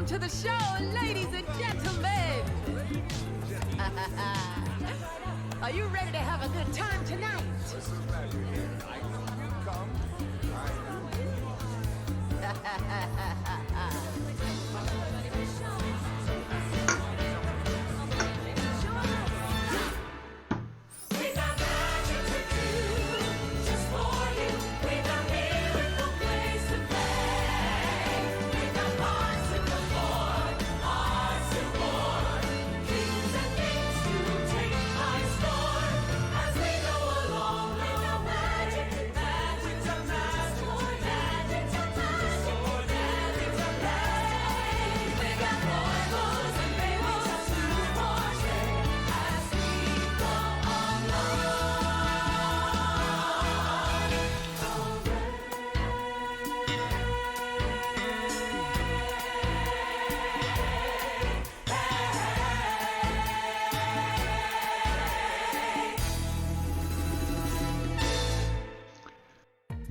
Welcome to the show, ladies and gentlemen. Are you ready to have a good time tonight?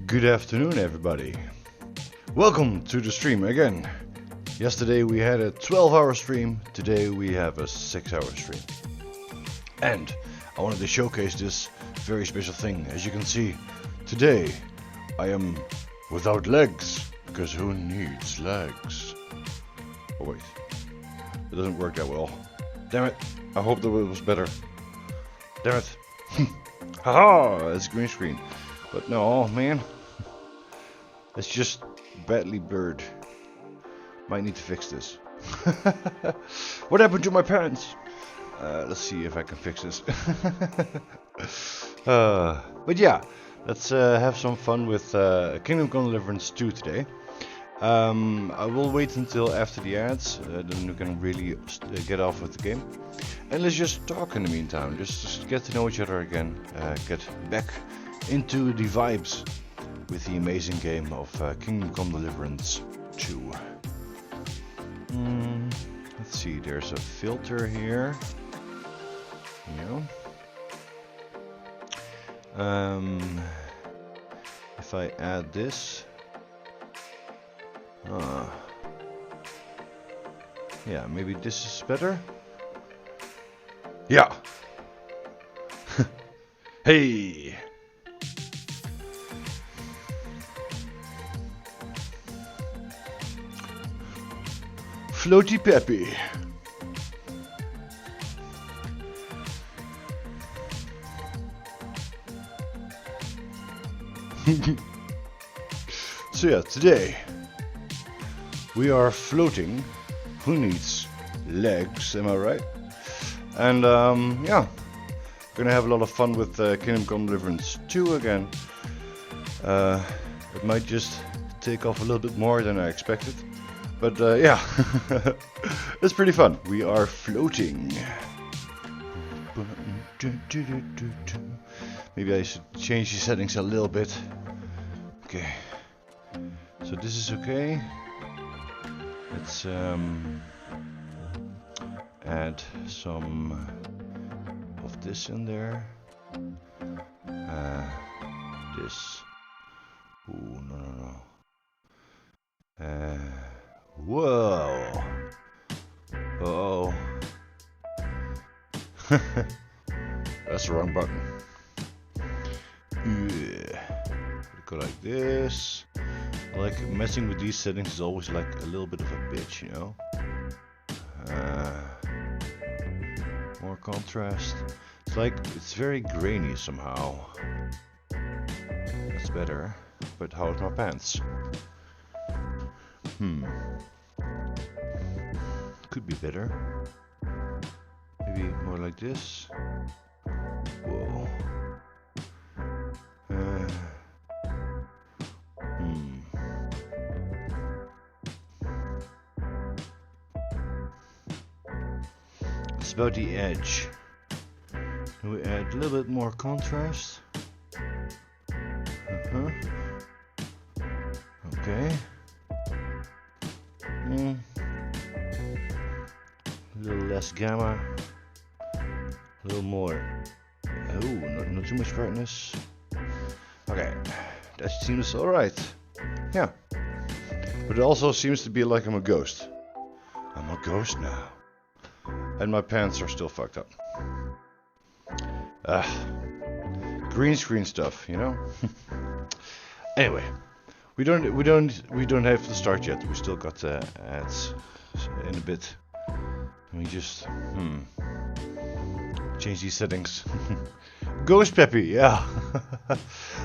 Good afternoon, everybody. Welcome to the stream again. Yesterday we had a 12-hour stream, today we have a 6-hour stream. And I wanted to showcase this very special thing. As you can see, today I am without legs, because who needs legs? Oh wait, it doesn't work that well. Damn it, I hope that it was better. Damn it. Haha, it's green screen. But no, man. It's just badly blurred. Might need to fix this. What happened to my pants? Let's see if I can fix this. But yeah, let's have some fun with Kingdom Come Deliverance 2 today. I will wait until after the ads, then we can really get off with the game. And let's just talk in the meantime, just get to know each other again, get back into the vibes with the amazing game of Kingdom Come Deliverance 2. Let's see, there's a filter here. Yeah. If I add this, yeah, maybe this is better. Yeah. Hey. Floaty Peppy. So yeah, today we are floating. Who needs legs, am I right? And yeah, we're gonna have a lot of fun with Kingdom Come Deliverance 2 again. It might just take off a little bit more than I expected. But yeah, it's pretty fun. We are floating. Maybe I should change the settings a little bit. Okay, so this is okay. Let's add some of this in there. This. Ooh, no. Whoa! Uh-oh. That's the wrong button. Go like this. I like messing with these settings is always like a little bit of a bitch, you know? More contrast. It's like, it's very grainy somehow. That's better. But how about my pants? Could be better. Maybe more like this. Whoa. It's about the edge. We add a little bit more contrast. Okay. A little less gamma, a little more. Oh, not too much brightness. Okay, that seems alright. Yeah, but it also seems to be like I'm a ghost. I'm a ghost now. And my pants are still fucked up. Green screen stuff, you know? Anyway, we don't have to start yet. We still got ads in a bit. Let me just change these settings. Ghost Peppy, yeah.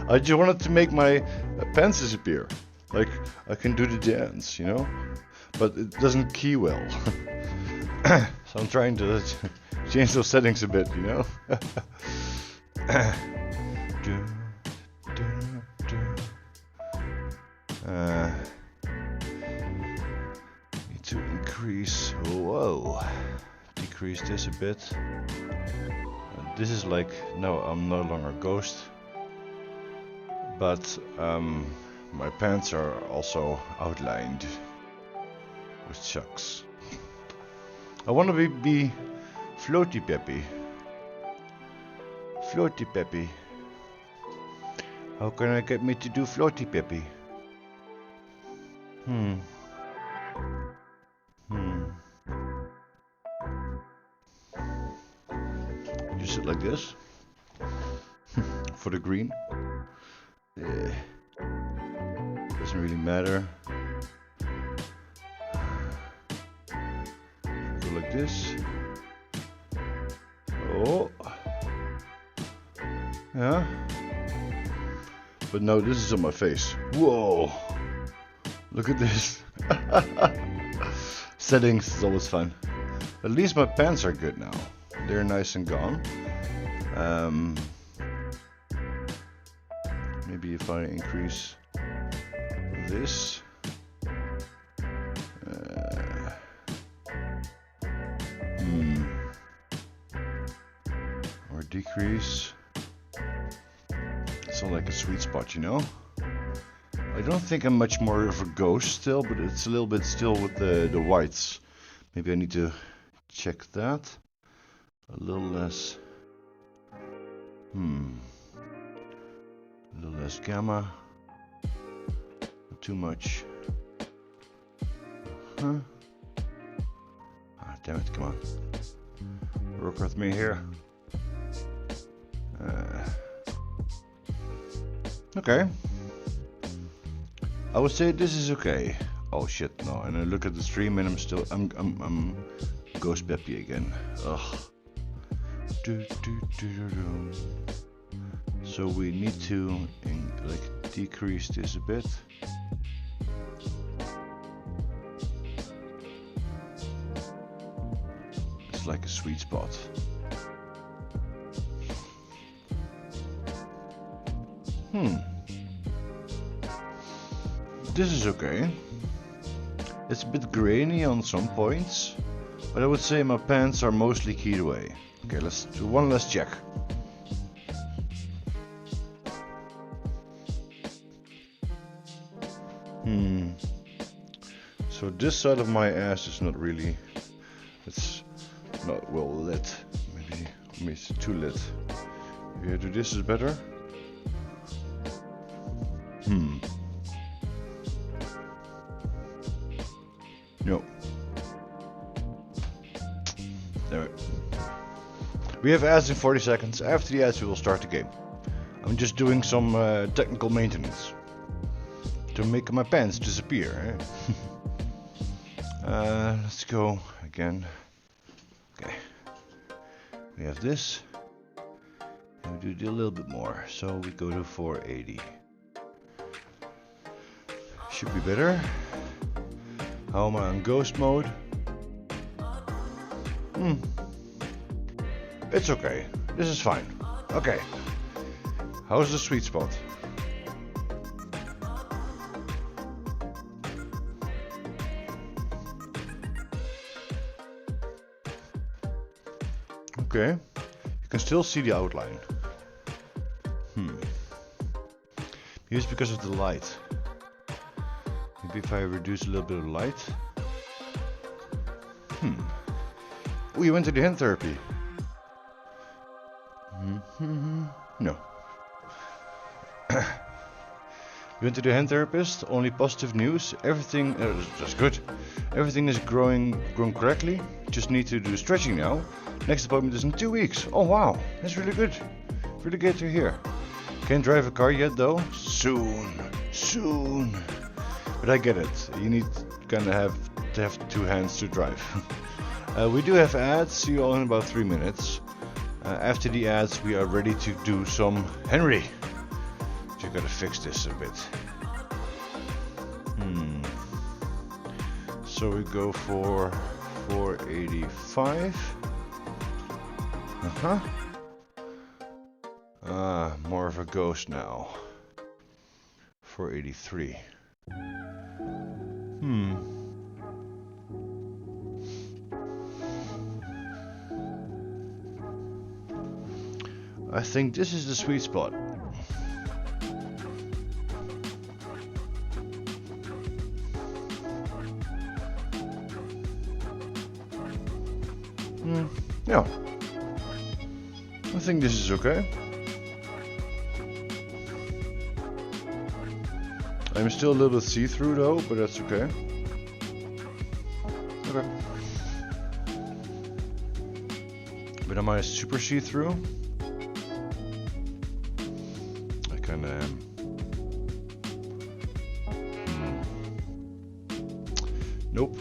I just wanted to make my pants disappear. Like, I can do the dance, you know? But it doesn't key well. So I'm trying to change those settings a bit, you know? Need to increase, whoa, decrease this a bit. This is like, no, I'm no longer a ghost, but my pants are also outlined, which sucks. I want to be Floaty Peppy. Floaty Peppy. How can I get me to do Floaty Peppy? Just sit like this. For the green. Yeah. Doesn't really matter. Go like this. Oh. Yeah. But no, this is on my face. Whoa. Look at this. Settings is always fun. At least my pants are good now. They're nice and gone. Maybe if I increase this. Or decrease. It's not like a sweet spot, you know? I don't think I'm much more of a ghost still, but it's a little bit still with the whites. Maybe I need to check that. A little less. A little less gamma. Not too much. Huh? Ah, damn it, come on. Work with me here. Okay. I would say this is okay. Oh shit, no. And I look at the stream and I'm Ghost Peppy again. Ugh. So we need to like decrease this a bit. It's like a sweet spot. This is okay. It's a bit grainy on some points, but I would say my pants are mostly keyed away. Okay, let's do one last check. So this side of my ass is not really, it's not well lit. Maybe it's too lit. Maybe I do this is better. No. Damn it. We have ads in 40 seconds. After the ads we will start the game. I'm just doing some technical maintenance to make my pants disappear. Let's go again. Okay. We have this. And we do a little bit more. So we go to 480. Should be better. How am I on ghost mode? It's okay. This is fine. Okay. How's the sweet spot? Okay. You can still see the outline. Maybe it's because of the light. Maybe if I reduce a little bit of light. Oh, you went to the hand therapy. No. You went to the hand therapist. Only positive news. Everything that's good. Everything is growing correctly. Just need to do stretching now. Next appointment is in 2 weeks. Oh wow, that's really good. Really good to hear. Can't drive a car yet though. Soon. But I get it. You need to have 2 hands to drive. We do have ads. See you all in about 3 minutes. After the ads, we are ready to do some Henry. You gotta fix this a bit. So we go for 485. More of a ghost now. 483. I think this is the sweet spot. Yeah. I think this is okay. I'm still a little bit see-through though, but that's okay. Okay. But am I super see-through? I kinda am. Nope.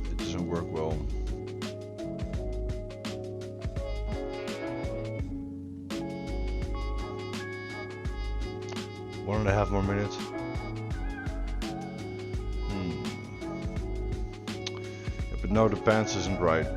It doesn't work well. One and a half more minutes. Yeah, but no, the pants isn't right.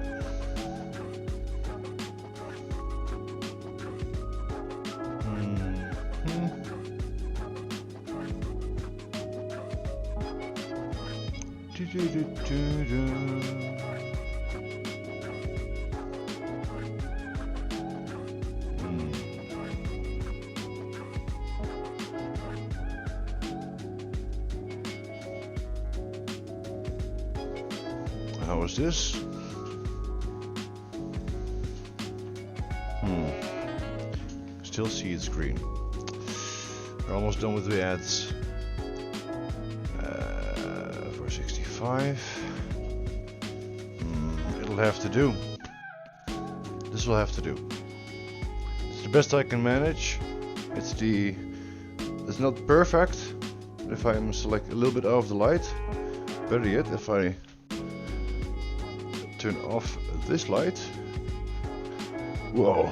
How is this? Still see it's green. We're almost done with the ads. 465. It'll have to do. This will have to do. It's the best I can manage. It's not perfect. If I'm select a little bit out of the light. Better yet, if I turn off this light. Whoa.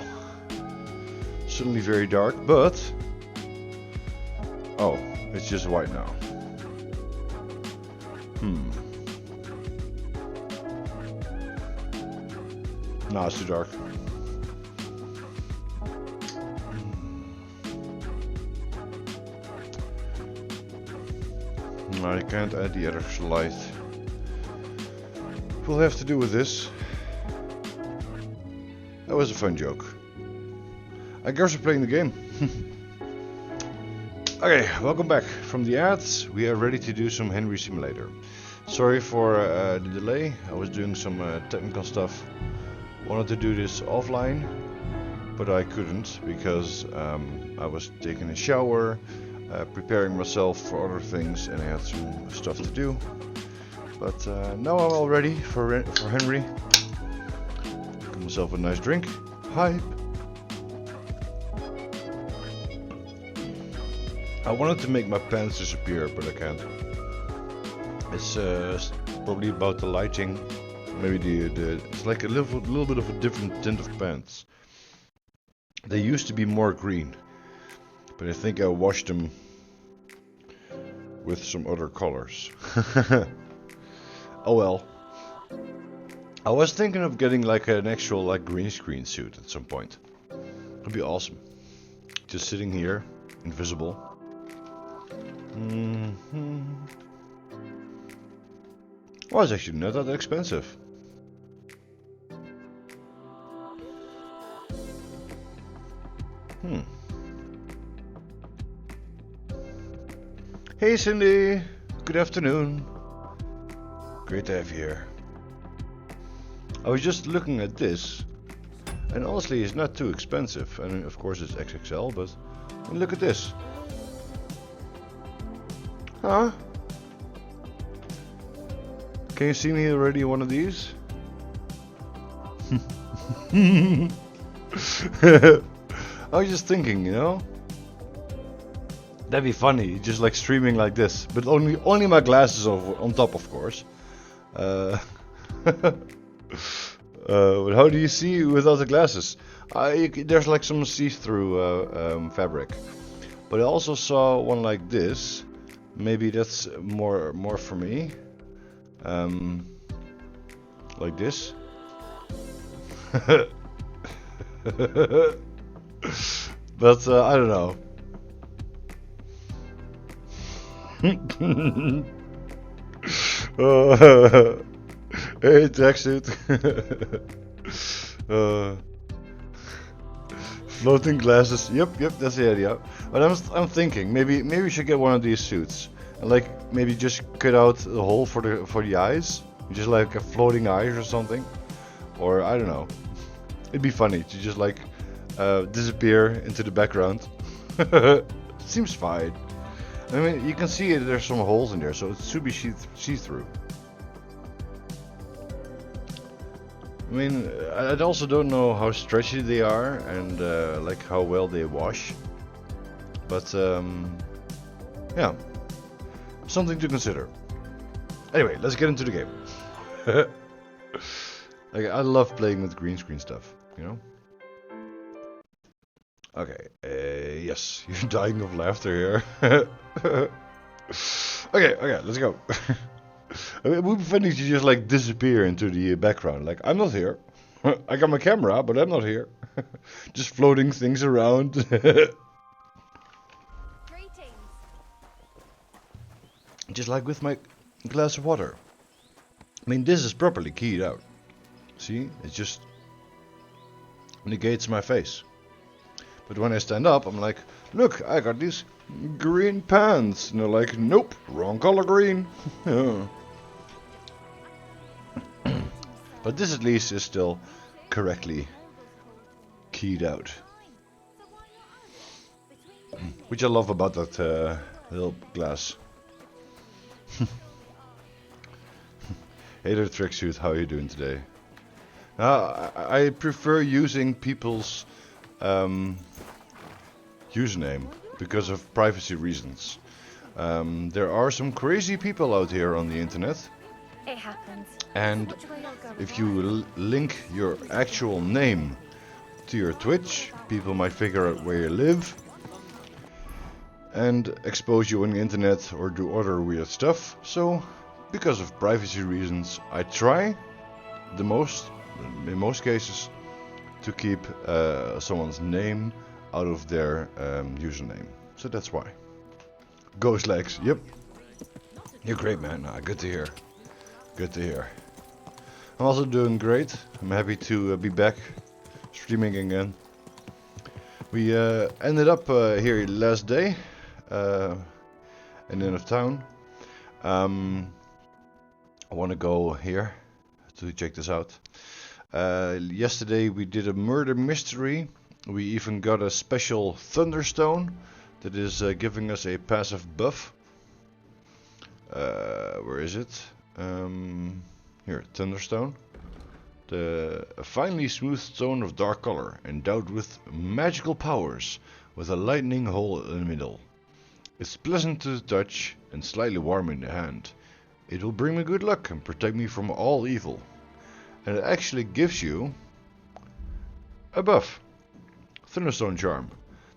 Suddenly very dark, but oh, it's just white now. No, it's too dark. No, I can't add the other light. We'll have to do with this. That was a fun joke. I guess we're playing the game. Okay, welcome back from the ads. We are ready to do some Henry Simulator. Sorry for the delay. I was doing some technical stuff. Wanted to do this offline, but I couldn't because I was taking a shower, preparing myself for other things, and I had some stuff to do. But now I'm all ready for Henry. Got myself a nice drink. Hype. I wanted to make my pants disappear, but I can't. It's probably about the lighting. Maybe it's like a little bit of a different tint of pants. They used to be more green, but I think I washed them with some other colors. Oh well. I was thinking of getting like an actual like green screen suit at some point. It'd be awesome. Just sitting here, invisible. Well, it's actually not that expensive. Hey Cindy, good afternoon. Great to have you here. I was just looking at this, and honestly it's not too expensive. I mean, of course it's XXL, but I mean, look at this. Huh? Can you see me already in one of these? I was just thinking, you know? That'd be funny, just like streaming like this, but only my glasses on top, of course. But how do you see without the glasses? There's like some see-through fabric, but I also saw one like this. Maybe that's more for me. Like this. But I don't know. Hey, tracksuit. Floating glasses. Yep, that's the idea. But I'm thinking maybe we should get one of these suits and like maybe just cut out the hole for the eyes, just like a floating eyes or something, or I don't know. It'd be funny to just like disappear into the background. Seems fine. I mean, you can see it, there's some holes in there, so it should be see-through. I mean, I also don't know how stretchy they are and like how well they wash. But yeah, something to consider. Anyway, let's get into the game. Like, I love playing with green screen stuff, you know? Okay, yes, you're dying of laughter here. Okay, let's go. I mean, it would be funny to just like disappear into the background. Like, I'm not here. I got my camera, but I'm not here. Just floating things around. Just like with my glass of water. I mean, this is properly keyed out. See, it just negates my face. But when I stand up, I'm like, look, I got these green pants. And they're like, nope, wrong color green. But this at least is still correctly keyed out. Which I love about that little glass. Hey there, Tracksuit, how are you doing today? I prefer using people's username because of privacy reasons. There are some crazy people out here on the internet. It happens. And if you link your actual name to your Twitch, people might figure out where you live and expose you on the internet or do other weird stuff. So, because of privacy reasons, I try in most cases, to keep someone's name out of their username. So that's why. Ghost legs, yep. You're great, man. Good to hear. Good to hear. I'm also doing great. I'm happy to be back streaming again. We ended up here last day in the end of town. I want to go here to check this out. Yesterday we did a murder mystery. We even got a special thunderstone that is giving us a passive buff. Where is it? Here, thunderstone. A finely smooth stone of dark color, endowed with magical powers, with a lightning hole in the middle. It's pleasant to the touch and slightly warm in the hand. It will bring me good luck and protect me from all evil. And it actually gives you a buff. Thunderstone Charm.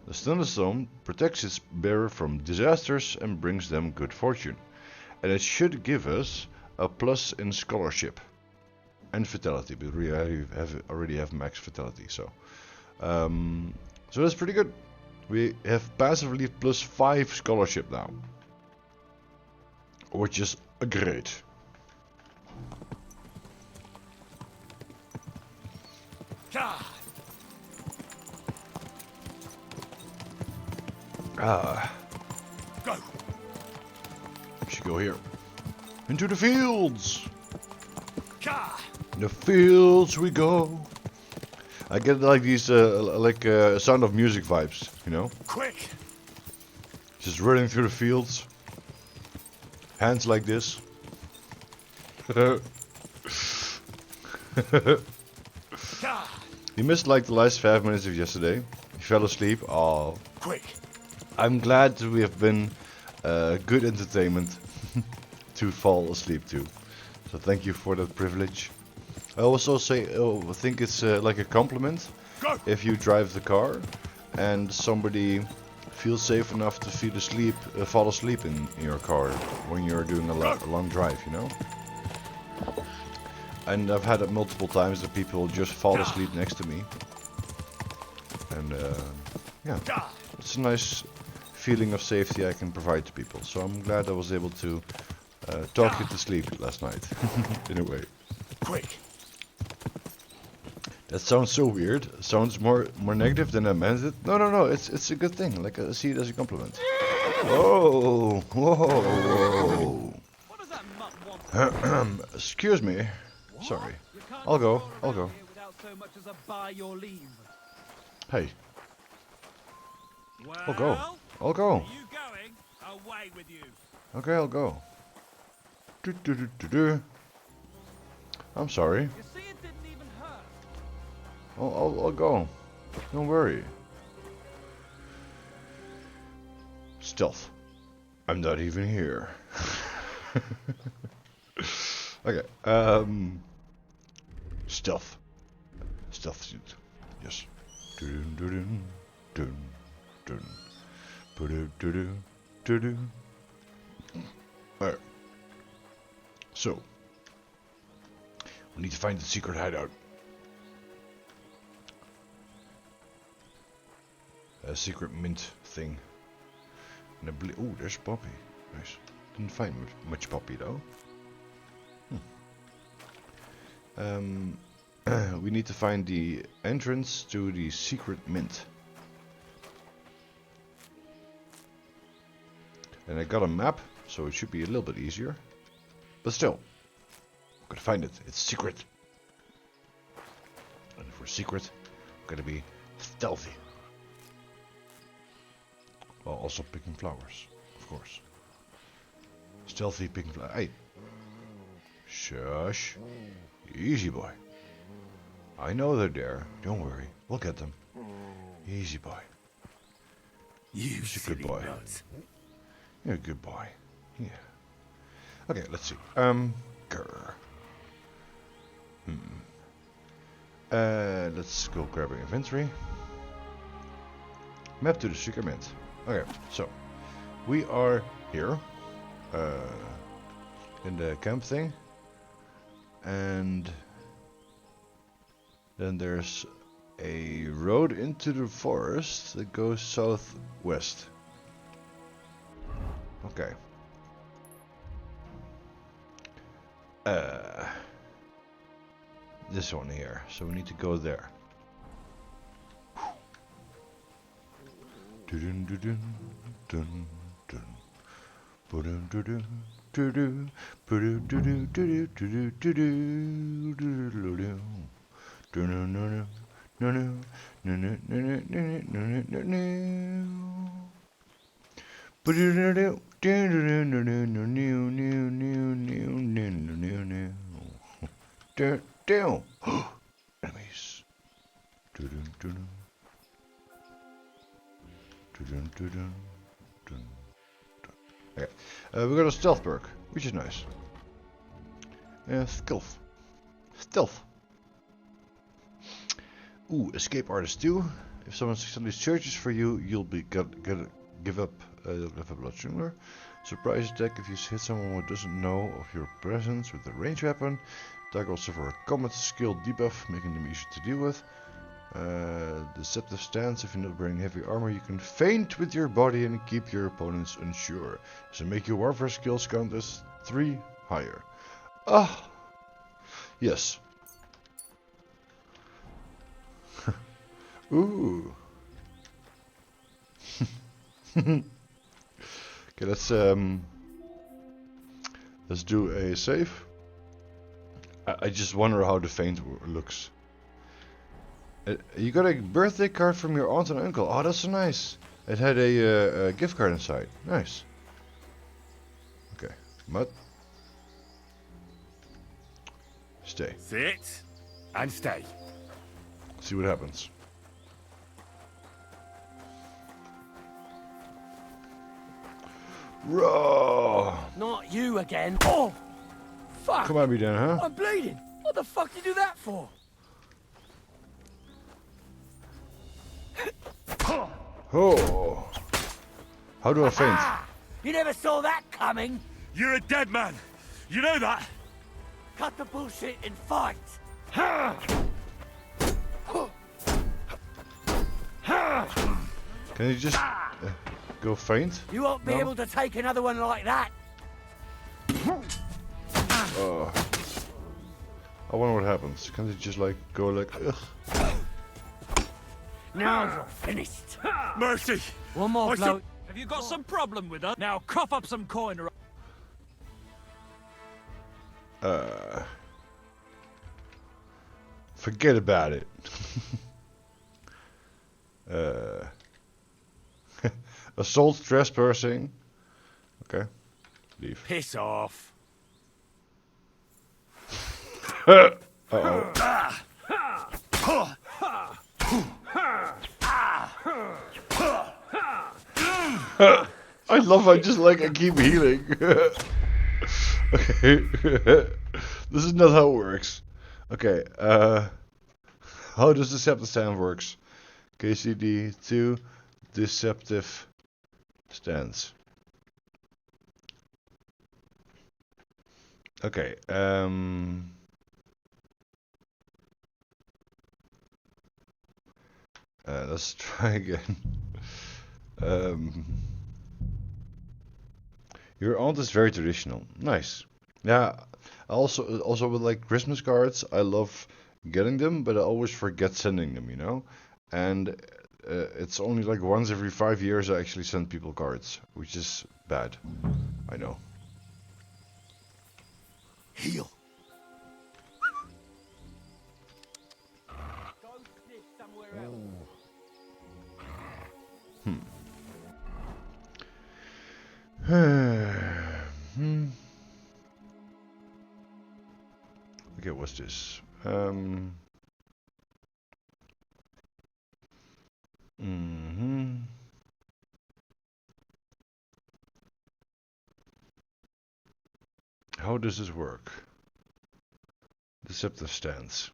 The Thunderstone protects its bearer from disasters and brings them good fortune. And it should give us a plus in scholarship and vitality, but we already have max vitality, so that's pretty good. We have passively plus 5 scholarship now, which is great. Go. We should go here. Into the fields! Car. In the fields we go. I get like these, Sound of Music vibes, you know? Quick. Just running through the fields. Hands like this. Car. You missed like the last 5 minutes of yesterday. You fell asleep. Oh. Quick. I'm glad that we have been good entertainment to fall asleep to. So thank you for that privilege. I also think it's like a compliment Go. if you drive the car and somebody feels safe enough to fall asleep in your car when you're doing a long drive, you know? And I've had it multiple times that people just fall asleep next to me. And yeah, it's a nice feeling of safety I can provide to people. So I'm glad I was able to talk you to sleep last night, in a way. Quick. That sounds so weird. It sounds more negative than I meant it. No. It's a good thing. Like I see it as a compliment. Whoa, whoa. What does that mutt want? Excuse me. Sorry. I'll go. Without so much as a by your leave. Hey, Well, I'll go. Are you going? Away with you. Okay, I'll go. I'm sorry. You see, it didn't even hurt. I'll go. Don't worry. Stealth. I'm not even here. Okay. Stealth. Stealth suit. Yes. Dun dun dun dun dun dun dun. Alright. So we need to find the secret hideout. A secret mint thing. And oh, there's Poppy. Nice. Didn't find much Poppy though. We need to find the entrance to the secret mint. And I got a map, so it should be a little bit easier. But still, I'm gonna find it. It's secret. And if we're secret, we're gonna be stealthy. While also picking flowers, of course. Stealthy picking flowers. Hey. Shush. Easy boy. I know they're there. Don't worry. We'll get them. Easy boy. You He's a good boy. Nuts. You're a good boy. Yeah. Okay, let's see. Grr. Let's go grab our inventory. Map to the secret mint. Okay, so we are here in the camp thing, and then there's a road into the forest that goes southwest. Okay. This one here, so we need to go there. Dun dun dun dun dun. Dun dun dun dun dun enemies. Okay. We got a stealth perk, which is nice. Stealth. Ooh, escape artist 2. If someone successfully searches for you, you'll be give up a lot sooner. Surprise attack if you hit someone who doesn't know of your presence with a ranged weapon. Attack also for a combat skill debuff, making them easier to deal with. Deceptive stance. If you're not wearing heavy armor, you can feint with your body and keep your opponents unsure. So make your warfare skills count as 3 higher. Ah, yes. Ooh. Okay, let's Let's do a save. I just wonder how the feint looks. You got a birthday card from your aunt and uncle. Oh, that's so nice. It had a gift card inside. Nice. Okay, mud. Stay. Sit and stay. See what happens. Raw. Not you again. Oh! Fuck! Come at me then, huh? I'm bleeding! What the fuck did you do that for? Oh. How do I feint? Ah! You never saw that coming! You're a dead man. You know that? Cut the bullshit and fight! Can you just go feint? You won't be No. able to take another one like that! Oh. I wonder what happens. Can they just like go like ugh? Now you're finished! Mercy. One more blow. Have you got some problem with us? Now cough up some coin. Forget about it. Assault, trespassing. Okay. Leave. Piss off. Uh-oh. I love I just like I keep healing. Okay. This is not how it works. Okay, how does deceptive stand works? KCD 2 deceptive stance. Okay, let's try again. Your aunt is very traditional. Nice. Yeah, also with like Christmas cards, I love getting them, but I always forget sending them, you know? And it's only like once every 5 years I actually send people cards, which is bad. I know. Heal. Okay, what's this? How does this work? Deceptive stance.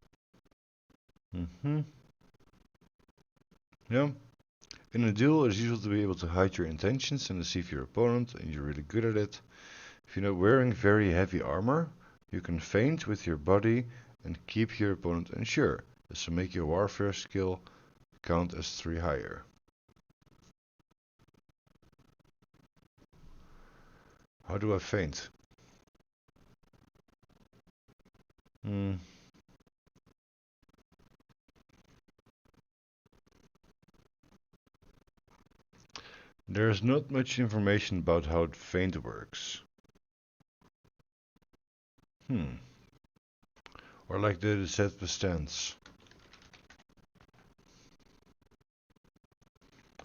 Yeah. In a duel, it's useful to be able to hide your intentions and deceive your opponent, and you're really good at it. If you're not wearing very heavy armor, you can feint with your body and keep your opponent unsure. This will make your warfare skill count as 3 higher. How do I feint? There's not much information about how feint works. Or like the deceptive stance.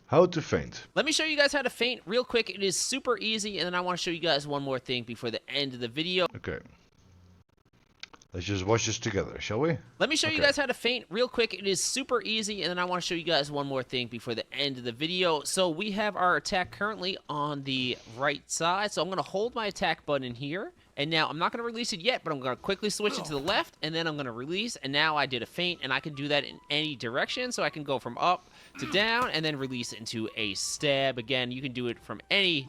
How to feint. Let me show you guys how to feint real quick. It is super easy, and then I want to show you guys one more thing before the end of the video. Okay. Let's just watch this together, shall we? Let me show you guys how to feint real quick. It is super easy, and then I want to show you guys one more thing before the end of the video. So we have our attack currently on the right side. So I'm going to hold my attack button here. And now I'm not going to release it yet, but I'm going to quickly switch it to the left, and then I'm going to release. And now I did a feint, and I can do that in any direction. So I can go from up to down, and then release into a stab. Again, you can do it from any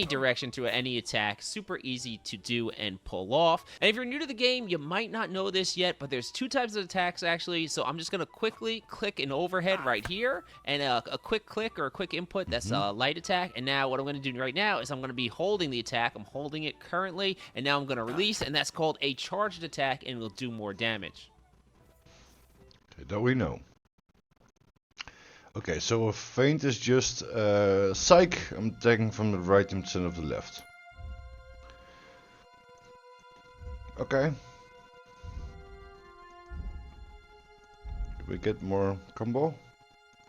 direction to any attack. Super easy to do and pull off. And if you're new to the game, you might not know this yet, but there's 2 types of attacks actually. So I'm just going to quickly click an overhead right here, and a quick click or a quick input, that's a light attack. And now what I'm going to do right now is I'm going to be holding the attack. I'm holding it currently, and now I'm going to release, and that's called a charged attack, and will do more damage. Okay, that we know. Okay, so a feint is just psych. I'm attacking from the right instead of the left. Okay. Do we get more combo?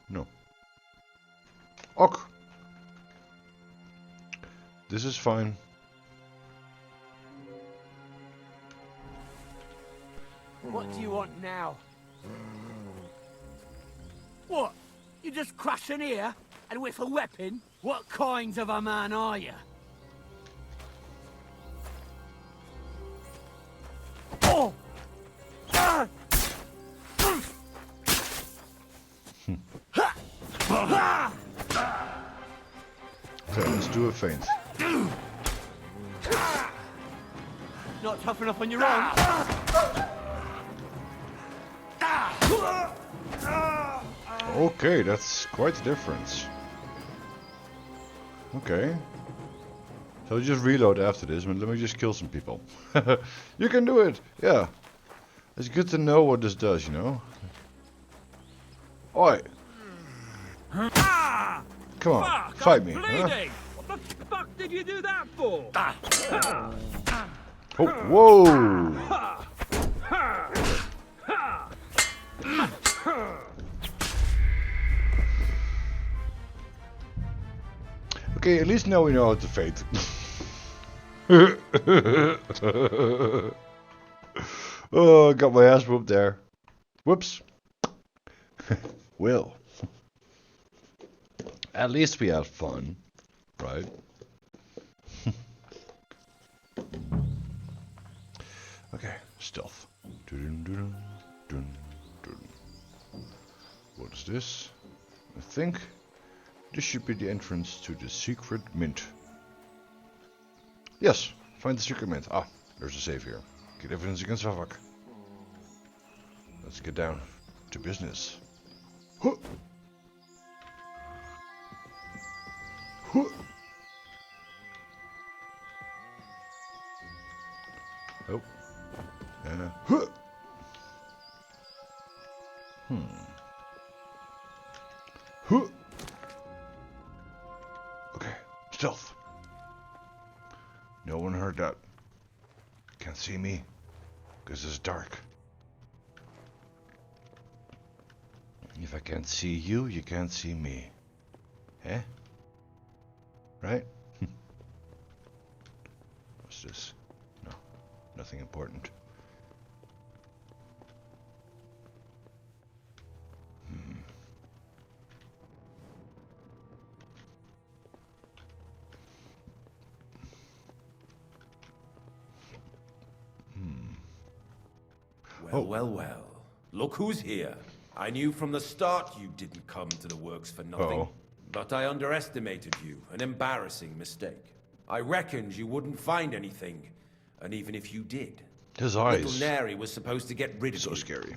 No. Ok. This is fine. What do you want now? What? You just crash in here and with a weapon? What kinds of a man are you? Oh! Ah! Okay, let's do a feint. Not tough enough on your own? Okay, that's quite a difference. Okay. So I'll just reload after this, but let me just kill some people. You can do it! Yeah. It's good to know what this does, you know? Oi! Come on, Fuck, fight I'm me, huh? bleeding! What the fuck did you do that for? Oh, whoa! Okay, at least now we know how to fight. Oh, I got my ass whooped there. Whoops. Well, at least we had fun, right? Okay, stealth. Dun, dun, dun, dun. What is this? I think this should be the entrance to the secret mint. Yes, find the secret mint. Ah, there's a save here. Get evidence against Vavak. Let's get down to business. Huh. Huh. Oh. Huh. Huh. Okay, stealth. No one heard that. Can't see me, because it's dark. If I can't see you, you can't see me. Eh? Right? What's this? No, nothing important. Well, well, well. Look who's here. I knew from the start you didn't come to the works for nothing. Uh-oh. But I underestimated you. An embarrassing mistake. I reckoned you wouldn't find anything. And even if you did, His little eyes. Neri was supposed to get rid of So you. scary.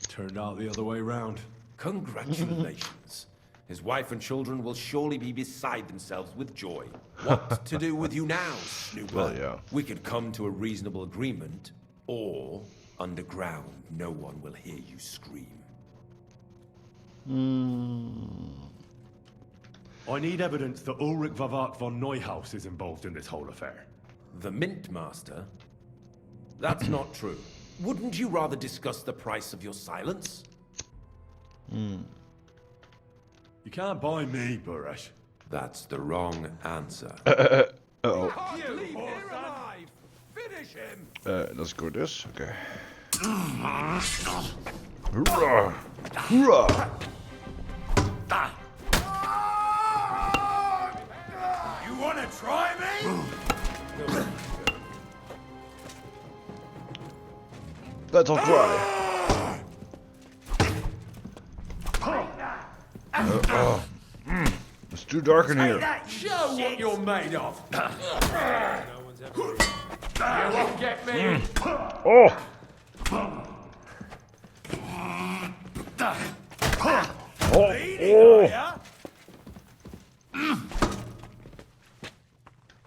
Turned out the other way round. Congratulations. His wife and children will surely be beside themselves with joy. What to do with you now, Snooper? Well, yeah. We could come to a reasonable agreement, or underground, no one will hear you scream. I need evidence that Ulrich Vavart von Neuhaus is involved in this whole affair. The Mint Master? That's not true. Wouldn't you rather discuss the price of your silence? You can't buy me, Burresh. That's the wrong answer. Uh-oh. Can't leave here alive! Finish him! Let's go this. Okay. Hoorah! Hoorah! You wanna try me? Let's all try. It's too dark in here. Show what you're made of! You won't get me! Oh! Oh!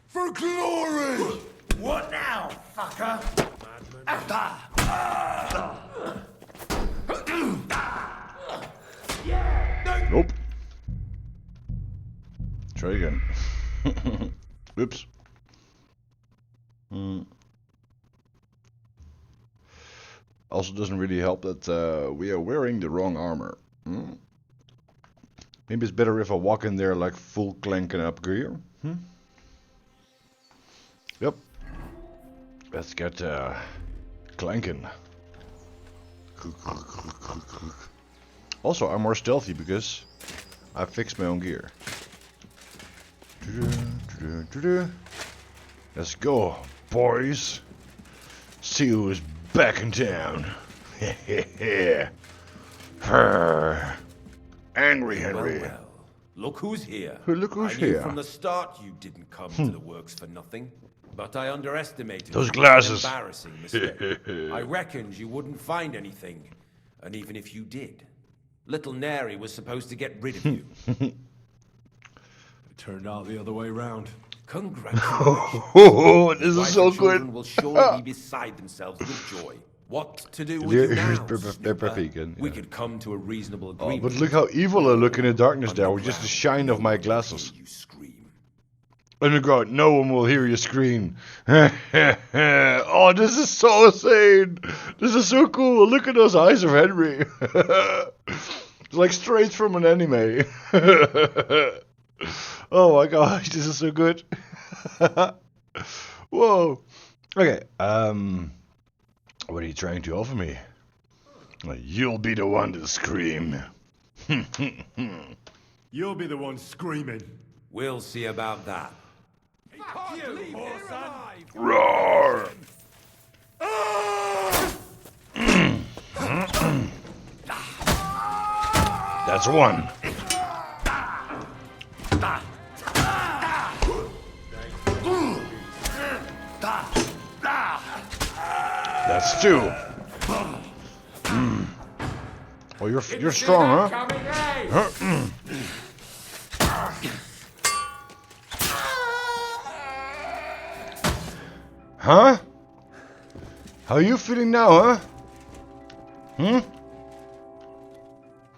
For glory! What now, fucker? Nope. Try again. Oops. Also doesn't really help that we are wearing the wrong armor. Maybe it's better if I walk in there like full clanking up gear. Yep. Let's get clanking. Also, I'm more stealthy because I fixed my own gear. Let's go, boys. See who's back in town. Angry Henry. Well, look who's here. Look who's I knew here. from the start you didn't come to the works for nothing. But I underestimated Those you. glasses. An embarrassing mistake. I reckoned you wouldn't find anything. And even if you did, little Neri was supposed to get rid of you. It turned out the other way round. Congratulations. Oh, this Wife is so and children good. will surely be beside themselves with joy. What to do with you Here's now, Peppa Pig Snooper? again, We yeah. could come to a reasonable Oh, agreement. but look how evil I look in the darkness there with just the shine of my Underground, glasses. you scream. Underground, no one will hear you scream. Oh, this is so insane. This is so cool. Look at those eyes of Henry. It's like straight from an anime. Oh my gosh, this is so good. Whoa. Okay, what are you trying to offer me? You'll be the one to scream. You'll be the one screaming. We'll see about that. Roar! That's one. That's two. Oh, you're strong, huh? Huh? How are you feeling now, huh?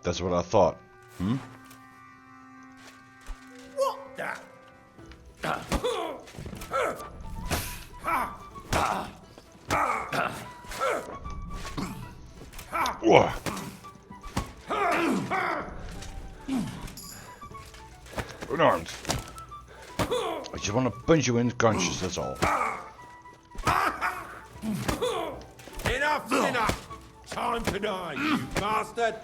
That's what I thought. What the? Whoa. Unarmed. I just want to punch you in the conscious, that's all. Enough's enough! Time to die, you bastard!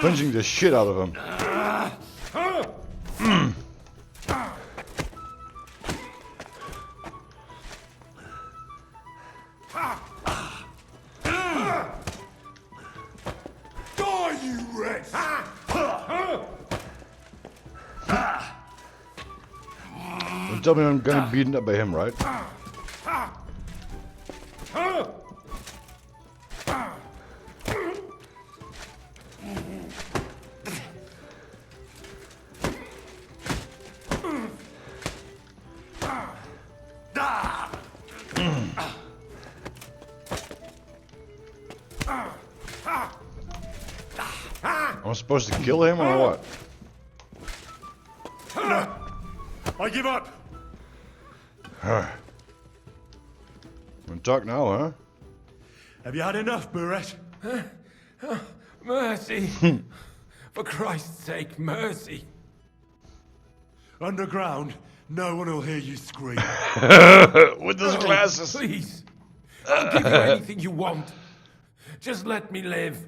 Punching the shit out of him. Die, you wretch! Don't tell me I'm gonna be beaten up by him, right? I'm supposed to kill him or what? I give up. Wanna talk now, huh? Have you had enough, Buret? Mercy! For Christ's sake, mercy! Underground, no one will hear you scream. With those glasses. Please! I'll give you anything you want. Just let me live.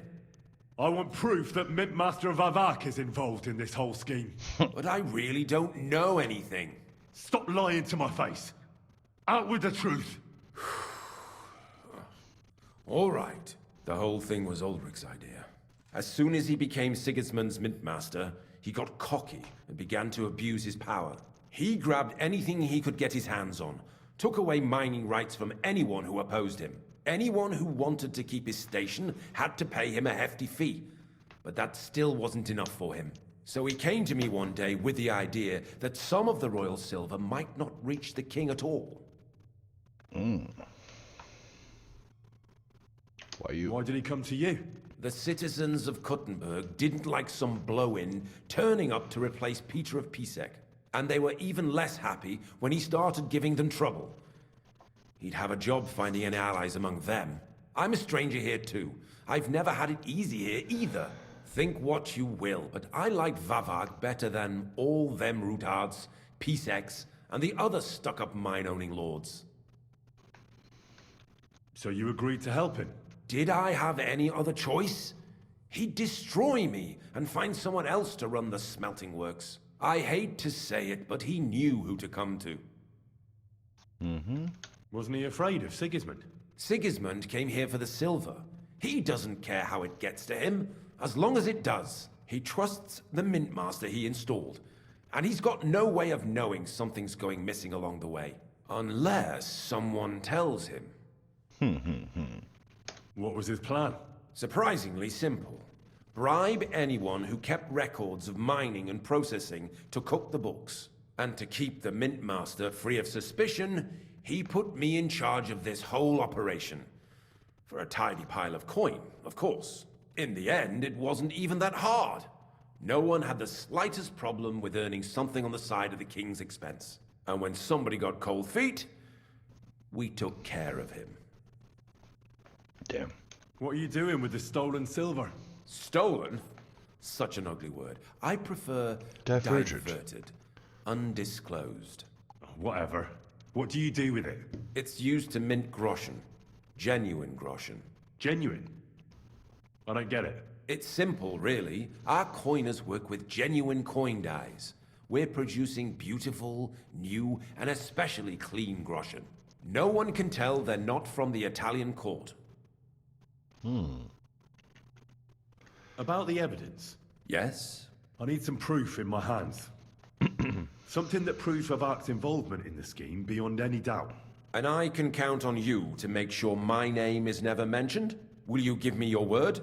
I want proof that Mint Master Vavak is involved in this whole scheme. But I really don't know anything. Stop lying to my face. Out with the truth. All right. The whole thing was Ulrich's idea. As soon as he became Sigismund's Mint Master, he got cocky and began to abuse his power. He grabbed anything he could get his hands on, took away mining rights from anyone who opposed him. Anyone who wanted to keep his station had to pay him a hefty fee. But that still wasn't enough for him. So he came to me one day with the idea that some of the royal silver might not reach the king at all. Why you? Why did he come to you? The citizens of Kuttenberg didn't like some blow-in turning up to replace Peter of Pisek. And they were even less happy when he started giving them trouble. He'd have a job finding any allies among them. I'm a stranger here too. I've never had it easy here either. Think what you will, but I like Vavag better than all them Rutards, Piseks, and the other stuck-up mine-owning lords. So you agreed to help him? Did I have any other choice? He'd destroy me and find someone else to run the smelting works. I hate to say it, but he knew who to come to. Wasn't he afraid of Sigismund? Sigismund came here for the silver. He doesn't care how it gets to him, as long as it does. He trusts the Mint Master he installed, and he's got no way of knowing something's going missing along the way. Unless someone tells him. What was his plan? Surprisingly simple. Bribe anyone who kept records of mining and processing to cook the books. And to keep the Mint Master free of suspicion, he put me in charge of this whole operation. For a tidy pile of coin, of course. In the end, it wasn't even that hard. No one had the slightest problem with earning something on the side of the king's expense. And when somebody got cold feet, we took care of him. Damn. What are you doing with the stolen silver? Stolen? Such an ugly word. I prefer Diverted. Undisclosed. Whatever. What do you do with it? It's used to mint groschen. Genuine groschen. Genuine? I don't get it. It's simple, really. Our coiners work with genuine coin dyes. We're producing beautiful, new, and especially clean groschen. No one can tell they're not from the Italian court. About the evidence. Yes? I need some proof in my hands. Something that proves Vavak's involvement in the scheme beyond any doubt. And I can count on you to make sure my name is never mentioned? Will you give me your word?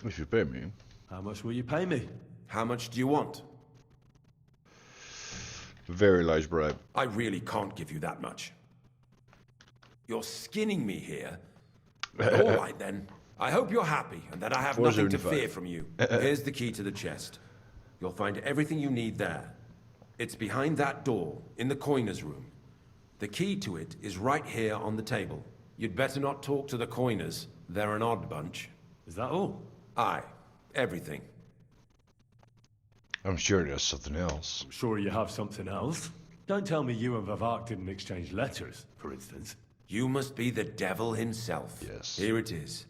If you pay me. How much will you pay me? How much do you want? Very large bribe. I really can't give you that much. You're skinning me here. But all right then. I hope you're happy and that I have nothing to 475. fear from you. Here's the key to the chest. You'll find everything you need there. It's behind that door, in the coiner's room. The key to it is right here on the table. You'd better not talk to the coiners. They're an odd bunch. Is that all? Aye. Everything. I'm sure there's something else. I'm sure you have something else. Don't tell me you and Vavak didn't exchange letters, for instance. You must be the devil himself. Yes. Here it is.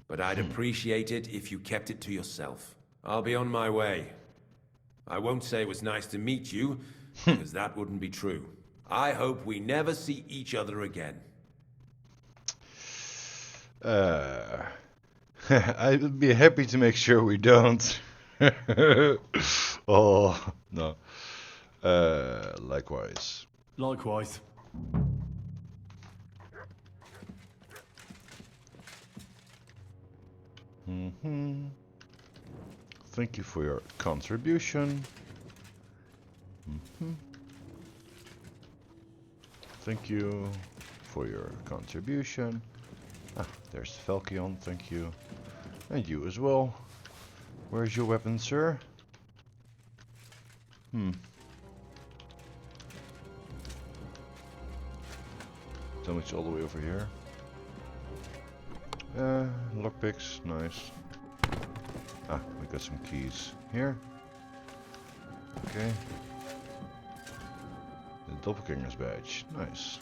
But I'd appreciate it if you kept it to yourself. I'll be on my way. I won't say it was nice to meet you, because that wouldn't be true. I hope we never see each other again. I'd be happy to make sure we don't. Oh, no. Likewise. Likewise. Thank you for your contribution. Thank you for your contribution. Ah, there's Falkion, thank you. And you as well. Where's your weapon, sir? So much all the way over here. Lockpicks, nice. Ah, we got some keys here. Okay. The Doppelganger's badge, nice.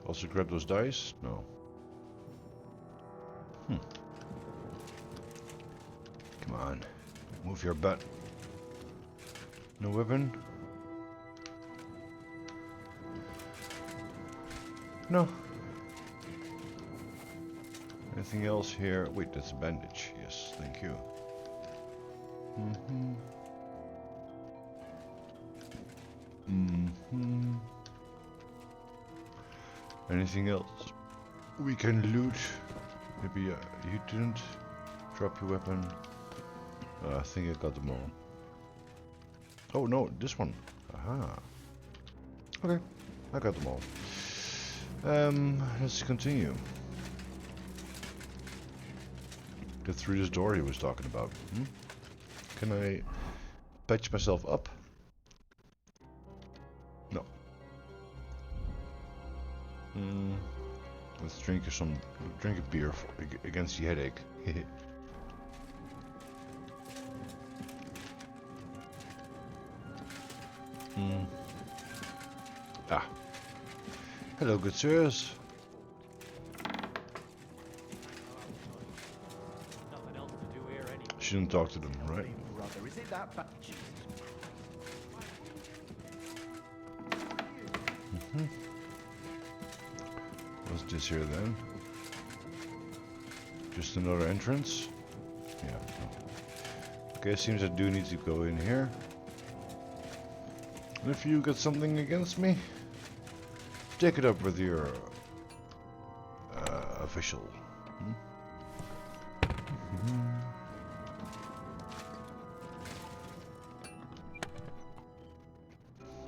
Also grab those dice? No. Come on, move your butt. No weapon? No. Anything else here? Wait, that's a bandage. Yes, thank you. Anything else we can loot? Maybe you didn't drop your weapon. I think I got them all. Oh no, this one. Aha. Okay, I got them all. Let's continue. Get through this door he was talking about. Can I patch myself up? No. Let's drink a beer against the headache. Ah. Hello, good sirs. Nothing else to do here anyway. Shouldn't talk to them, right? Brother, is it that bad? What's this here then? Just another entrance? Yeah. Okay, seems I do need to go in here. And if you got something against me, take it up with your official.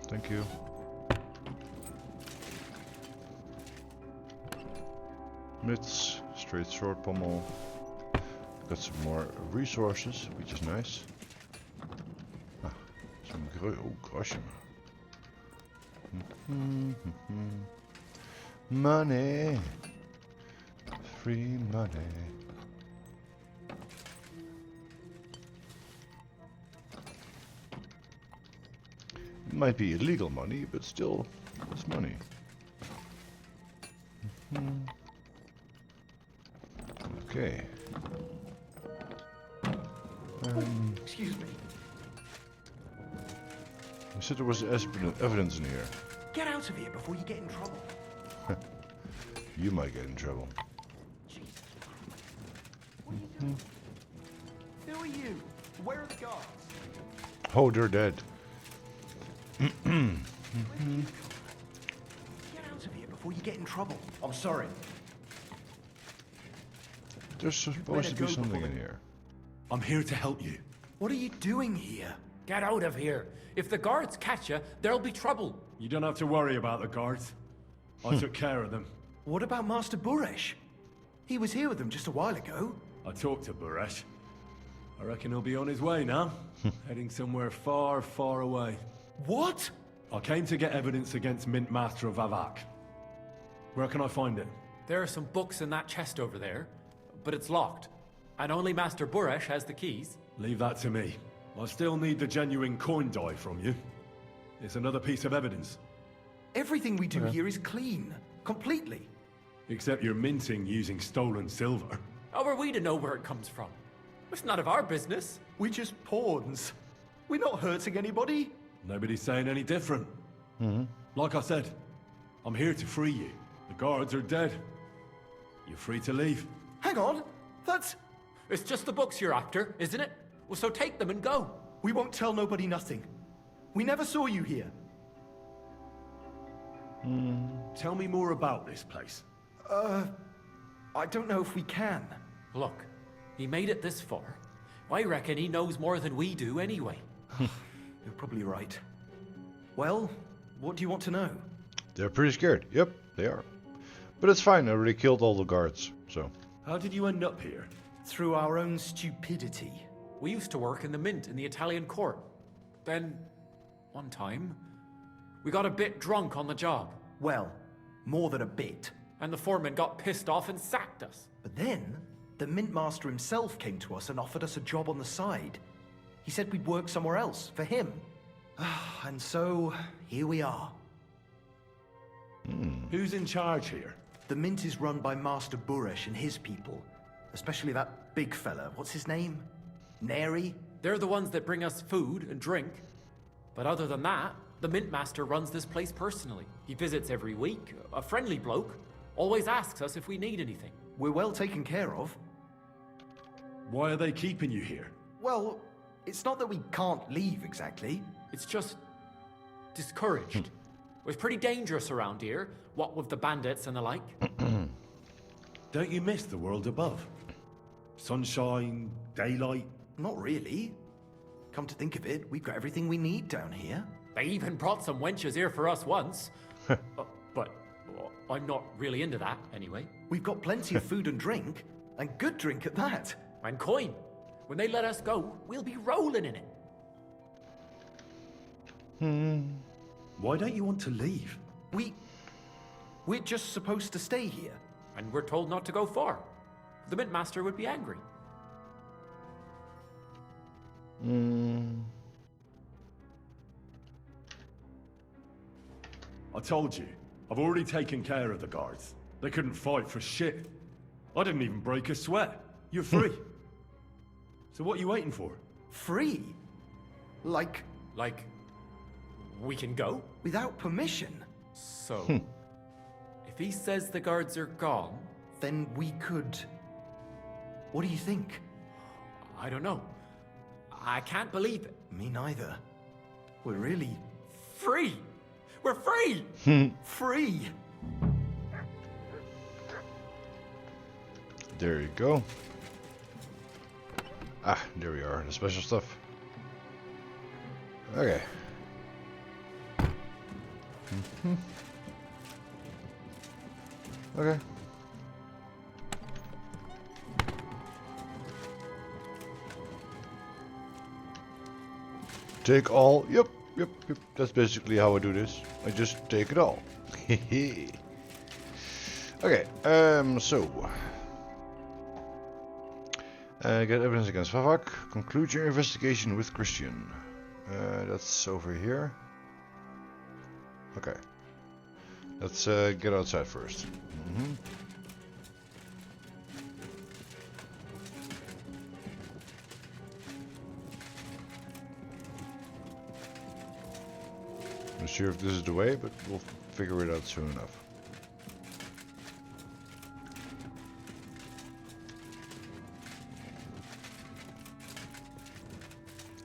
Thank you. Mitts, straight sword pommel. Got some more resources, which is nice. Some gosh. Money. Free money. It might be illegal money, but still, it's money. Okay. Excuse me. You said there was evidence in here. Get out of here before you get in trouble. You might get in trouble. Jesus Christ. What are you doing? Who are you? Where are the guards? Oh, they're dead. Get out of here before you get in trouble. I'm sorry. There's supposed to be something in here. I'm here to help you. What are you doing here? Get out of here. If the guards catch you, there'll be trouble. You don't have to worry about the guards. I took care of them. What about Master Buresh? He was here with them just a while ago. I talked to Buresh. I reckon he'll be on his way now. Heading somewhere far, far away. What? I came to get evidence against Mint Master of Avak. Where can I find it? There are some books in that chest over there, but it's locked. And only Master Buresh has the keys. Leave that to me. I still need the genuine coin die from you. It's another piece of evidence. Everything we do here is clean. Completely. Except you're minting using stolen silver. How are we to know where it comes from? It's none of our business. We're just pawns. We're not hurting anybody. Nobody's saying any different. Like I said, I'm here to free you. The guards are dead. You're free to leave. Hang on. That's... It's just the books you're after, isn't it? Well, so take them and go. We won't tell nobody nothing. We never saw you here. Tell me more about this place. I don't know if we can. Look, he made it this far. I reckon he knows more than we do anyway. You're probably right. Well, what do you want to know? They're pretty scared. Yep, they are. But it's fine, I already killed all the guards, so. How did you end up here? Through our own stupidity. We used to work in the mint in the Italian court. Then, one time, we got a bit drunk on the job. Well, more than a bit. And the foreman got pissed off and sacked us. But then, the mint master himself came to us and offered us a job on the side. He said we'd work somewhere else, for him. And so, here we are. Who's in charge here? The mint is run by Master Buresh and his people. Especially that big fella. What's his name? Neri? They're the ones that bring us food and drink. But other than that, the mint master runs this place personally. He visits every week, a friendly bloke. Always asks us if we need anything. We're well taken care of. Why are they keeping you here? Well, it's not that we can't leave exactly. It's just discouraged. It's pretty dangerous around here, what with the bandits and the like. Don't you miss the world above? Sunshine, daylight? Not really. Come to think of it, we've got everything we need down here. They even brought some wenches here for us once. But Well, I'm not really into that, anyway. We've got plenty of food and drink, and good drink at that. And coin. When they let us go, we'll be rolling in it. Why don't you want to leave? We're just supposed to stay here. And we're told not to go far. The Mint Master would be angry. I told you, I've already taken care of the guards. They couldn't fight for shit. I didn't even break a sweat. You're free. So what are you waiting for? Free? Like, Like, we can go? without permission? So, if he says the guards are gone, Then we could... What do you think? I don't know. I can't believe it. Me neither. We're really Free! We're free! free! There you go. Ah, there we are, the special stuff. Okay. Okay. Take all. Yep. That's basically how I do this. I just take it all. Okay. So. Get evidence against Vavak. Conclude your investigation with Christian. That's over here. Okay. Let's get outside first. Not sure if this is the way, but we'll figure it out soon enough.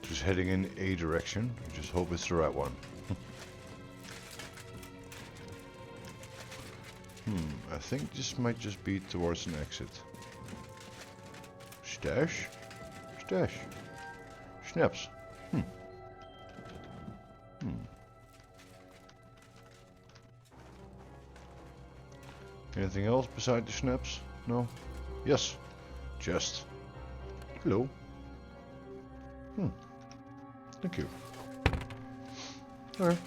Just heading in a direction. I just hope it's the right one. I think this might just be towards an exit. Stash? Stash. Snaps. Anything else beside the snaps? No? Yes. Chest. Hello. Thank you. Alright.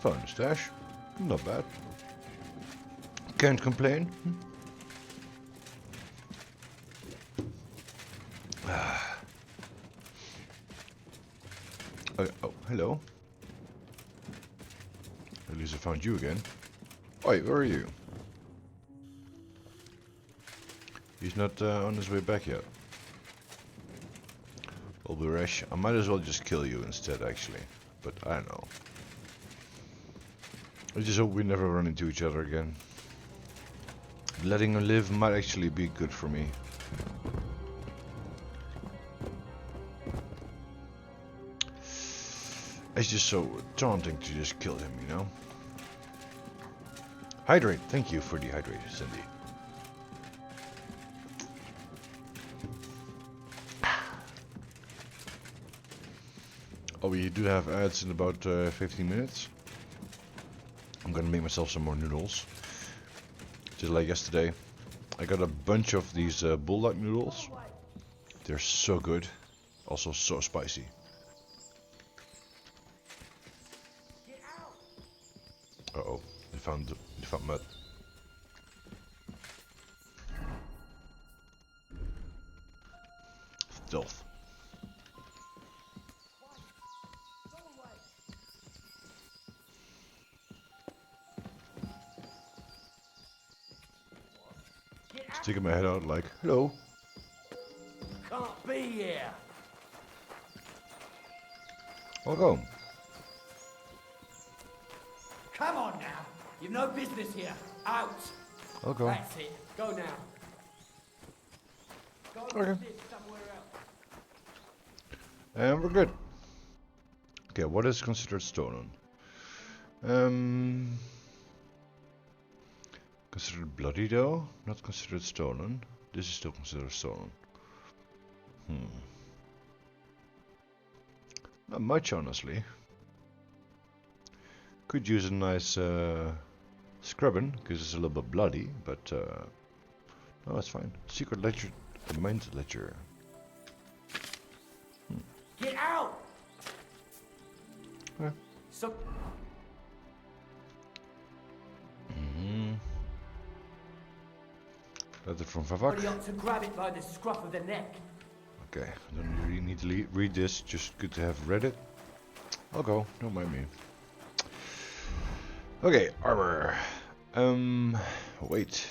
Found a stash. Not bad. Can't complain. Oh, hello. At least I found you again. Oi, where are you? He's not on his way back yet. Well, Buresh, I might as well just kill you instead, actually. But I don't know. I just hope we never run into each other again. Letting him live might actually be good for me. It's just so taunting to just kill him, you know? Hydrate. Thank you for the hydrate, Cindy. Oh, we do have ads in about 15 minutes. I'm gonna make myself some more noodles. Just like yesterday. I got a bunch of these bulldog noodles. They're so good. Also so spicy. Uh-oh. They found mud. Stealth. Sticking my head out like, hello. Can't be here. I'll go. Come on now. You've no business here. Out. I'll go. That's it. Go now. Go Okay. sit somewhere else. And we're good. Okay, what is considered stolen? Considered bloody though? Not considered stolen. This is still considered stolen. Not much, honestly. Could use a nice scrubbing, because it's a little bit bloody, but no, it's fine. Secret ledger, the mind ledger. Get out! Yeah. So Letter from somebody Vavak. ought to grab it by the scruff of the neck. Okay, I don't really need to read this, just good to have read it. I'll go, don't mind me. Okay, armor. Wait.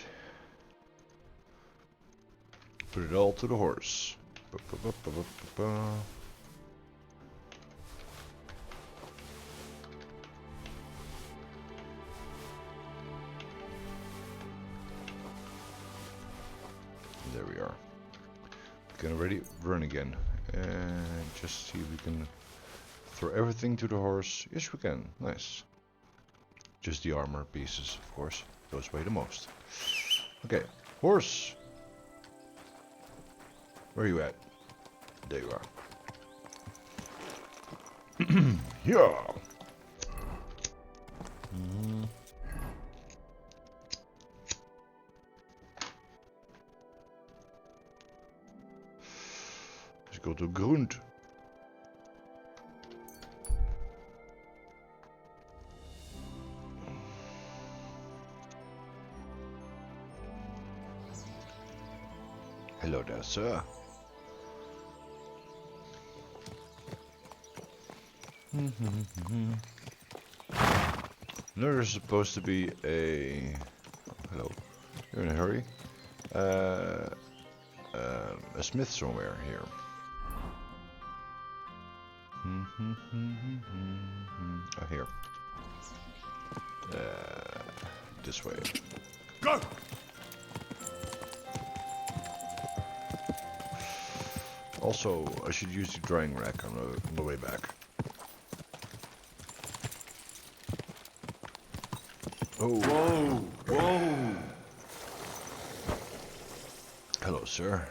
Put it all to the horse. There we are. Can already run again. And just see if we can throw everything to the horse. Yes, we can. Nice. Just the armor pieces, of course. Those weigh the most. Okay, horse. Where are you at? There you are. Yeah. Let's go to Grund. Hello there, sir. There's supposed to be a... hello. You're in a hurry. A smith somewhere here. Oh, here. This way. Go! Also, I should use the drying rack on the way back. Oh. Whoa! Whoa! Hello, sir.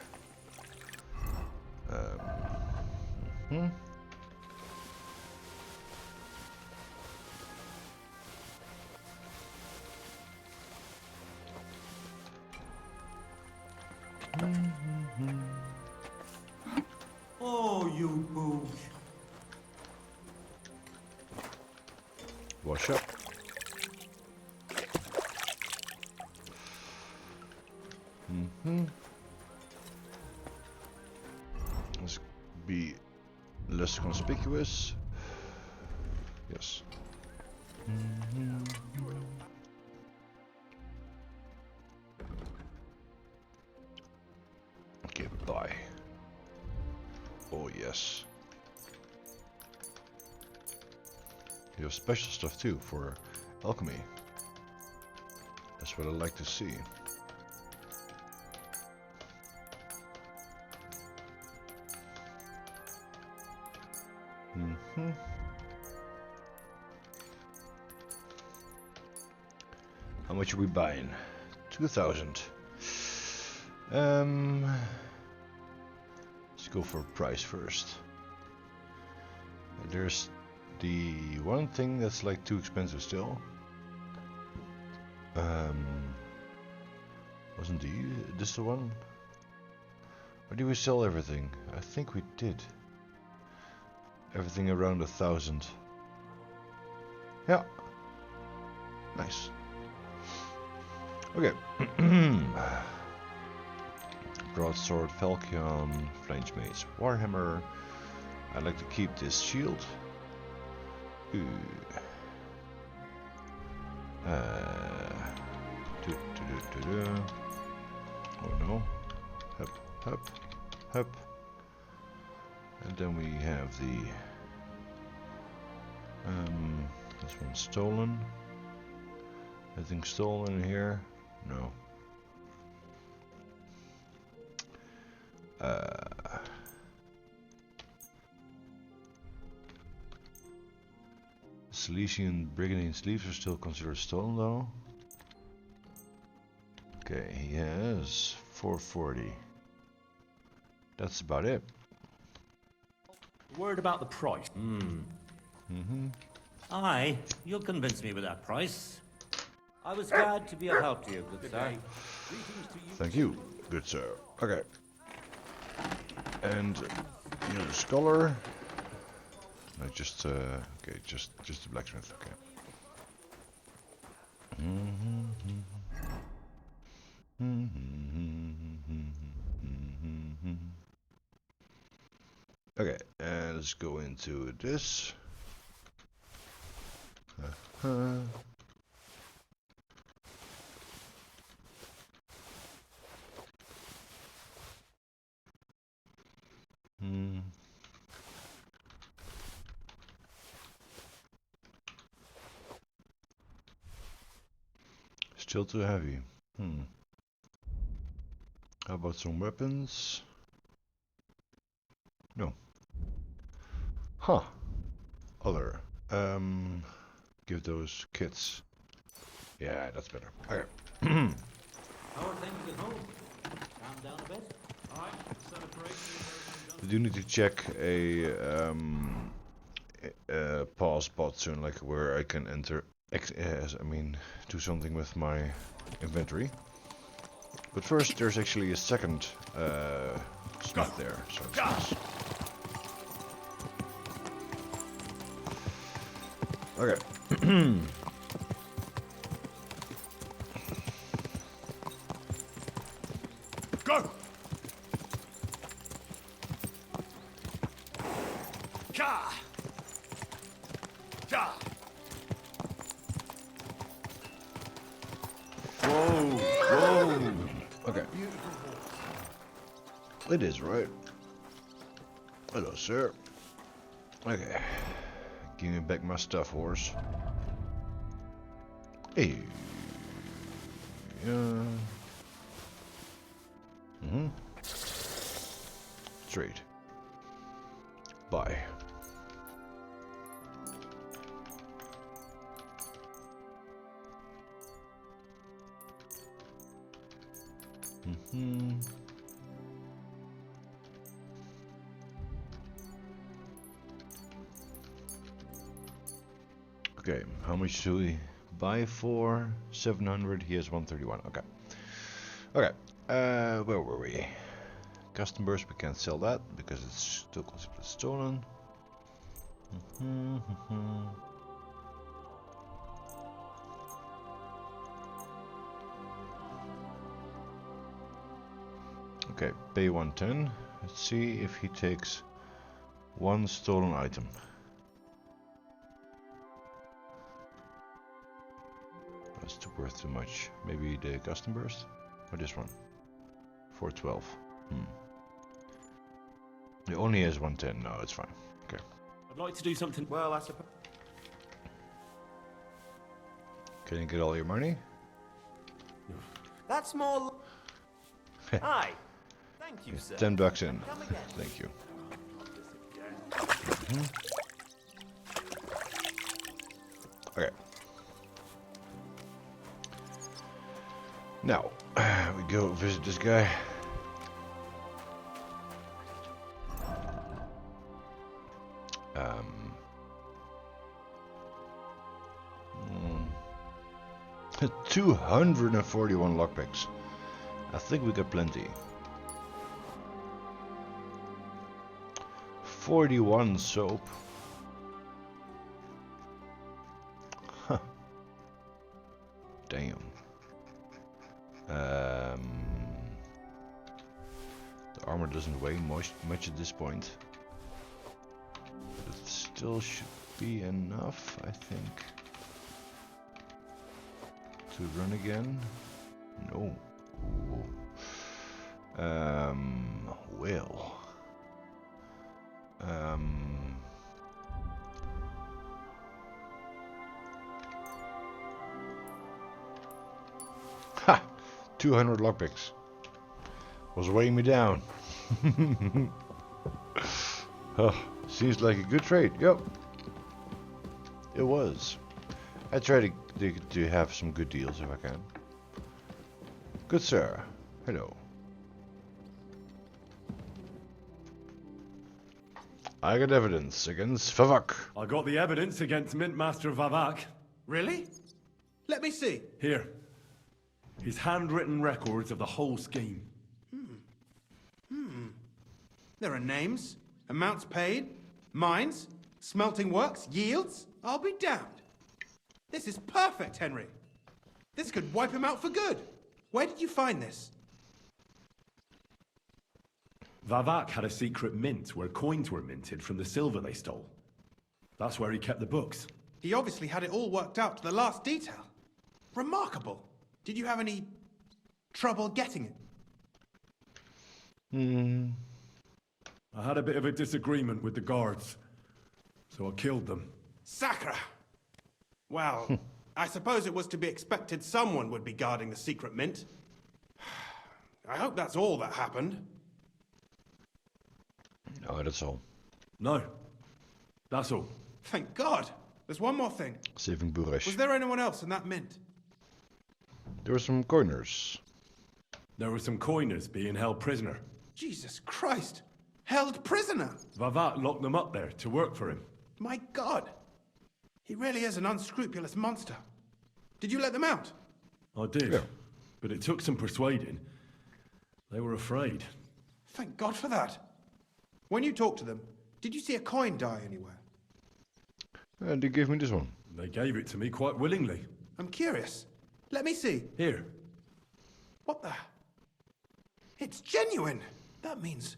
Oh, you booge. Wash up. Let's be less conspicuous. Yes. Okay, bye. Oh yes. You have special stuff too for alchemy. That's what I like to see. How much are we buying? 2,000. Let's go for price first. There's the one thing that's like too expensive still. Wasn't this the one? Or did we sell everything? I think we did. Everything around 1,000. Yeah. Nice. Okay. Broadsword, Falchion, Flange Mace, Warhammer. I'd like to keep this shield. Ooh. Oh no. Hup, hup, hup. And then we have the this one's stolen. Anything stolen here? No. Silesian Brigandine sleeves are still considered stolen though. Okay, he has 440. That's about it. Word about the price. Aye, you'll convince me with that price. I was glad to be of help to you, good sir. Thank you, good sir. Okay. And you're the scholar. No, just okay, just the blacksmith. Okay. Okay, and let's go into this. Still too heavy. How about some weapons? No. Huh. Other. Give those kits. Yeah, that's better. Okay. How are things at home? Calm down a bit? Alright, celebration. I do need to check a pause spot soon, like where I can enter. Do something with my inventory. But first, there's actually a second smith there, so it's nice. Okay. Go! Ka! Ja! Whoa! Okay. It is, right? Hello, sir. Okay. Give me back my stuff, horse. Hey. Trade. Buy. Okay, how much should we buy for? 700, he has 131, okay. Okay, where were we? Custom burst, we can't sell that because it's still considered stolen. Okay, pay 110. Let's see if he takes one stolen item. That's worth too much. Maybe the custom burst? Or this one? 412. It only has 110. No, it's fine. Okay. I'd like to do something. Well, I suppose. Can you get all your money? That's more. Aye. Thank you, sir. 10 bucks in. Come again. Thank you. Okay. Now, we go visit this guy. Um, 241 lockpicks. I think we got plenty. 41 soap. Huh. Damn. The armor doesn't weigh much at this point. But it still should be enough, I think. To run again? No. Well. Ha! 200 lockpicks. Was weighing me down. Oh, seems like a good trade. Yep. It was. I try to have some good deals if I can. Good sir. Hello. I got evidence against Favak. I got the evidence against Mint Master Vavak. Really? Let me see. Here. His handwritten records of the whole scheme. There are names, amounts paid, mines, smelting works, yields. I'll be damned. This is perfect, Henry. This could wipe him out for good. Where did you find this? Vavak had a secret mint where coins were minted from the silver they stole. That's where he kept the books. He obviously had it all worked out to the last detail. Remarkable. Did you have any trouble getting it? I had a bit of a disagreement with the guards, so I killed them. Sacre! Well, I suppose it was to be expected someone would be guarding the secret mint. I hope that's all that happened. No, that's all. No. That's all. Thank God. There's one more thing. Saving Buresh. Was there anyone else in that mint? There were some coiners. There were some coiners being held prisoner. Jesus Christ! Held prisoner! Vavak locked them up there to work for him. My God! He really is an unscrupulous monster. Did you let them out? I did. Yeah. But it took some persuading. They were afraid. Thank God for that. When you talked to them, did you see a coin die anywhere? And they gave me this one. They gave it to me quite willingly. I'm curious. Let me see. Here. What the? It's genuine! That means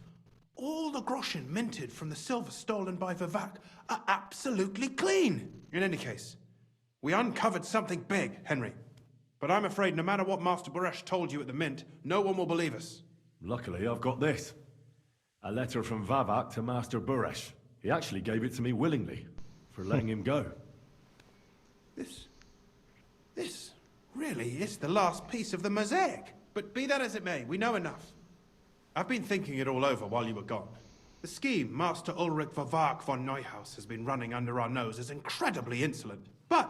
all the groschen minted from the silver stolen by Vivak are absolutely clean. In any case, we uncovered something big, Henry. But I'm afraid no matter what Master Buresh told you at the mint, no one will believe us. Luckily, I've got this. A letter from Vavak to Master Buresh. He actually gave it to me willingly, for letting him go. This really is the last piece of the mosaic. But be that as it may, we know enough. I've been thinking it all over while you were gone. The scheme Master Ulrich Vavak von Neuhaus has been running under our nose is incredibly insolent. But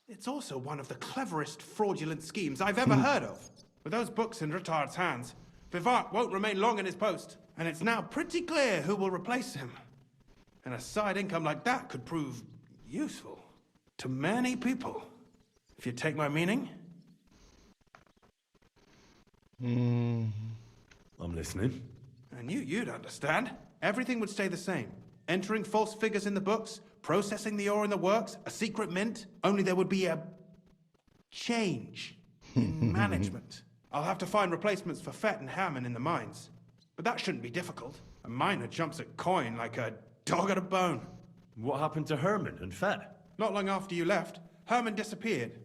it's also one of the cleverest fraudulent schemes I've ever heard of. With those books in Retard's hands, Vivak won't remain long in his post, and it's now pretty clear who will replace him. And a side income like that could prove useful to many people, if you take my meaning. I'm listening. I knew you'd understand. Everything would stay the same. Entering false figures in the books, processing the ore in the works, a secret mint, only there would be a change in management. I'll have to find replacements for Fett and Hammond in the mines. But that shouldn't be difficult. A miner jumps at coin like a dog at a bone. What happened to Herman and Fett? Not long after you left, Herman disappeared.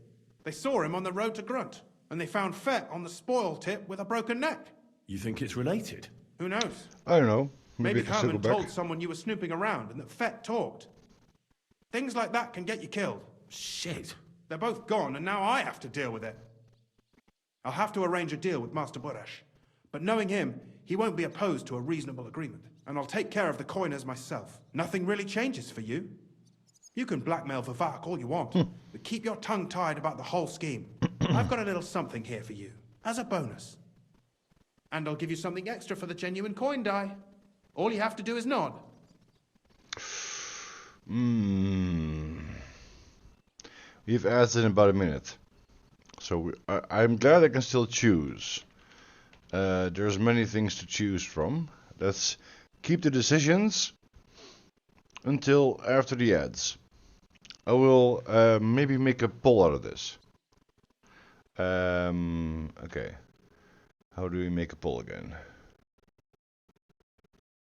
They saw him on the road to Grunt, and they found Fett on the spoil tip with a broken neck. You think it's related? Who knows? I don't know. Maybe I can circle Herman back. told someone you were snooping around and that Fett talked. Things like that can get you killed. Shit. They're both gone, and now I have to deal with it. I'll have to arrange a deal with Master Buresh. But knowing him, he won't be opposed to a reasonable agreement. And I'll take care of the coiners myself. Nothing really changes for you. You can blackmail Vivak all you want, but keep your tongue tied about the whole scheme. I've got a little something here for you, as a bonus. And I'll give you something extra for the genuine coin die. All you have to do is nod. We've asked in about a minute. So I'm glad I can still choose. There's many things to choose from. Let's keep the decisions until after the ads. I will maybe make a poll out of this. Okay. How do we make a poll again?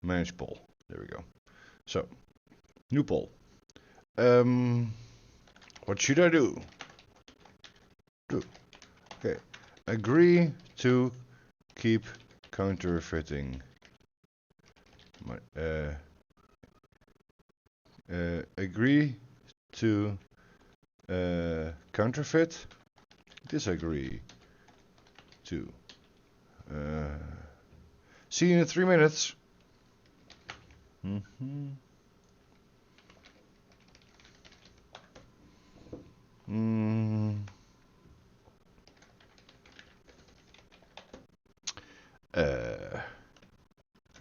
Manage poll. There we go. So, new poll. What should I do? Okay. Agree to keep counterfeiting. Agree to counterfeit. Disagree to. See you in 3 minutes.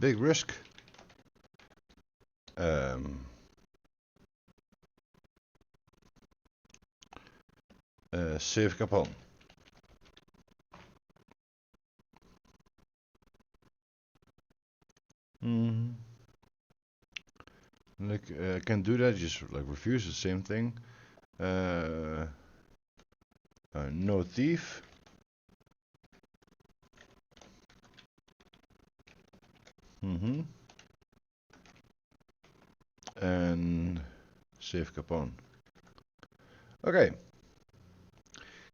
Big risk. Save Capone. Like I can do that. Just like refuse the same thing. No thief. And save Capone. Okay.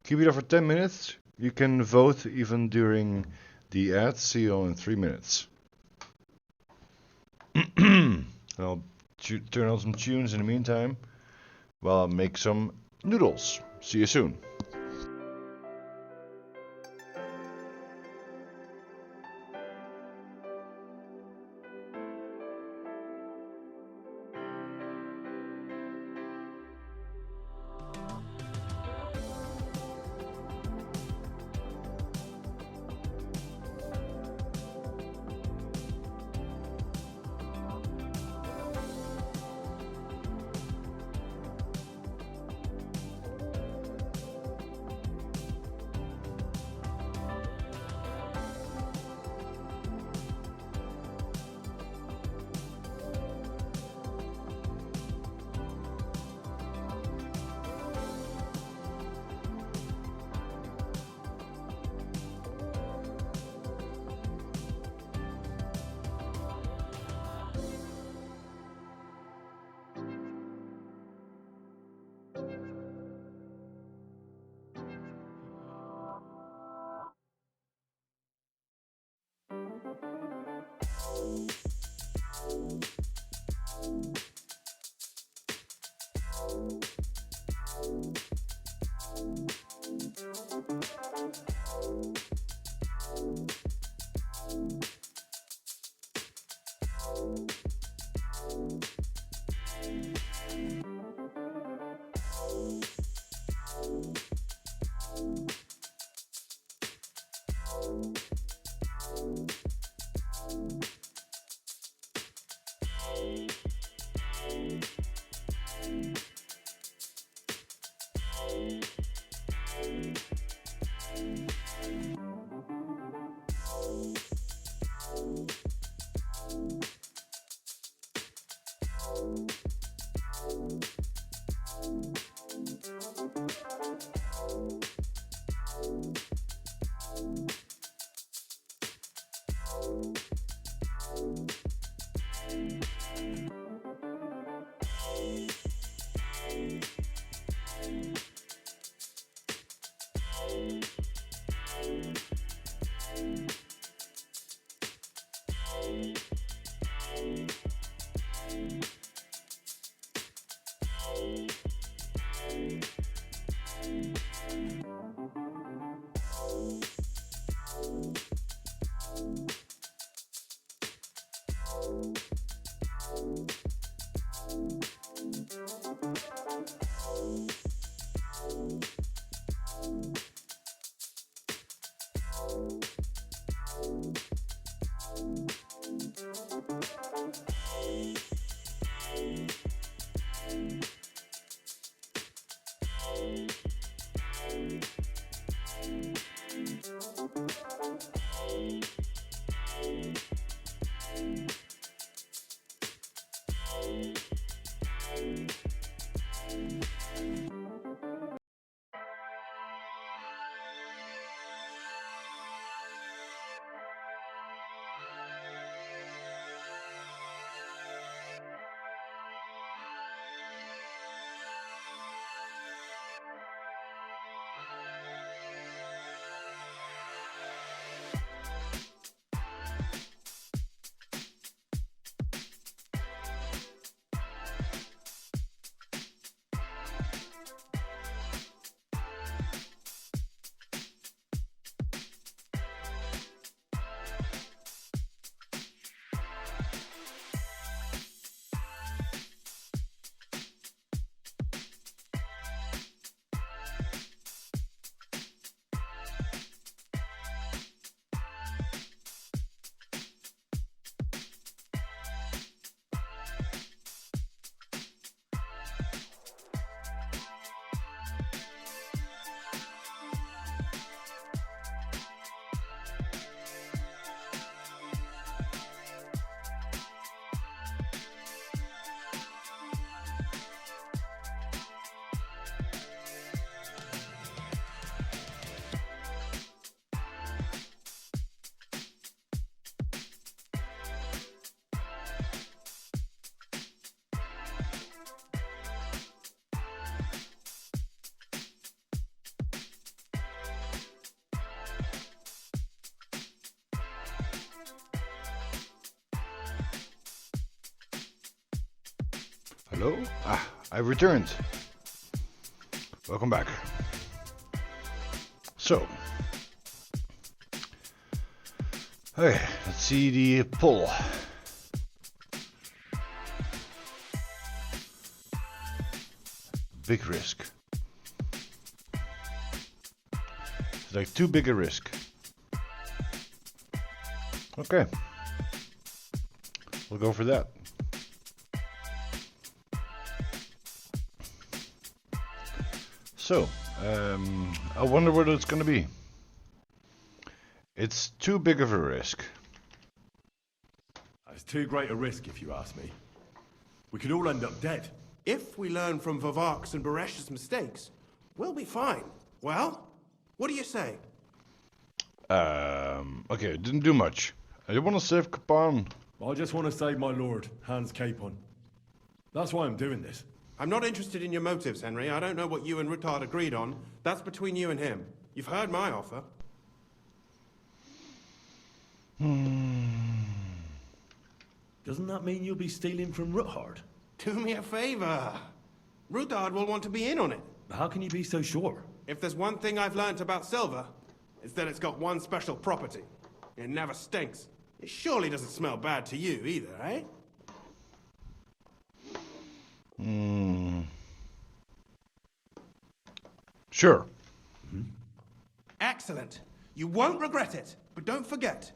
Keep it up for 10 minutes. You can vote even during the ad. See you all in 3 minutes. I'll turn on some tunes in the meantime while I make some noodles. See you soon. Hello? Ah, I've returned. Welcome back. So. Okay, let's see the pull. Big risk. It's like too big a risk. Okay. We'll go for that. So, I wonder what it's gonna be. It's too big of a risk. It's too great a risk, if you ask me. We could all end up dead. If we learn from Vavak's and Baresh's mistakes, we'll be fine. Well, what do you say? Okay, didn't do much. I want to save Kapan. I just want to save my lord, Hans Capon. That's why I'm doing this. I'm not interested in your motives, Henry. I don't know what you and Ruttard agreed on. That's between you and him. You've heard my offer. Doesn't that mean you'll be stealing from Ruttard? Do me a favor. Ruttard will want to be in on it. How can you be so sure? If there's one thing I've learnt about silver, it's that it's got one special property. It never stinks. It surely doesn't smell bad to you either, eh? Sure. Excellent. You won't regret it, but don't forget.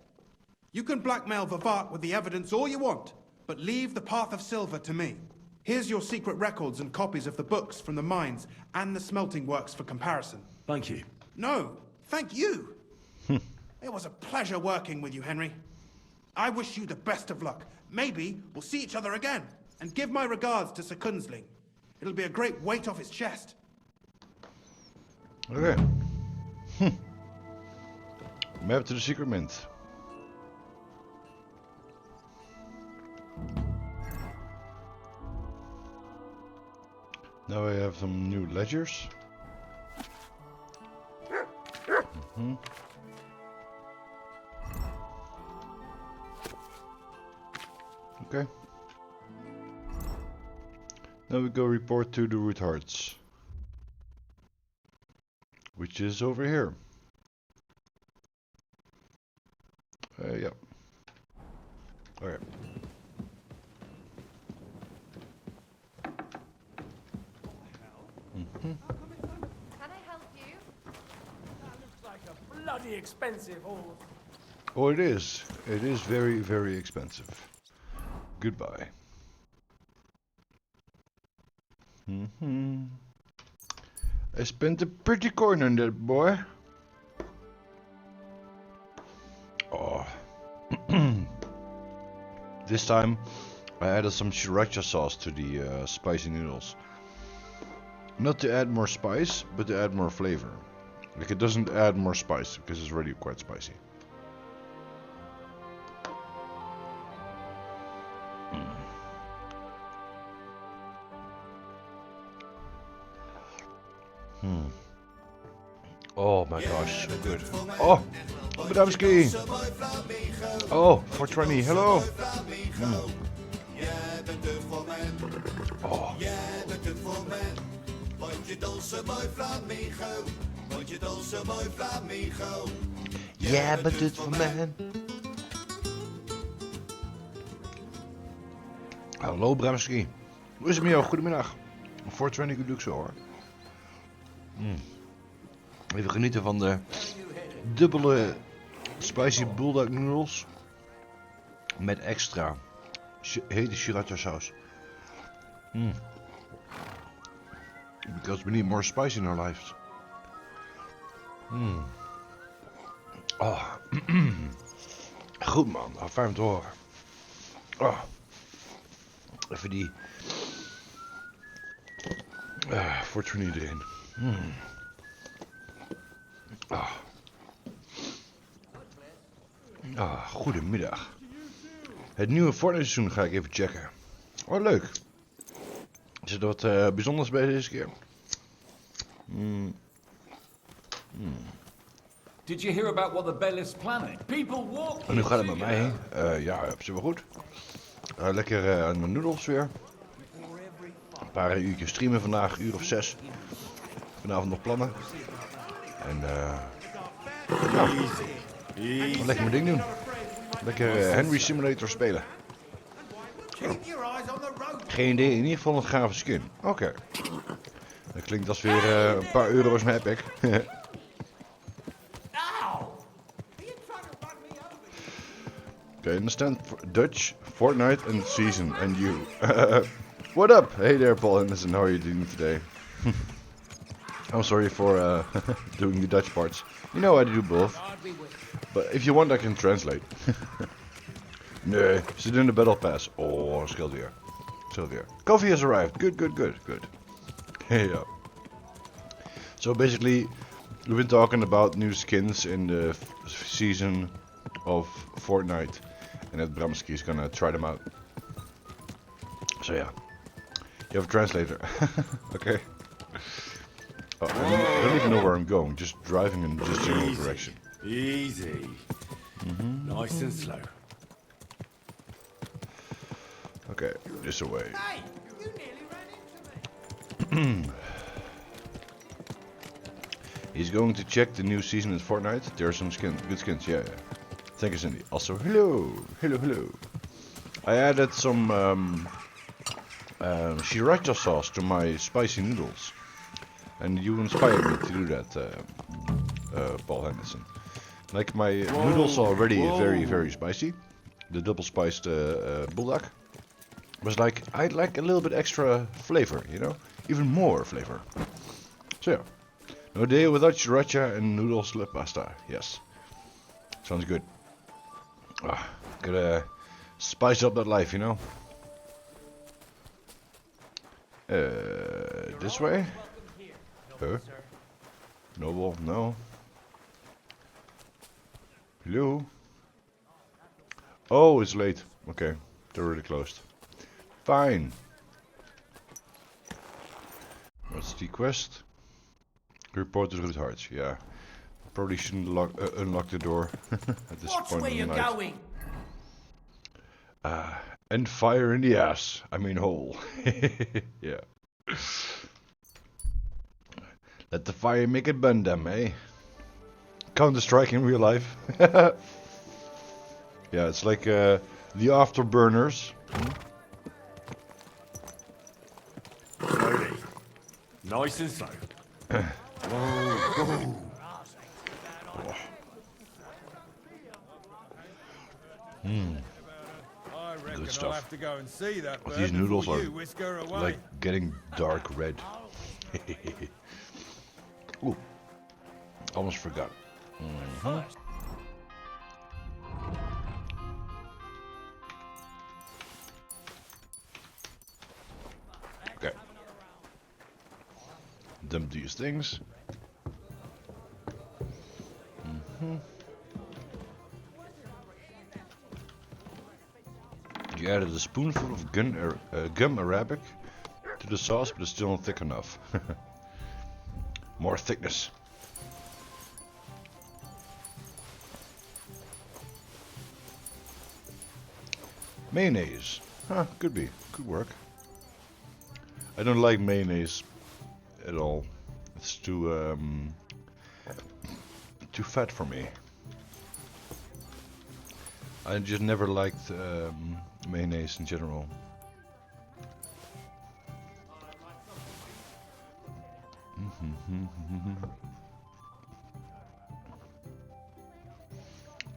You can blackmail Vavak with the evidence all you want, but leave the path of silver to me. Here's your secret records and copies of the books from the mines and the smelting works for comparison. Thank you. No, thank you. It was a pleasure working with you, Henry. I wish you the best of luck. Maybe we'll see each other again. And give my regards to Sir Kunzling. It'll be a great weight off his chest. Okay. Map to the secret mint. Now I have some new ledgers. Okay. Now we go report to the Ruthards, which is over here. Yeah. Okay. Can I help you? That looks like a bloody expensive horse. Oh, it is. It is very, very expensive. Goodbye. I spent a pretty coin on that boy. Oh. This time I added some sriracha sauce to the spicy noodles. Not to add more spice, but to add more flavor. Like, it doesn't add more spice because it's already quite spicy. Oh my gosh, so good. Oh, Badamski. Oh, 420, hello. Oh. Yeah, but it's for man. Hallo Bramski. Hoe is het met jou? Goedemiddag. 420 luxe hoor. Even genieten van de dubbele spicy bulldog noodles met extra hete sriracha saus. Because we need more spice in our lives. Oh. Goed man, fijn om te horen. Oh. Even die 420 erin. Goedemiddag. Het nieuwe Fortnite-seizoen ga ik even checken. Oh, leuk. Is er wat bijzonders bij deze keer? Did you hear about what the Bell is planning? People walk. En nu gaat het met mij heen. Ja, super goed. Lekker aan mijn noedels weer. paar uurtjes streamen vandaag, uur of 6. Vanavond nog plannen. En wat lekker mijn ding doen. Lekker Henry Simulator spelen. Geen idee, in ieder geval een gave skin. Oké. Dat klinkt als weer een paar euro's naar Epic. Okay, understand Dutch, Fortnite and season, and you. What up? Hey there, Paul Henderson, how are you doing today? I'm sorry for doing the Dutch parts. You know I do both. But if you want I can translate. Nee, zit in de battle pass. Oh, scheelt weer. Coffee has arrived. Good. Yeah. So basically, we've been talking about new skins in the season of Fortnite. And that Bramski is gonna try them out. So yeah. You have a translator. Okay. Oh, I don't even know where I'm going. Just driving in just general direction. Easy. Nice and slow. Okay, this away. Hey, you nearly ran into me. He's going to check the new season in Fortnite. There are some good skins, yeah. Thank you, Cindy. Also, hello. I added some sriracha sauce to my spicy noodles. And you inspired me to do that, Paul Henderson. Like my noodles are already very spicy. The double spiced bulldog was like, I'd like a little bit extra flavor, you know? Even more flavor. So yeah. No day without sriracha and noodles pasta. Yes. Sounds good. Gotta spice up that life, you know? This way? Noble, no. Hello? Oh, it's late. Okay, they're already closed. Fine. What's the quest? Report to the Good Hearts. Yeah. Probably shouldn't unlock the door at this point Where in you the night. going? And fire in the ass. I mean hole. Yeah. Let the fire make it burn them, eh? Counter-Strike in real life. Yeah, it's like the afterburners. Slowly. Nice and slow. Whoa. Good stuff. Have to go and see that But these noodles are away. like getting dark red. Ooh, almost forgot. Okay. Dump these things. You added a spoonful of gum arabic to the sauce, but it's still not thick enough. More thickness. Mayonnaise. Huh, could be. Could work. I don't like mayonnaise at all. It's too fat for me. I just never liked mayonnaise in general.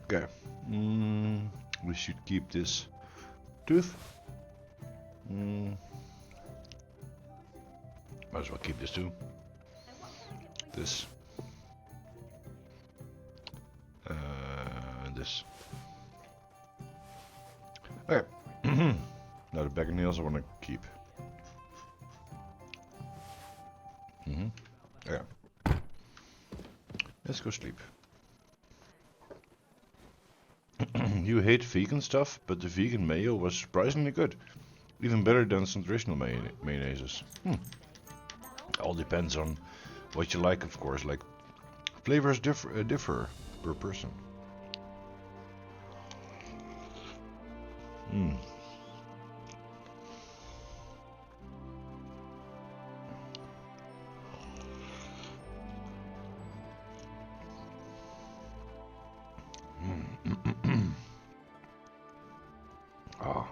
Okay. We should keep this tooth. Might as well keep this too. This. This. Okay. Now the bag of nails I want to keep. Okay. Let's go sleep. You hate vegan stuff, but the vegan mayo was surprisingly good. Even better than some traditional mayonnaises. All depends on what you like, of course. Like, flavors differ per person. Oh.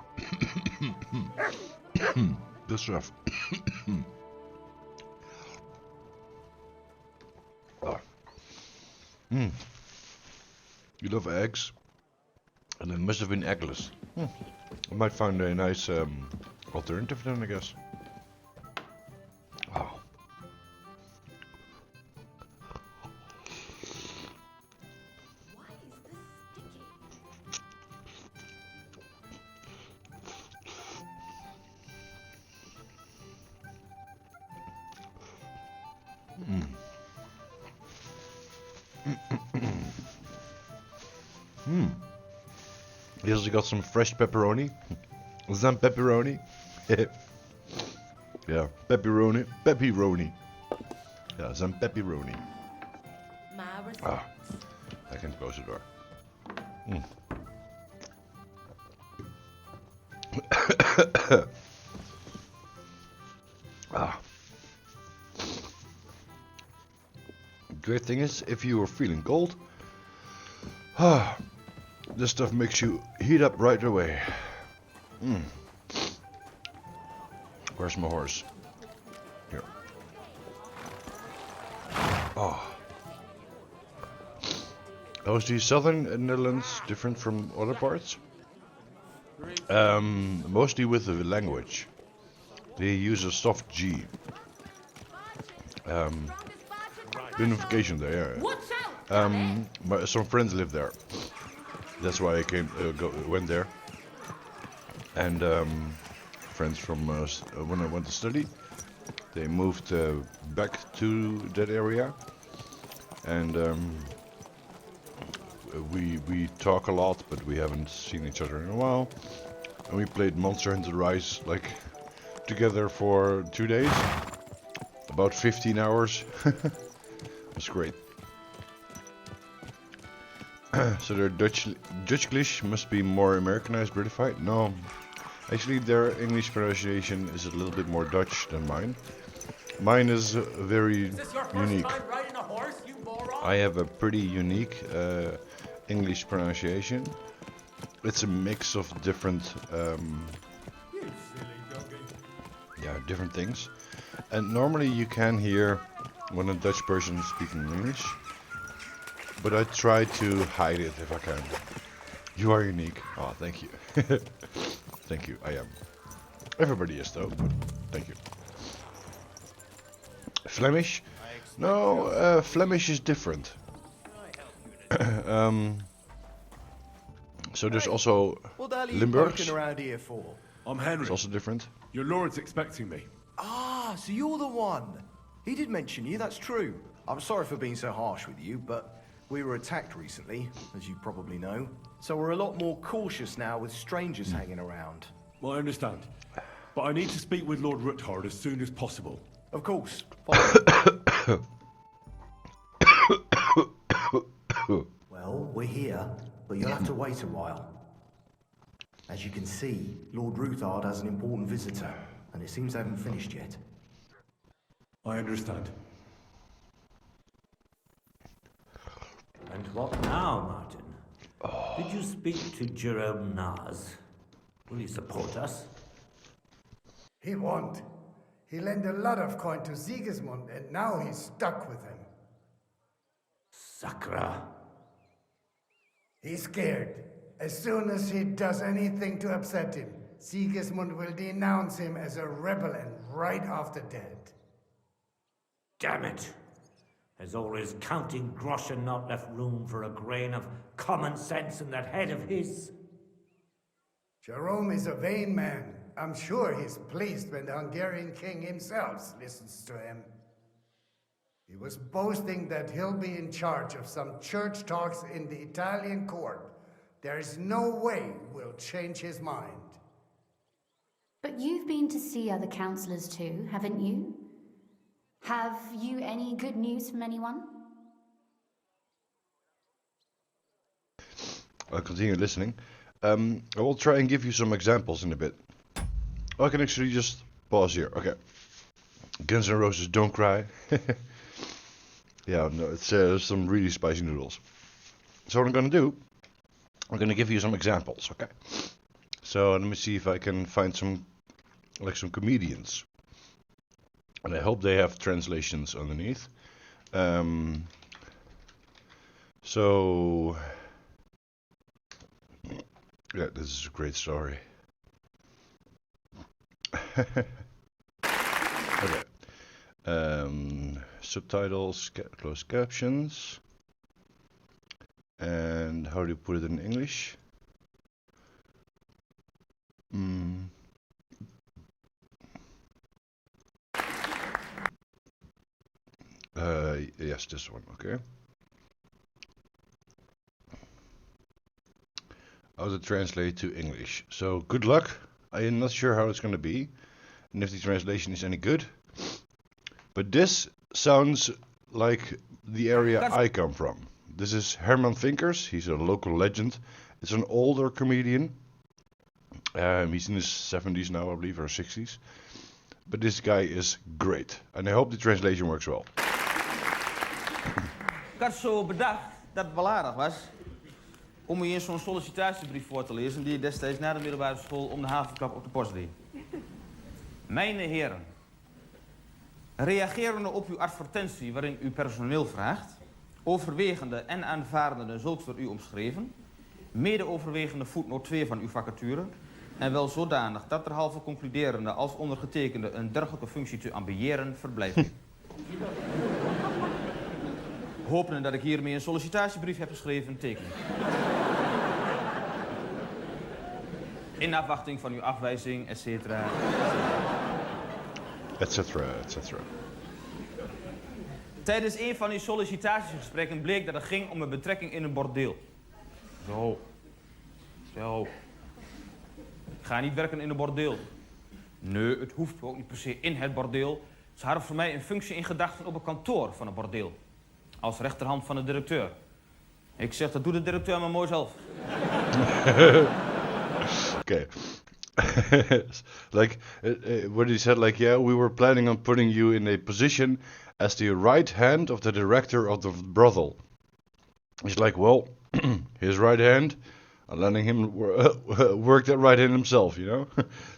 Good stuff. Oh. You love eggs? And it must have been eggless. I might find a nice alternative then, I guess. Oh. He also got some fresh pepperoni. Some pepperoni. Yeah, pepperoni. Pepperoni. Yeah, some pepperoni. Ah, I can close the door. Ah. Great thing is, if you are feeling cold, this stuff makes you heat up right away. Where's my horse? Here. Oh. How is the southern Netherlands different from other parts? Mostly with the language. They use a soft G. Unification there, yeah. Some friends live there. That's why I went there. And friends from when I went to study, they moved back to that area. And we talk a lot, but we haven't seen each other in a while. And we played Monster Hunter Rise like together for 2 days, about 15 hours. That's great. So their Dutch-English must be more Americanized, Britified? No, actually their English pronunciation is a little bit more Dutch than mine. Mine is very unique. I have a pretty unique English pronunciation. It's a mix of different, different things. And normally you can hear when a Dutch person is speaking English, but I try to hide it if I can. You are unique. Oh, thank you. Thank you, I am. Everybody is though, but thank you. Flemish? No, Flemish is different. So there's also Limburgs. Around here for? I'm Henry. It's also different. Your lord's expecting me. Ah, so you're the one. He did mention you, that's true. I'm sorry for being so harsh with you, but we were attacked recently, as you probably know. So we're a lot more cautious now with strangers hanging around. Well, I understand. But I need to speak with Lord Ruthard as soon as possible. Of course. Well, we're here, but you'll have to wait a while. As you can see, Lord Ruthard has an important visitor, and it seems they haven't finished yet. I understand. And what now, Martin? Did you speak to Jerome Naz? Will he support us? He won't. He lent a lot of coin to Sigismund, and now he's stuck with him. Sakra. He's scared. As soon as he does anything to upset him, Sigismund will denounce him as a rebel and right off the dead. Damn it! There's always counting groschen not left room for a grain of common sense in that head of his. Jerome is a vain man. I'm sure he's pleased when the Hungarian king himself listens to him. He was boasting that he'll be in charge of some church talks in the Italian court. There is no way we'll change his mind. But you've been to see other councillors too, haven't you? Have you any good news from anyone? I'll continue listening. I will try and give you some examples in a bit. I can actually just pause here. Okay. Guns N' Roses, Don't Cry. Yeah, no, it's some really spicy noodles. So what I'm gonna do I'm gonna give you some examples, okay? So let me see if I can find some comedians, and I hope they have translations underneath. So yeah, this is a great story. Okay. Subtitles, closed captions, and how do you put it in English? Yes, this one, okay. How to translate to English. So good luck. I am not sure how it's going to be, and if the translation is any good. But this sounds like the area I come from. This is Herman Vinkers. He's a local legend. It's an older comedian. He's in his 70s now, I believe, or 60s. But this guy is great. And I hope the translation works well. Ik had zo bedacht dat het wel aardig was om u eens zo'n sollicitatiebrief voor te lezen die je destijds na de middelbare school om de havenklap op de post deed. Mijn heren, reagerende op uw advertentie waarin u personeel vraagt, overwegende en aanvaardende zulks door u omschreven, mede overwegende voetnoot 2 van uw vacature, en wel zodanig dat derhalve concluderende als ondergetekende een dergelijke functie te ambiëren verblijft. Hopende dat ik hiermee een sollicitatiebrief heb geschreven, teken. In afwachting van uw afwijzing, etc. etc. Tijdens een van uw sollicitatiegesprekken bleek dat het ging om een betrekking in een bordeel. Zo. Ik ga niet werken in een bordeel. Nee, het hoeft ook niet per se in het bordeel. Ze hadden voor mij een functie in gedachten op een kantoor van een bordeel. Als rechterhand van de directeur. Ik zeg, dat doet de directeur maar mooi zelf. Okay. Like, what he said, like, yeah, we were planning on putting you in a position as the right hand of the director of the brothel. He's like, well, his right hand, and letting him work that right hand himself, you know?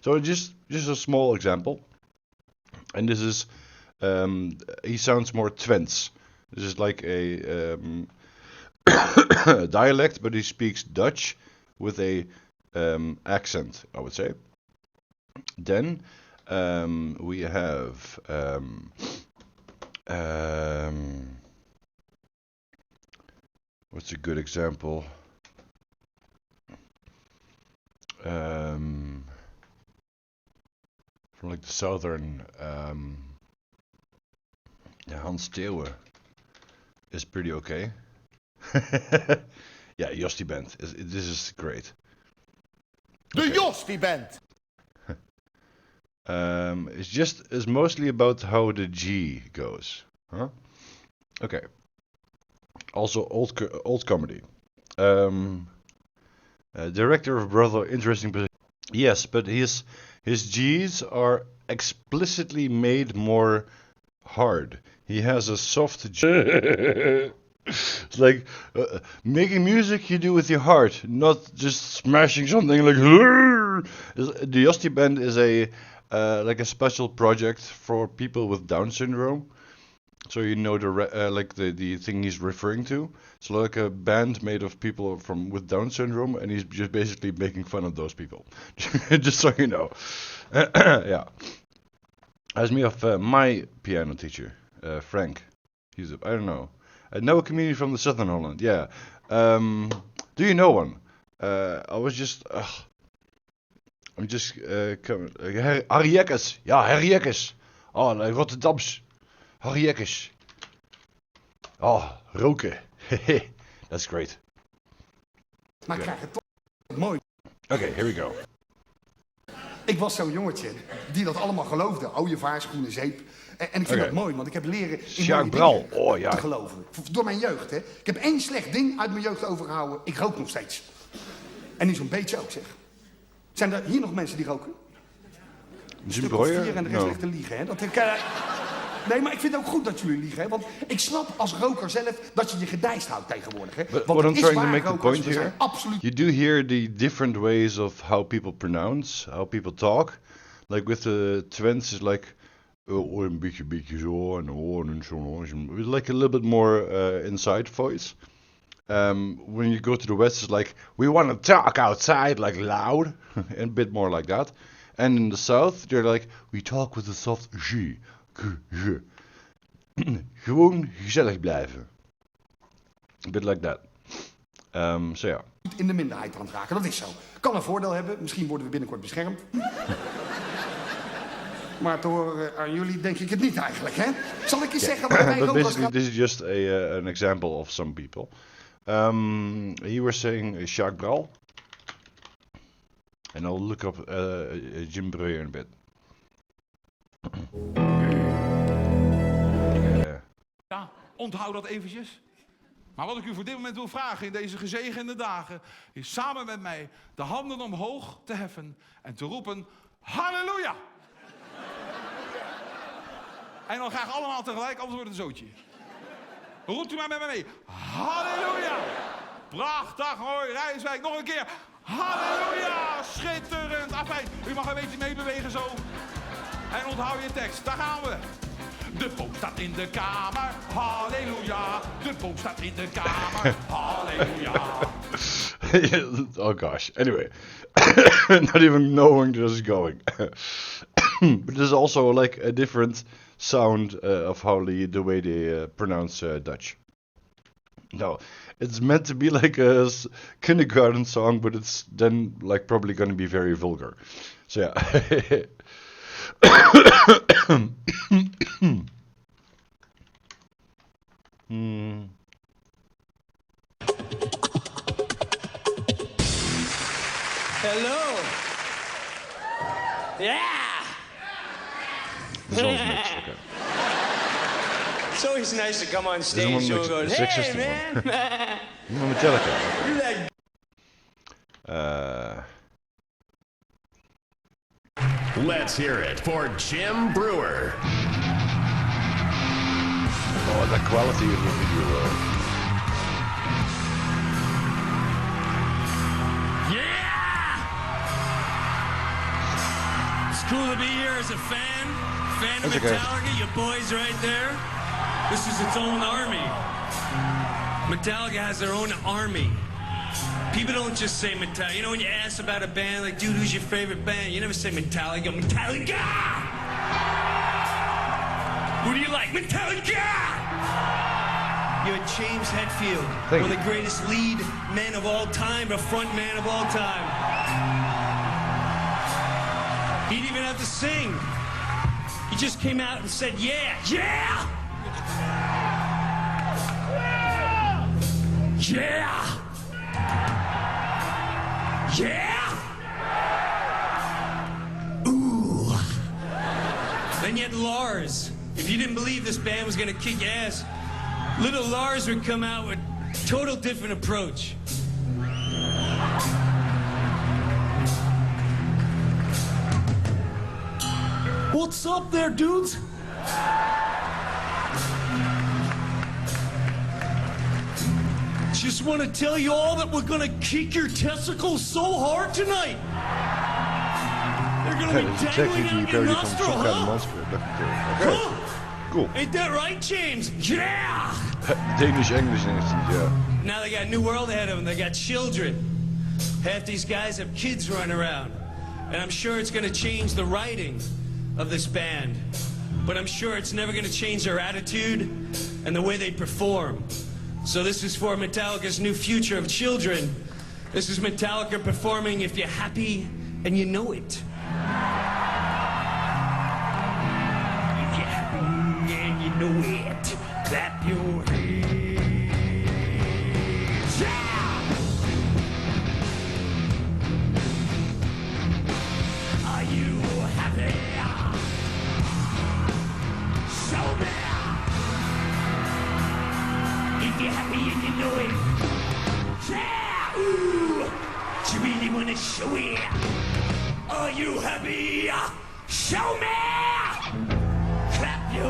So just a small example. And this is, he sounds more Twents. This is like a dialect, but he speaks Dutch with a accent, I would say. Then we have what's a good example? From like the southern Hans Theeuwen is pretty okay. Yeah, Jostie Band. This is great. The Jostie Band. It's mostly about how the G goes, huh? Okay. Also old comedy. Director of Brother, interesting position. Yes, but his G's are explicitly made more hard. He has a soft G. It's like making music you do with your heart, not just smashing something like. The Jostie Band is a like a special project for people with Down syndrome. So you know the thing he's referring to. It's like a band made of people with Down syndrome, and he's just basically making fun of those people. Just so you know. Yeah. Reminds me of my piano teacher, Frank. He's I don't know. I know a comedian from the Southern Holland. Yeah. Do you know one? I'm just coming. Harry Jekkes. Ja, Harry Jekkes. Oh, like Rotterdams. Harry Jekkes. Oh, roken. That's great. Maar ik krijg het toch mooi. Okay, here we go. Ik was zo'n jongetje die dat allemaal geloofde. Ooievaar, schoenen, zeep. En ik vind dat mooi, want ik heb leren in mooie dingen te geloven. Door mijn jeugd, hè. Ik heb 1 slecht ding uit mijn jeugd overgehouden. Ik rook nog steeds. En nu zo'n beetje ook, zeg. Zijn er hier nog mensen die roken? Een stuk of 4 en de rest ligt te liegen, hè. Dat ik... Nee, maar ik vind het ook goed dat jullie liegen, hè? Want ik snap als roker zelf dat je je gedijst houdt tegenwoordig, hè? But Want what I'm het is trying to waar, make a rokers, point we zijn here, absoluut... you do hear the different ways of how people pronounce, how people talk. Like with the Twents, is like een beetje zo en zo, with like a little bit more inside voice. When you go to the West, it's like we want to talk outside, like loud, and a bit more like that. And in the South, they're like we talk with a soft g. Gewoon gezellig blijven. A bit like that. So yeah. In de minderheid aan het raken, dat is zo. Kan een voordeel hebben, misschien worden we binnenkort beschermd. Maar te horen aan jullie denk ik het niet eigenlijk, hè? Zal ik eens zeggen waar wij But rokers basically, this is just an example of some people. You were saying Jacques Brel. And I'll look up Jim Breuer in a bit. Ja, onthoud dat eventjes. Maar wat ik u voor dit moment wil vragen in deze gezegende dagen, is samen met mij de handen omhoog te heffen en te roepen, halleluja! En dan graag allemaal tegelijk, anders wordt het een zootje. Roept u maar met me mee. Halleluja! Prachtig mooi, Rijswijk. Nog een keer. Halleluja! Schitterend. Afijn, u mag een beetje meebewegen zo. En onthoud je tekst. Daar gaan we. De poop staat in de kamer. Halleluja. De poop staat in de kamer. Halleluja. Oh gosh. Anyway. Not even knowing where this is going. But there's also like a different sound of how the way they pronounce Dutch. No, it's meant to be like a kindergarten song, but it's then like probably going to be very vulgar. So yeah. Hello. Yeah. This one's mixed, okay. It's always nice to come on This stage one and looks go, the hey, sexist man. one. Metallica. You're that Let's hear it for Jim Brewer. Oh, the quality of the video. Yeah! It's cool to be here as a fan of That's okay. Metallica, you boys right there. This is its own army. Metallica has their own army. People don't just say Metallica. You know, when you ask about a band, like, dude, who's your favorite band? You never say Metallica. Metallica! Who do you like? Metallica! You had James Hetfield, one of the greatest lead men of all time, a front man of all time. He didn't even have to sing. He just came out and said, yeah, yeah! Yeah! Yeah! Ooh. Then you had Lars. If you didn't believe this band was gonna kick ass, little Lars would come out with a total different approach. What's up there, dudes? Just want to tell you all that we're going to kick your testicles so hard tonight. They're going to be dangling out your nostril, huh? Huh? Cool. Ain't that right, James? Yeah! Danish, English, and yeah. Now they got a new world ahead of them. They got children. Half these guys have kids running around. And I'm sure it's going to change the writing of this band. But I'm sure it's never going to change their attitude and the way they perform. So this is for Metallica's new future of children. This is Metallica performing If You're Happy and You Know It. If you're happy and you know it, clap your hands. Yeah! Are you happy? Show me! If you're happy and you know it. Yeah! Ooh! Do you really want to show it? Are you happy? Show me! Clap I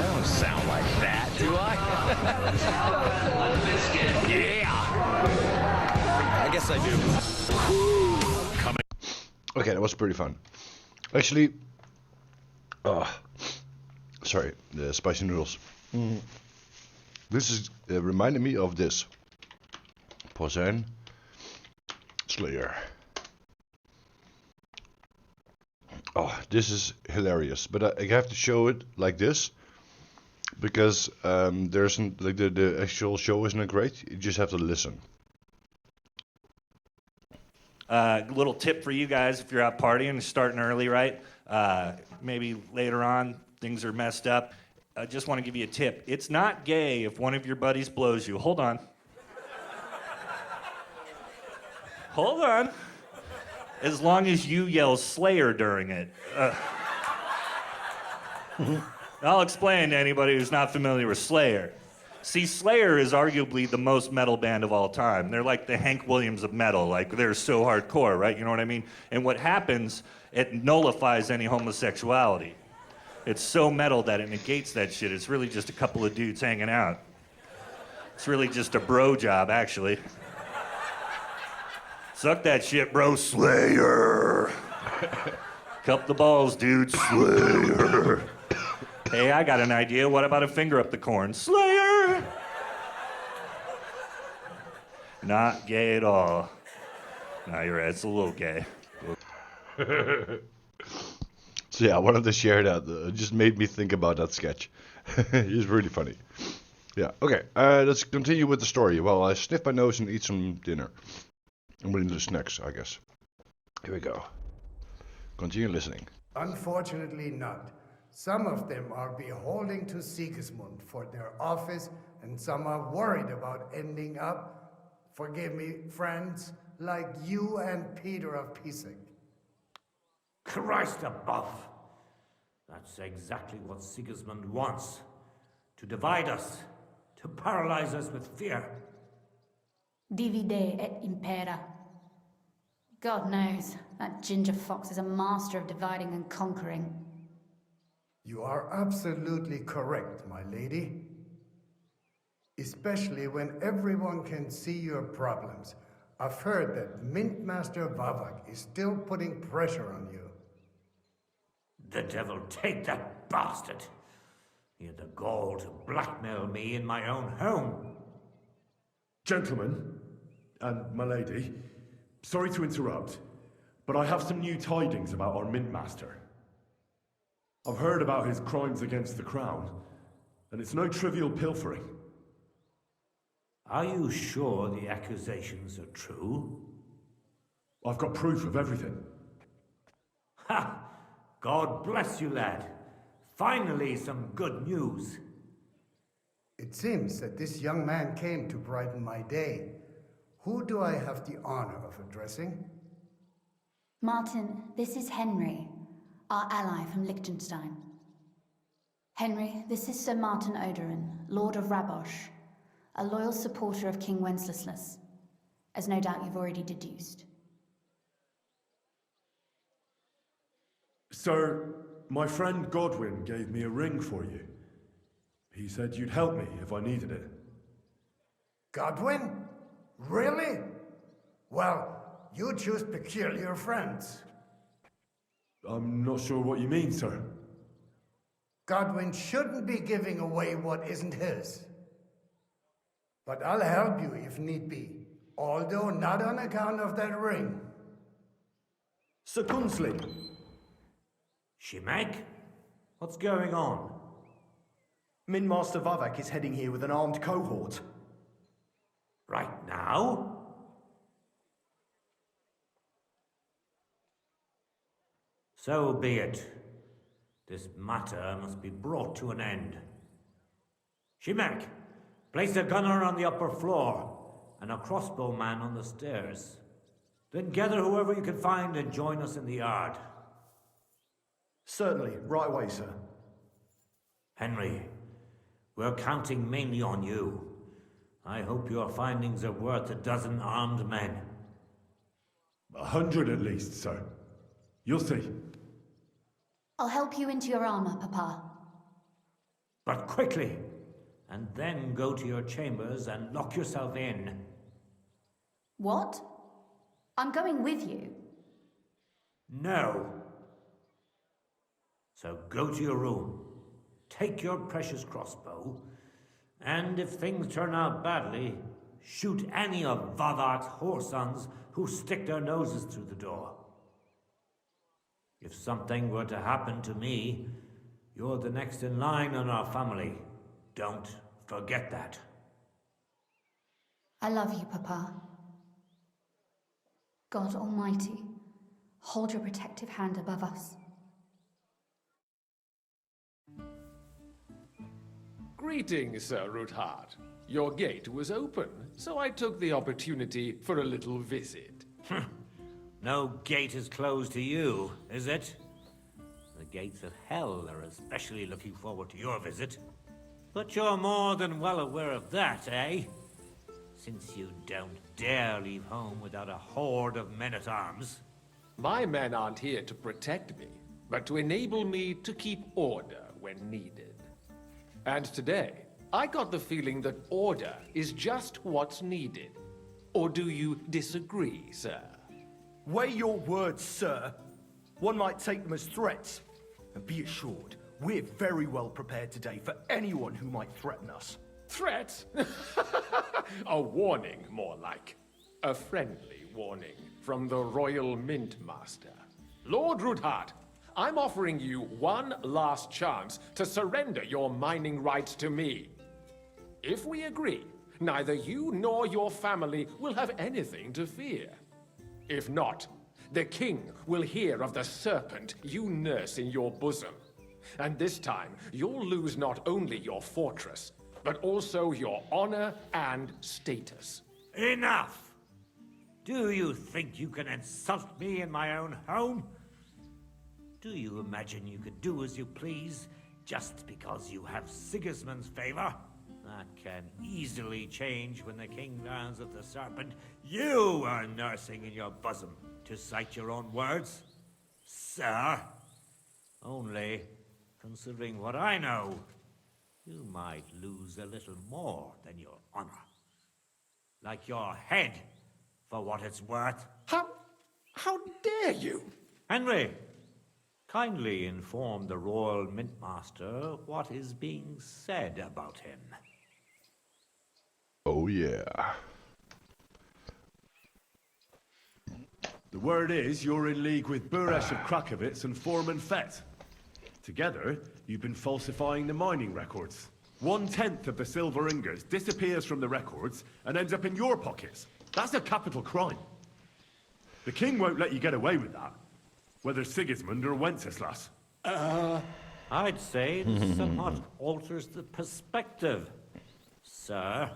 don't sound like that, do I? Yeah. I guess I do. Okay, that was pretty fun. Actually, sorry, the spicy noodles. This is reminding me of this. Poison Slayer. Oh, this is hilarious, but I have to show it like this because there isn't like the actual show isn't great. You just have to listen. Little tip for you guys if you're out partying, starting early, right? Maybe later on things are messed up. I just want to give you a tip. It's not gay if one of your buddies blows you. Hold on. Hold on. As long as you yell Slayer during it. I'll explain to anybody who's not familiar with Slayer. See, Slayer is arguably the most metal band of all time. They're like the Hank Williams of metal. Like, they're so hardcore, right? You know what I mean? And what happens, it nullifies any homosexuality. It's so metal that it negates that shit. It's really just a couple of dudes hanging out. It's really just a bro job, actually. Suck that shit, bro. Slayer. Cup the balls, dude. Slayer. Hey, I got an idea. What about a finger up the corn? Slayer. Not gay at all. No, you're right. It's a little gay. So yeah, I wanted to share that. It just made me think about that sketch. It's really funny. Yeah, okay. Let's continue with the story. Well, I sniff my nose and eat some dinner. I'm reading the snacks, I guess. Here we go. Continue listening. Unfortunately not. Some of them are beholding to Sigismund for their office, and some are worried about ending up, forgive me, friends, like you and Peter of Pisek. Christ above! That's exactly what Sigismund wants. To divide us, to paralyze us with fear. Divide et impera. God knows, that ginger fox is a master of dividing and conquering. You are absolutely correct, my lady. Especially when everyone can see your problems. I've heard that Mint Master Vavak is still putting pressure on you. The devil take that bastard! He had the gall to blackmail me in my own home. Gentlemen, and my lady, sorry to interrupt, but I have some new tidings about our Mint Master. I've heard about his crimes against the Crown, and it's no trivial pilfering. Are you sure the accusations are true? I've got proof of everything. Ha! God bless you, lad. Finally, some good news. It seems that this young man came to brighten my day. Who do I have the honor of addressing? Martin, this is Henry, our ally from Liechtenstein. Henry, this is Sir Martin Odorin, Lord of Rabosh, a loyal supporter of King Wenceslas, as no doubt you've already deduced. Sir, my friend Godwin gave me a ring for you. He said you'd help me if I needed it. Godwin? Really? Well, you choose peculiar friends. I'm not sure what you mean, sir. Godwin shouldn't be giving away what isn't his. But I'll help you if need be, although not on account of that ring. Sir Gunsley. Shimek? What's going on? Mint Master Vavak is heading here with an armed cohort. Right now? So be it. This matter must be brought to an end. Shimek, place a gunner on the upper floor and a crossbowman on the stairs. Then gather whoever you can find and join us in the yard. Certainly, right away, sir. Henry, we're counting mainly on you. I hope your findings are worth 12 armed men. 100 at least, sir. You'll see. I'll help you into your armor, Papa. But quickly, and then go to your chambers and lock yourself in. What? I'm going with you. No. So go to your room, take your precious crossbow, and if things turn out badly, shoot any of Vavak's whoresons who stick their noses through the door. If something were to happen to me, you're the next in line in our family. Don't forget that. I love you, Papa. God Almighty, hold your protective hand above us. Greetings, Sir Ruthard. Your gate was open, so I took the opportunity for a little visit. No gate is closed to you, is it? The gates of hell are especially looking forward to your visit. But you're more than well aware of that, eh? Since you don't dare leave home without a horde of men-at-arms. My men aren't here to protect me, but to enable me to keep order when needed. And today, I got the feeling that order is just what's needed. Or do you disagree, sir? Weigh your words, sir. One might take them as threats. And be assured, we're very well prepared today for anyone who might threaten us. Threat? A warning, more like. A friendly warning from the Royal Mint Master. Lord Ruthard, I'm offering you one last chance to surrender your mining rights to me. If we agree, neither you nor your family will have anything to fear. If not, the king will hear of the serpent you nurse in your bosom. And this time, you'll lose not only your fortress, but also your honor and status. Enough! Do you think you can insult me in my own home? Do you imagine you could do as you please just because you have Sigismund's favor? That can easily change when the king learns of the serpent you are nursing in your bosom, to cite your own words, sir. Only, considering what I know, you might lose a little more than your honor. Like your head, for what it's worth. How dare you? Henry, kindly inform the Royal Mintmaster what is being said about him. Oh, yeah. The word is you're in league with Buresh of Krakowitz and Foreman Fett. Together, you've been falsifying the mining records. 1/10 of the silver ingots disappears from the records and ends up in your pockets. That's a capital crime. The king won't let you get away with that, whether Sigismund or Wenceslas. I'd say it somewhat alters the perspective, sir.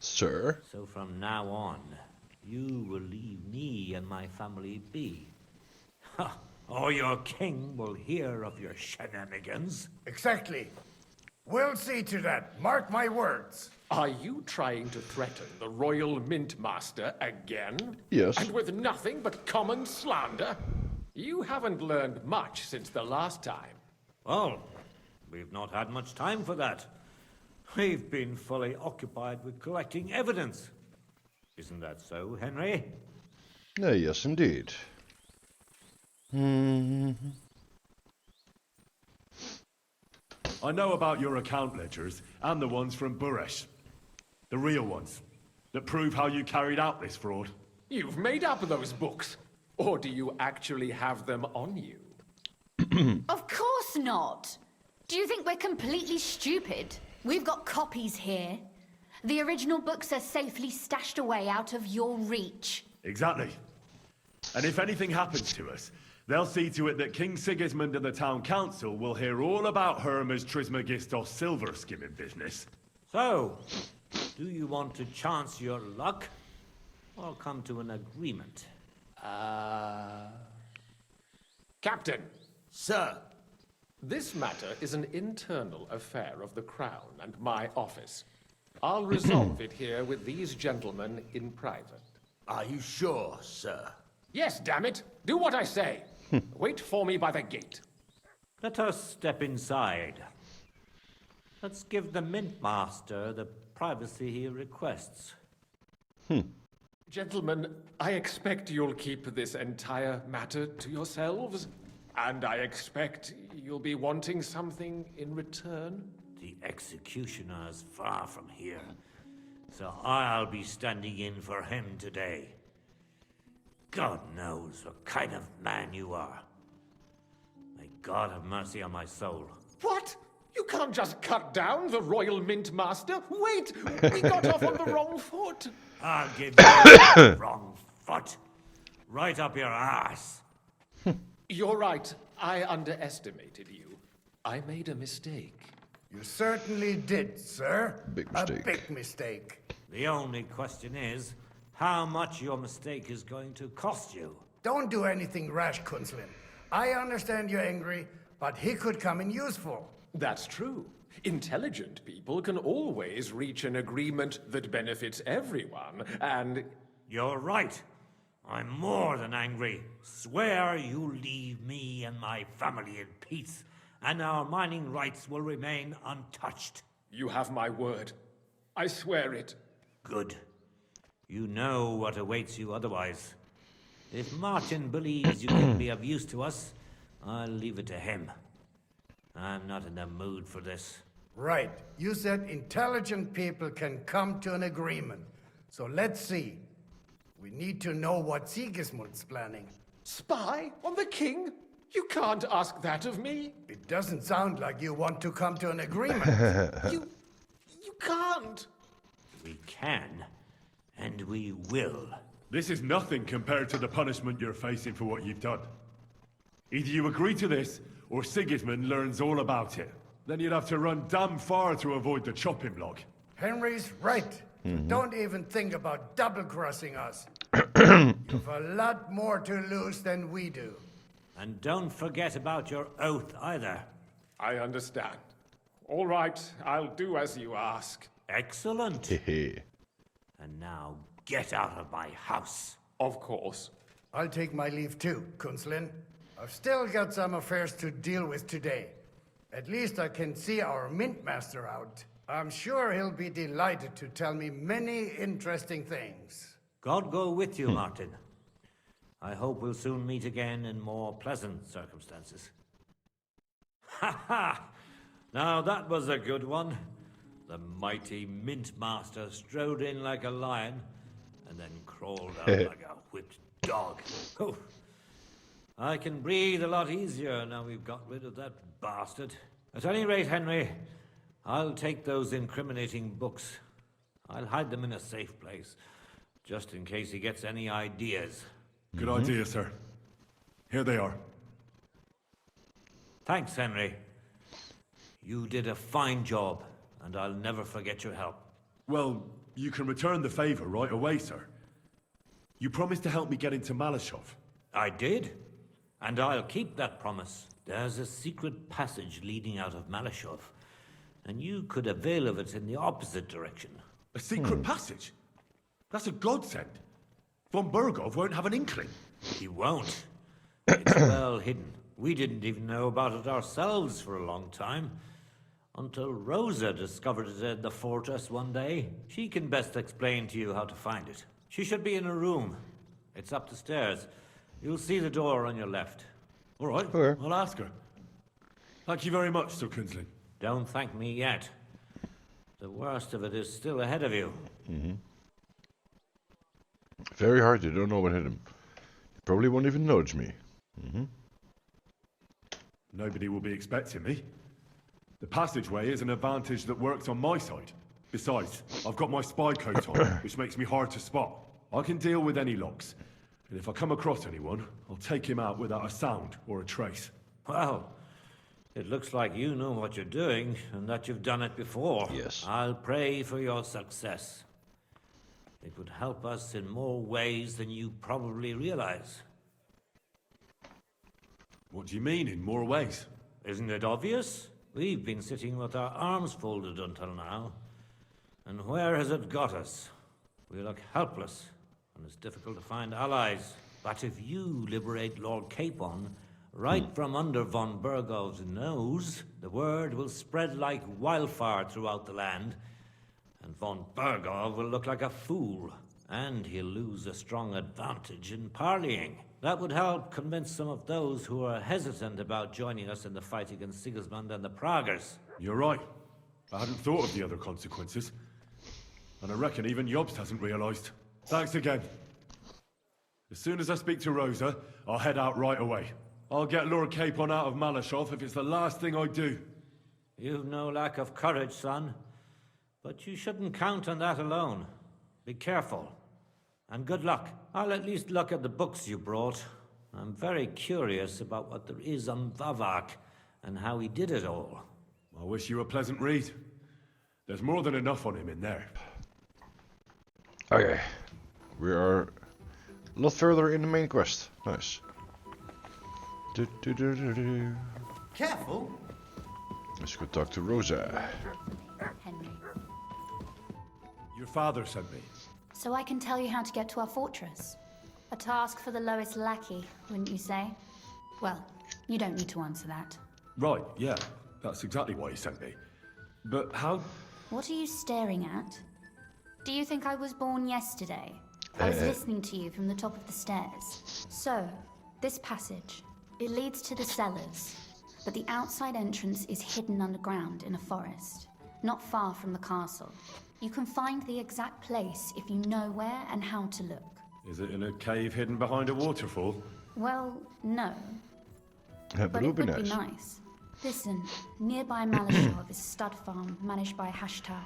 Sir? So from now on, you will leave me and my family be. Or your king will hear of your shenanigans. Exactly. We'll see to that. Mark my words. Are you trying to threaten the Royal Mint Master again? Yes. And with nothing but common slander? You haven't learned much since the last time. Well, we've not had much time for that. We've been fully occupied with collecting evidence. Isn't that so, Henry? Yes, indeed. I know about your account ledgers and the ones from Buresh. The real ones, that prove how you carried out this fraud. You've made up those books. Or do you actually have them on you? Of course not. Do you think we're completely stupid? We've got copies here. The original books are safely stashed away out of your reach. Exactly. And if anything happens to us, they'll see to it that King Sigismund and the town council will hear all about Hermes Trismegistos silver skimming business. So, do you want to chance your luck? Or come to an agreement? Captain! Sir! This matter is an internal affair of the Crown and my office. I'll resolve it here with these gentlemen in private. Are you sure, sir? Yes, damn it! Do what I say! Wait for me by the gate. Let us step inside. Let's give the Mint Master the privacy he requests. Gentlemen, I expect you'll keep this entire matter to yourselves. And I expect you'll be wanting something in return. The executioner is far from here, so I'll be standing in for him today. God knows what kind of man you are. May God have mercy on my soul. What? You can't just cut down the Royal Mint Master. Wait, we got off on the wrong foot. I'll give you the wrong foot. Right up your ass. You're right. I underestimated you. I made a mistake. You certainly did, sir. Big mistake. A big mistake. The only question is, how much your mistake is going to cost you. Don't do anything rash, Kunslin. I understand you're angry, but he could come in useful. That's true. Intelligent people can always reach an agreement that benefits everyone, and... You're right. I'm more than angry. Swear you leave me and my family in peace, and our mining rights will remain untouched. You have my word. I swear it. Good. You know what awaits you otherwise. If Martin believes you can be of use to us, I'll leave it to him. I'm not in the mood for this. Right. You said intelligent people can come to an agreement. So let's see. We need to know what Sigismund's planning. Spy on the king? You can't ask that of me. It doesn't sound like you want to come to an agreement. You can't. We can, and we will. This is nothing compared to the punishment you're facing for what you've done. Either you agree to this, or Sigismund learns all about it. Then you'd have to run damn far to avoid the chopping block. Henry's right. Mm-hmm. Don't even think about double-crossing us. You've a lot more to lose than we do. And don't forget about your oath either. I understand. All right, I'll do as you ask. Excellent. And now get out of my house. Of course. I'll take my leave too, Kunslin. I've still got some affairs to deal with today. At least I can see our Mint Master out. I'm sure he'll be delighted to tell me many interesting things. God go with you, Martin. I hope we'll soon meet again in more pleasant circumstances. Ha ha! Now that was a good one. The mighty Mint Master strode in like a lion and then crawled out like a whipped dog. Oh, I can breathe a lot easier now we've got rid of that bastard. At any rate, Henry, I'll take those incriminating books. I'll hide them in a safe place, just in case he gets any ideas. Good idea, sir. Here they are. Thanks, Henry. You did a fine job, and I'll never forget your help. Well, you can return the favor right away, sir. You promised to help me get into Malashov. I did, and I'll keep that promise. There's a secret passage leading out of Malashov, and you could avail of it in the opposite direction. A secret passage? That's a godsend. Von Burgov won't have an inkling. He won't. It's well hidden. We didn't even know about it ourselves for a long time. Until Rosa discovered it in the fortress one day. She can best explain to you how to find it. She should be in a room. It's up the stairs. You'll see the door on your left. All right, okay. I'll ask her. Thank you very much, Sir Kunslin. Don't thank me yet. The worst of it is still ahead of you. Very hard, you don't know what hit him. He probably won't even notice me. Nobody will be expecting me. The passageway is an advantage that works on my side. Besides, I've got my spy coat on, which makes me hard to spot. I can deal with any locks. And if I come across anyone, I'll take him out without a sound or a trace. Well, it looks like you know what you're doing, and that you've done it before. Yes. I'll pray for your success. It would help us in more ways than you probably realize. What do you mean, in more ways? Isn't it obvious? We've been sitting with our arms folded until now. And where has it got us? We look helpless, and it's difficult to find allies. But if you liberate Lord Capon, right from under von Burgov's nose, the word will spread like wildfire throughout the land. And von Burgov will look like a fool, and he'll lose a strong advantage in parleying. That would help convince some of those who are hesitant about joining us in the fight against Sigismund and the Praguers. You're right. I hadn't thought of the other consequences. And I reckon even Jobst hasn't realized. Thanks again. As soon as I speak to Rosa, I'll head out right away. I'll get Lord Capon out of Malashov if it's the last thing I do. You've no lack of courage, son. But you shouldn't count on that alone. Be careful. And good luck. I'll at least look at the books you brought. I'm very curious about what there is on Vavak and how he did it all. I wish you a pleasant read. There's more than enough on him in there. Okay. We are a lot further in the main quest. Nice. Careful. Let's go talk to Rosa. Henry. Your father sent me. So I can tell you how to get to our fortress. A task for the lowest lackey, wouldn't you say? Well, you don't need to answer that. Right, yeah. That's exactly why he sent me. But how... What are you staring at? Do you think I was born yesterday? I was listening to you from the top of the stairs. So, this passage, it leads to the cellars, but the outside entrance is hidden underground in a forest, not far from the castle. You can find the exact place if you know where and how to look. Is it in a cave hidden behind a waterfall? Well, no. But But it would be nice. Listen, nearby Malashov is a stud farm managed by Hashtar,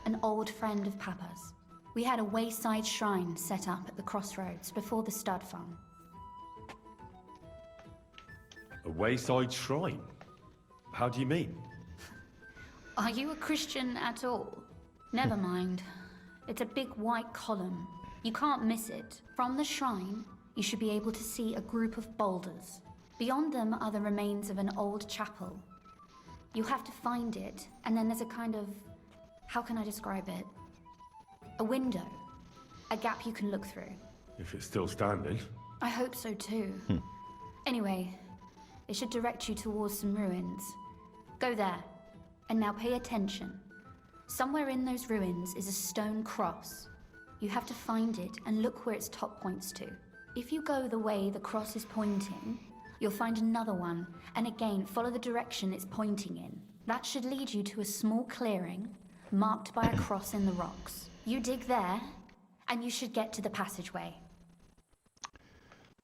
an old friend of Papa's. We had a wayside shrine set up at the crossroads before the stud farm. A wayside shrine? How do you mean? Are you a Christian at all? Never mind. It's a big white column. You can't miss it. From the shrine, you should be able to see a group of boulders. Beyond them are the remains of an old chapel. You have to find it, and then there's a kind of... how can I describe it? A window. A gap you can look through. If it's still standing. I hope so too. Anyway, it should direct you towards some ruins. Go there. And now pay attention. Somewhere in those ruins is a stone cross. You have to find it and look where its top points to. If you go the way the cross is pointing, you'll find another one, and again follow the direction it's pointing in. That should lead you to a small clearing, marked by a cross in the rocks. You dig there, and you should get to the passageway.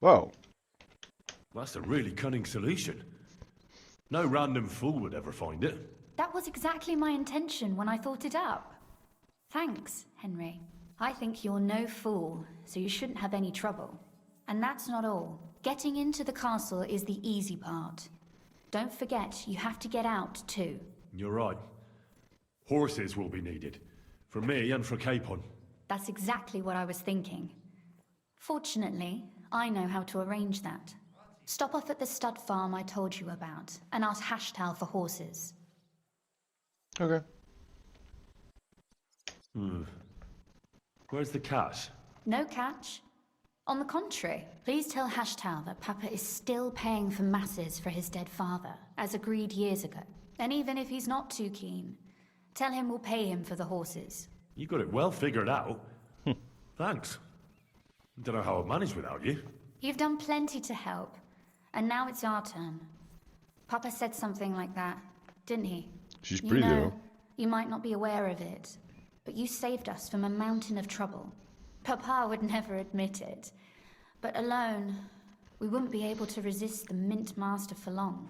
Wow. That's a really cunning solution. No random fool would ever find it. That was exactly my intention when I thought it up. Thanks, Henry. I think you're no fool, so you shouldn't have any trouble. And that's not all. Getting into the castle is the easy part. Don't forget, you have to get out too. You're right. Horses will be needed. For me and for Capon. That's exactly what I was thinking. Fortunately, I know how to arrange that. Stop off at the stud farm I told you about, and ask Hashtal for horses. Okay. Where's the cash? No catch. On the contrary, please tell Hashtal that Papa is still paying for masses for his dead father, as agreed years ago. And even if he's not too keen, tell him we'll pay him for the horses. You got it well figured out. Thanks. Don't know how I'd manage without you. You've done plenty to help, and now it's our turn. Papa said something like that, didn't he? She's pretty though. You might not be aware of it, but you saved us from a mountain of trouble. Papa would never admit it, but alone, we wouldn't be able to resist the Mint Master for long.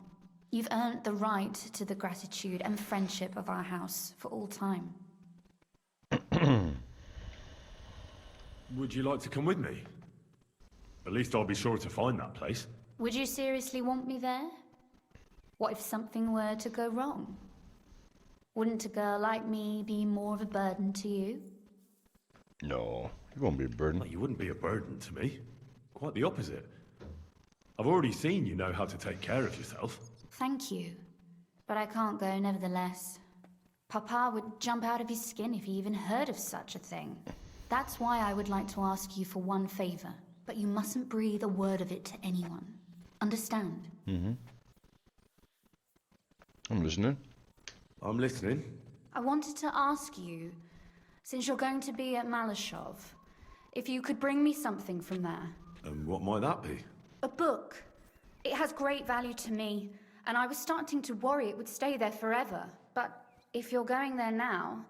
You've earned the right to the gratitude and friendship of our house for all time. Would you like to come with me? At least I'll be sure to find that place. Would you seriously want me there? What if something were to go wrong? Wouldn't a girl like me be more of a burden to you? No, you won't be a burden. Well, you wouldn't be a burden to me. Quite the opposite. I've already seen you know how to take care of yourself. Thank you, but I can't go nevertheless. Papa would jump out of his skin if he even heard of such a thing. That's why I would like to ask you for one favor. but you mustn't breathe a word of it to anyone. Understand? Mm-hmm. I'm listening. I'm listening. I wanted to ask you, since you're going to be at Malashov, if you could bring me something from there. And what might that be? A book. It has great value to me, and I was starting to worry it would stay there forever. But if you're going there now...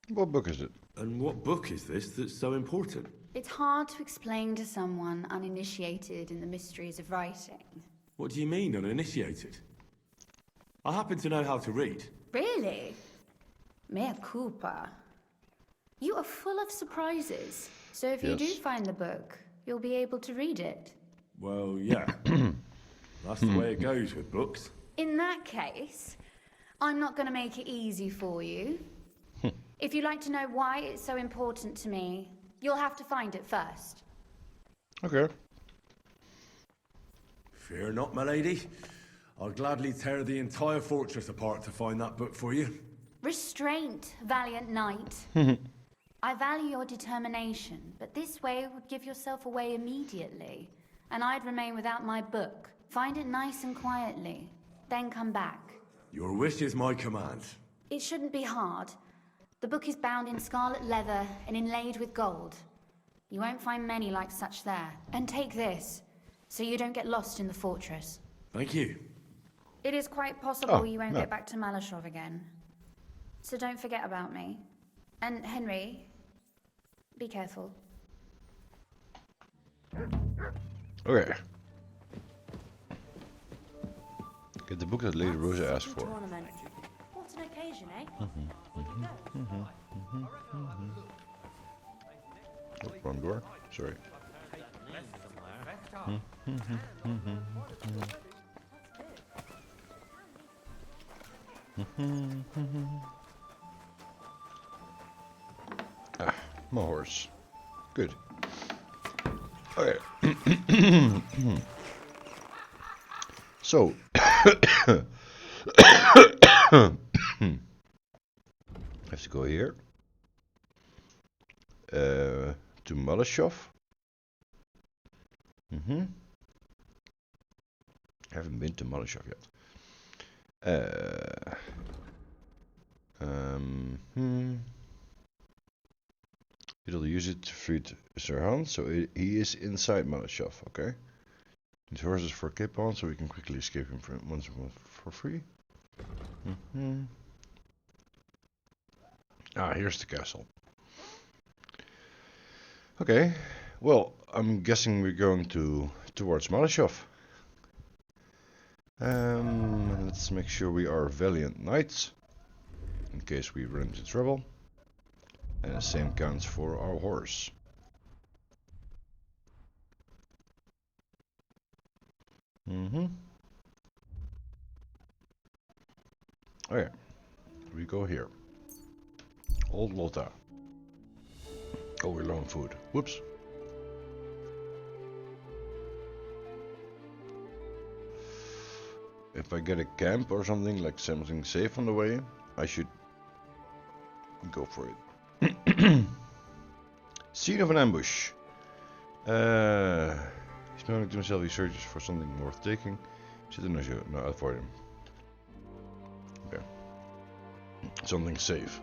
What book is it? And what book is this that's so important? It's hard to explain to someone uninitiated in the mysteries of writing. What do you mean, uninitiated? I happen to know how to read. Really? Mea culpa. You are full of surprises. So if you do find the book, you'll be able to read it. Well, yeah. That's the way it goes with books. In that case, I'm not going to make it easy for you. If you'd like to know why it's so important to me, you'll have to find it first. Okay. Fear not, my lady. I'll gladly tear the entire fortress apart to find that book for you. Restraint, valiant knight. I value your determination, but this way would give yourself away immediately, and I'd remain without my book. Find it nice and quietly, then come back. Your wish is my command. It shouldn't be hard. The book is bound in scarlet leather and inlaid with gold. You won't find many like such there. And take this, so you don't get lost in the fortress. Thank you. It is quite possible you won't get back to Malashov again. So don't forget about me. And Henry, be careful. Okay. Get the book that Lady Rosa asked for. What an occasion, eh? Oh, wrong door. Sorry. My horse. Good. Okay. So. Have to go here. To Malashov. Haven't been to Malashov yet. It'll use it to feed Sirhan, so he is inside Malashov, okay? His horses for Capon, so we can quickly escape him once for free. Ah, here's the castle. Okay, well, I'm guessing we're going towards Malashov. Let's make sure we are valiant knights, in case we run into trouble. And the same counts for our horse. Okay, we go here. Old Lotta. Oh, we're low on food. Whoops. If I get a camp or something, like something safe on the way, I should go for it. Scene of an ambush. He's known to himself, he searches for something worth taking. Zit er nou zo? No, avoid him. Okay. Something safe.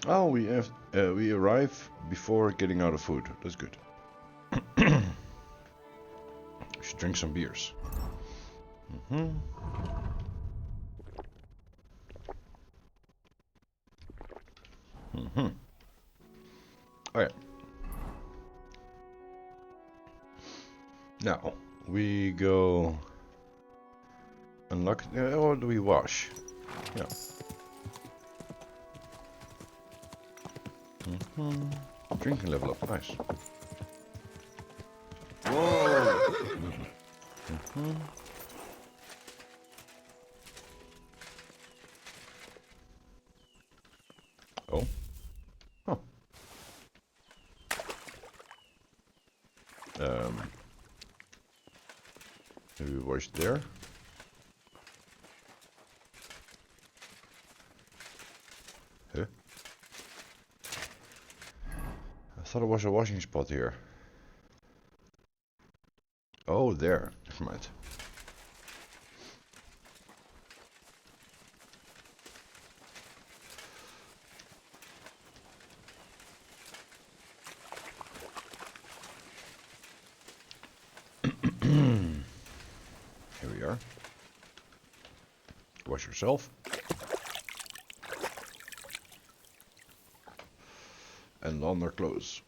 Oh, we arrive before getting out of food. That's good. We should drink some beers. Okay. Now we go unlock. Or do we wash? Yeah. Drinking level up, nice. Whoa! Oh. Huh. wash there. Huh? I thought it was a washing spot here. Oh, there. Never mind. Here we are. Wash yourself. And launder clothes.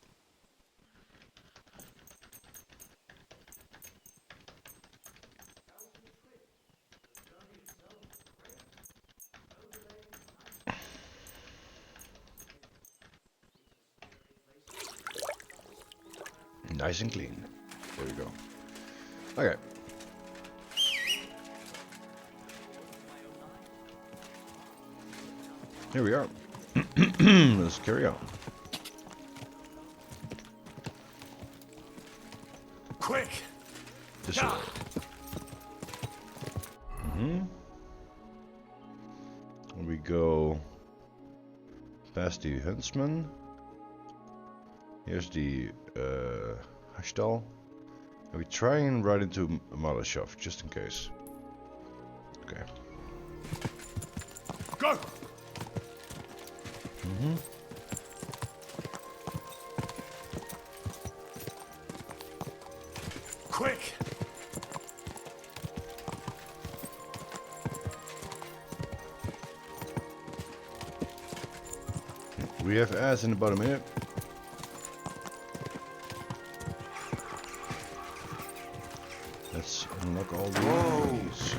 Nice and clean. There we go. Okay. Here we are. Let's carry on. Quick! This way. We go past the huntsman. Here's the Hashtal. And we try and ride into Malashov, just in case. Okay. Go! Quick! We have ads in about a minute. Let's unlock all these.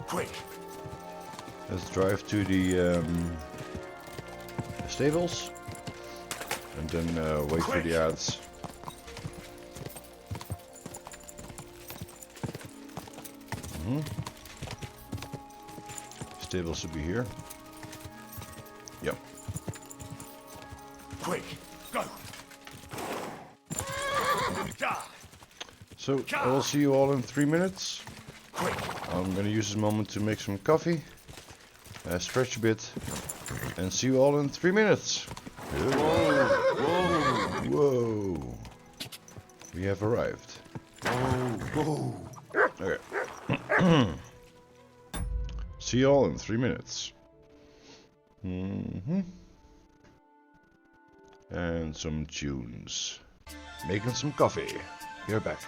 Quick! Let's drive to the stables and then wait for the ads. Stables should be here. Yep. Quick! Go! So I will see you all in 3 minutes. I'm gonna use this moment to make some coffee, stretch a bit, and see you all in 3 minutes. Whoa! Whoa! Whoa! We have arrived. Whoa! Okay. See you all in 3 minutes. And some tunes. Making some coffee. You're back.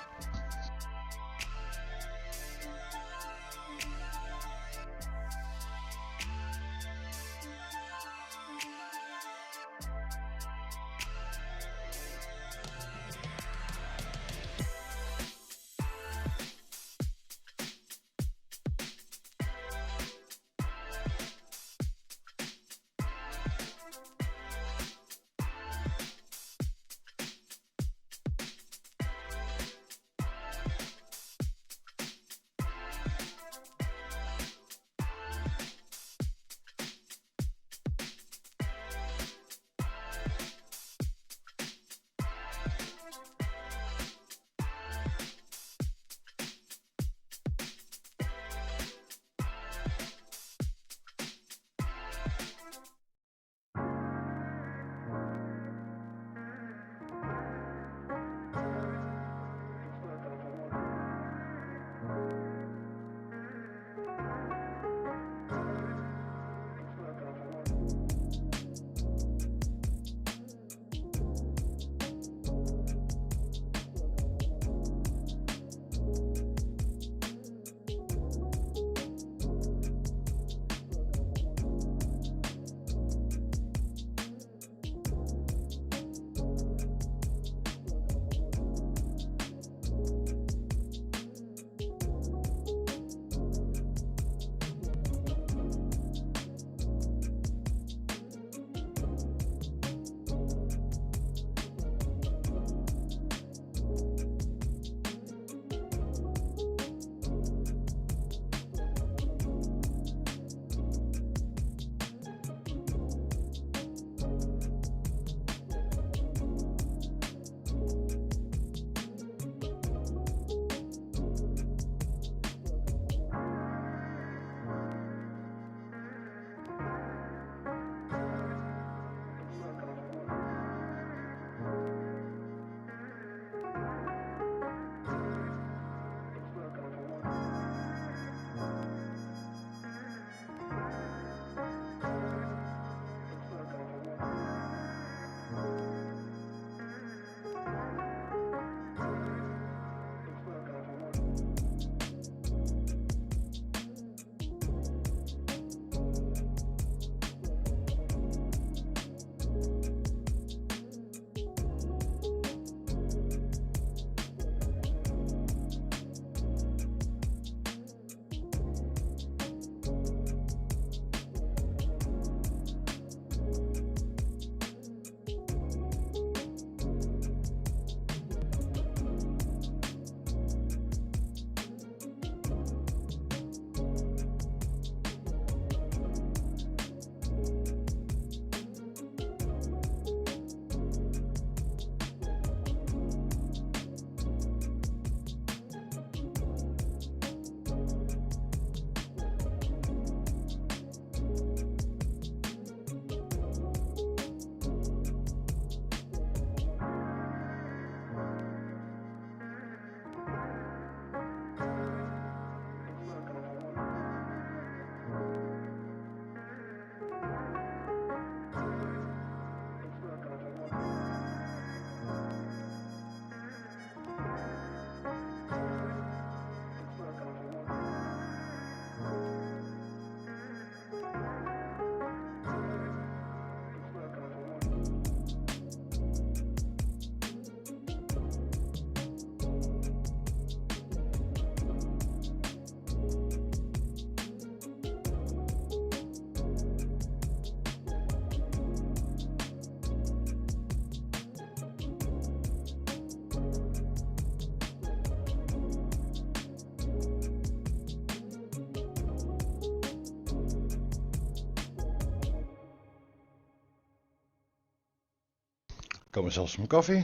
Got myself some coffee.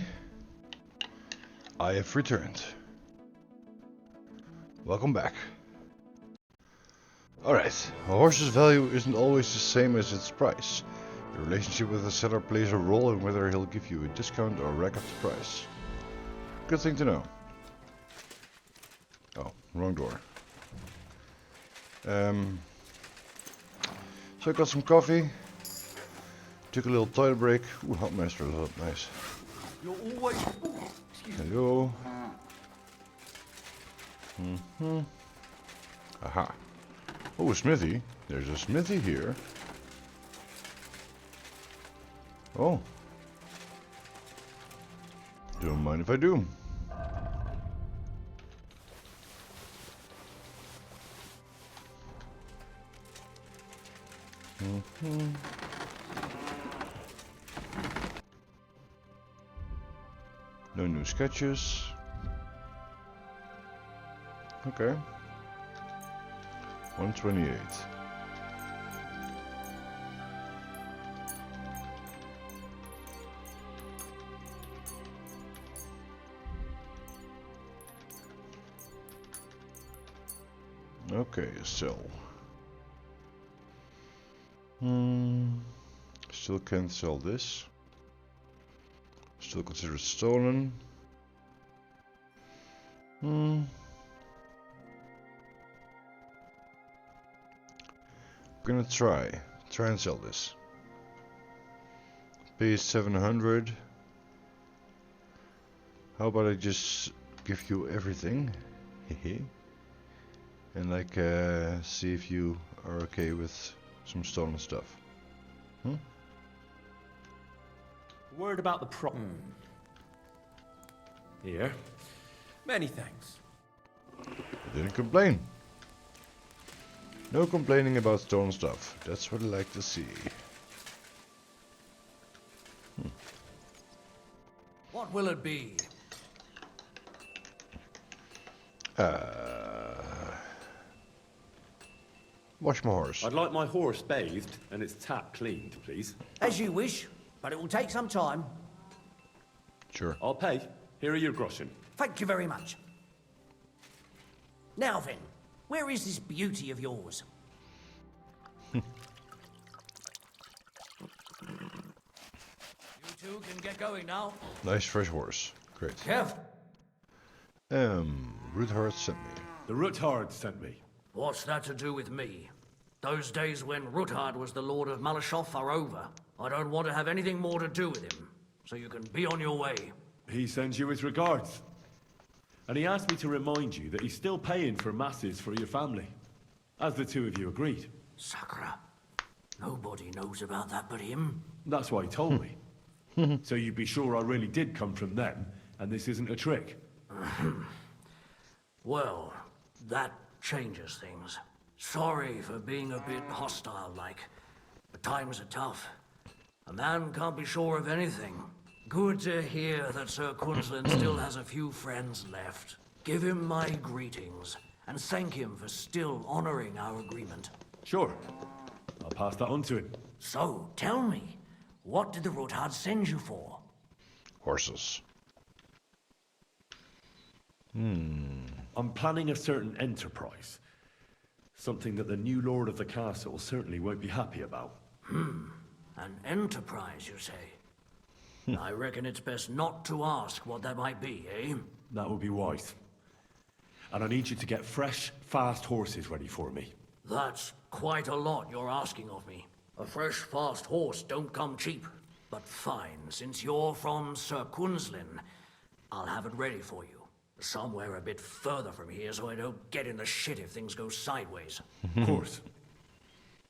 I have returned. Welcome back. Alright, a horse's value isn't always the same as its price. Your relationship with the seller plays a role in whether he'll give you a discount or rack up the price. Good thing to know. Oh, wrong door. So I got some coffee. Took a little toilet break. Ooh, hot master, nice. You're always... Hello. Aha. Oh, a smithy. There's a smithy here. Oh. Don't mind if I do. No new sketches. Okay. 128. Okay, sell. Still can't sell this. Still considered stolen. Gonna try and sell this. Pay 700. How about I just give you everything? Hehe. And like see if you are okay with some stolen stuff. Word about the Here. Many thanks. I didn't complain. No complaining about stolen stuff. That's what I like to see. What will it be? Wash my horse. I'd like my horse bathed and its tap cleaned, please. As you wish, but it will take some time. Sure. I'll pay. Here are your groschen. Thank you very much. Now then, where is this beauty of yours? You two can get going now. Nice fresh horse. Great. Kev? Ruthard sent me. The Ruthard sent me. What's that to do with me? Those days when Ruthard was the Lord of Malashoff are over. I don't want to have anything more to do with him, so you can be on your way. He sends you his regards. And he asked me to remind you that he's still paying for masses for your family, as the two of you agreed. Sakura. Nobody knows about that but him. That's what he told me. So you'd be sure I really did come from them, and this isn't a trick? Well, that changes things. Sorry for being a bit hostile-like, but times are tough. A man can't be sure of anything. Good to hear that Sir Quinlan still has a few friends left. Give him my greetings, and thank him for still honoring our agreement. Sure. I'll pass that on to him. So, tell me, what did the Ruthard send you for? Horses. I'm planning a certain enterprise. Something that the new lord of the castle certainly won't be happy about. An enterprise, you say? I reckon it's best not to ask what that might be, eh? That would be wise. And I need you to get fresh, fast horses ready for me. That's quite a lot you're asking of me. A fresh, fast horse don't come cheap. But fine, since you're from Sir Quinlan, I'll have it ready for you. Somewhere a bit further from here so I don't get in the shit if things go sideways. Of course.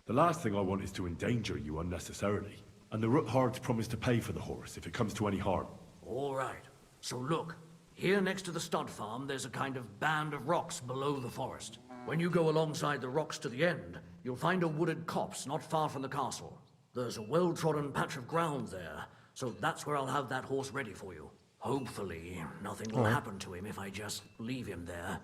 The last thing I want is to endanger you unnecessarily. And the Ruthards promise to pay for the horse if it comes to any harm. All right. So look, here next to the stud farm, there's a kind of band of rocks below the forest. When you go alongside the rocks to the end, you'll find a wooded copse not far from the castle. There's a well-trodden patch of ground there, so that's where I'll have that horse ready for you. Hopefully, nothing will happen to him if I just leave him there.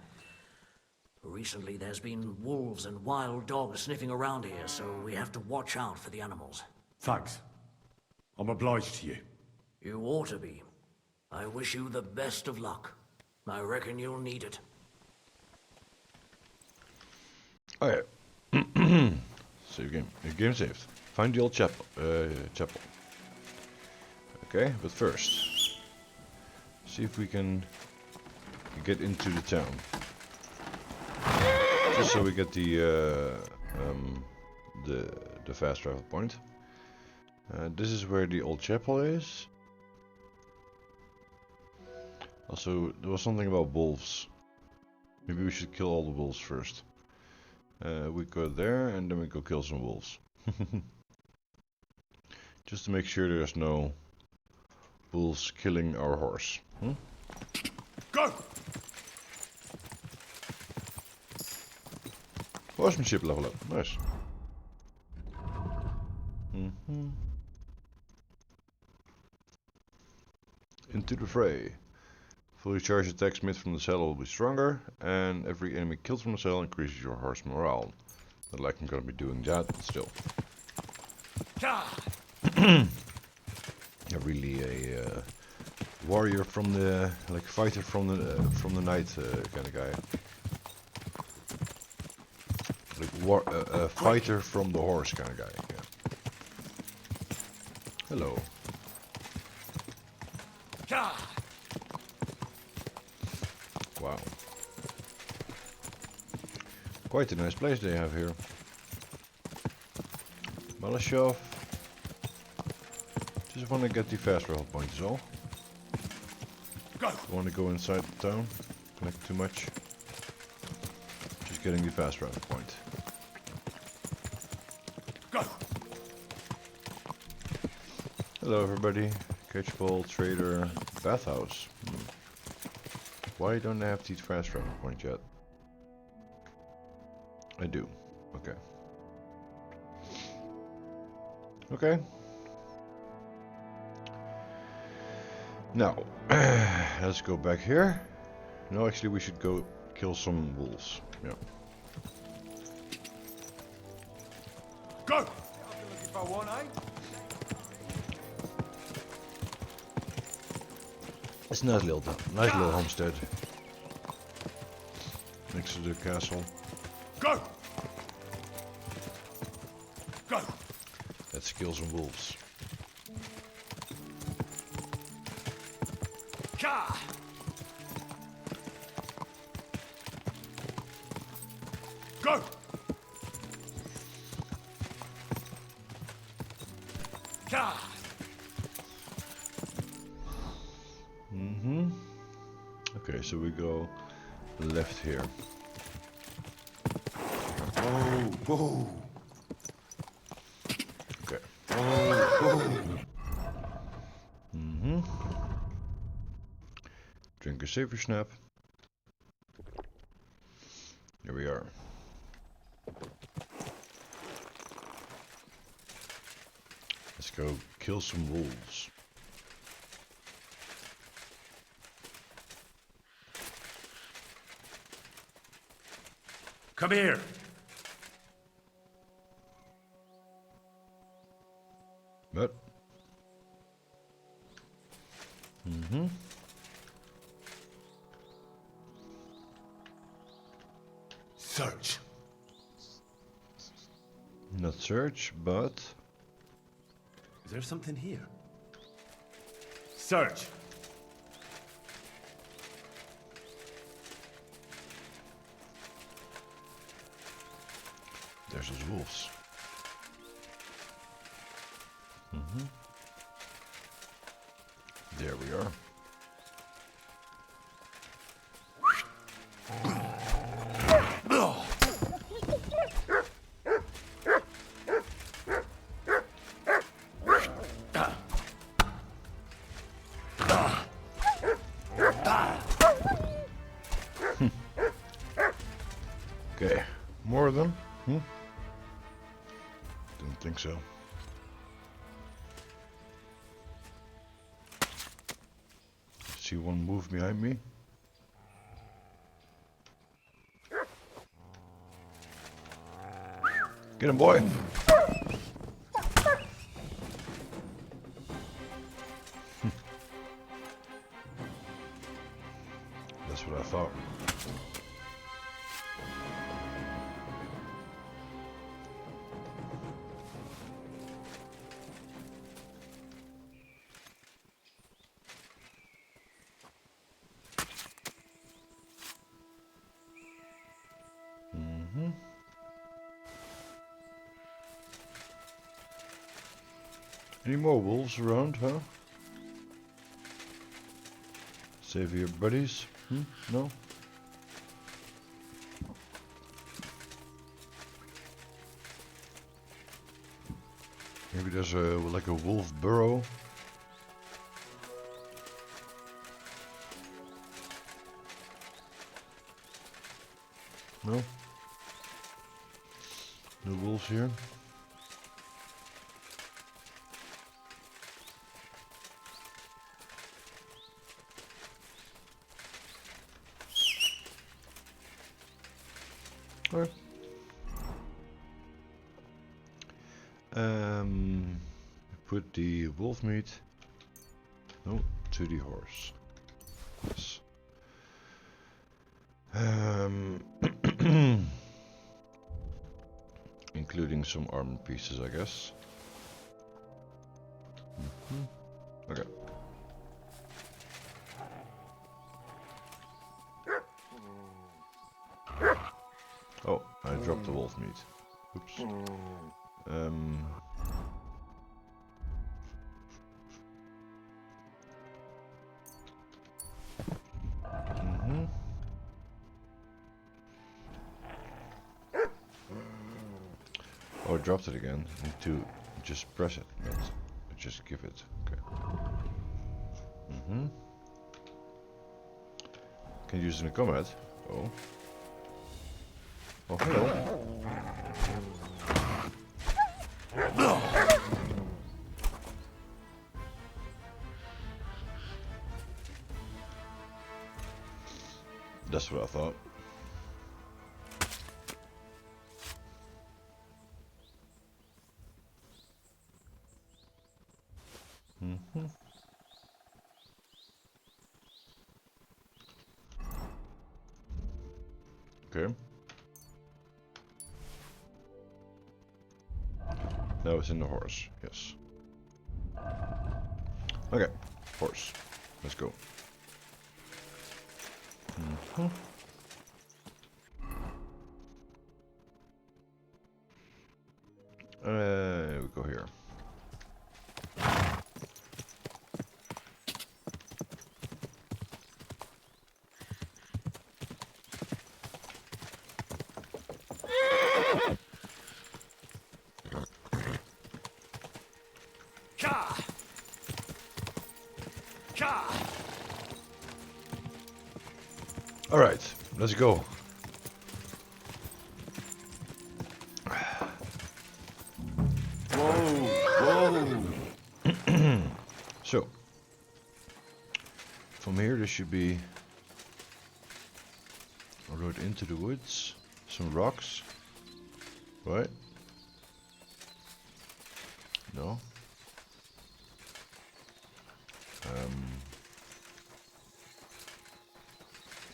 Recently, there's been wolves and wild dogs sniffing around here, so we have to watch out for the animals. Thanks. I'm obliged to you. You ought to be. I wish you the best of luck. I reckon you'll need it. Okay. Save game. Game saved. Find the old chapel. Okay, but first, see if we can get into the town. Just so we get the fast travel point. This is where the old chapel is. Also, there was something about wolves. Maybe we should kill all the wolves first. We go there and then we go kill some wolves. Just to make sure there's no wolves killing our horse. Go! Horsemanship level up. Nice. Into the fray. Fully charged attacks made from the saddle will be stronger, and every enemy killed from the saddle increases your horse morale. Not like I'm gonna be doing that, but still. Really a warrior from the, like fighter from the night kind of guy. Like a fighter from the horse kind of guy. Yeah. Hello. Wow. Quite a nice place they have here. Malashov. Just want to get the fast travel point is all. Don't want to go inside the town. Connect too much. Just getting the fast travel point. Go. Hello everybody. Catchpole, trader, bathhouse. Why don't I have the fast travel point yet? I do. Okay. Okay. Now, let's go back here. No, actually we should go kill some wolves. Yeah. Go! Looking for one, eh? It's a nice little homestead. Next to the castle. Go! Go! Let's kill some wolves. Go! Okay, so we go left here. Oh, whoa. Okay. Oh, Mm-hmm. Drink a saver snap. Here we are. Let's go kill some wolves. Come here. What? Mm-hmm. Search. Not search, but... Is there something here? Search. There's those wolves. Mm-hmm. There we are. Okay, more of them? Didn't think so. See one move behind me? Get him, boy! That's what I thought. Mm-hmm. Any more wolves around, huh? Save your buddies? No? Maybe there's a like a wolf burrow. No? No wolves here? Alright. Put the wolf meat to the horse. Yes. Including some armor pieces, I guess. Okay. Oh, I dropped the wolf meat. Oops. Oh, I dropped it again. I need to just press it, not just give it. Okay. Can use it in combat. Oh. Oh, hello. That's what I thought. Okay. Now it's in the horse, yes. Okay, horse. Let's go. We go here. Alright, let's go. Whoa! So, from here there should be a road into the woods, some rocks, right? No.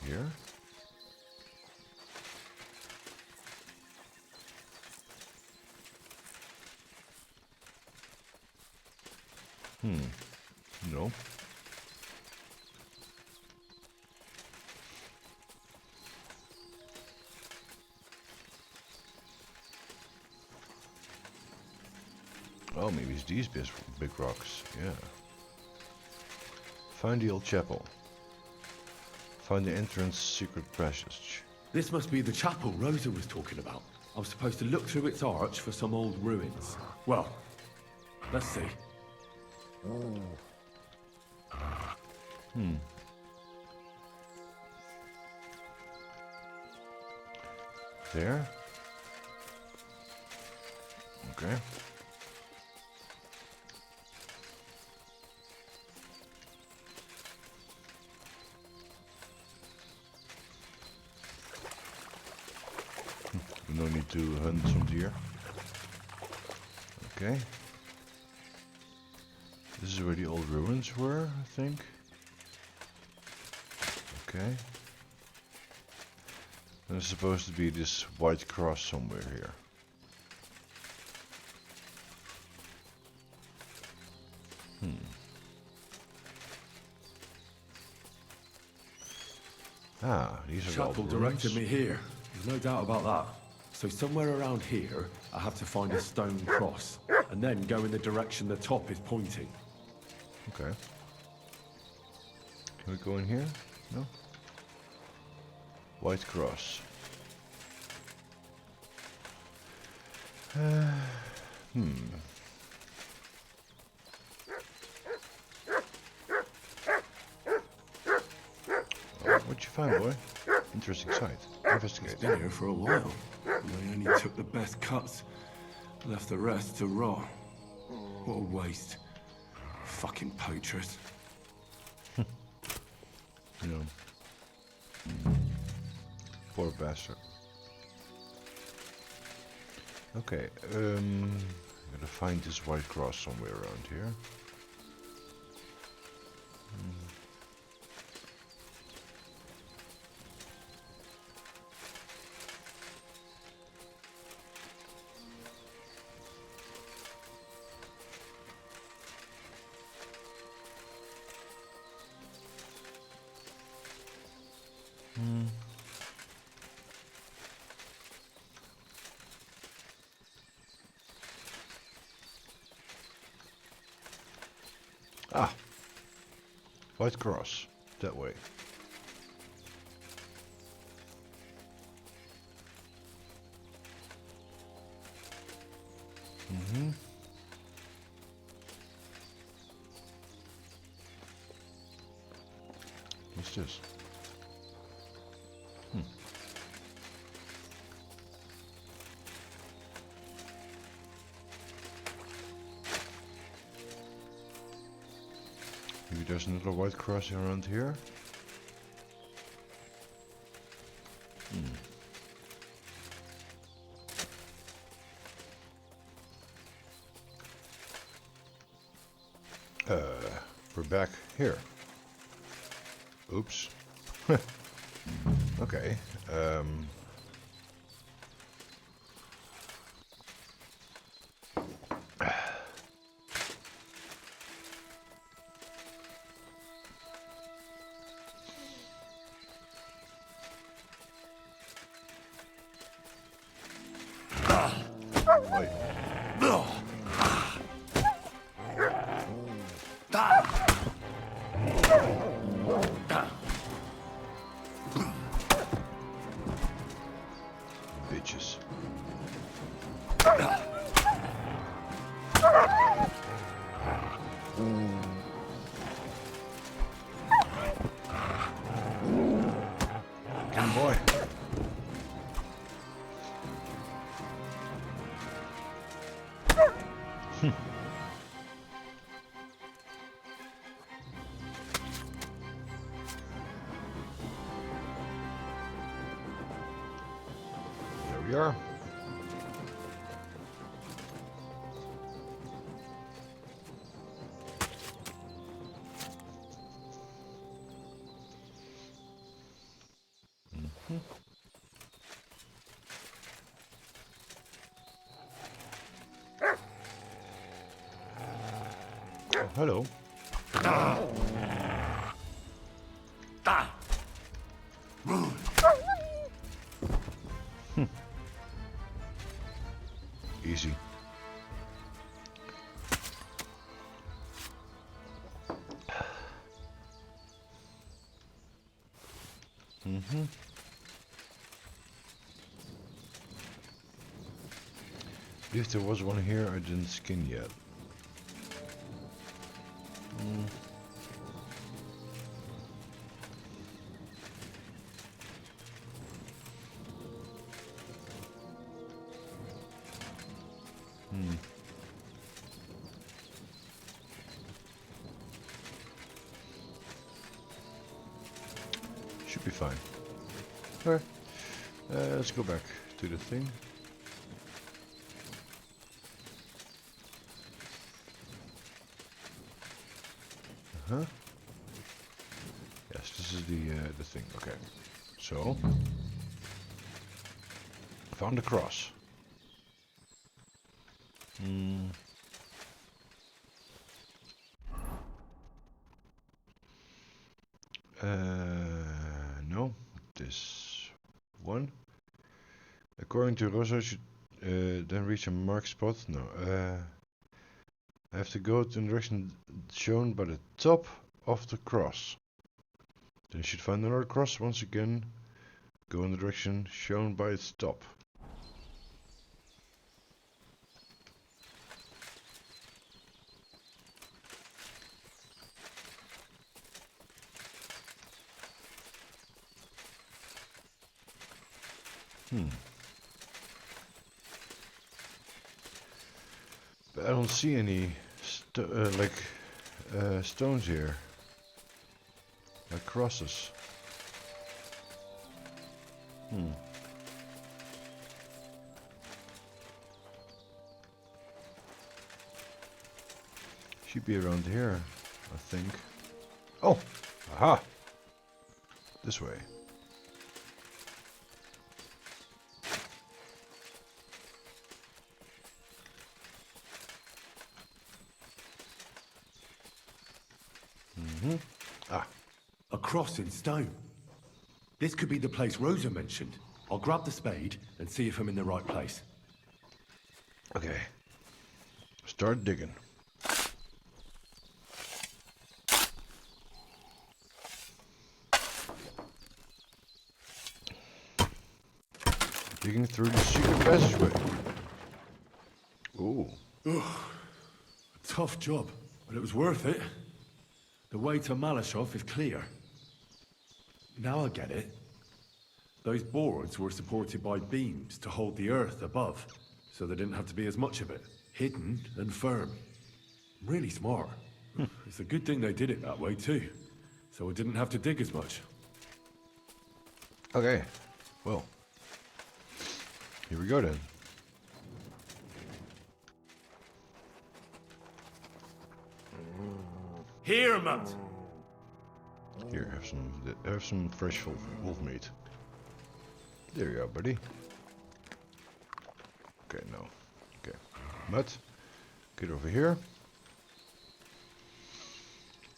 Here. No. Oh, maybe it's these big rocks. Yeah. Find the old chapel. Find the entrance secret passage. This must be the chapel Rosa was talking about. I was supposed to look through its arch for some old ruins. Well, let's see. There. Okay. No need to hunt some deer. Okay. This is where the old ruins were, I think. Okay. There's supposed to be this white cross somewhere here. Ah, these are Chapel old directed ruins. me here. There's no doubt about that. So somewhere around here, I have to find a stone cross, and then go in the direction the top is pointing. Okay. Can we go in here? No? White cross. Oh, what'd you find, boy? Interesting site. Investigate. It's been here for a while. And they only took the best cuts, left the rest to rot. What a waste. Fucking poachers. You know. Poor bastard. Okay, gotta find this white cross somewhere around here. Ah, white cross, that way. What's this? Maybe there's another white cross around here. We're back here. Oops. Okay. Wait. Bitches. we are. Oh, hello. Easy. I believe there was one here I didn't skin yet. Should be fine. Alright, let's go back to the thing. Yes, this is the thing. Okay, so found the cross. No, this one. According to Rosa, should then reach a marked spot. No, I have to go to the direction shown by the top of the cross. Then you should find another cross once again. Go in the direction shown by its top. But I don't see any stones here, like crosses. Should be around here, I think. Oh, aha! This way. A cross in stone. This could be the place Rosa mentioned. I'll grab the spade and see if I'm in the right place. Okay. Start digging. Digging through the secret passageway. Ooh. Tough job, but it was worth it. The way to Malashov is clear. Now I get it. Those boards were supported by beams to hold the earth above, so there didn't have to be as much of it. Hidden and firm. Really smart. It's a good thing they did it that way too, so I didn't have to dig as much. Okay, well. Here we go then. Here, Mutt! Here, have some fresh wolf meat. There you go, buddy. Okay, no. Okay. Mutt, get over here.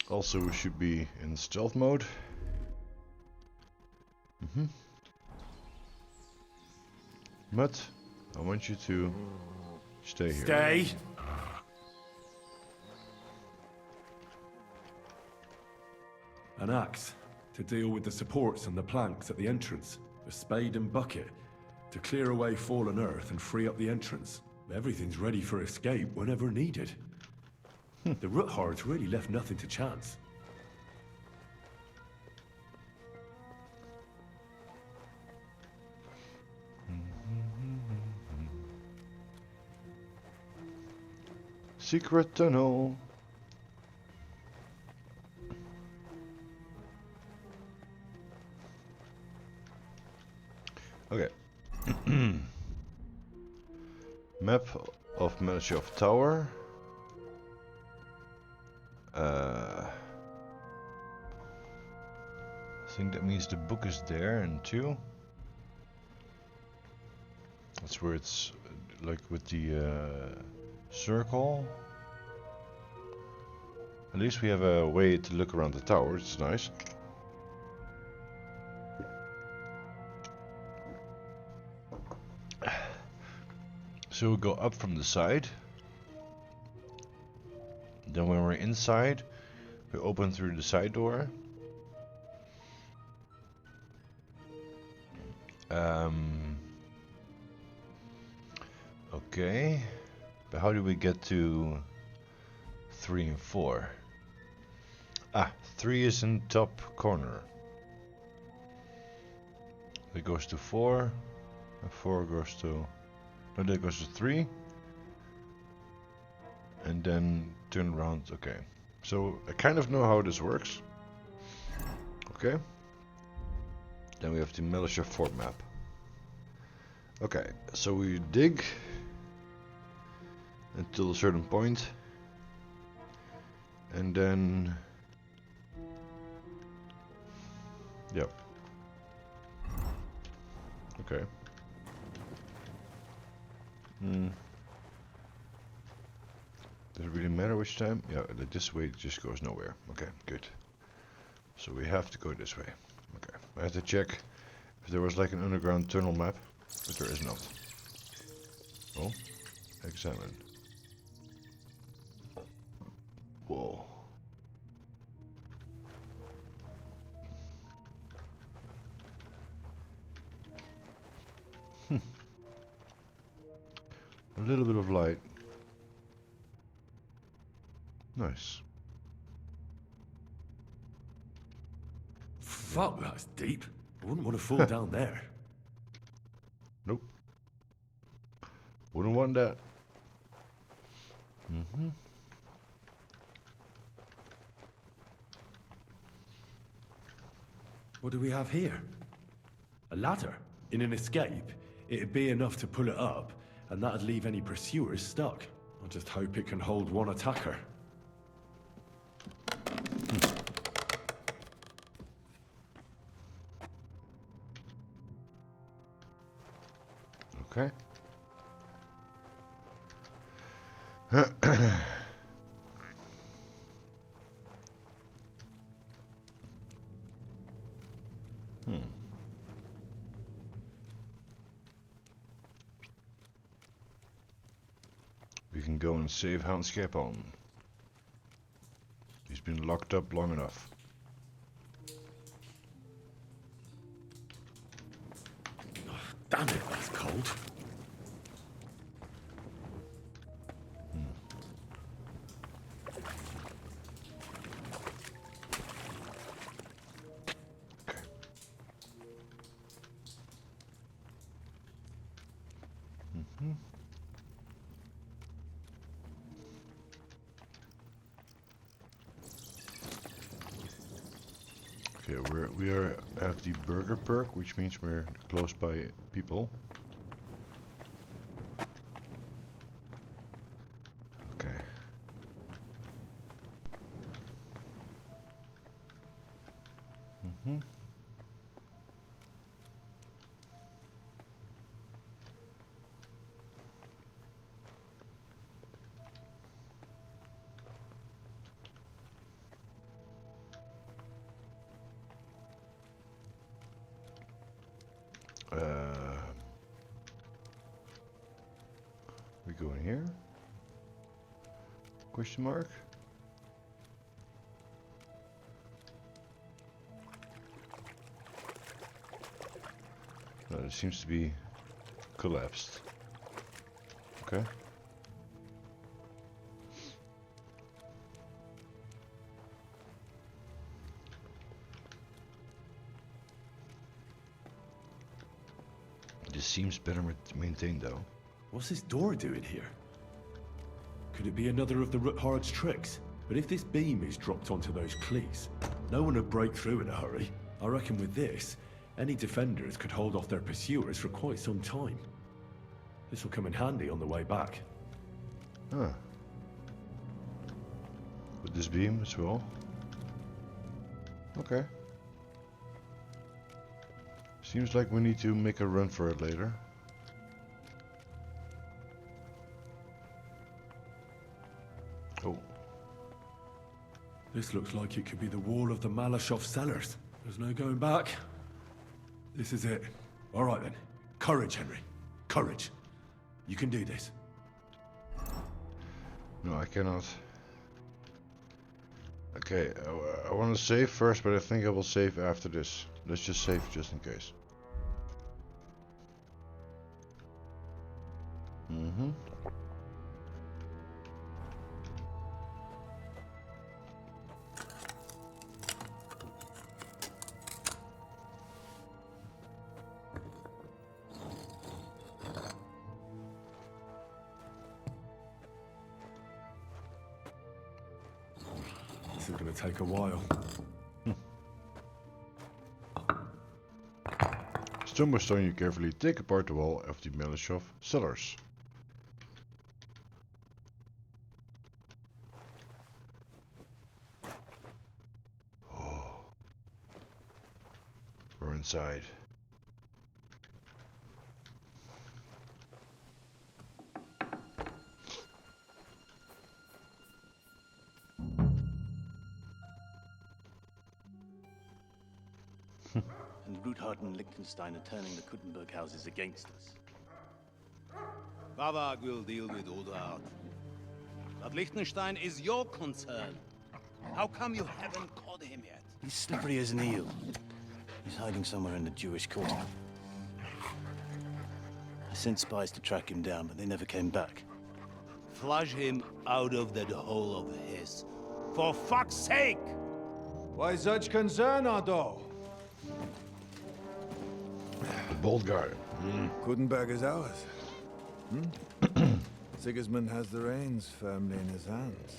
Also, we should be in stealth mode. Mutt, I want you to stay here. Stay! An axe to deal with the supports and the planks at the entrance. A spade and bucket to clear away fallen earth and free up the entrance. Everything's ready for escape whenever needed. The Roothards really left nothing to chance. Secret tunnel. Okay. Map of Melchov Tower. I think that means the book is there in 2. That's where it's like with the circle. At least we have a way to look around the tower, it's nice. So we go up from the side. Then when we're inside, we open through the side door. Okay, but how do we get to 3 and 4? Ah, 3 is in top corner. It goes to 4, and 4 goes to... No, that goes to 3. And then turn around, okay. So, I kind of know how this works. Okay. Then we have the Militia Fort map. Okay, so we dig until a certain point, and then yep. Okay. Does it really matter which time? Yeah, this way it just goes nowhere. Okay, good. So we have to go this way. Okay, I have to check if there was like an underground tunnel map, but there is not. Oh, examine. Whoa. A little bit of light. Nice. Fuck, that's deep. I wouldn't want to fall down there. Nope. Wouldn't want that. Mm-hmm. What do we have here? A ladder? In an escape, it'd be enough to pull it up, and that'd leave any pursuers stuck. I just hope it can hold one attacker. Okay. We can go and save Hans Capon. He's been locked up long enough. Damn it, that's cold. Okay, we are at the burger perk, which means we're close by people. Okay. We go in here? Question mark? No, it seems to be collapsed. Okay. This seems better maintained though. What's this door doing here? Could it be another of the Ruthard's tricks? But if this beam is dropped onto those cleats, no one would break through in a hurry. I reckon with this, any defenders could hold off their pursuers for quite some time. This will come in handy on the way back. Huh. With this beam as well. Okay. Seems like we need to make a run for it later. Oh. This looks like it could be the wall of the Malashov cellars. There's no going back. This is it. All right then. Courage, Henry. Courage. You can do this. No, I cannot. Okay, I want to save first, but I think I will save after this. Let's just save just in case. Mm-hmm. This is going to take a while. Stone by stone, you carefully take apart the wall of the Malashov cellars. Oh. We're inside. And Ruthard and Liechtenstein are turning the Kuttenberg houses against us. Bavag will deal with Ruthard. But Liechtenstein is your concern. How come you haven't caught him yet? He's slippery as an eel. He's hiding somewhere in the Jewish quarter. I sent spies to track him down, but they never came back. Flush him out of that hole of his. For fuck's sake! Why such concern, Otto? The bold guy. Kuttenberg is ours. Sigismund has the reins firmly in his hands.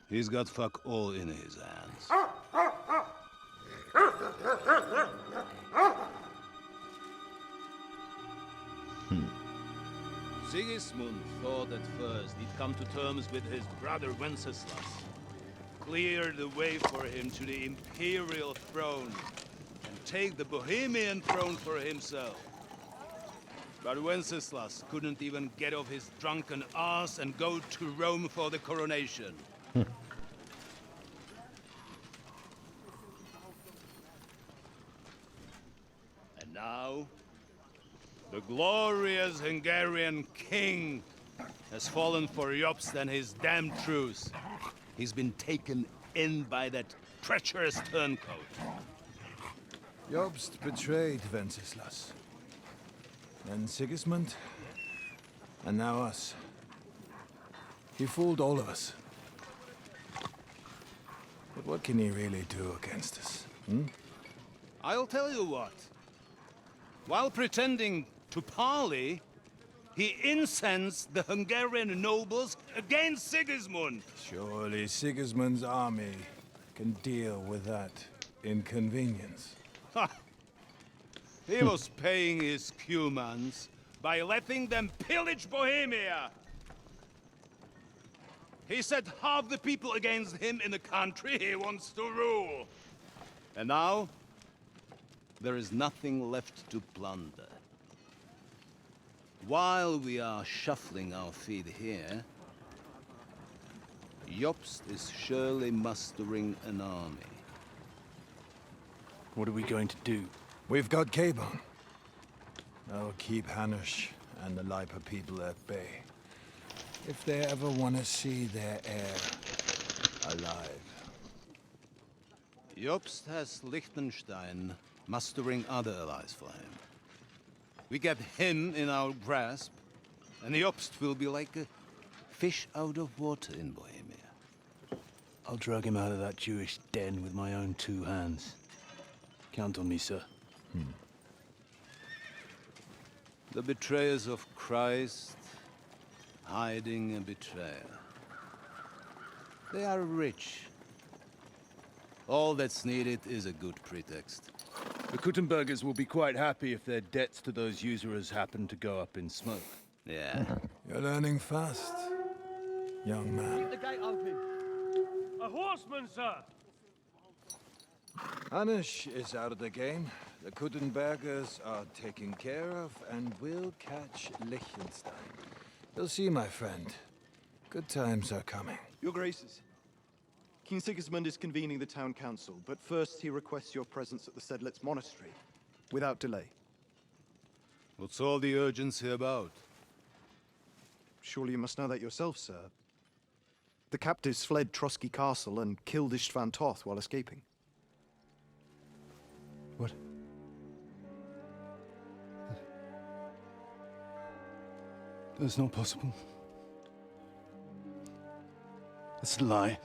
He's got fuck all in his hands. Sigismund thought at first he'd come to terms with his brother Wenceslas. Clear the way for him to the imperial throne and take the Bohemian throne for himself. But Wenceslas couldn't even get off his drunken ass and go to Rome for the coronation. And now, the glorious Hungarian king has fallen for Jobst and his damned truce. He's been taken in by that treacherous turncoat. Jobst betrayed Wenceslas. And Sigismund. And now us. He fooled all of us. But what can he really do against us? I'll tell you what. While pretending to parley, he incensed the Hungarian nobles against Sigismund. Surely Sigismund's army can deal with that inconvenience. Ha! He was paying his Cumans by letting them pillage Bohemia. He set half the people against him in the country he wants to rule. And now, there is nothing left to plunder. While we are shuffling our feet here, Jobst is surely mustering an army. What are we going to do? We've got Cabon. That'll keep Hanush and the Lipa people at bay. If they ever want to see their heir alive. Jobst has Liechtenstein mustering other allies for him. We get him in our grasp, and Jobst will be like a fish out of water in Bohemia. I'll drag him out of that Jewish den with my own two hands. Count on me, sir. The betrayers of Christ, hiding a betrayer. They are rich. All that's needed is a good pretext. The Kuttenbergers will be quite happy if their debts to those usurers happen to go up in smoke. Yeah. You're learning fast, young man. Keep the gate open. A horseman, sir! Anish is out of the game. The Kuttenbergers are taken care of, and we'll catch Liechtenstein. You'll see, my friend. Good times are coming. Your Graces, King Sigismund is convening the town council, but first he requests your presence at the Sedlitz monastery, without delay. What's all the urgency about? Surely you must know that yourself, sir. The captives fled Trotsky Castle and killed Istvan Toth while escaping. What? That's not possible. That's a lie.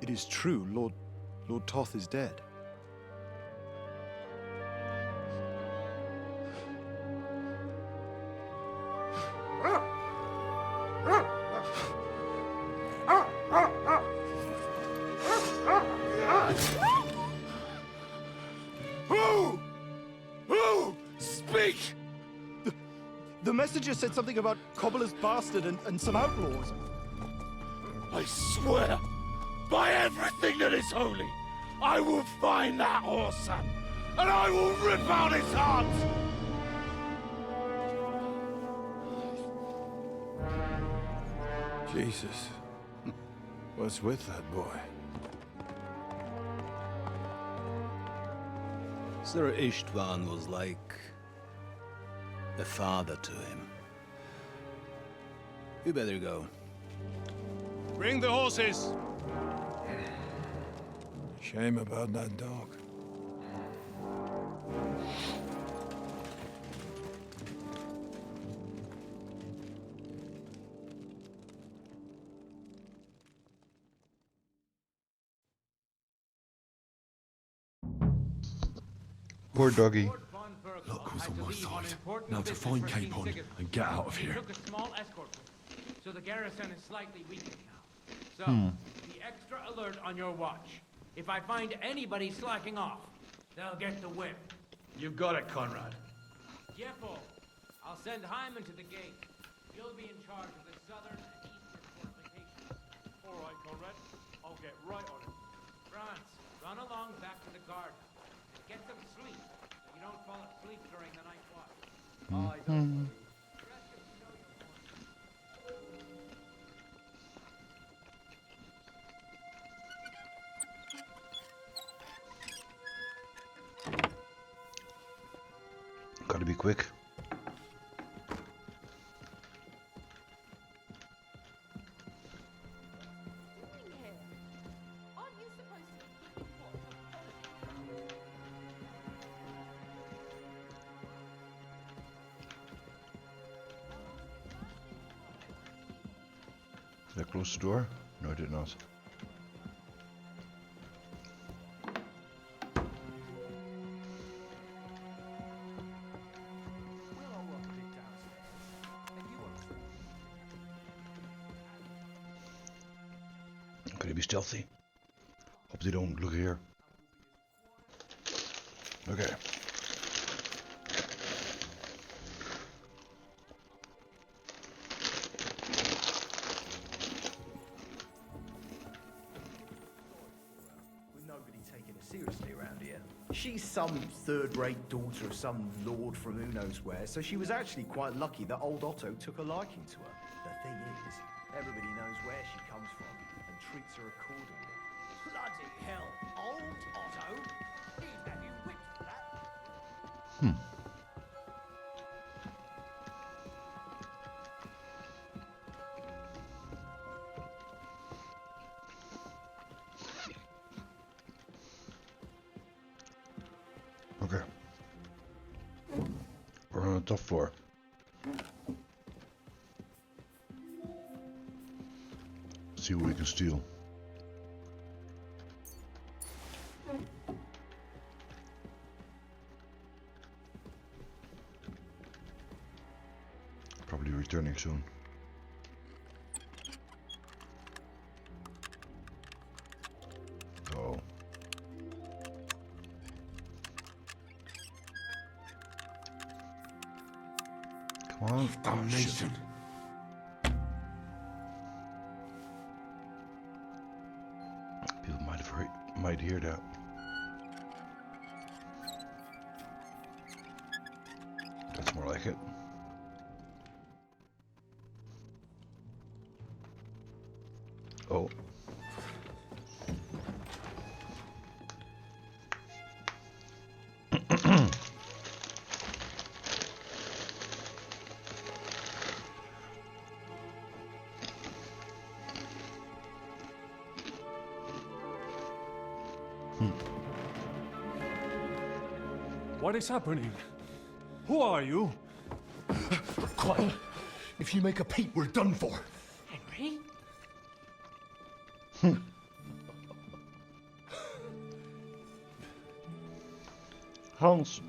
It is true, Lord Toth is dead. Who? Speak! The messenger said something about Cobbler's bastard and some outlaws. I swear, by everything that is holy, I will find that whoreson, and I will rip out his heart! Jesus. What's with that boy? Sir Istvan was like a father to him. You better go. Bring the horses! Shame about that dog. Poor doggy. Luck was on my side. Now to find Capon and get out of here. Took a small escort, so the garrison is slightly weakened now. So, be extra alert on your watch. If I find anybody slacking off, they'll get the whip. You got it, Conrad. Jeffo, I'll send Hyman to the gate. You'll be in charge of the southern and eastern fortifications. All right, Conrad. I'll get right on it. Franz, run along back to the guard. Get some sleep, so you don't fall asleep during the night watch. I don't. Gotta be quick. Did I close the door? No, I did not. Could he be stealthy? Hope they don't look here. Okay. With nobody taking her seriously around here. She's some third-rate daughter of some lord from who knows where, so she was actually quite lucky that old Otto took a liking to her. The thing is, everybody knows where she comes from and treats her accordingly. Bloody hell, old Otto? He'd have you whipped for that. Okay. We're on the top floor. See what we can steal. Probably returning soon. Oh. Oh, damnation. People might hear that. That's more like it. Oh. What is happening? Who are you? Quiet. If you make a peep, we're done for. Henry? Hans.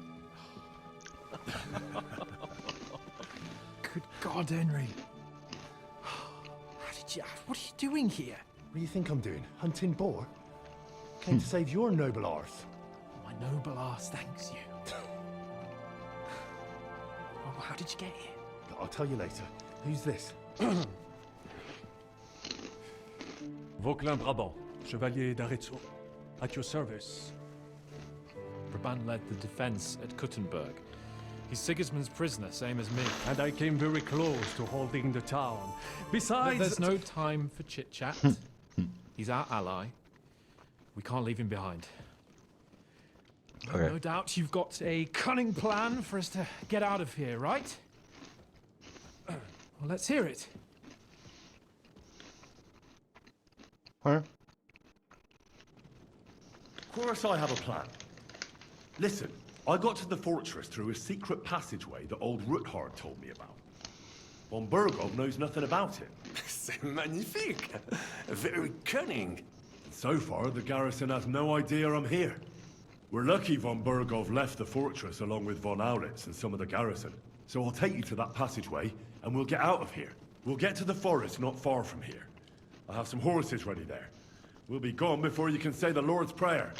Good God, Henry. What are you doing here? What do you think I'm doing? Hunting boar? Came to save your noble arse. My noble arse thanks you. Oh, how did you get here? I'll tell you later. Who's this? Vauquelin Brabant, Chevalier d'Aretzo. At your service. Brabant led the defense at Kuttenberg. He's Sigismund's prisoner, same as me. And I came very close to holding the town. Besides... There's no time for chit-chat. He's our ally. We can't leave him behind. Okay. No doubt you've got a cunning plan for us to get out of here, right? Well, let's hear it. Huh? Of course I have a plan. Listen, I got to the fortress through a secret passageway that old Ruthard told me about. Von Burgov knows nothing about it. C'est magnifique! Very cunning. So far, the garrison has no idea I'm here. We're lucky von Burgov left the fortress along with von Aulitz and some of the garrison. So I'll take you to that passageway, and we'll get out of here. We'll get to the forest not far from here. I have some horses ready there. We'll be gone before you can say the Lord's Prayer.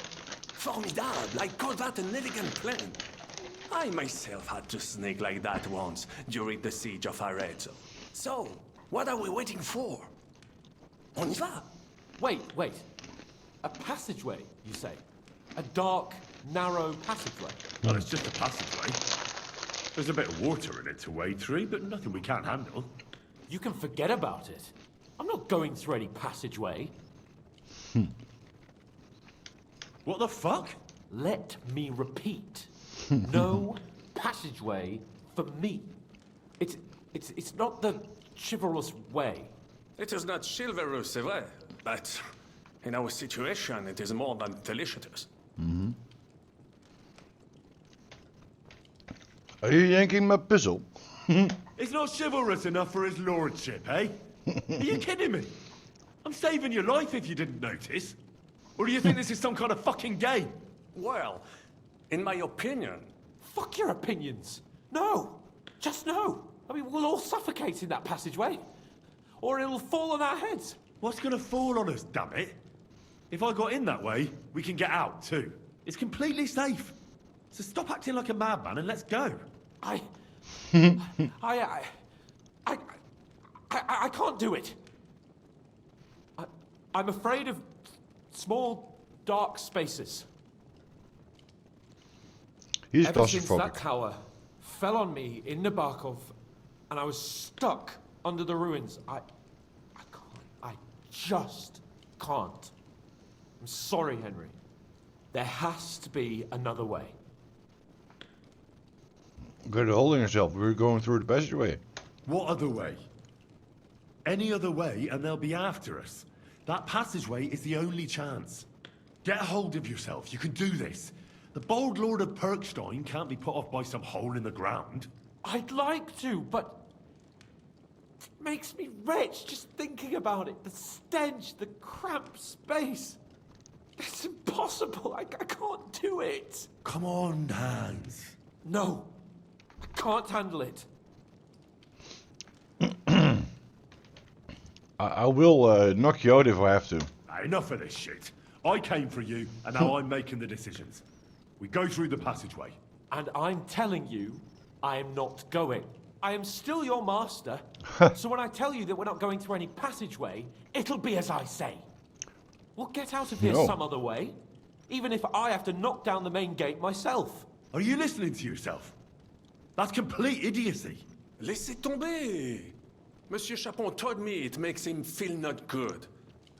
Formidable! I call that an elegant plan. I myself had to sneak like that once during the siege of Arezzo. So, what are we waiting for? On y va! Wait. A passageway, you say? A dark, narrow passageway? Well, it's just a passageway. There's a bit of water in it to wade through, but nothing we can't handle. You can forget about it. I'm not going through any passageway. What the fuck? Let me repeat. No passageway for me. It's not the chivalrous way. It is not chivalrous, c'est vrai, but in our situation, it is more than delicious. Mm-hmm. Are you yanking my pistol? It's not chivalrous enough for his lordship, eh? Are you kidding me? I'm saving your life if you didn't notice. Or do you think this is some kind of fucking game? Well, in my opinion... Fuck your opinions. No. Just no. I mean, we'll all suffocate in that passageway. Or it'll fall on our heads. What's gonna fall on us, damn it? If I got in that way, we can get out, too. It's completely safe. So stop acting like a madman and let's go. I can't do it. I'm afraid of small, dark spaces. He's Ever since claustrophobic. that tower fell on me in Nabokov, and I was stuck under the ruins, I can't. I just can't. I'm sorry, Henry. There has to be another way. Good holding yourself. We're going through the passageway. What other way? Any other way and they'll be after us. That passageway is the only chance. Get a hold of yourself. You can do this. The bold Lord of Perkstein can't be put off by some hole in the ground. I'd like to, but it makes me wretched just thinking about it. The stench, the cramped space. It's impossible. I can't do it. Come on, Hans. No, I can't handle it. I will knock you out if I have to. Enough of this shit. I came for you, and now I'm making the decisions. We go through the passageway. And I'm telling you, I am not going. I am still your master, so when I tell you that we're not going through any passageway, it'll be as I say. We'll get out of here some other way, even if I have to knock down the main gate myself. Are you listening to yourself? That's complete idiocy. Laissez tomber. Monsieur Chapon told me it makes him feel not good.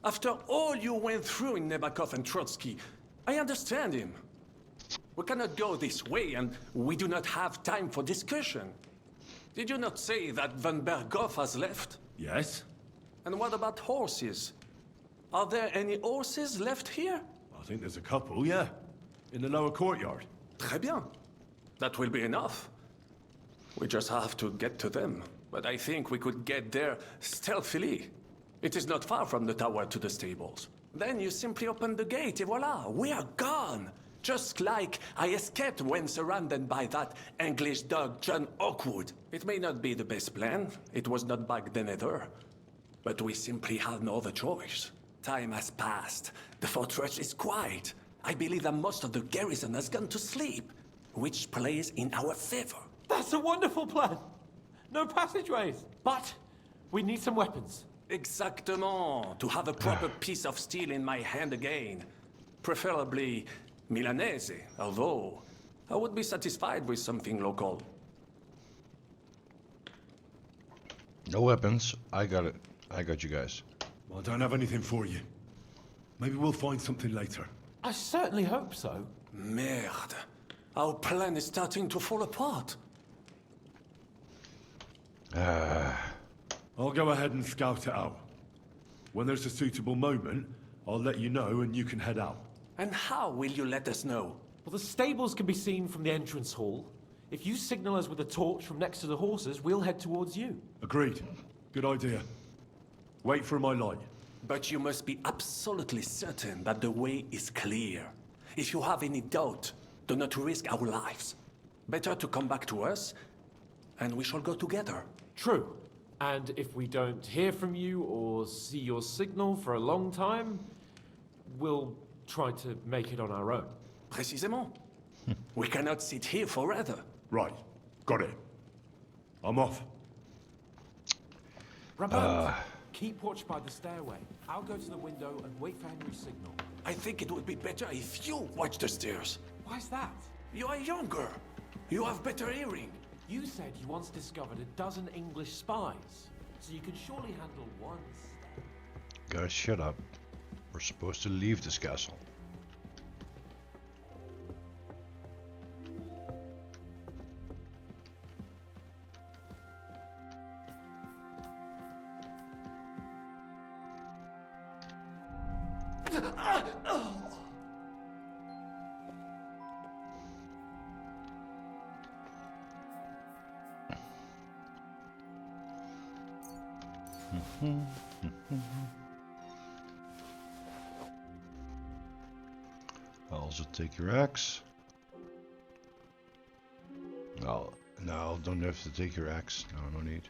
After all you went through in Nebakov and Trotsky, I understand him. We cannot go this way, and we do not have time for discussion. Did you not say that Van Berghoff has left? Yes. And what about horses? Are there any horses left here? I think there's a couple, yeah. In the lower courtyard. Très bien. That will be enough. We just have to get to them. But I think we could get there stealthily. It is not far from the tower to the stables. Then you simply open the gate, et voila, we are gone. Just like I escaped when surrounded by that English dog John Oakwood. It may not be the best plan. It was not back then either. But we simply had no other choice. Time has passed. The fortress is quiet. I believe that most of the garrison has gone to sleep, which plays in our favor. That's a wonderful plan. No passageways. But we need some weapons. Exactement. To have a proper piece of steel in my hand again. Preferably Milanese, although I would be satisfied with something local. No weapons. I got it. I got you guys. Well, I don't have anything for you. Maybe we'll find something later. I certainly hope so. Merde. Our plan is starting to fall apart. I'll go ahead and scout it out. When there's a suitable moment, I'll let you know and you can head out. And how will you let us know? Well, the stables can be seen from the entrance hall. If you signal us with a torch from next to the horses, we'll head towards you. Agreed. Good idea. Wait for my light. But you must be absolutely certain that the way is clear. If you have any doubt, do not risk our lives. Better to come back to us, and we shall go together. True. And if we don't hear from you or see your signal for a long time, we'll try to make it on our own. Précisément. We cannot sit here forever. Right. Got it. I'm off. Rabat, keep watch by the stairway. I'll go to the window and wait for Henry's signal. I think it would be better if you watch the stairs. Why's that? You are younger. You have better hearing. You said you once discovered a dozen English spies, so you could surely handle one step. Guys, shut up. We're supposed to leave this castle. I'll also take your axe. No, don't have to take your axe. No need.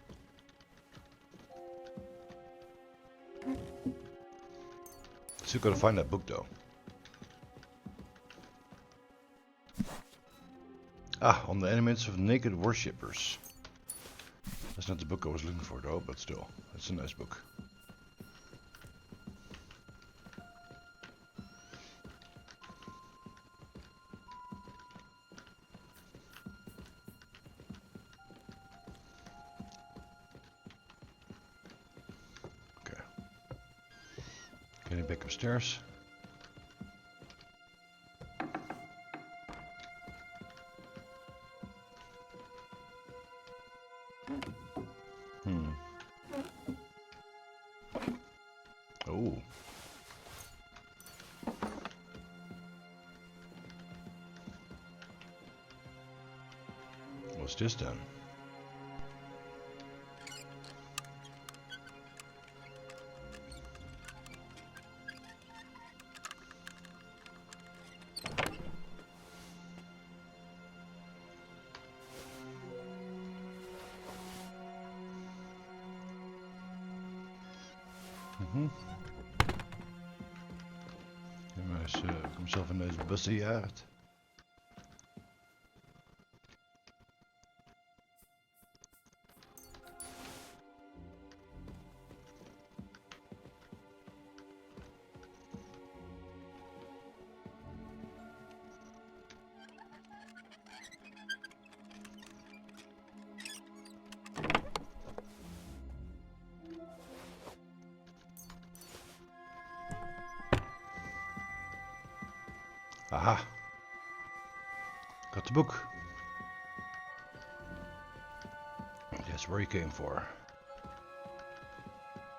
Still gotta find that book though. On the elements of naked worshippers. That's not the book I was looking for though, but still, it's a nice book. Okay. Getting back upstairs. Oh. What's this then? Kom zelf in deze bussen jaagt. Aha. Got the book. That's where he came for.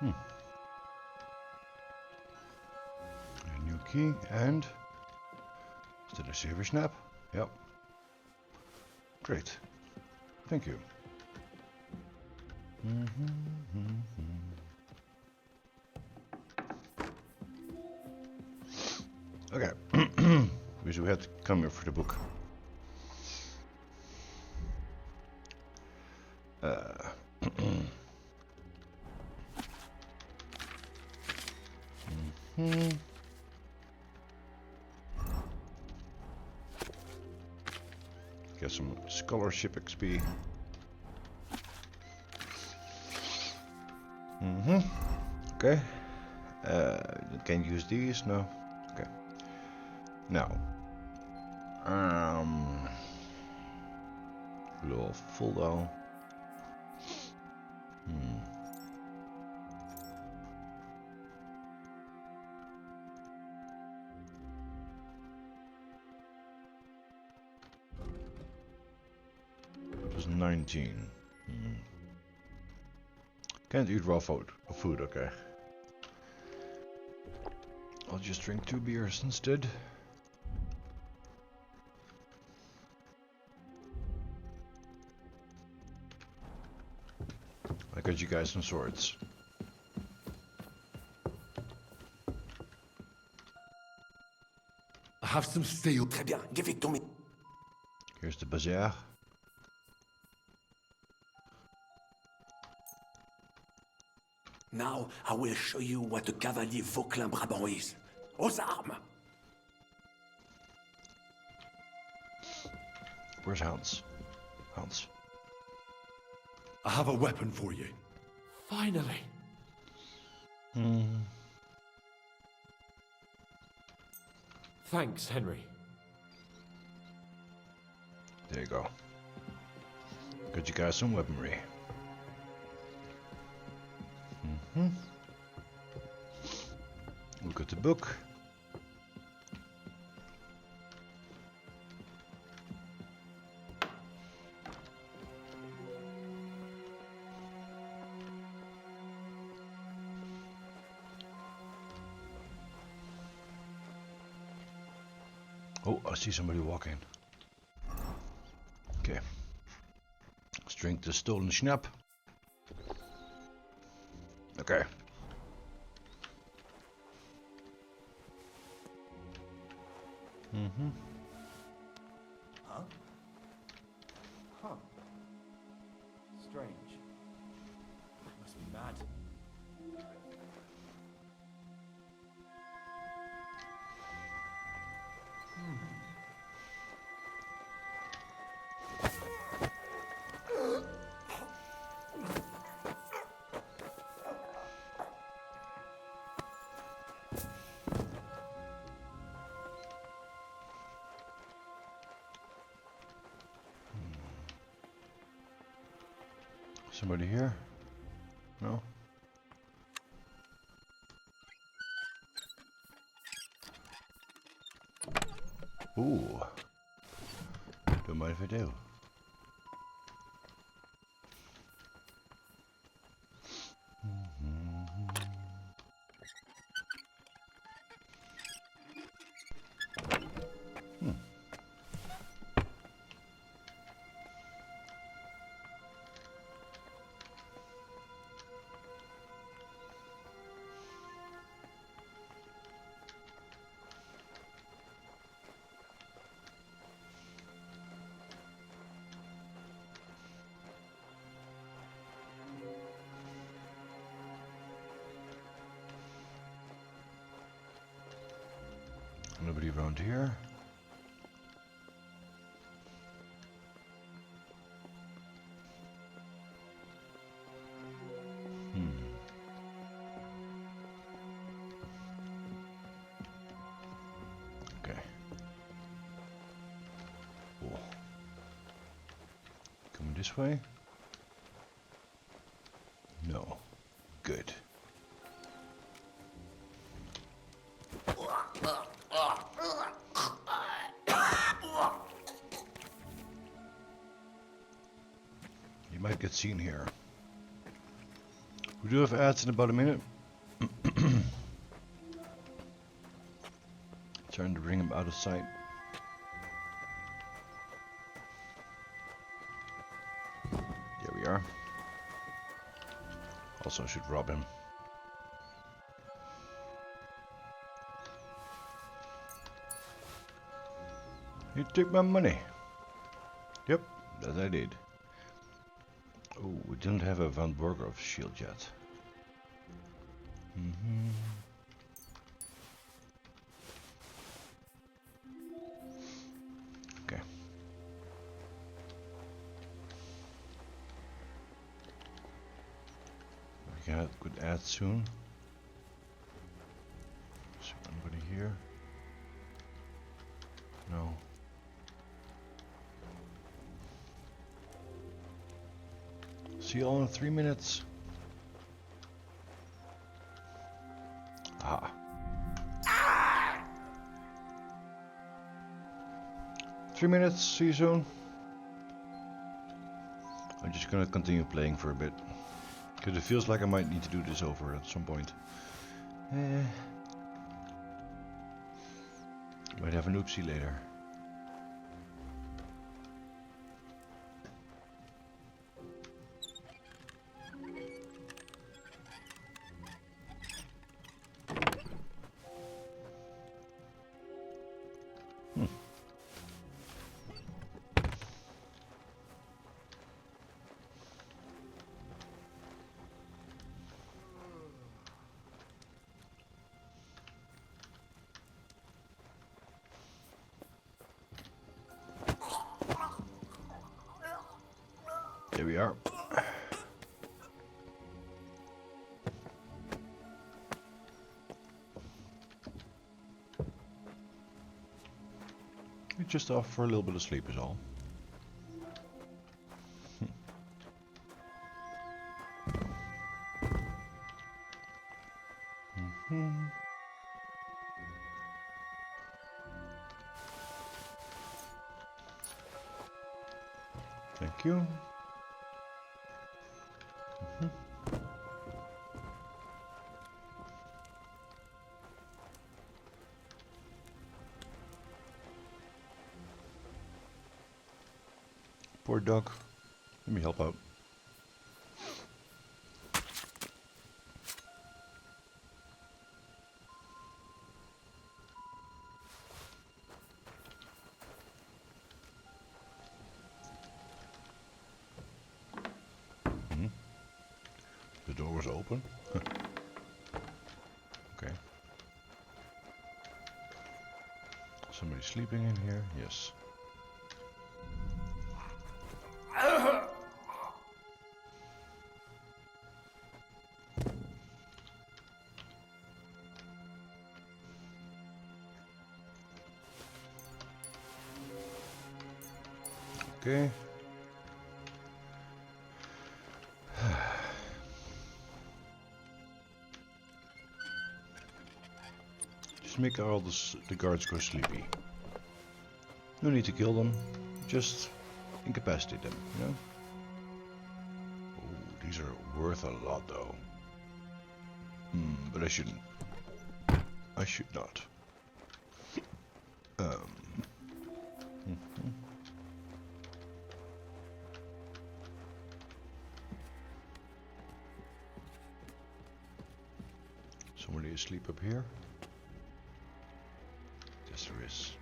A new key and... Is that a silver snap? Yep. Great. Thank you. Okay. Wish we had to come here for the book. Get some scholarship XP. Okay. Can't use these, no. Okay. Now. Little full down. It was 19. Can't eat raw food, okay. I'll just drink 2 beers instead. I got you guys some swords. I have some steel. Très bien, give it to me. Here's the bazaar. Now I will show you what a cavalier Vauclin Brabant is. Aux armes! Where's Hans? Hans. I have a weapon for you. Finally. Thanks, Henry. There you go. Got you guys some weaponry. Look at the book. Oh, I see somebody walking. Okay. Let's drink the stolen schnapp. Okay. Huh? Huh. Strange. Must be mad. Somebody here? No? Ooh. Don't mind if I do. Nobody around here. Okay. Cool. Coming this way? No. Good. You might get seen here. We do have ads in about a minute. Trying to bring him out of sight. There we are. Also should rob him. You took my money. Yep, that I did. Oh, we didn't have a Van Borger shield yet. Okay. We could add soon. Is there anybody here? No. See you all in 3 minutes. Ah. 3 minutes, see you soon. I'm just gonna continue playing for a bit. Because it feels like I might need to do this over at some point. Might have an oopsie later. There we are. We're just off for a little bit of sleep is all. Thank you. Poor dog. Let me help out. The door was open. Okay. Somebody sleeping in here? Yes. Okay. Just make all the guards go sleepy. No need to kill them, just incapacitate them, you know? Oh, these are worth a lot though. But I shouldn't. I should not. Somebody asleep up here? Yes, there is.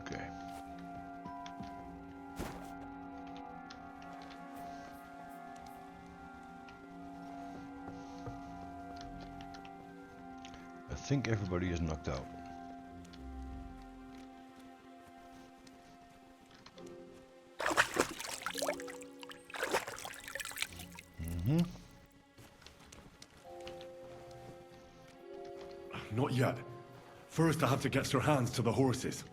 Okay. I think everybody is knocked out. Not yet. First, I have to get Sir Hans to the horses.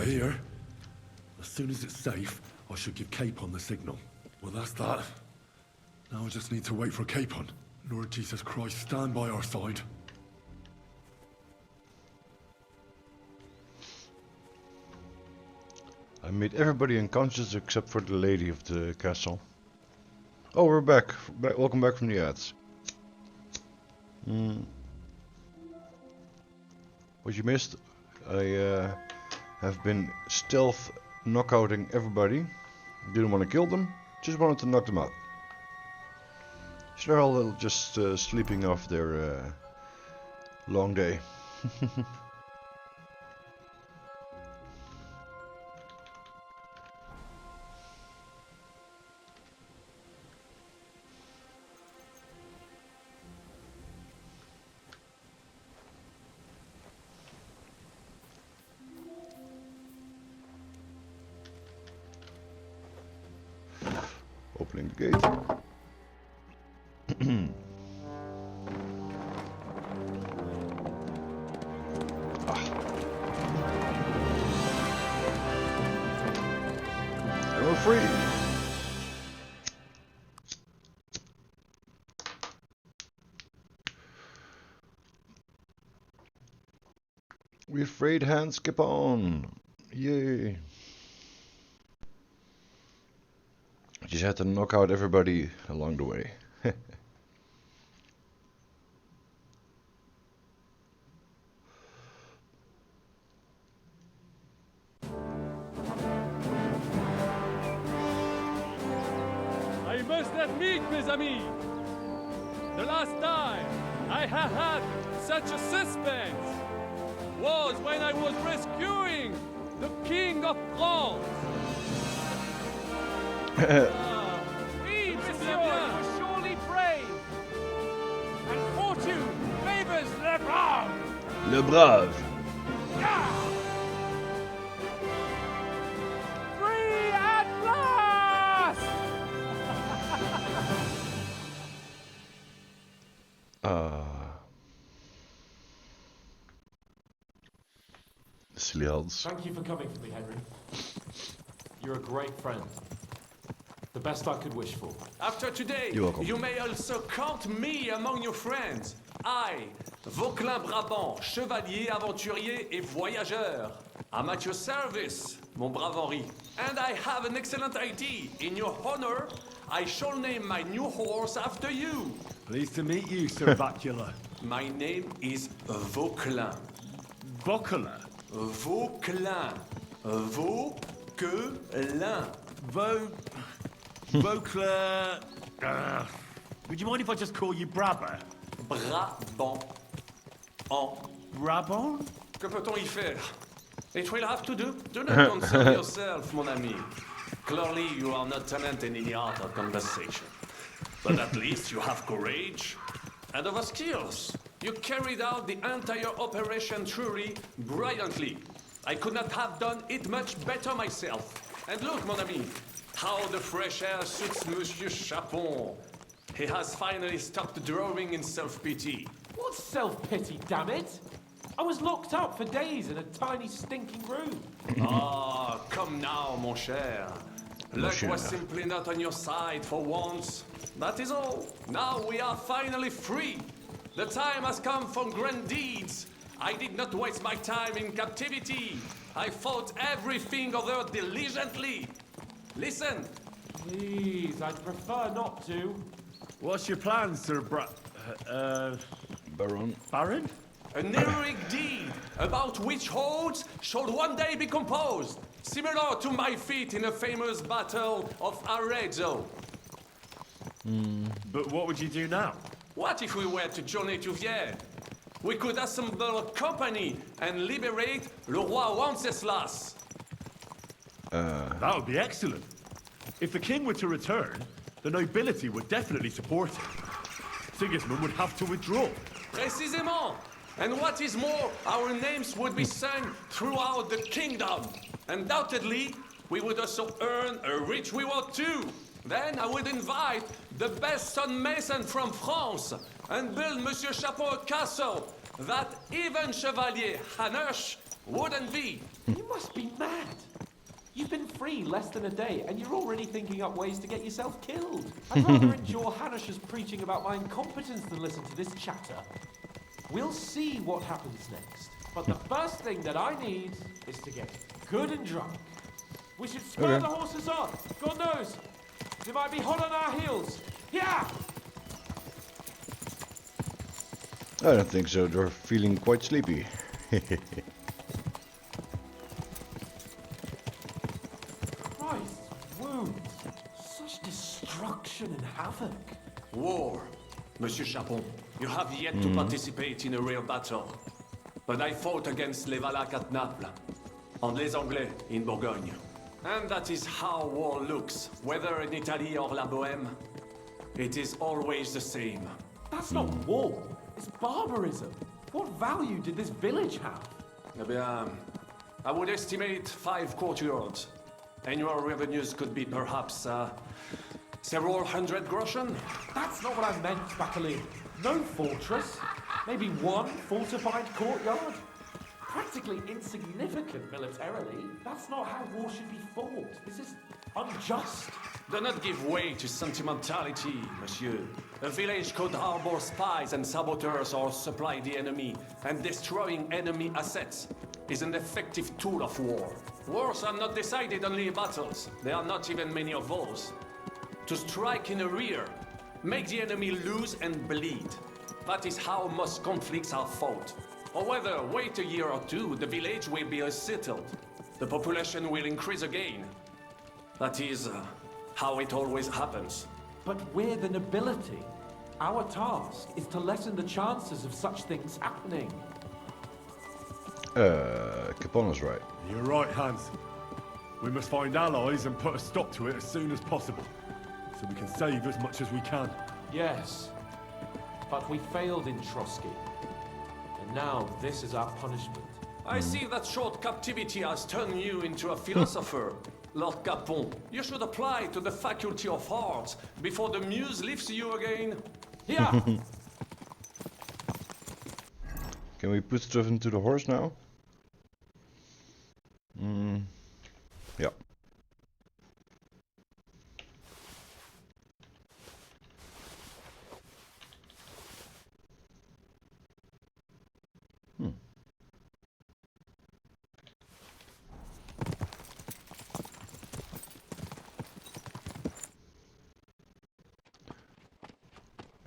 We're here. As soon as it's safe, I should give Capon the signal. Well, that's that. Now I just need to wait for Capon. Lord Jesus Christ, stand by our side. I made everybody unconscious except for the lady of the castle. Oh, we're back. Welcome back from the ads. What you missed, I have been stealth knockouting everybody. Didn't want to kill them, just wanted to knock them out. So they're all just sleeping off their long day. Opening the gate. And we're free. We freed Hans Capon. Yay. Just had to knock out everybody along the way. I must admit, mes amis, the last time I have had such a suspense was when I was rescuing the King of France. Oui, monsieur, you were surely brave. And fortune favors le brave. Le Brave. Free at last! Silly odds. Thank you for coming for me, Henry. You're a great friend. The best I could wish for. After today, You're welcome. you may also count me among your friends. I, Vauquelin Brabant, chevalier, aventurier et voyageur. I'm at your service, mon brave Henri. And I have an excellent idea. In your honor, I shall name my new horse after you. Pleased to meet you, Sir Vacula. My name is Vauquelin. Vauquelin? Vauquelin. Vauquelin. Vauquelin. Would you mind if I just call you Brabber? Brabant. En. Brabant? Que peut-on y faire? It will have to do. Do not concern yourself, mon ami. Clearly, you are not talent in any art of conversation. But at least you have courage and other skills. You carried out the entire operation truly brilliantly. I could not have done it much better myself. And look, mon ami, how the fresh air suits Monsieur Chapon. He has finally stopped drawing in self-pity. What self-pity, damn it? I was locked up for days in a tiny stinking room. Ah, come now, mon cher. Luck was simply not on your side for once. That is all. Now we are finally free. The time has come for grand deeds. I did not waste my time in captivity. I fought everything other diligently. Listen. Please, I'd prefer not to. What's your plan, Sir Baron. Baron? An heroic deed about which hordes shall one day be composed, similar to my feat in the famous Battle of Arezzo. But what would you do now? What if we were to journey to Vienne? We could assemble a company and liberate Le Roi Wenceslas. That would be excellent. If the king were to return, the nobility would definitely support him. Sigismund would have to withdraw. Précisément. And what is more, our names would be sung throughout the kingdom. Undoubtedly, we would also earn a rich reward too. Then I would invite the best stonemason from France and build Monsieur Chapeau a castle that even Chevalier Hanush Wouldn't be. You must be mad. You've been free less than a day, and you're already thinking up ways to get yourself killed. I'd rather endure Hanish's preaching about my incompetence than listen to this chatter. We'll see what happens next. But the first thing that I need is to get good and drunk. We should spur the horses on. God knows, they might be hot on our heels. Yeah! I don't think so. They're feeling quite sleepy. Christ's wounds. Such destruction and havoc. War. Monsieur Chapon, you have yet to participate in a real battle. But I fought against les Valaques at Naples, and les Anglais in Bourgogne. And that is how war looks, whether in Italy or La Bohème. It is always the same. That's not war. It's barbarism. What value did this village have? Eh bien, I would estimate 5 courtyards. Annual revenues could be perhaps several hundred groschen. That's not what I meant, Bacalin. No fortress. Maybe one fortified courtyard. Practically insignificant militarily. That's not how war should be fought. This is unjust. Do not give way to sentimentality, monsieur. A village could harbor spies and saboteurs or supply the enemy, and destroying enemy assets is an effective tool of war. Wars are not decided only in battles. There are not even many of those. To strike in the rear, make the enemy lose and bleed. That is how most conflicts are fought. Or whether, wait a year or two, the village will be settled. The population will increase again. That is how it always happens. But we're the nobility. Our task is to lessen the chances of such things happening. Capon is right. You're right, Hans. We must find allies and put a stop to it as soon as possible, so we can save as much as we can. Yes, but we failed in Trotsky. And now this is our punishment. I see that short captivity has turned you into a philosopher. Lord Capon, you should apply to the Faculty of Arts before the muse lifts you again. Yeah. Can we put stuff into the horse now? Yeah.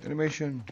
Animation.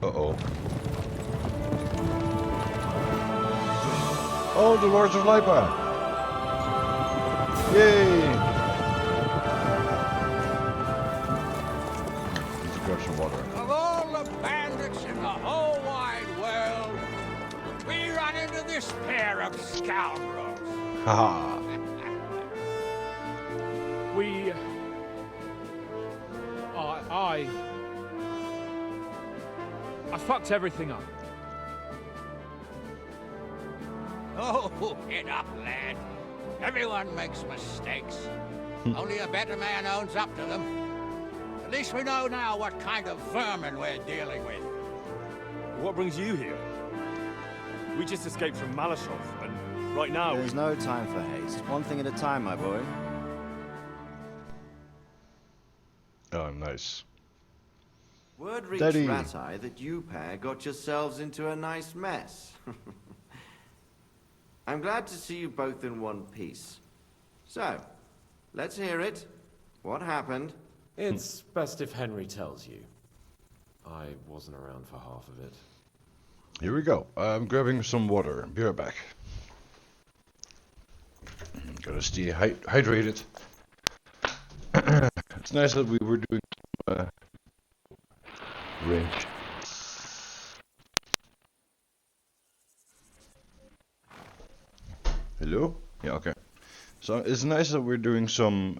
Uh-oh. Oh, the Lords of Lipa! Yay! Let's grab some water. Of all the bandits in the whole wide world, we run into this pair of scoundrels. Haha. I fucked everything up. Oh, get up, lad. Everyone makes mistakes. Only a better man owns up to them. At least we know now what kind of vermin we're dealing with. What brings you here? We just escaped from Malashov, and right now There's no time for haste. One thing at a time, my boy. Oh, nice. Word reached Daddy. Ratai that you pair got yourselves into a nice mess. I'm glad to see you both in one piece. So, let's hear it. What happened? It's best if Henry tells you. I wasn't around for half of it. Here we go. I'm grabbing some water. Be right back. Gotta stay hydrated. It's nice that we were doing Yeah, okay. So it's nice that we're doing some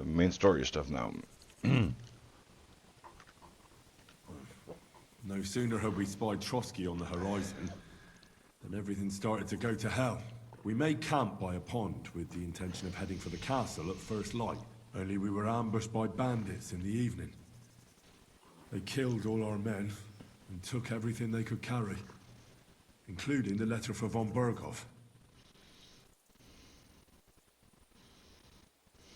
main story stuff now. No sooner had we spied Trotsky on the horizon than everything started to go to hell. We made camp by a pond with the intention of heading for the castle at first light. Only we were ambushed by bandits in the evening. They killed all our men and took everything they could carry, including the letter for von Berghoff.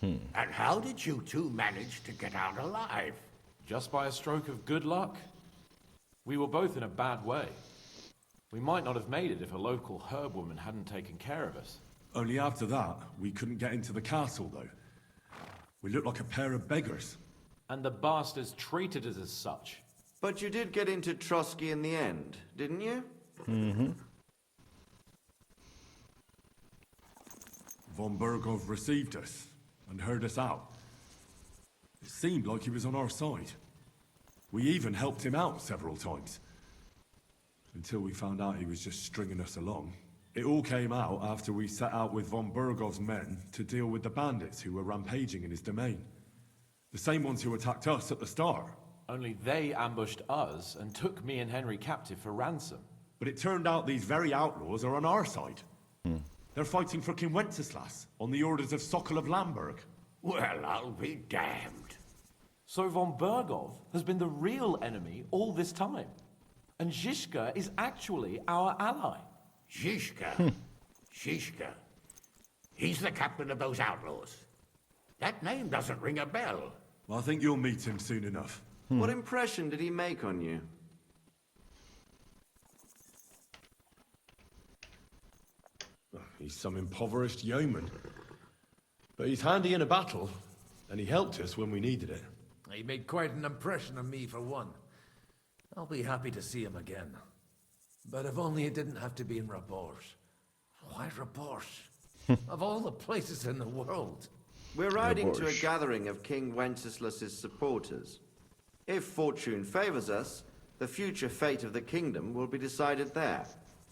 And how did you two manage to get out alive? Just by a stroke of good luck. We were both in a bad way. We might not have made it if a local herb woman hadn't taken care of us. Only after that, we couldn't get into the castle, though. We looked like a pair of beggars. And the bastards treated us as such. But you did get into Trotsky in the end, didn't you? Mm-hmm. Von Berghoff received us and heard us out. It seemed like he was on our side. We even helped him out several times. Until we found out he was just stringing us along. It all came out after we set out with von Berghoff's men to deal with the bandits who were rampaging in his domain. The same ones who attacked us at the start. Only they ambushed us and took me and Henry captive for ransom. But it turned out these very outlaws are on our side. They're fighting for King Wenceslas on the orders of Sokol of Lamberg. Well, I'll be damned. So von Berghoff has been the real enemy all this time. And Zizka is actually our ally. Zizka? Zizka? He's the captain of those outlaws. That name doesn't ring a bell. Well, I think you'll meet him soon enough. What impression did he make on you? He's some impoverished yeoman. But he's handy in a battle, and he helped us when we needed it. He made quite an impression on me, for one. I'll be happy to see him again. But if only it didn't have to be in Rabosh. Why Rabosh? Of all the places in the world. We're riding to a gathering of King Wenceslas's supporters. If fortune favors us, the future fate of the kingdom will be decided there.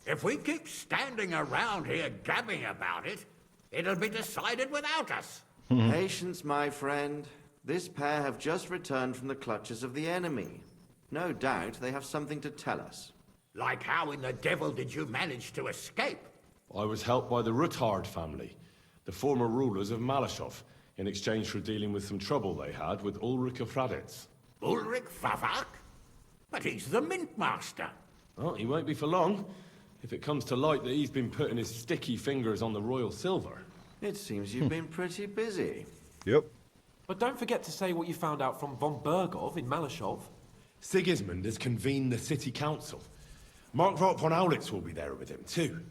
If we keep standing around here gabbing about it, it'll be decided without us. Patience, my friend. This pair have just returned from the clutches of the enemy. No doubt they have something to tell us. Like how in the devil did you manage to escape? I was helped by the Ruthard family, the former rulers of Malashov, in exchange for dealing with some trouble they had with Ulrich of Raditz. Ulrich Favak? But he's the mint master. Well, he won't be for long, if it comes to light that he's been putting his sticky fingers on the royal silver. It seems you've been pretty busy. Yep. But don't forget to say what you found out from von Berghoff in Malashov. Sigismund has convened the city council. Markvart von Aulitz will be there with him, too.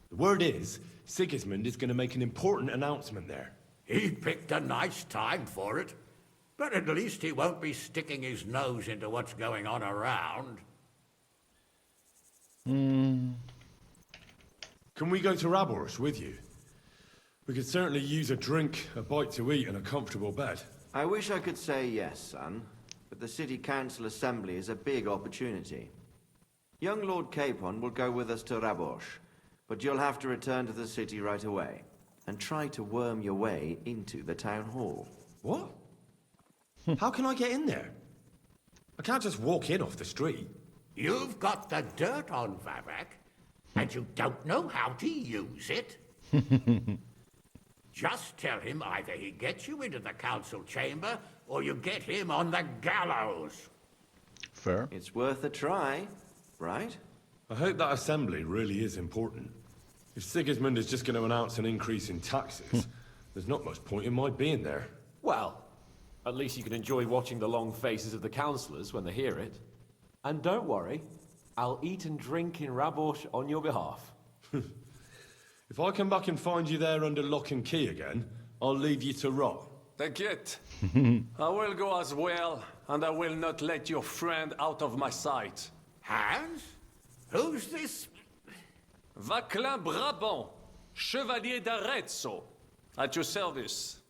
The word is, Sigismund is going to make an important announcement there. He picked a nice time for it. But at least he won't be sticking his nose into what's going on around. Can we go to Rabosh with you? We could certainly use a drink, a bite to eat, and a comfortable bed. I wish I could say yes, son, but the city council assembly is a big opportunity. Young Lord Capon will go with us to Rabosh, but you'll have to return to the city right away, and try to worm your way into the town hall. What? How can I get in there? I can't just walk in off the street. You've got the dirt on Favak, and you don't know how to use it? Just tell him either he gets you into the council chamber, or you get him on the gallows. Fair. It's worth a try, right? I hope that assembly really is important. If Sigismund is just going to announce an increase in taxes, there's not much point in my being there. Well, at least you can enjoy watching the long faces of the councillors when they hear it. And don't worry, I'll eat and drink in Rabosh on your behalf. If I come back and find you there under lock and key again, I'll leave you to rot. Take it. I will go as well, and I will not let your friend out of my sight. Hans? Who's this? Vaclin Brabant, Chevalier d'Arezzo, at your service.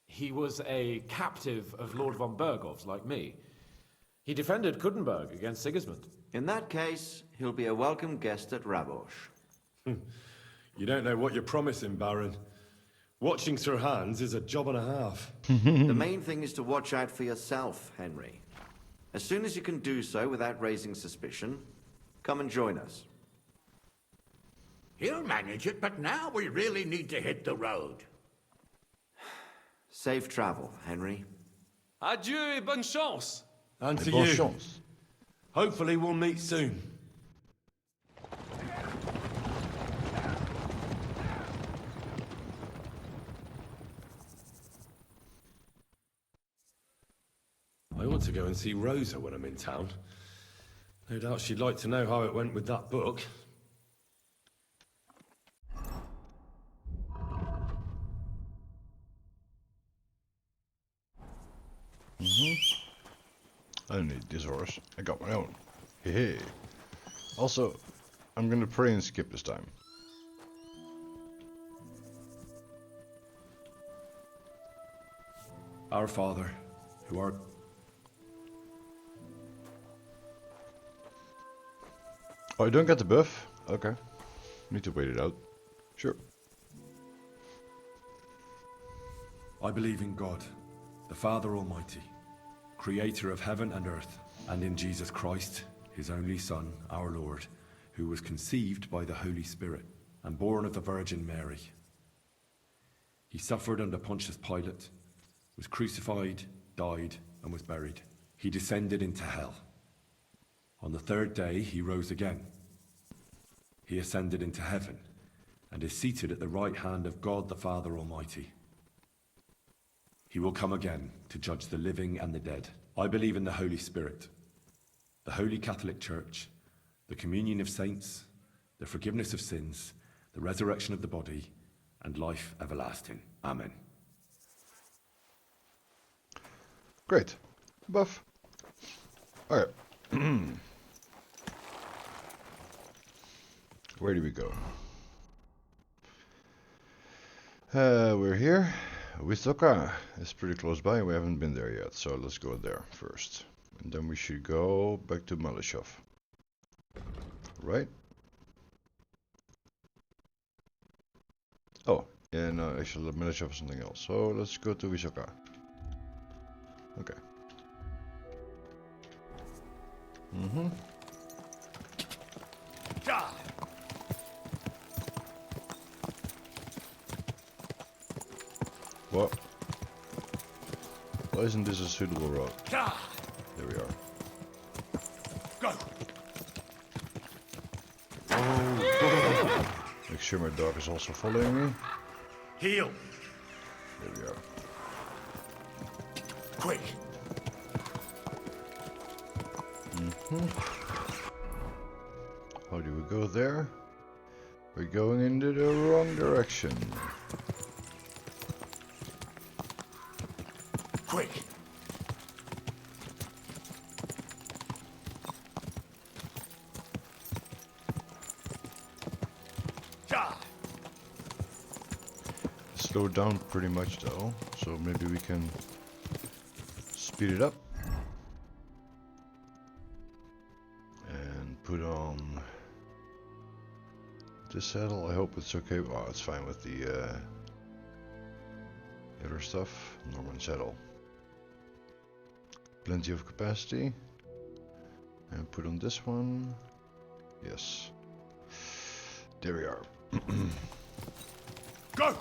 He was a captive of Lord von Berghoff's, like me. He defended Kuttenberg against Sigismund. In that case, he'll be a welcome guest at Rabosh. You don't know what you're promising, Baron. Watching Sir Hans is a job and a half. The main thing is to watch out for yourself, Henry. As soon as you can do so without raising suspicion, come and join us. He'll manage it, but now we really need to hit the road. Safe travel, Henry. Adieu et bonne chance. And to Bonne you. chance. Hopefully we'll meet soon. I ought to go and see Rosa when I'm in town. No doubt she'd like to know how it went with that book. I don't need this horse. I got my own. Hey. Also, I'm gonna pray and skip this time. Our Father, who art... Oh, you don't get the buff? Okay. Need to wait it out. Sure. I believe in God, the Father Almighty, creator of heaven and earth, and in Jesus Christ, his only Son, our Lord, who was conceived by the Holy Spirit and born of the Virgin Mary. He suffered under Pontius Pilate, was crucified, died, and was buried. He descended into hell. On the third day, he rose again. He ascended into heaven and is seated at the right hand of God the Father Almighty. He will come again to judge the living and the dead. I believe in the Holy Spirit, the Holy Catholic Church, the communion of saints, the forgiveness of sins, the resurrection of the body, and life everlasting. Amen. Great. Buff. Alright. Where do we go? We're here. Wistoka is pretty close by. We haven't been there yet, so let's go there first. And then we should go back to Malishov. Right? Oh, yeah, no, actually Malishov is something else. So let's go to Wistoka. Okay. Mm-hmm. What? Why isn't this a suitable road? There we are. Go. Oh. Make sure my dog is also following me. Heal. There we are. Quick. How do we go there? We're going into the wrong direction. Quick. Slow down pretty much though, so maybe we can speed it up. And put on this saddle. I hope it's okay. Oh, it's fine with the other stuff. Norman saddle. Plenty of capacity. And put on this one. Yes. There we are. Go!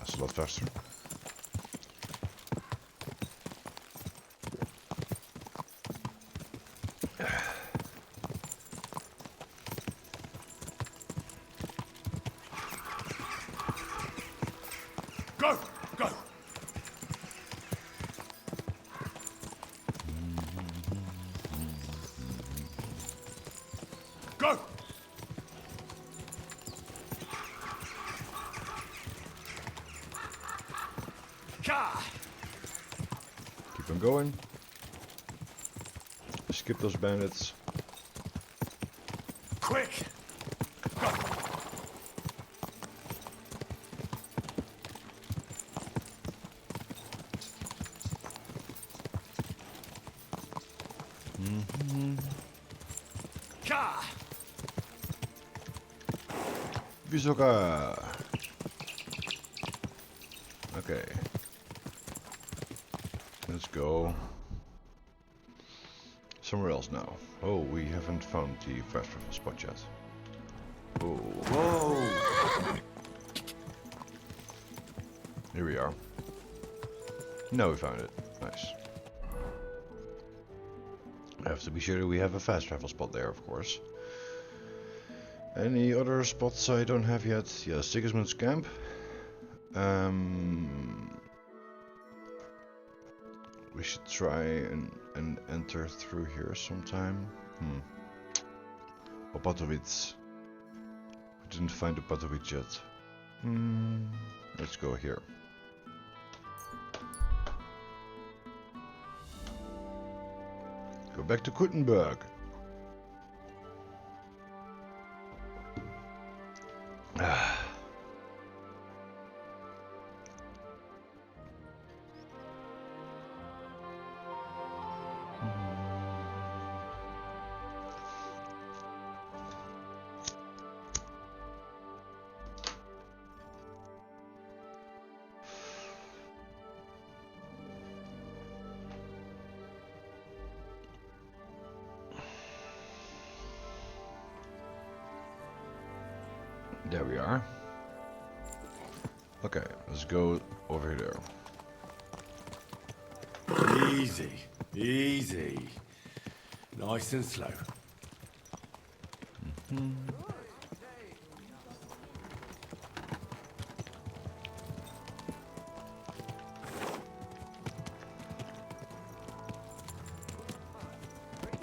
It's a lot faster. Go! Go! Go! Keep on going. Skip those bandits. Quick! Go! Visoka. Okay. Let's go somewhere else now. Oh, we haven't found the fast travel spot yet. Oh. Whoa! Here we are. Now we found it. Nice. I have to be sure that we have a fast travel spot there, of course. Any other spots I don't have yet? Yeah, Sigismund's camp. We should try and enter through here sometime. Opatovic. We didn't find Opatovic yet. Let's go here. Go back to Kuttenberg. There we are. Okay, let's go over there. Easy, easy. Nice and slow.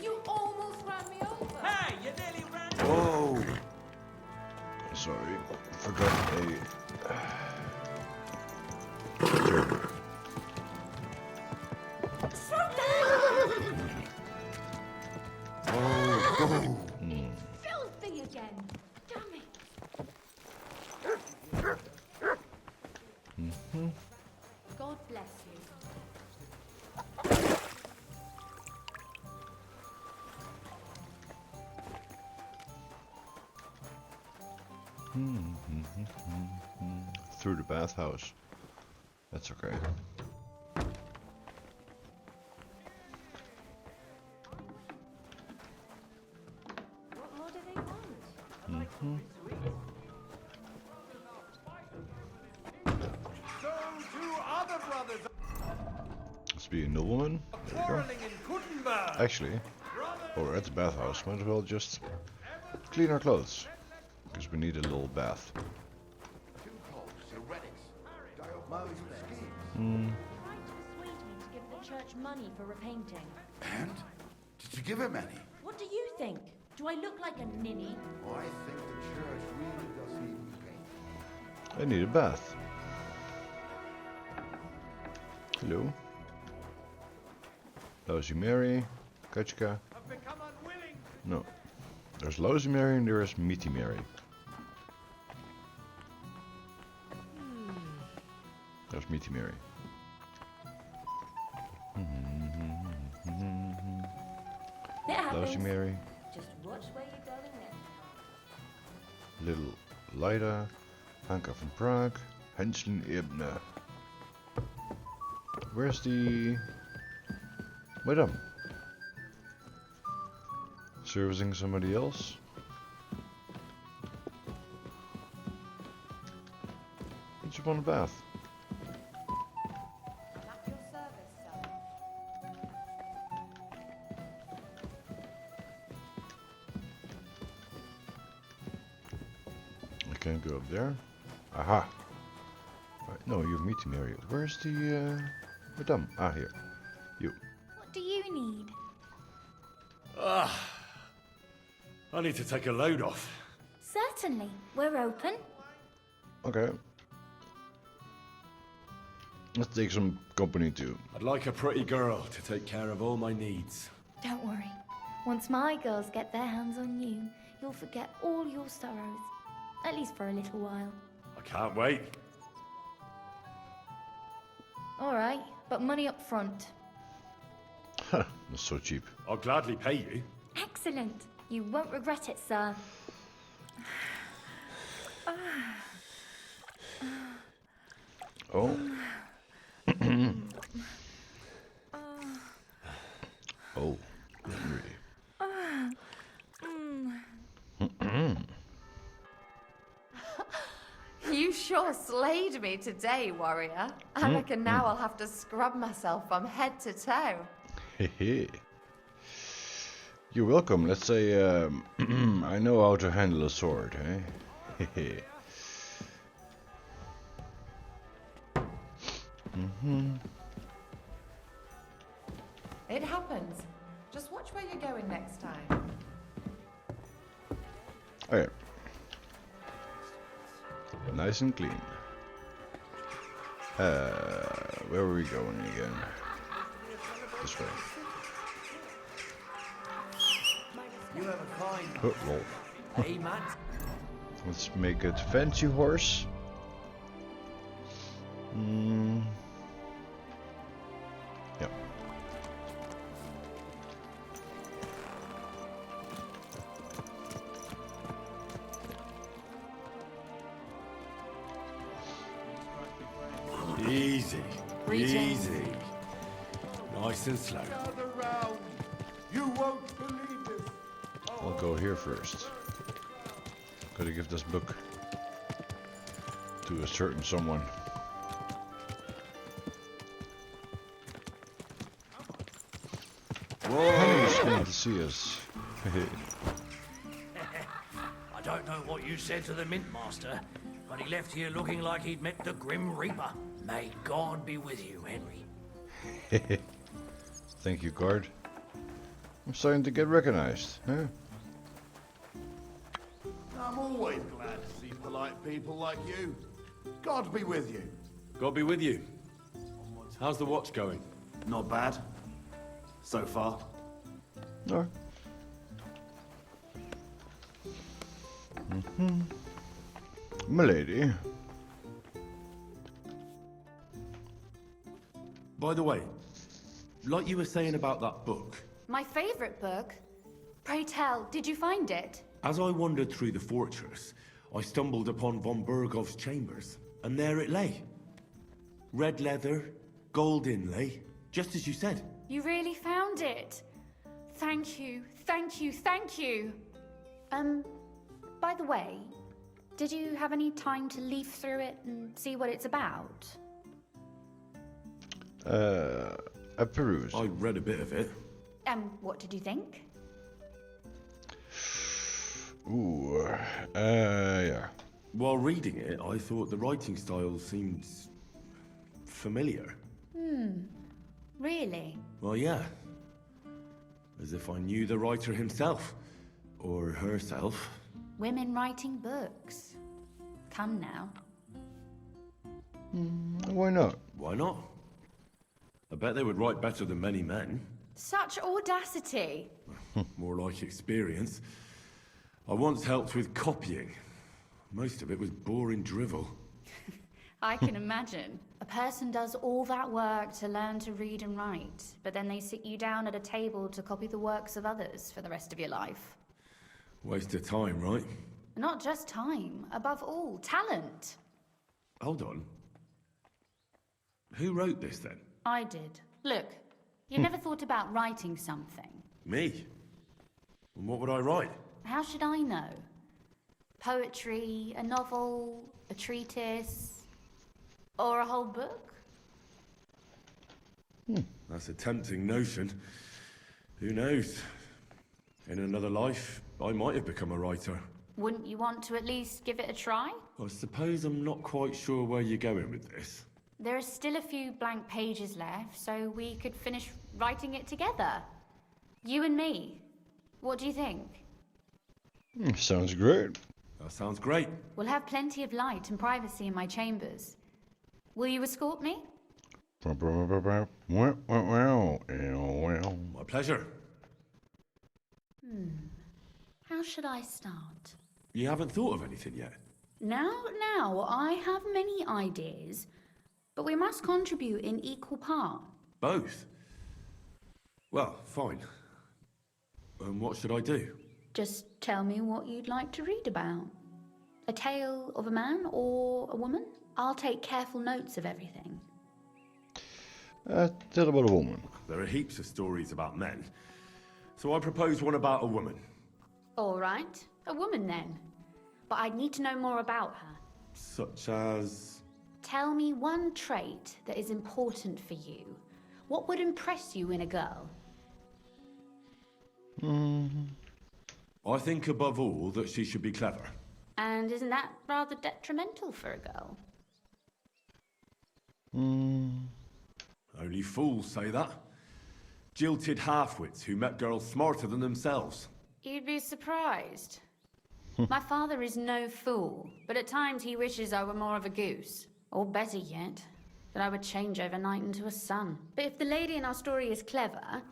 You almost ran me over. Hey, you nearly ran me Whoa! Sorry, forgot a turn. Slow down! Oh! Filthy again. Damn it. God bless you. Through the bathhouse. That's okay. What more do they want? So two other brothers Let's be a nobleman. There we go. quarreling in Kuttenberg. Actually, while we're at the bathhouse, might as well just clean our clothes. Because we need a little bath. Sweden to give the church money for repainting. And? Did you give him any? What do you think? Do I look like a ninny? I think the church really does need repainting. I need a bath. Hello. Lousy Mary. Kachka. No. There's Lousy Mary and there's Meaty Mary. There's Meaty Mary. It happens. Lousy Mary. Just watch where you're going then. Little Lyda. Hanka from Prague. Henslin Ebner. Where's the madam? Servicing somebody else? Let's up on a bath. I can't go up there. Aha! Right, no, you're meeting Mary. Where's the madam? Ah, here. You. What do you need? I need to take a load off. Certainly. We're open. Okay. Let's take some company too. I'd like a pretty girl to take care of all my needs. Don't worry. Once my girls get their hands on you, you'll forget all your sorrows. At least for a little while. I can't wait. All right, but money up front. That's so cheap. I'll gladly pay you. Excellent. You won't regret it, sir. Oh. Oh, Henry. You sure slayed me today, warrior. I reckon now I'll have to scrub myself from head to toe. Hehe. You're welcome. Let's say, I know how to handle a sword, eh? Hehe. It happens. Just watch where you're going next time. Okay. Nice and clean. Where are we going again? This way. You have a kind. Oh, lol. Hey, Matt. Let's make it fancy horse. Yep. Easy. Greetings. Easy. Nice and slow. Gather round. You won't believe this. I'll go here first. Gotta give this book to a certain someone. Henry's going to see us. I don't know what you said to the Mint Master, but he left here looking like he'd met the Grim Reaper. May God be with you, Henry. Thank you, guard. I'm starting to get recognized, huh? I'm always glad to see polite people like you. God be with you. God be with you. How's the watch going? Not bad. So far. No. Milady. By the way, like you were saying about that book, My favorite book. Pray tell, did you find it? as I wandered through the fortress, I stumbled upon von Burgov's chambers, and there it lay. Red leather, gold inlay, just as you said. You really found it. Thank you, thank you, thank you. By the way, did you have any time to leaf through it and see what it's about? I perused. I read a bit of it. What did you think? Ooh, yeah. While reading it, I thought the writing style seemed familiar. Really? Well, yeah. As if I knew the writer himself. Or herself. Women writing books. Come now. Why not? Why not? I bet they would write better than many men. Such audacity. More like experience. I once helped with copying. Most of it was boring drivel. I can imagine. A person does all that work to learn to read and write, but then they sit you down at a table to copy the works of others for the rest of your life. Waste of time, right? Not just time, above all, talent. Hold on. Who wrote this then? I did. Look, you never thought about writing something. Me? And what would I write? How should I know? Poetry, a novel, a treatise, or a whole book? That's a tempting notion. Who knows? In another life, I might have become a writer. Wouldn't you want to at least give it a try? I suppose I'm not quite sure where you're going with this. There are still a few blank pages left, so we could finish writing it together. You and me. What do you think? Sounds great. That sounds great. We'll have plenty of light and privacy in my chambers. Will you escort me? My pleasure. How should I start? You haven't thought of anything yet? Now, I have many ideas, but we must contribute in equal part. Both? Well, fine. And what should I do? Just tell me what you'd like to read about. A tale of a man or a woman? I'll take careful notes of everything. Tell about a woman. There are heaps of stories about men. So I propose one about a woman. All right, a woman then. But I'd need to know more about her. Such as... Tell me one trait that is important for you. What would impress you in a girl? I think above all that she should be clever. And isn't that rather detrimental for a girl? Only fools say that. Jilted half-wits who met girls smarter than themselves. You'd be surprised. My father is no fool, but at times he wishes I were more of a goose. Or better yet, that I would change overnight into a sun. But if the lady in our story is clever,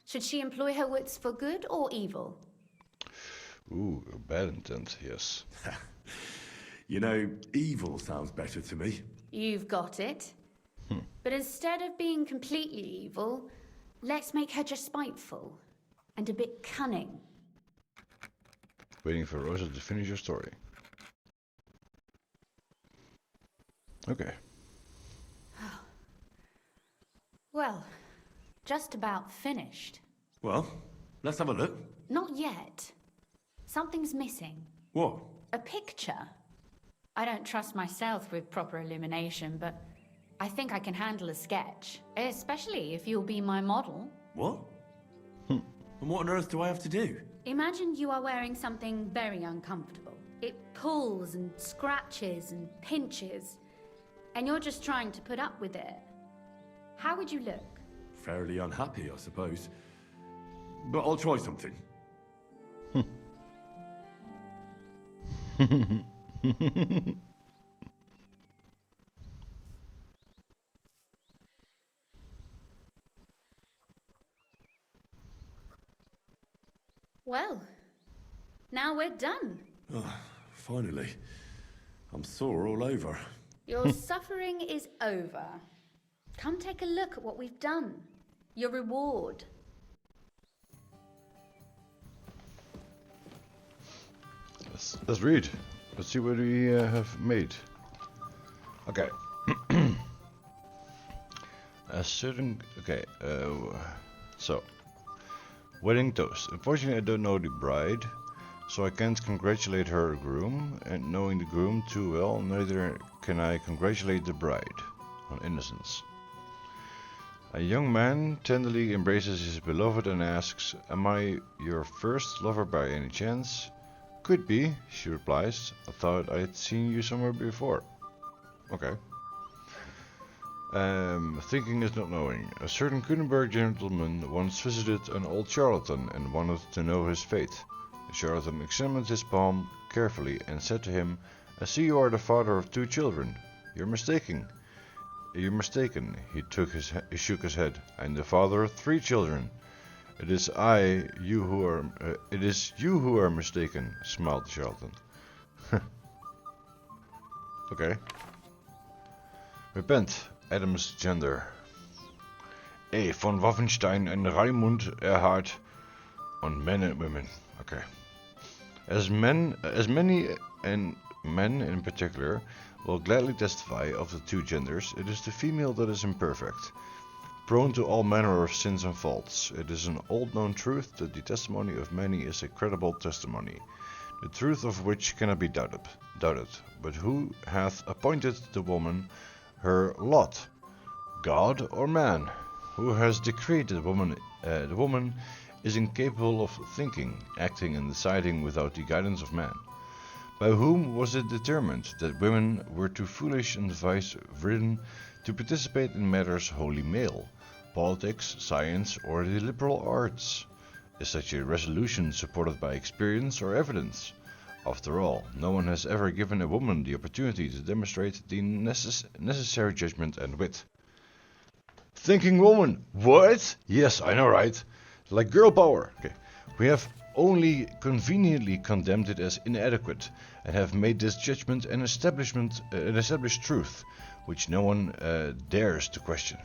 should she employ her wits for good or evil? Ooh, bad intent, yes. You know, evil sounds better to me. You've got it. But instead of being completely evil, let's make her just spiteful and a bit cunning. Waiting for Rosa to finish your story. Okay. Well, just about finished. Well, let's have a look. Not yet. Something's missing. What? A picture. I don't trust myself with proper illumination, but I think I can handle a sketch, especially if you'll be my model. What? And what on earth do I have to do? Imagine you are wearing something very uncomfortable. It pulls and scratches and pinches, and you're just trying to put up with it. How would you look? Fairly unhappy, I suppose. But I'll try something. Well, now we're done. Oh, finally. I'm sore all over. Your suffering is over. Come take a look at what we've done. Your reward. Let's read. Let's see what we have made. Okay. So. Wedding toast. Unfortunately, I don't know the bride, so I can't congratulate her groom, and knowing the groom too well, neither can I congratulate the bride on innocence. A young man tenderly embraces his beloved and asks, "Am I your first lover by any chance?" "Could be," she replies. "I thought I had seen you somewhere before." Okay. Thinking is not knowing. A certain Gutenberg gentleman once visited an old charlatan and wanted to know his fate. The charlatan examined his palm carefully and said to him, "I see you are the father of 2 children. You're mistaken." He shook his head. "I'm the father of 3 children. It is you who are mistaken," smiled the charlatan. Okay. Repent. Adam's gender. Von Waffenstein and Raimund Erhard on men and women. Okay. As many and men in particular will gladly testify of the 2 genders, it is the female that is imperfect, prone to all manner of sins and faults. It is an old known truth that the testimony of many is a credible testimony, the truth of which cannot be doubted. But who hath appointed the woman her lot, God or man? Who has decreed that the woman is incapable of thinking, acting and deciding without the guidance of man? By whom was it determined that women were too foolish and vice-ridden to participate in matters wholly male, politics, science, or the liberal arts? Is such a resolution supported by experience or evidence? After all, no one has ever given a woman the opportunity to demonstrate the necessary judgment and wit. Thinking woman! What? Yes, I know, right? Like girl power. Okay. We have only conveniently condemned it as inadequate, and have made this judgment an established truth, which no one dares to question.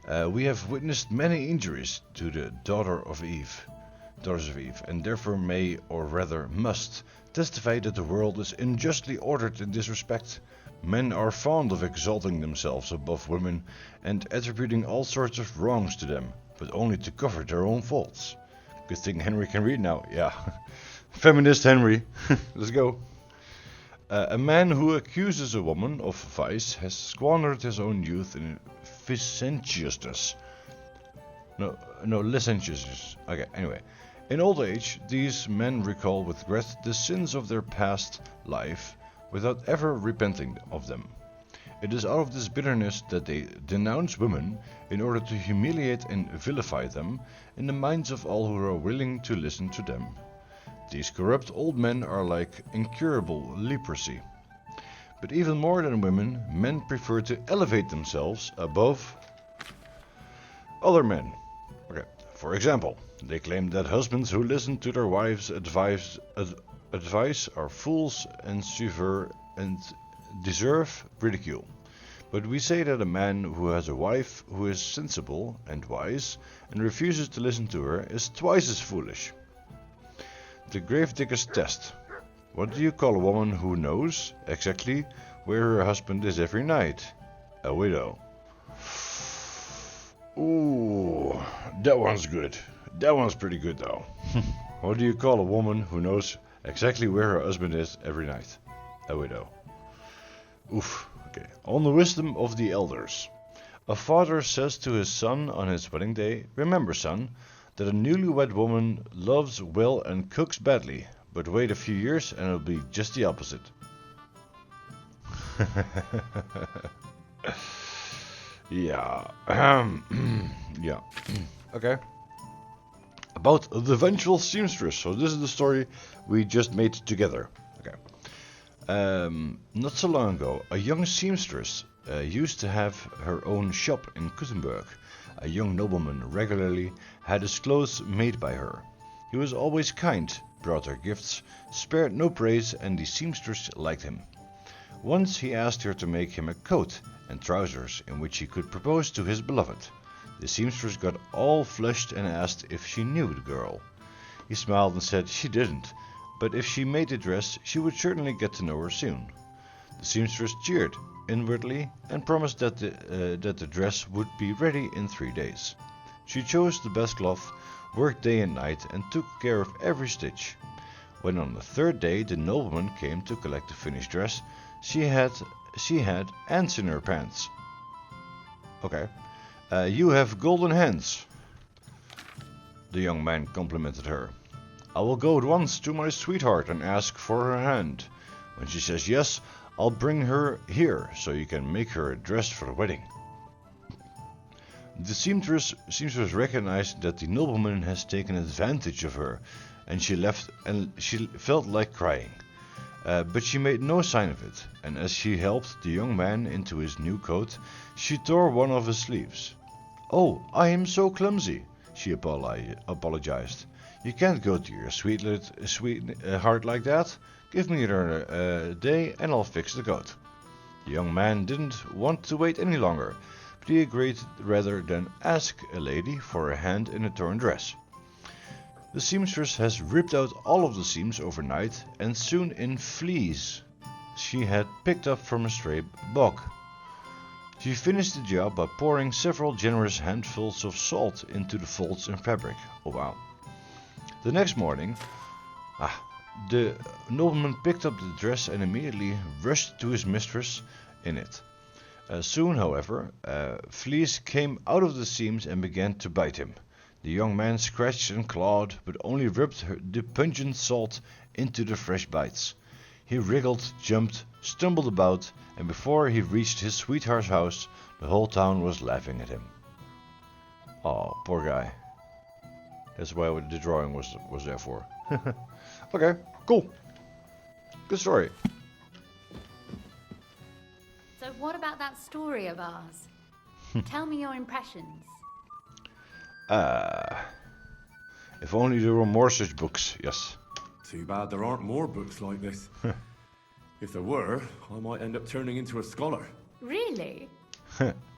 We have witnessed many injuries to the daughters of Eve, and therefore may, or rather must, testify that the world is unjustly ordered in this respect. Men are fond of exalting themselves above women and attributing all sorts of wrongs to them, but only to cover their own faults. Good thing Henry can read now, yeah. Feminist Henry, let's go. A man who accuses a woman of vice has squandered his own youth in licentiousness. No, licentiousness. Okay, anyway. In old age, these men recall with regret the sins of their past life without ever repenting of them. It is out of this bitterness that they denounce women in order to humiliate and vilify them in the minds of all who are willing to listen to them. These corrupt old men are like incurable leprosy. But even more than women, men prefer to elevate themselves above other men. Okay. For example, they claim that husbands who listen to their wives' advice are fools and deserve ridicule. But we say that a man who has a wife who is sensible and wise and refuses to listen to her is twice as foolish. The gravedigger's test. What do you call a woman who knows exactly where her husband is every night? A widow. Ooh, that one's good. That one's pretty good though. What do you call a woman who knows exactly where her husband is every night? A widow. Oof, okay. On the wisdom of the elders. A father says to his son on his wedding day, "Remember, son, that a newlywed woman loves well and cooks badly, but wait a few years and it'll be just the opposite." Yeah. Yeah. Okay. About the vengeful seamstress. So this is the story we just made together. Okay. Not so long ago, a young seamstress used to have her own shop in Gutenberg. A young nobleman regularly had his clothes made by her. He was always kind, brought her gifts, spared no praise, and the seamstress liked him. Once he asked her to make him a coat and trousers in which he could propose to his beloved. The seamstress got all flushed and asked if she knew the girl. He smiled and said she didn't, but if she made the dress, she would certainly get to know her soon. The seamstress cheered inwardly and promised that the dress would be ready in 3 days. She chose the best cloth, worked day and night, and took care of every stitch. When on the 3rd day the nobleman came to collect the finished dress, she had ants in her pants. Okay. You have golden hands, the young man complimented her. I will go at once to my sweetheart and ask for her hand. When she says yes, I'll bring her here so you can make her a dress for the wedding. The seamstress recognized that the nobleman has taken advantage of her, and she felt like crying. But she made no sign of it, and as she helped the young man into his new coat, she tore one of his sleeves. "Oh, I am so clumsy," she apologized. "You can't go to your sweetheart like that. Give me a day and I'll fix the coat." The young man didn't want to wait any longer, but he agreed rather than ask a lady for a hand in a torn dress. The seamstress has ripped out all of the seams overnight and sewn in fleas she had picked up from a stray bog. She finished the job by pouring several generous handfuls of salt into the folds in fabric. Oh wow. The next morning, the nobleman picked up the dress and immediately rushed to his mistress in it. Soon, however, fleas came out of the seams and began to bite him. The young man scratched and clawed, but only rubbed the pungent salt into the fresh bites. He wriggled, jumped, stumbled about, and before he reached his sweetheart's house, the whole town was laughing at him. Oh, poor guy. That's why the drawing was there for. Okay, cool. Good story. So what about that story of ours? Tell me your impressions. If only there were more such books, yes. Too bad there aren't more books like this. If there were, I might end up turning into a scholar. Really?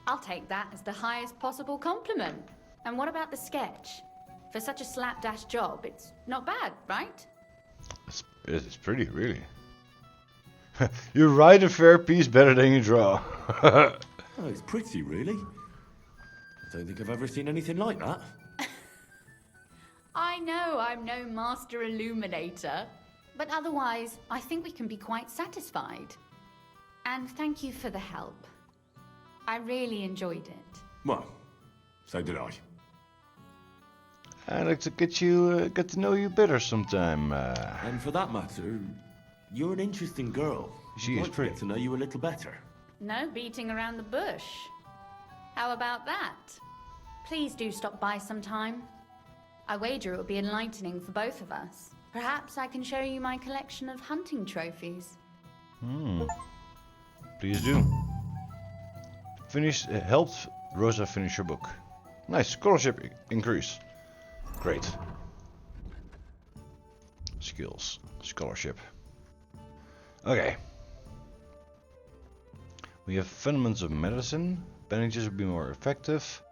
I'll take that as the highest possible compliment. And what about the sketch? For such a slapdash job, it's not bad, right? It's pretty, really. You write a fair piece better than you draw. Oh, it's pretty, really. I don't think I've ever seen anything like that. I know I'm no master illuminator, but otherwise, I think we can be quite satisfied. And thank you for the help. I really enjoyed it. Well, so did I. I'd like to get to know you better sometime. And for that matter, you're an interesting girl. She I'd is like to pretty. get to know you a little better. No beating around the bush. How about that? Please do stop by sometime. I wager it will be enlightening for both of us. Perhaps I can show you my collection of hunting trophies. Please do. Helped Rosa finish her book. Nice, scholarship increase. Great. Skills, scholarship. Okay. We have fundamentals of medicine. Bandages will be more effective.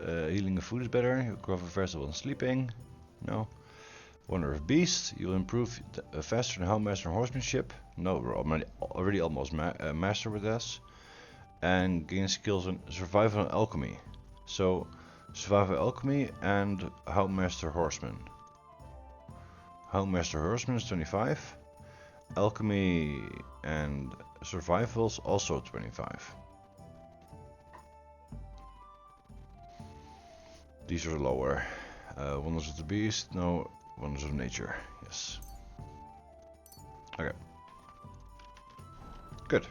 Healing of food is better. You recover faster when sleeping. No. Wonder of Beast. You'll improve faster than Houndmaster and Horsemanship. No, we're already almost master with this. And gain skills in Survival and Alchemy. So, Survival Alchemy and Houndmaster Horseman. Houndmaster Horseman is 25. Alchemy and Survival's also 25. These are lower. Wonders of the Beast, no. Wonders of Nature, yes. Okay. Good.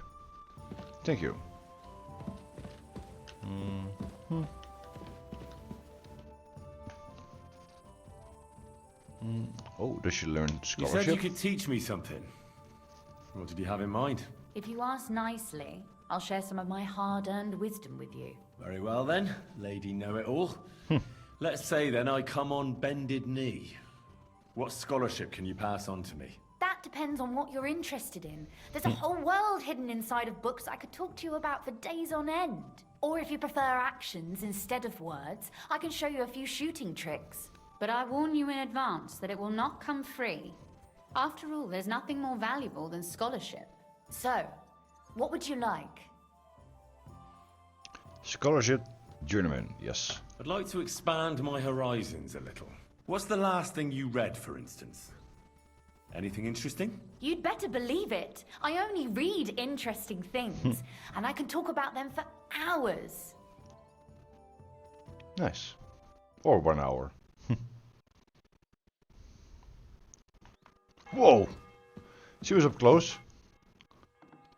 Thank you. Oh, does she learn You scholarship? said you could teach me something. What did you have in mind? If you ask nicely, I'll share some of my hard-earned wisdom with you. Very well then, Lady Know-It-All. Let's say then I come on bended knee. What scholarship can you pass on to me? That depends on what you're interested in. There's a whole world hidden inside of books I could talk to you about for days on end. Or if you prefer actions instead of words, I can show you a few shooting tricks. But I warn you in advance that it will not come free. After all, there's nothing more valuable than scholarship. So, what would you like? Scholarship journeyman, yes. I'd like to expand my horizons a little. What's the last thing you read, for instance? Anything interesting? You'd better believe it. I only read interesting things, and I can talk about them for hours. Nice. Or 1 hour. Whoa! She was up close.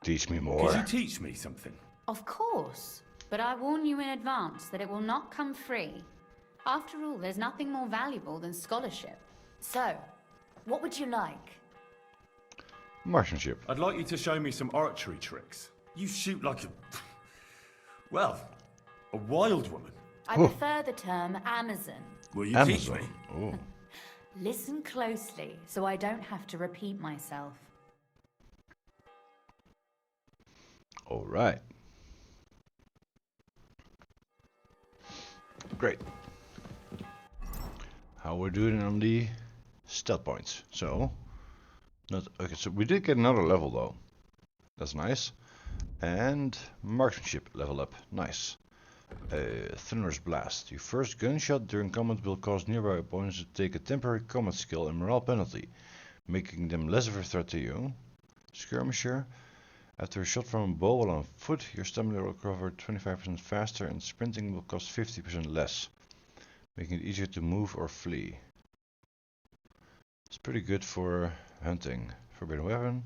Teach me more. Could you teach me something? Of course. But I warn you in advance that it will not come free. After all, there's nothing more valuable than scholarship. So, what would you like? Marksmanship. I'd like you to show me some archery tricks. You shoot like a... well, a wild woman. I prefer the term Amazon. Will you teach me? Oh. Listen closely, so I don't have to repeat myself. All right. Great. How we're doing on the stealth points? So, not okay. So we did get another level though. That's nice. And marksmanship level up. Nice. Thunderous Blast. Your first gunshot during combat will cause nearby opponents to take a temporary combat skill and morale penalty, making them less of a threat to you. Skirmisher. After a shot from a bow while on foot, your stamina will recover 25% faster and sprinting will cost 50% less, making it easier to move or flee. It's pretty good for hunting. Forbidden Weapon.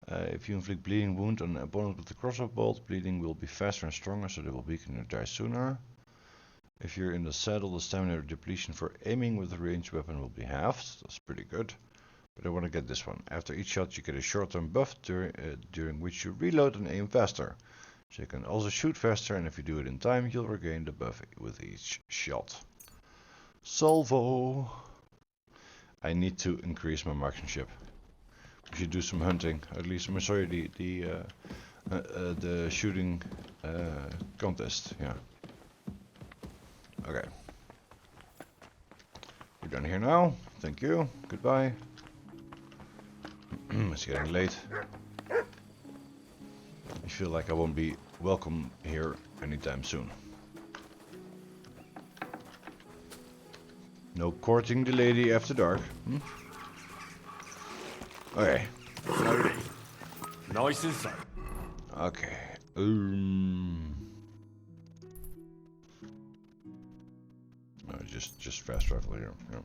If you inflict bleeding wound on an opponent with a crossbow bolt, bleeding will be faster and stronger, so they will weaken or die sooner. If you're in the saddle, the stamina depletion for aiming with a ranged weapon will be halved. That's pretty good. But I want to get this one. After each shot you get a short-term buff during which you reload and aim faster. So you can also shoot faster, and if you do it in time you'll regain the buff with each shot. Salvo! I need to increase my marksmanship. We should do some hunting. At least, I'm sorry, the The shooting contest, yeah. Okay. We're done here now. Thank you. Goodbye. It's getting late. I feel like I won't be welcome here anytime soon. No courting the lady after dark. Okay. Slowly. Nice and slow. Okay. No, just fast travel here. Yeah.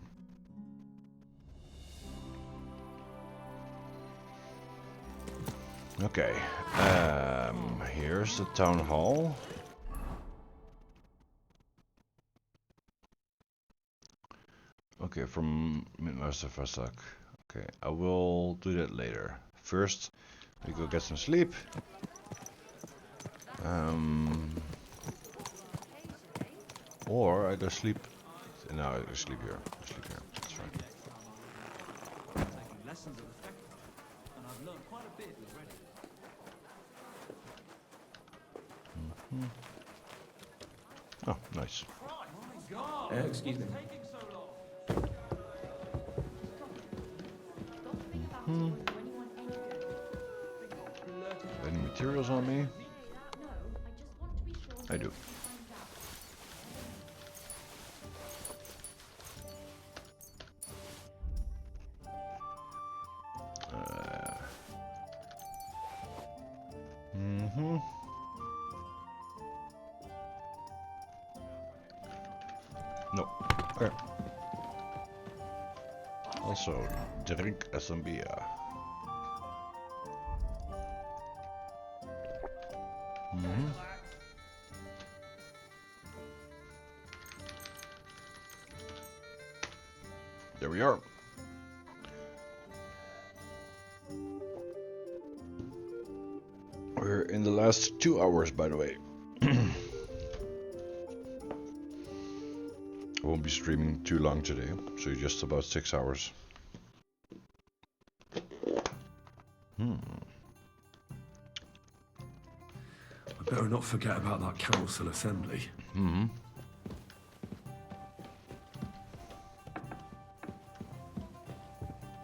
Okay. Here's the town hall. Okay, from Midmaster Vasak. Okay, I will do that later. First, we go get some sleep. Or I go sleep. No, I go sleep here. I sleep here. That's fine. Taking lessons of the Spectre, and I've learned quite a bit already. Oh, nice. Excuse me. Any materials on me? I do. No. Okay. Also, drink some beer. There we are. We're in the last 2 hours, by the way. I won't be streaming too long today, so just about 6 hours. I better not forget about that council assembly.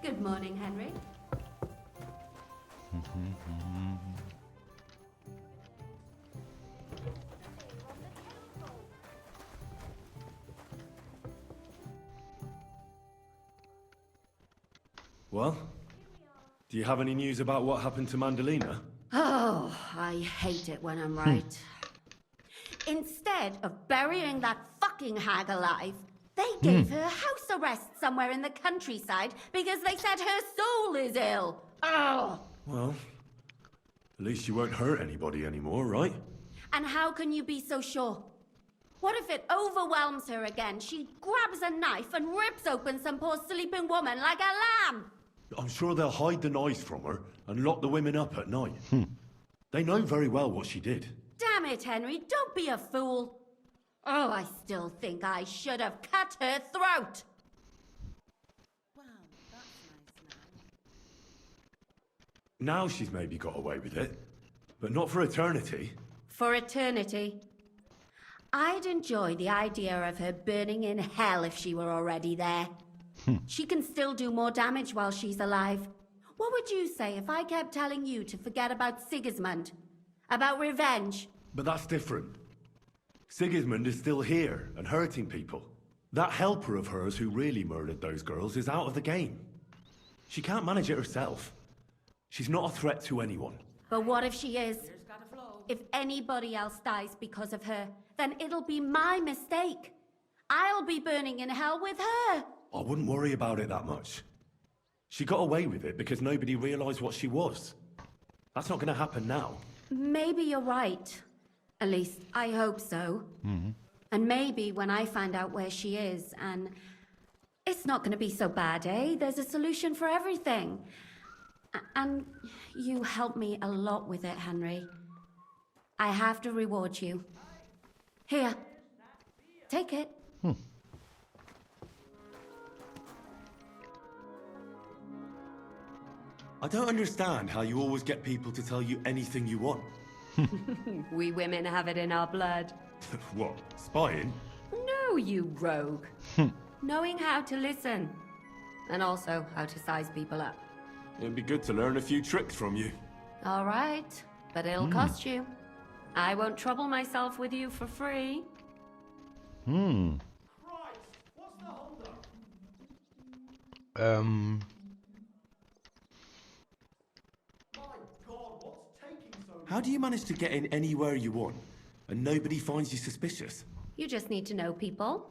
Good morning, Henry. Well, do you have any news about what happened to Mandalina? Oh, I hate it when I'm right. Instead of burying that fucking hag alive, they gave her house arrest somewhere in the countryside because they said her soul is ill. Oh! Well, at least you won't hurt anybody anymore, right? And how can you be so sure? What if it overwhelms her again? She grabs a knife and rips open some poor sleeping woman like a lamb. I'm sure they'll hide the knives from her and lock the women up at night. They know very well what she did. Damn it, Henry, don't be a fool. Oh, I still think I should have cut her throat. Now she's maybe got away with it, but not for eternity. For eternity. I'd enjoy the idea of her burning in hell if she were already there. She can still do more damage while she's alive. What would you say if I kept telling you to forget about Sigismund? About revenge? But that's different. Sigismund is still here and hurting people. That helper of hers who really murdered those girls is out of the game. She can't manage it herself. She's not a threat to anyone. But what if she is? If anybody else dies because of her, then it'll be my mistake. I'll be burning in hell with her. I wouldn't worry about it that much. She got away with it because nobody realized what she was. That's not going to happen now. Maybe you're right. At least, I hope so. And maybe when I find out where she is, and it's not going to be so bad, eh? There's a solution for everything. And you helped me a lot with it, Henry. I have to reward you. Here, take it. I don't understand how you always get people to tell you anything you want. We women have it in our blood. What, spying? No, you rogue. Knowing how to listen. And also how to size people up. It'd be good to learn a few tricks from you. All right, but it'll cost you. I won't trouble myself with you for free. Christ, what's the holdup? How do you manage to get in anywhere you want, and nobody finds you suspicious? You just need to know people,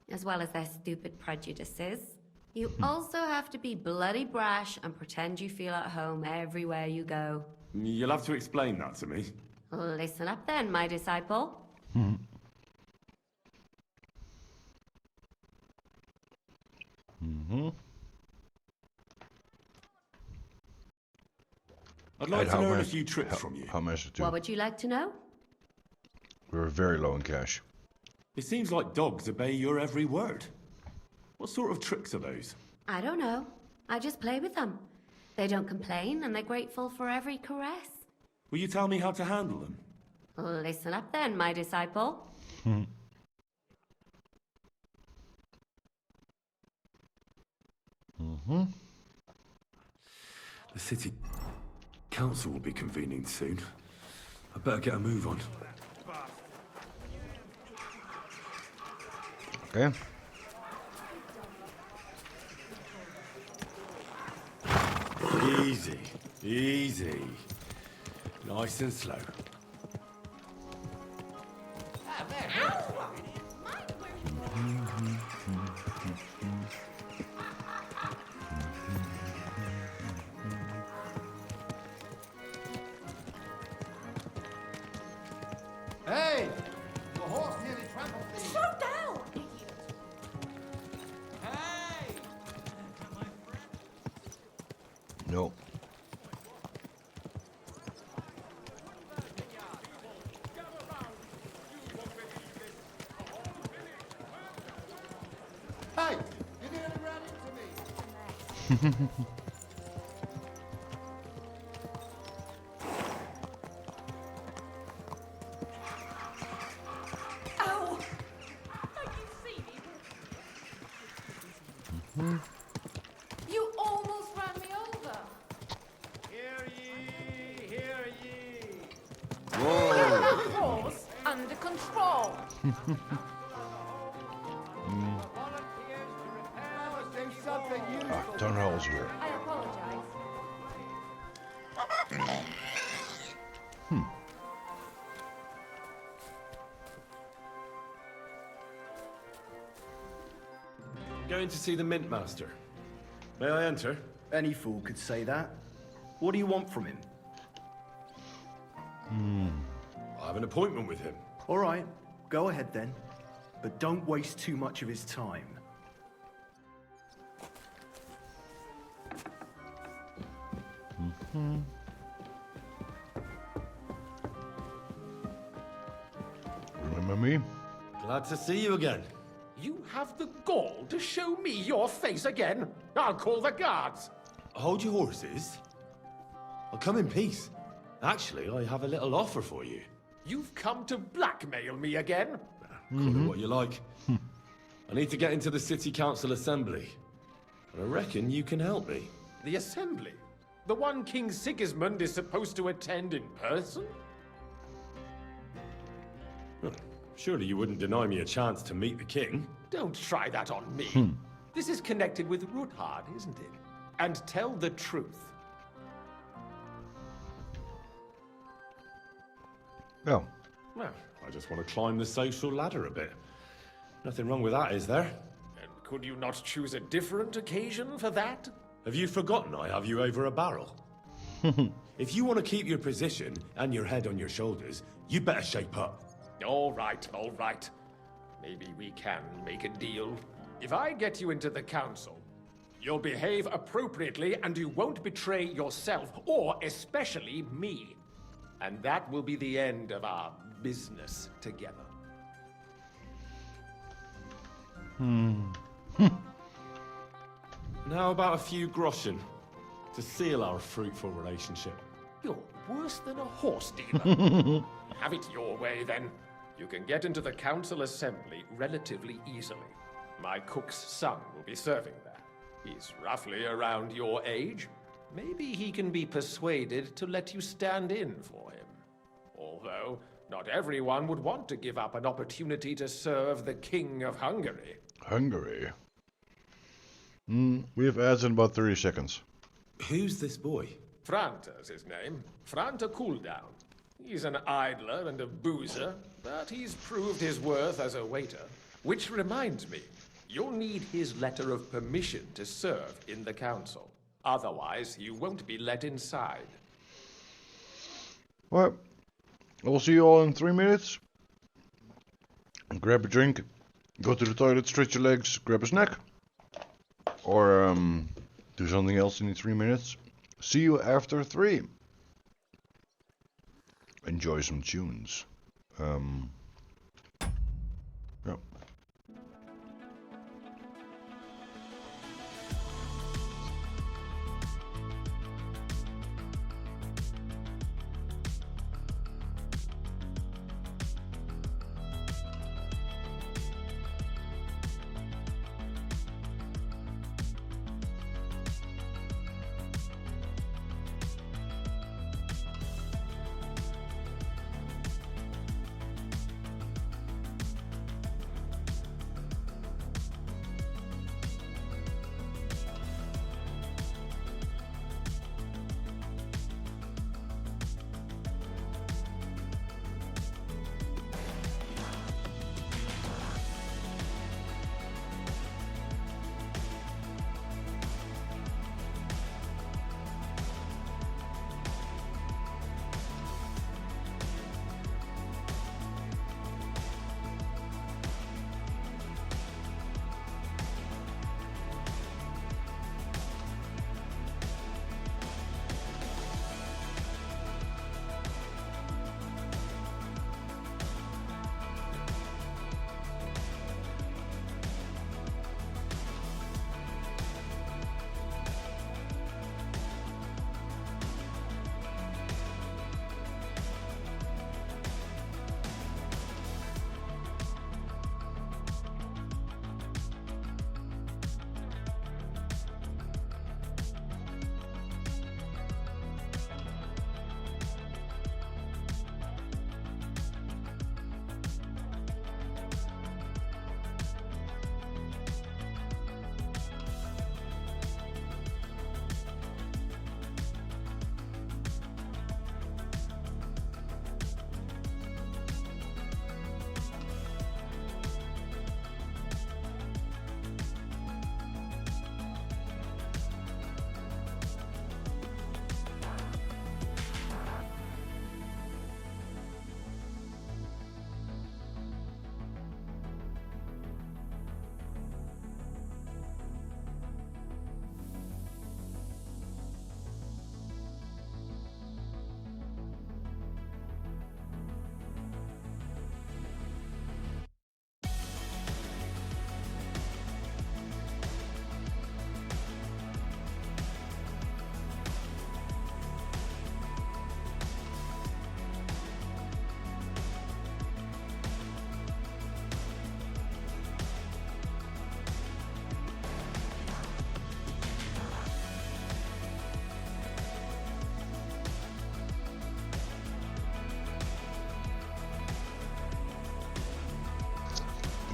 as well as their stupid prejudices. You also have to be bloody brash and pretend you feel at home everywhere you go. You'll have to explain that to me. Listen up then, my disciple. I'd like to learn a few tricks from you. How much to do? What would you like to know? We're very low in cash. It seems like dogs obey your every word. What sort of tricks are those? I don't know. I just play with them. They don't complain, and they're grateful for every caress. Will you tell me how to handle them? Listen up then, my disciple. The city council will be convening soon. I better get a move on. Okay. Easy, easy. Nice and slow. Hey! The horse nearly trampled me. Slow down, idiot! Hey! No. Hey! You nearly ran into me. Ow! Like you see me. You almost ran me over. Hear ye, hear ye. Horse under control. Don't holes here. I apologize. Going to see the Mint Master. May I enter? Any fool could say that. What do you want from him? I have an appointment with him. All right, go ahead then. But don't waste too much of his time. Remember me? Glad to see you again. You have the gall to show me your face again? I'll call the guards. Hold your horses. I'll come in peace. Actually, I have a little offer for you. You've come to blackmail me again? Call it what you like. I need to get into the City Council Assembly. And I reckon you can help me. The assembly? The one King Sigismund is supposed to attend in person? Surely you wouldn't deny me a chance to meet the king. Don't try that on me. This is connected with Ruthard, isn't it? And tell the truth. No. Well, I just want to climb the social ladder a bit. Nothing wrong with that, is there? And could you not choose a different occasion for that? Have you forgotten I have you over a barrel? If you want to keep your position and your head on your shoulders, you better shape up. All right, all right. Maybe we can make a deal. If I get you into the council, you'll behave appropriately and you won't betray yourself, or especially me. And that will be the end of our business together. How about a few groschen? to seal our fruitful relationship. You're worse than a horse dealer. Have it your way, then. You can get into the council assembly relatively easily. My cook's son will be serving there. He's roughly around your age. Maybe he can be persuaded to let you stand in for him. Although, not everyone would want to give up an opportunity to serve the King of Hungary. Hungary? We have ads in about 30 seconds. Who's this boy? Franta's his name. Franta Cooldown. He's an idler and a boozer, but he's proved his worth as a waiter. Which reminds me, you'll need his letter of permission to serve in the council. Otherwise, you won't be let inside. Well, I will see you all in 3 minutes. Grab a drink, go to the toilet, stretch your legs, grab a snack. Or do something else in 3 minutes. See you after 3. Enjoy some tunes. Yeah.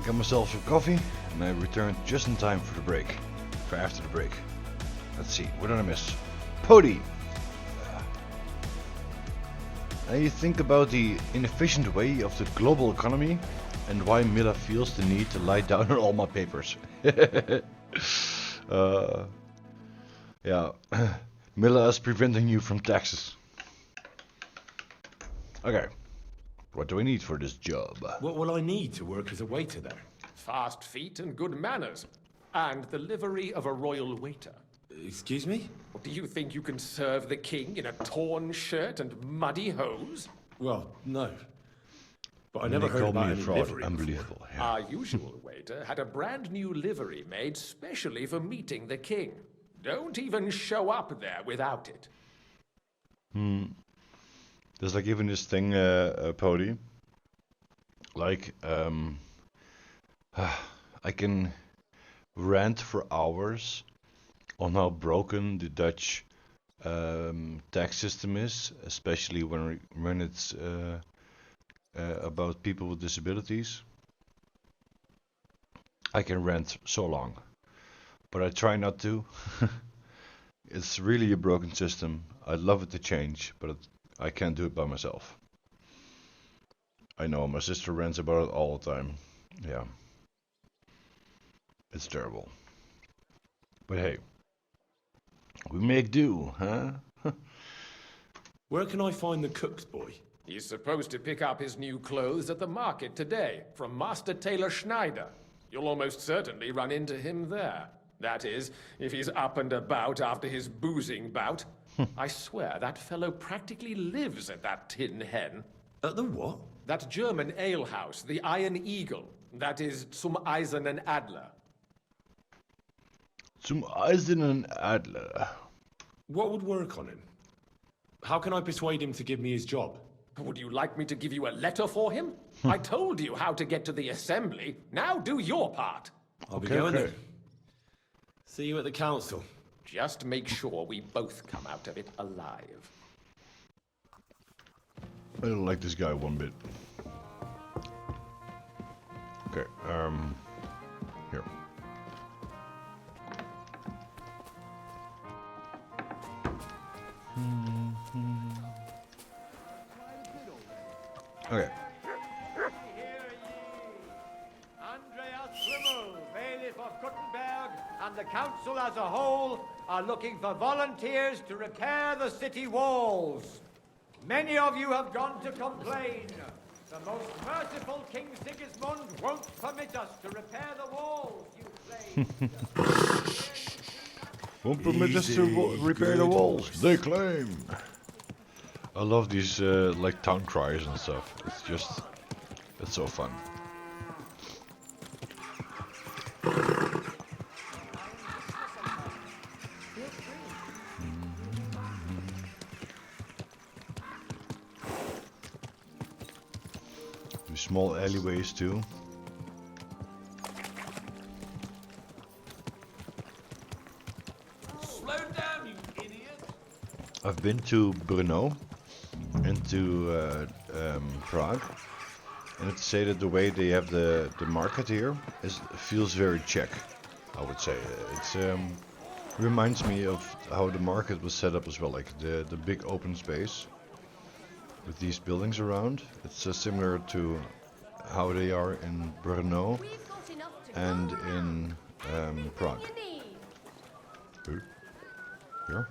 Got myself some coffee, and I returned just in time for the break. For after the break. Let's see, what did I miss? Pody! Now you think about the inefficient way of the global economy, and why Mila feels the need to lie down on all my papers. Yeah. Mila is preventing you from taxes. Okay. What do I need for this job? What will I need to work as a waiter there? Fast feet and good manners. And the livery of a royal waiter. Excuse me? Do you think you can serve the king in a torn shirt and muddy hose? Well, no. But I never heard about any livery. Unbelievable. Our usual waiter had a brand new livery made specially for meeting the king. Don't even show up there without it. There's like even this thing, Pody. Like, I can rant for hours on how broken the Dutch tax system is, especially when it's about people with disabilities. I can rant so long, but I try not to. It's really a broken system. I'd love it to change, but I can't do it by myself. I know, my sister rants about it all the time. Yeah. It's terrible. But hey, we make do, huh? Where can I find the cook's boy? He's supposed to pick up his new clothes at the market today from Master Tailor Schneider. You'll almost certainly run into him there. That is, if he's up and about after his boozing bout. I swear that fellow practically lives at that Tin Hen. At the what? That German alehouse, the Iron Eagle. That is Zum Eisernen Adler. Zum Eisernen Adler. What would work on him? How can I persuade him to give me his job? Would you like me to give you a letter for him? I told you how to get to the assembly. Now do your part. I'll be going there. See you at the council. Just make sure we both come out of it alive. I don't like this guy one bit. Okay, here. Okay. Andreas Schwimmel, bailiff of Kuttenberg, and the council as a whole are looking for volunteers to repair the city walls. Many of you have gone to complain. The most merciful King Sigismund won't permit us to repair the walls, you claim. Won't permit us to repair the walls, they claim. I love these like town criers and stuff. It's so fun. These small alleyways too. Slow down, you idiot! I've been to Brno and to Prague, and I have to say that the way they have the market here feels very Czech. I would say it's reminds me of how the market was set up as well, like the big open space with these buildings around. It's similar to how they are in Brno and in Prague. Here.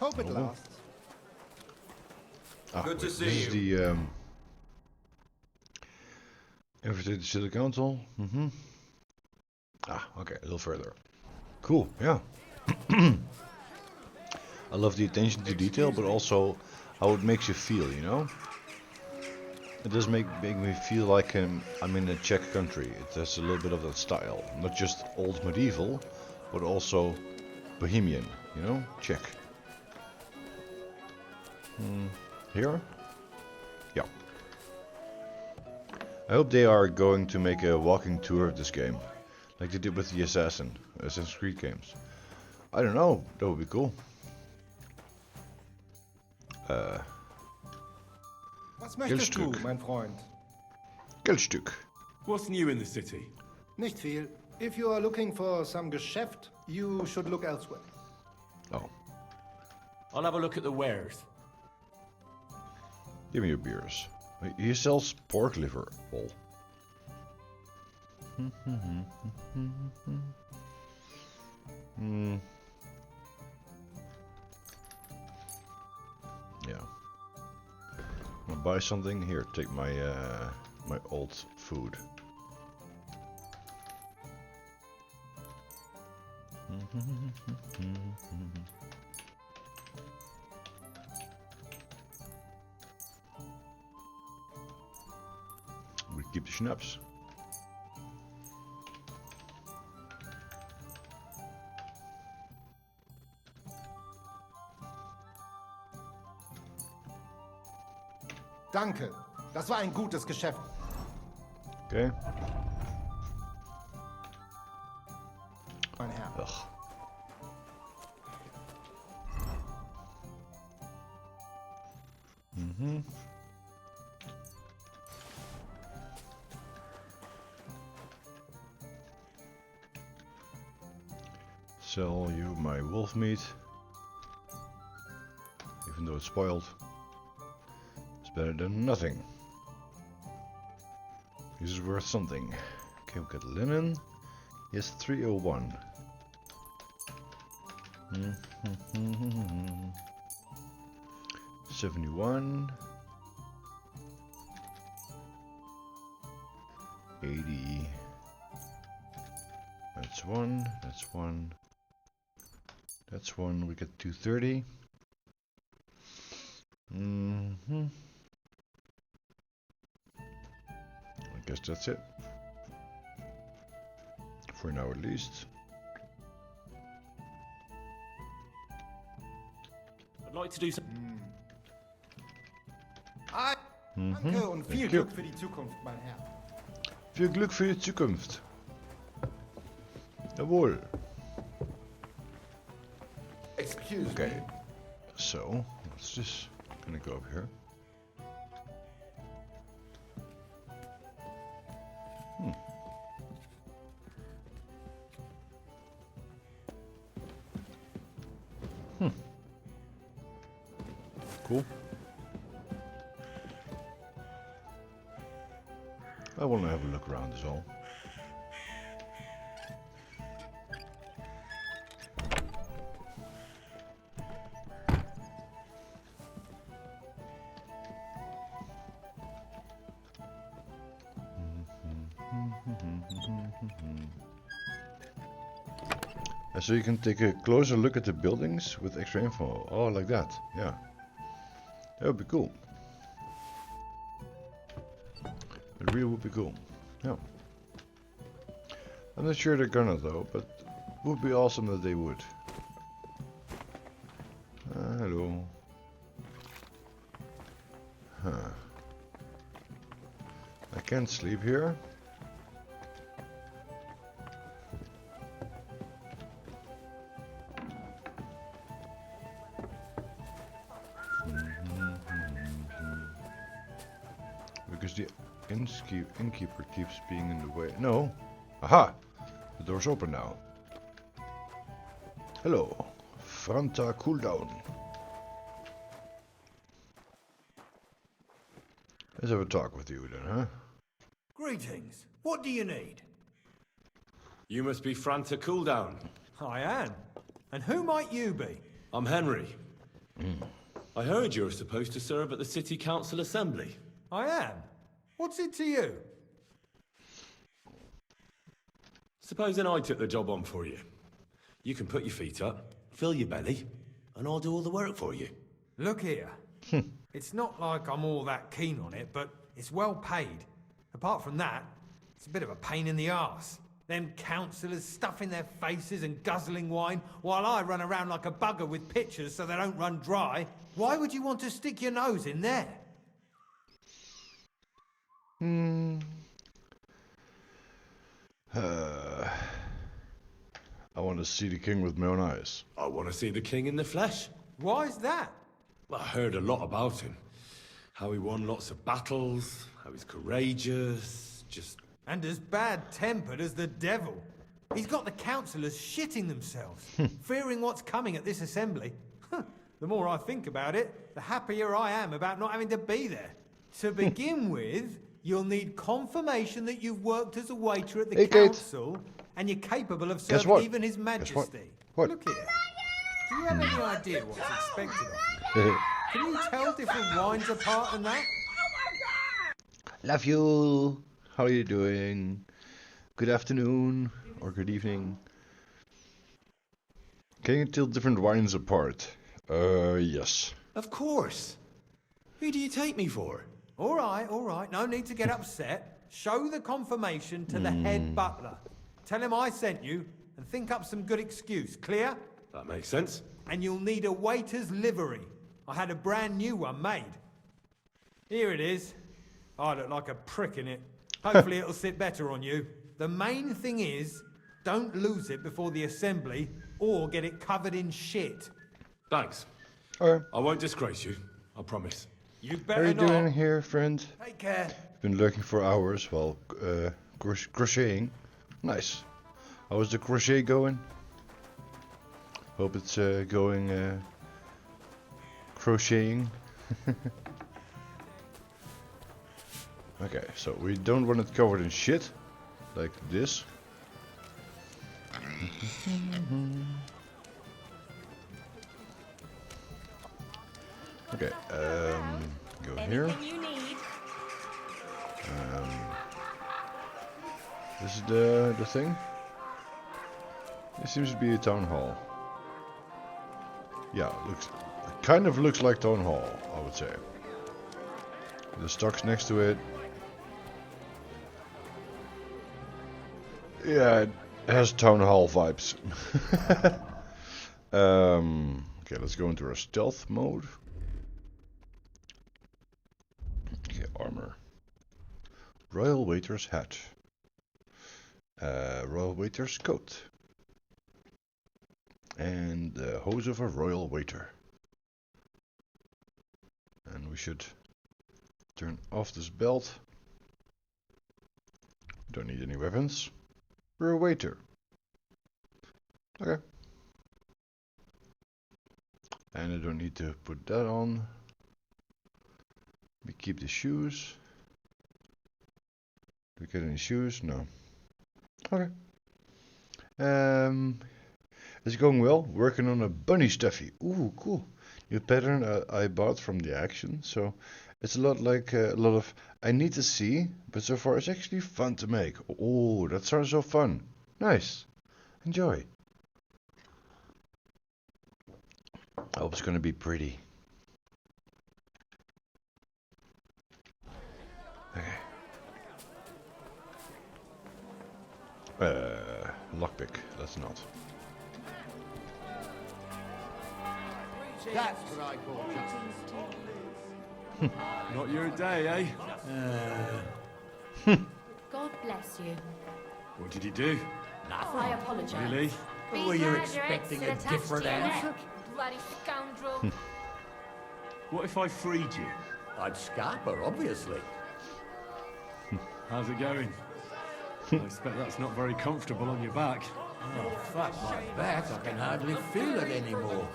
Hope it lasts. Good to see you. This is the invited to the council. Okay, a little further. Cool, yeah. I love the attention to detail, but also how it makes you feel, you know? It does make me feel like I'm in a Czech country. It has a little bit of that style. Not just old medieval, but also bohemian, you know? Czech. Here? Yeah. I hope they are going to make a walking tour of this game, like they did with the Assassin's Creed games. I don't know, that would be cool. Was möchtest du, mein Freund? Geldstück. What's new in the city? Nicht viel. If you are looking for some Geschäft, you should look elsewhere. Oh. I'll have a look at the wares. Give me your beers. He sells pork liver. All. Yeah. Wanna buy something? Here, take my my old food. We keep the schnapps. Danke. Das war ein gutes Geschäft. Okay. Mein Herr. Ugh. Mhm. Sell you my wolf meat. Even though it's spoiled. It's better than nothing. This is worth something. Okay, we got linen. Yes, 301. 71. 80. That's one. That's one. That's one. We get 230. I guess that's it. For now at least. I'd like to do some... Danke und viel Glück für die Zukunft, mein Herr. Viel Glück für die Zukunft. Jawohl. Excuse okay. me. So, let's just gonna go up here. Cool. I want to have a look around is all. So you can take a closer look at the buildings with extra info. Oh, like that. Yeah. That would be cool. It really would be cool. Yeah. I'm not sure they're gonna though, but it would be awesome that they would. Hello. Huh. I can't sleep here. Because the innkeeper keeps being in the way. No. Aha! The door's open now. Hello. Franta cooldown. Let's have a talk with you then, huh? Greetings. What do you need? You must be Franta Cooldown. I am. And who might you be? I'm Henry. I heard you're supposed to serve at the City Council Assembly. I am. What's it to you? Supposing I took the job on for you. You can put your feet up, fill your belly, and I'll do all the work for you. Look here. It's not like I'm all that keen on it, but it's well paid. Apart from that, it's a bit of a pain in the arse. Them councillors stuffing their faces and guzzling wine, while I run around like a bugger with pitchers so they don't run dry. Why would you want to stick your nose in there? I want to see the king with my own eyes. I want to see the king in the flesh. Why's that? Well, I heard a lot about him. How he won lots of battles, how he's courageous, just... And as bad-tempered as the devil. He's got the councillors shitting themselves, fearing what's coming at this assembly. The more I think about it, the happier I am about not having to be there. To begin with, you'll need confirmation that you've worked as a waiter at the council, and you're capable of serving even His Majesty. What? Look here. Do you have any idea what's expected of you? Can you tell different wines apart and that? Love you. How are you doing? Good afternoon or good evening. Can you tell different wines apart? Yes. Of course. Who do you take me for? All right. No need to get upset. Show the confirmation to the head butler. Tell him I sent you and think up some good excuse. Clear? That makes sense. And you'll need a waiter's livery. I had a brand new one made. Here it is. I look like a prick in it. Hopefully it'll sit better on you. The main thing is, don't lose it before the assembly or get it covered in shit. Thanks. Okay. I won't disgrace you. I promise. You How are better you not. doing here, friend? Take care. Been lurking for hours while crocheting. Nice. How's the crochet going? Hope it's going crocheting. Okay, so we don't want it covered in shit like this. Okay, go here. This is the thing. This seems to be a town hall. Yeah, it kind of looks like town hall, I would say. The stocks next to it. Yeah, it has town hall vibes. Okay, let's go into our stealth mode. Okay, armor. Royal waiter's hat. Royal waiter's coat. And the hose of a royal waiter. And we should turn off this belt. Don't need any weapons. We're a waiter. Okay. And I don't need to put that on. We keep the shoes. Do we get any shoes? No. Okay. It's going well. Working on a bunny stuffy. Ooh, cool. New pattern I bought from the action. So it's a lot like a lot of I need to see, but so far it's actually fun to make. Oh, that sounds so fun. Nice. Enjoy. I hope it's gonna be pretty. Okay. Lockpick. Let's not. That's what I call justice. Not your day, eh? God bless you. What did he do? I apologize. Really? Were you expecting a different answer? Bloody scoundrel. What if I freed you? I'd scalp her, obviously. How's it going? I expect that's not very comfortable on your back. Oh, fuck my back. I can hardly feel it anymore.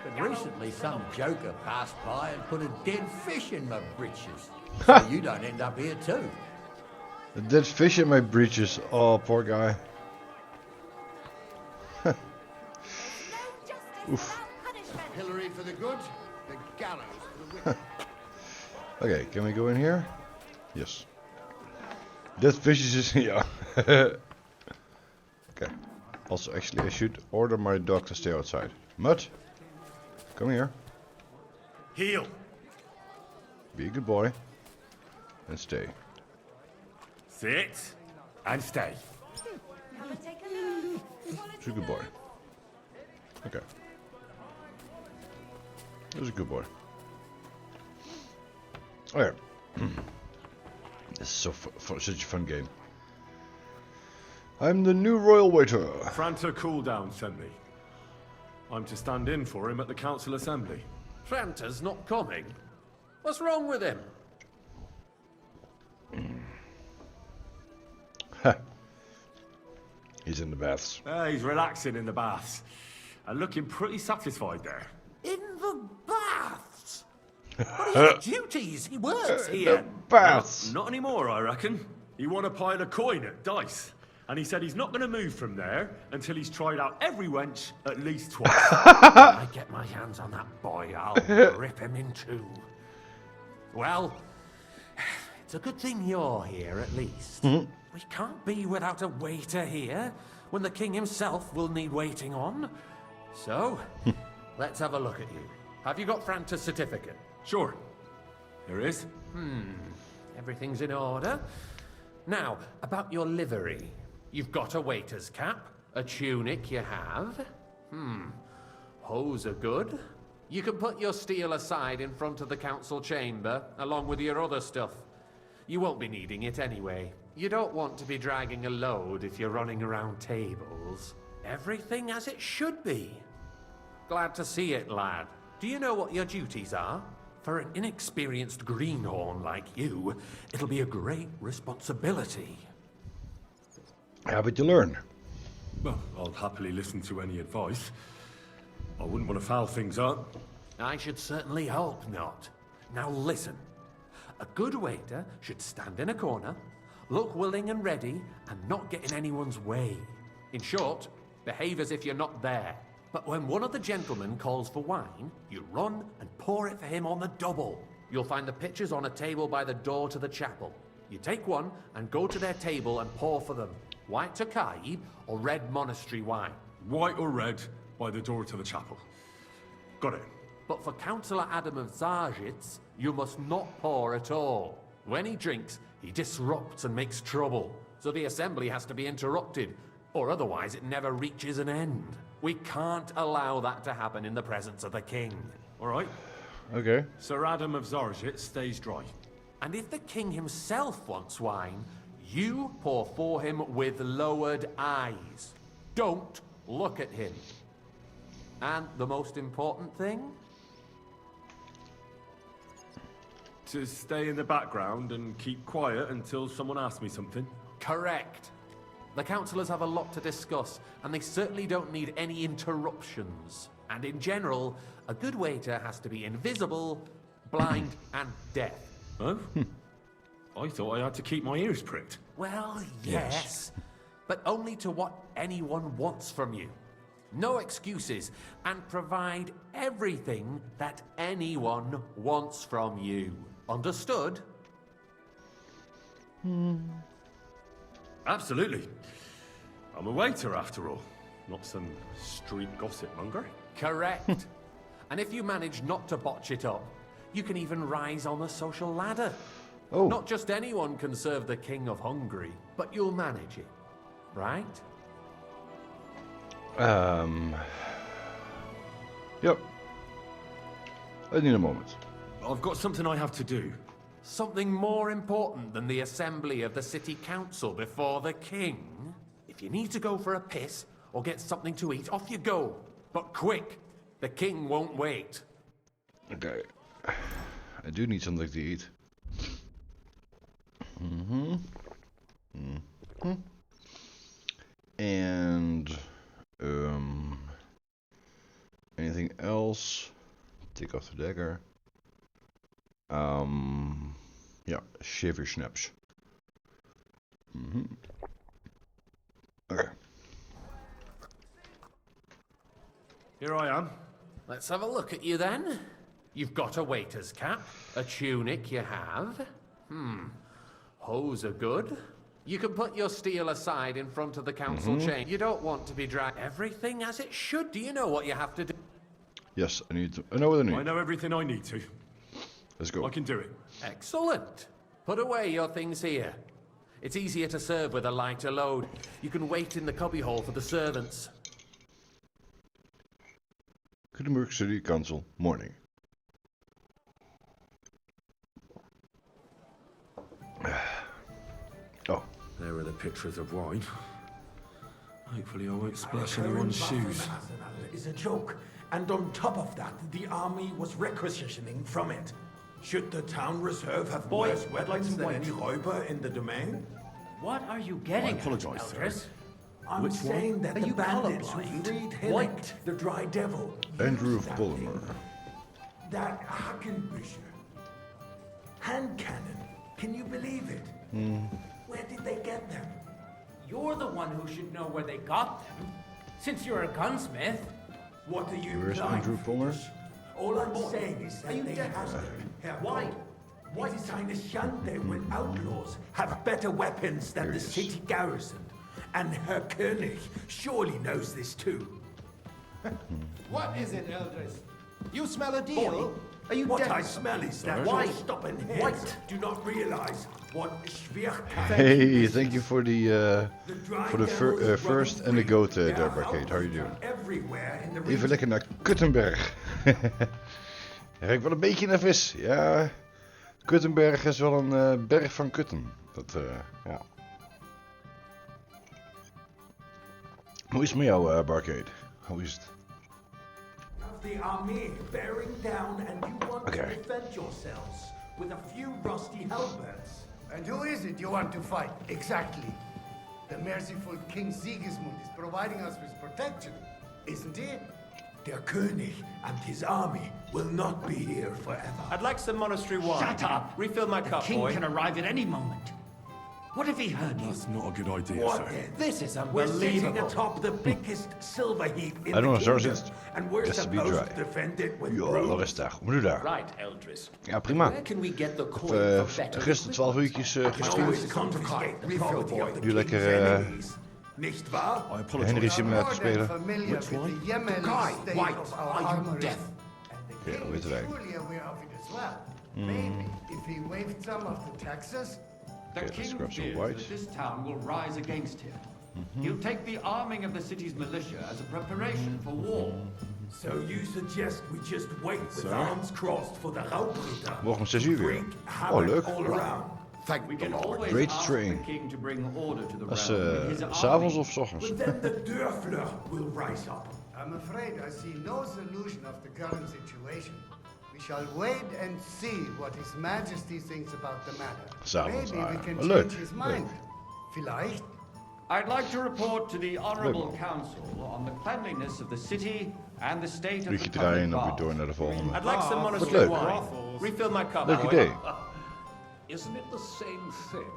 But recently some joker passed by and put a dead fish in my breeches. So you don't end up here too. A dead fish in my breeches. Oh, poor guy. Oof. Pillory for the good, the gallows for the wicked. Okay, can we go in here? Yes. Dead fish is yeah. Okay. Also, actually, I should order my dog to stay outside. Mutt, come here. Heel. Be a good boy. And stay. Sit. And stay. He's a good boy. Okay. He was a good boy. Alright. This is so such a fun game. I'm the new royal waiter. Franta Cooldown sent me. I'm to stand in for him at the council assembly. Franta's not coming. What's wrong with him? He's in the baths. He's relaxing in the baths. And looking pretty satisfied there. In the baths? What are his duties? He works here. The baths. Not anymore, I reckon. He won a pile of coin at dice. And he said he's not going to move from there until he's tried out every wench at least twice. When I get my hands on that boy, I'll rip him in two. Well, it's a good thing you're here at least. We can't be without a waiter here when the king himself will need waiting on. So, let's have a look at you. Have you got Franta's certificate? Sure. There is. Everything's in order. Now, about your livery. You've got a waiter's cap, a tunic you have. Hose are good. You can put your steel aside in front of the council chamber, along with your other stuff. You won't be needing it anyway. You don't want to be dragging a load if you're running around tables. Everything as it should be. Glad to see it, lad. Do you know what your duties are? For an inexperienced greenhorn like you, it'll be a great responsibility. Happy to learn. Well, I'll happily listen to any advice. I wouldn't want to foul things up. I should certainly hope not. Now listen. A good waiter should stand in a corner, look willing and ready, and not get in anyone's way. In short, behave as if you're not there. But when one of the gentlemen calls for wine, you run and pour it for him on the double. You'll find the pitchers on a table by the door to the chapel. You take one and go to their table and pour for them. White Tokai or red monastery wine. White or red by the door to the chapel. Got it. But for Councillor Adam of Zarjitz, you must not pour at all. When he drinks, he disrupts and makes trouble. So the assembly has to be interrupted, or otherwise it never reaches an end. We can't allow that to happen in the presence of the king. All right. Okay. Sir Adam of Zarjit stays dry. And if the king himself wants wine, you pour for him with lowered eyes. Don't look at him. And the most important thing? To stay in the background and keep quiet until someone asks me something? Correct. The councillors have a lot to discuss, and they certainly don't need any interruptions. And in general, a good waiter has to be invisible, blind, and deaf. Oh? I thought I had to keep my ears pricked. Well, yes, but only to what anyone wants from you. No excuses, and provide everything that anyone wants from you. Understood? Absolutely. I'm a waiter after all, not some street gossip monger. Correct. And if you manage not to botch it up, you can even rise on the social ladder. Oh. Not just anyone can serve the King of Hungary, but you'll manage it, right? Yep. I need a moment. I've got something I have to do. Something more important than the assembly of the city council before the king? If you need to go for a piss or get something to eat, off you go. But quick, the king won't wait. Okay. I do need something to eat. And anything else? Take off the dagger. Yeah, shave your snaps. Okay. Here I am. Let's have a look at you then. You've got a waiter's cap, a tunic you have. Hose are good. You can put your steel aside in front of the council chamber. You don't want to be dragged. Everything as it should. Do you know what you have to do? Yes, I need to. I know what I need. I know everything I need to. Let's go. I can do it. Excellent. Put away your things here. It's easier to serve with a lighter load. You can wait in the cubbyhole for the servants. Kudenburg City Council, morning. Oh. There are the pictures of wine. Hopefully I won't splash anyone's shoes. Is a joke, and on top of that, the army was requisitioning from it. Should the town reserve have worse weapons than any Räuber in the domain? What are you getting I apologize, at, sir. Eldris? I'm Which saying one? that Are the you bandits who colorblind? freed Hillick, the Dry Devil, Andrew used that Bulmer. thing. That Hackenbücher. Hand cannon. Can you believe it? Where did they get them? You're the one who should know where they got them, since you're a gunsmith. What are you Where's implying? Andrew Bulmer? All I'm saying is that they have them. Why? Why is eine Schande when outlaws have better weapons than the city garrison? And Herr König surely knows this too. What is it, Eldris? You smell a deal? Boy, Are you what deaf? I smell is that Why? your stubborn heads White. do not realize what Schwierigkeit. Hey, thank you for the first and the goat there, Barcade. How are you doing? Everywhere in the Even lekker naar Kuttenberg. Ruikt wel een beetje naar vis. Ja, Kuttenberg is wel een berg van kutten. Dat, ja. Hoe is het met jou, Barcade? Hoe is het? The army bearing down and you want to defend yourselves with a few rusty halberds. And who is it you want to fight, exactly? The merciful King Sigismund is providing us with protection, isn't he? Der König and his army will not be here forever. I'd like some monastery wine. Shut up! Refill my cup, The king boy. can arrive at any moment. What if he heard you? That's not a good idea, What sir. then? This is We're sitting unbelievable. atop the biggest silver heap in I don't know, the sir, kingdom, it's and we're just to be supposed dry. to defend it with Ja, brooms. rustig. Hoe moet u daar? Right, Eldris. Ja, prima. Where can we get the Ik coin heb for better? gisteren 12 uurtjes gestreamd. Nu lekker Nicht wahr? Henry Simulator spelen. Familiar with the Yemen Guy, state White, of our are you armory. deaf? Ja, hoe heet het eigenlijk? Surely aware of it as well. Maybe if he waived some of the taxes. The Okay, let's king grab some fears white. that this town will rise against him. He'll take the arming of the city's militia as a preparation for war. So you suggest we just wait with Sir? arms crossed for the Raubritter? Morgen om 6 uur weer. Oh, leuk. All around. Thank we can always Great ask train. the king to bring order to the Dat is realm with his s'avonds army. of 's ochtends? But then the Dörfler will rise up. I'm afraid I see no solution of the current situation. We shall wait and see what His Majesty thinks about the matter. S'avonds, Maybe we can maar leuk. change his mind. Vielleicht. I'd like to report to the Honorable Council on the cleanliness of the city and the state of the Uurtje draaien en public dan weer bath. door naar de volgende. I'd like some Wat monastery leuk. wine. Refill my cup, Leuk boy. idee. Isn't it the same thing?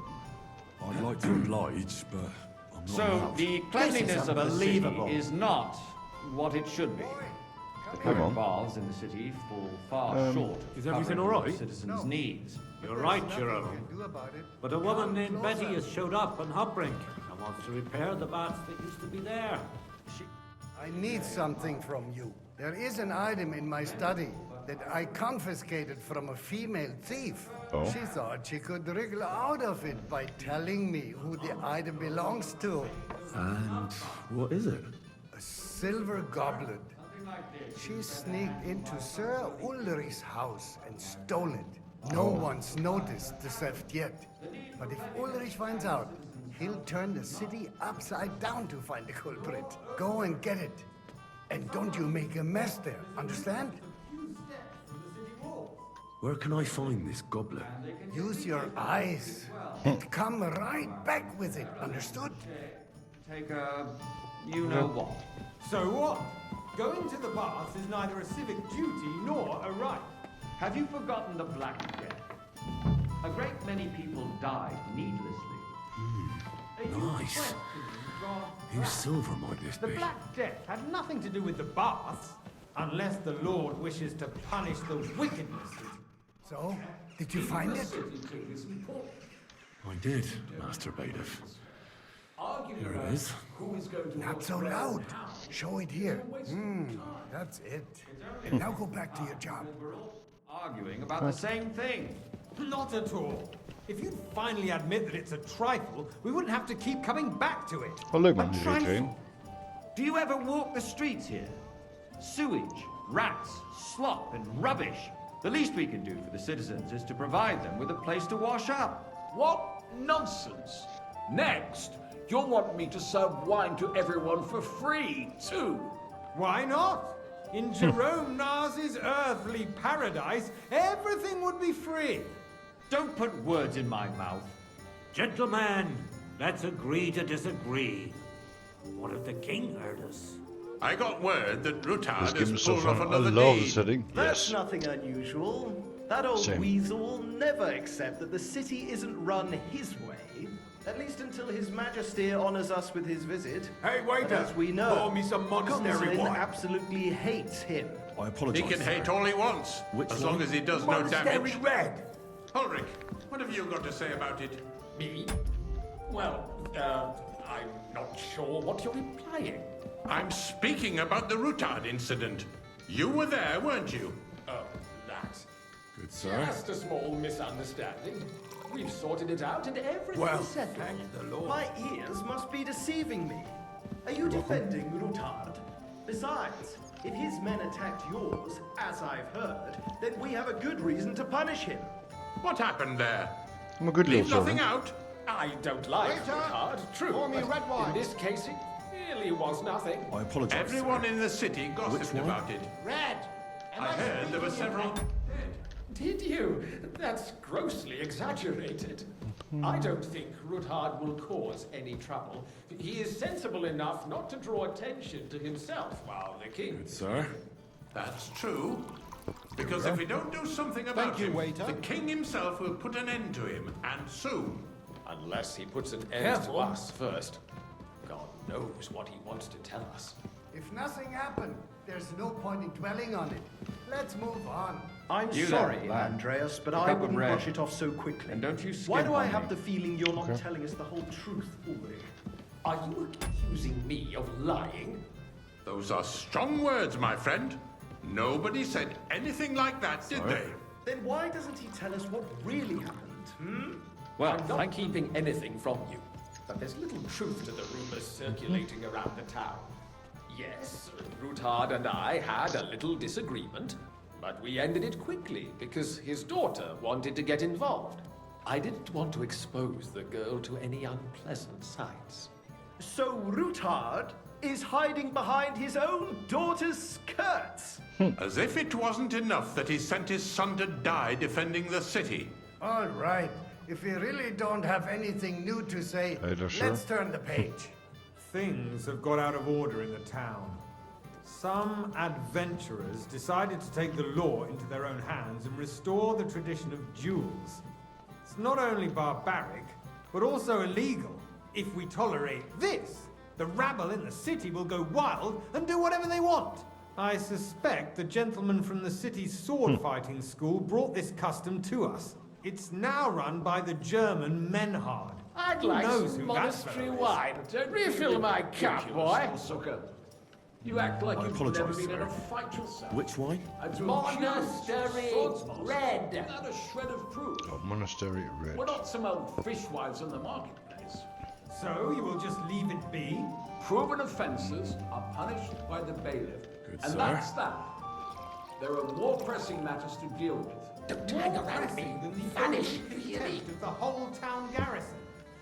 I'd like to oblige, but I'm not So allowed. the cleanliness of the city unbelievable. is not what it should be. The Come on. current baths in the city fall far short of Is everything covering all right? the citizens' needs. You're right, Jerome. But a woman named Betty has showed up on Hopbrink and wants to repair the baths that used to be there. I need something from you. There is an item in my study that I confiscated from a female thief. Oh. She thought she could wriggle out of it by telling me who the item belongs to. And what is it? A silver goblet. She sneaked into Sir Ulrich's house and stole it. No one's noticed the theft yet. But if Ulrich finds out, he'll turn the city upside down to find the culprit. Go and get it. And don't you make a mess there, understand? Where can I find this goblet? Use your eyes and come right back with it, understood? Take a you-know-what. So what? Going to the baths is neither a civic duty nor a right. Have you forgotten the Black Death? A great many people died needlessly. Nice. Whose silver might this The be? Black Death had nothing to do with the baths, unless the Lord wishes to punish the wickedness. So, did you find it? I did, Master Bailiff. Here it is. Not so loud. Show it here. That's it. Now go back to your job. Arguing about the same thing. Not at all. If you'd finally admit that it's a trifle, we wouldn't have to keep coming back to it. Wel leuk man, A die trifle? train. Do you ever walk the streets here? Sewage, rats, slop, and rubbish. The least we can do for the citizens is to provide them with a place to wash up. What nonsense! Next, you'll want me to serve wine to everyone for free, too. Why not? In Jerome Nars's earthly paradise, everything would be free. Don't put words in my mouth. Gentlemen, let's agree to disagree. What if the king heard us? I got word that Dus Rutard give me has some pulled off fun. I another love the deed. setting. That's Yes. nothing unusual. That old Same. weasel will never accept that the city isn't run his way. At least until His Majesty honors us with his visit. Hey, waiter! But as we know, Pour me some monastery Conslin wine. absolutely hates him. I He apologize. can hate all he wants, as long as he does no Monastery damage. red! Ulrich, what have you got to say about it? Me? Well, I'm not sure what you're implying. I'm speaking about the Rutard incident. You were there, weren't you? Oh, that. Good, sir. Just a small misunderstanding. We've sorted it out and everything's Well, settled. thank the Lord. My ears must be deceiving me. Are you defending Rutard? Besides, If his men attacked yours, as I've heard, then we have a good reason to punish him. What happened there? I'm a good Leave little nothing servant. out. I don't like Waiter, Ruthard, true. pour me but red wine. In this case, it really was nothing. I apologize. Everyone in the city gossiped one? about it. Red! I heard there were several. Did you? That's grossly exaggerated. I don't think Ruthard will cause any trouble. He is sensible enough not to draw attention to himself while the king... Sir? That's true. Because if we don't do something about you, him, waiter. the king himself will put an end to him, and soon. Unless he puts an end Careful. to us first. God knows what he wants to tell us. If nothing happened, there's no point in dwelling on it. Let's move on. I'm You sorry, there, lad. Andreas, but A I cup of wouldn't red. brush it off so quickly. And don't you Why skimp do I on have me. the feeling you're not telling us the whole truth, Ulrich? Are you accusing me of lying? Those are strong words, my friend. Nobody said anything like that, did they? Then why doesn't he tell us what really happened, Well, I'm not keeping anything from you. But there's little truth to the rumors circulating around the town. Yes, Ruthard and I had a little disagreement, but we ended it quickly because his daughter wanted to get involved. I didn't want to expose the girl to any unpleasant sights. So Ruthard is hiding behind his own daughter's skirts? As if it wasn't enough that he sent his son to die defending the city. All right. If we really don't have anything new to say, let's turn the page. Things have got out of order in the town. Some adventurers decided to take the law into their own hands and restore the tradition of duels. It's not only barbaric, but also illegal. If we tolerate this, the rabble in the city will go wild and do whatever they want. I suspect the gentleman from the city's sword fighting school brought this custom to us. It's now run by the German Menhard. I'd Who like knows some who that monastery fellow is? wine. Refill my cup, boy. Sucker. You act like I you've apologise, never been sir. in a fight yourself. Which wine? And Monastery red. Without a shred of proof. Oh, monastery red. We're not some old fishwives on the marketplace. So you will just leave it be? Proven offences are punished by the bailiff. And sir. that's that. There are more pressing matters to deal with. Don't hang around me. Vanish, really. Of the whole town garrison.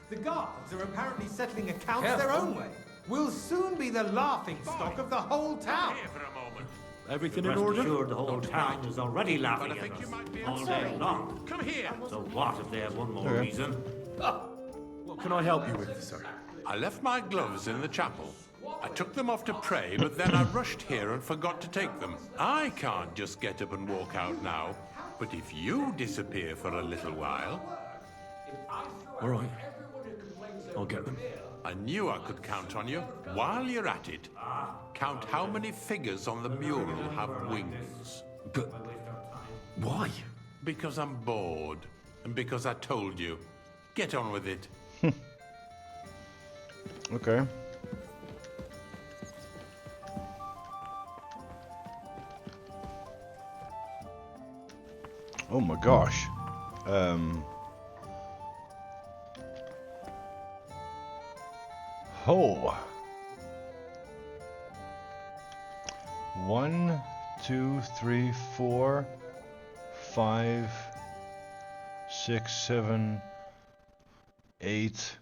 The guards are apparently settling accounts Careful. their own way. We'll soon be the laughing stock of the whole town. Here for a moment. Everything in Rest order? assured the whole town is already But laughing I at think us you might be all sorry. day long. Come here. So what if they have one more Okay. reason? What can I help you with, sir? I left my gloves in the chapel. I took them off to pray, but then I rushed here and forgot to take them. I can't just get up and walk out now. But if you disappear for a little while... All right. I'll get them. I knew I could count on you. While you're at it, count how many figures on the mural have wings. But why? Because I'm bored, and because I told you. Get on with it. Okay. Oh my gosh. Oh. 1, 2, 3, 4, 5, 6, 7, 8.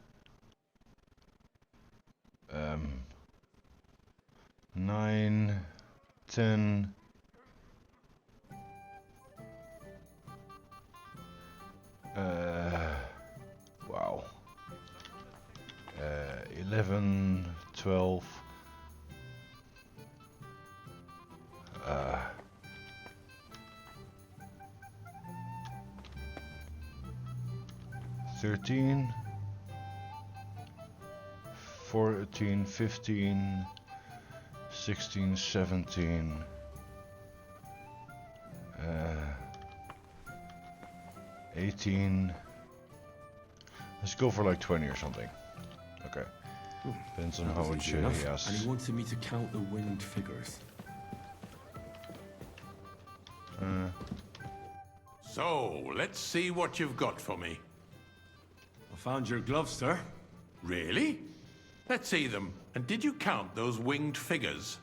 9, 10. Wow. 11, 12. 13, 14, 15, 16, 17, 18. Let's go for like 20 or something. Okay. Depends on That how was much easy he enough. has. And he wanted me to count the winged figures. So, let's see what you've got for me. I found your gloves, sir. Really? Let's see them. And did you count those winged figures?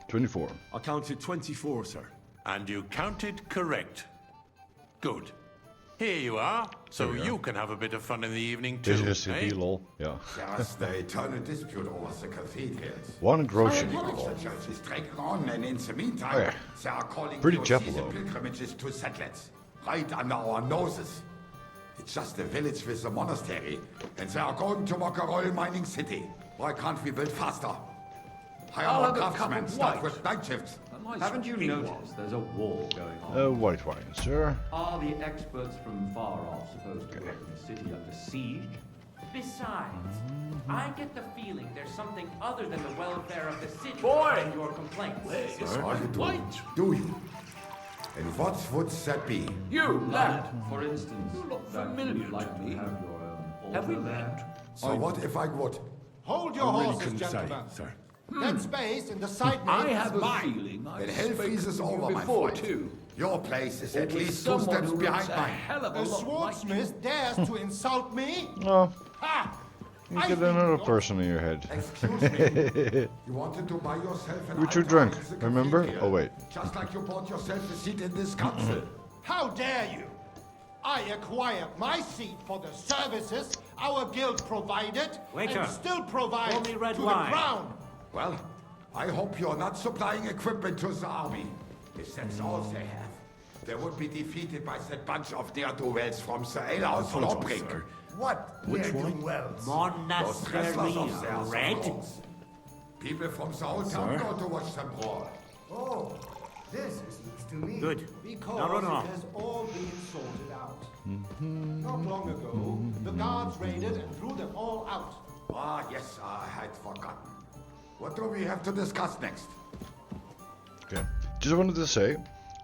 24. I counted 24, sir. And you counted correct. Good. Here you are, so you can have a bit of fun in the evening too, KCD, lol. Yeah. There's the eternal dispute over the cathedrals. One grocery. The church is dragging on, and in the meantime, they are calling Pretty POCs chapel, and though. pilgrimages to settlers, right under our noses. It's just a village with a monastery, and they are going to mock a royal mining city. Why can't we build faster? Hire I'll more have a cup craftsmen, of start white. with night shifts. Haven't you noticed there's a war going on? White wine, sir. Are the experts from far off supposed to work in the city under siege? Besides, I get the feeling there's something other than the welfare of the city Boy! behind your complaints. Do you? And what would that be? You, lad, for instance. You look familiar to me. Have we met? So what if I would? Hold your I really horses, couldn't say, gentlemen. sir. That space in the side I nave have is a mine. feeling Then I've hell spoken freezes to you over, my before, friend. too. Your place is Or at with least 2 someone steps who behind looks a mine. hell of a A lot like swordsmith dares to insult me? Oh, Ha! you get another person in your head. Excuse me. You wanted to buy yourself an We're too icon drunk, in the remember? cathedral, Oh, wait. Just like you bought yourself a seat in this council. How dare you? I acquired my seat for the services our guild provided Waiter, and still provides pour me red to wine. the crown. Well, I hope you're not supplying equipment to the army. If that's all they have, they would be defeated by that bunch of ne'er-do-wells from the alehouse Lawbrink. What? Which ne'er-do one? wells? Those wrestlers Monastery of theirs, red? of course. People from the whole town go to watch them brawl. Oh, this is news to me. Good. Because Now run it along. has all been sorted out. Not long ago, the guards raided and threw them all out. Ah, yes, I had forgotten. What do we have to discuss next? Okay. Just wanted to say,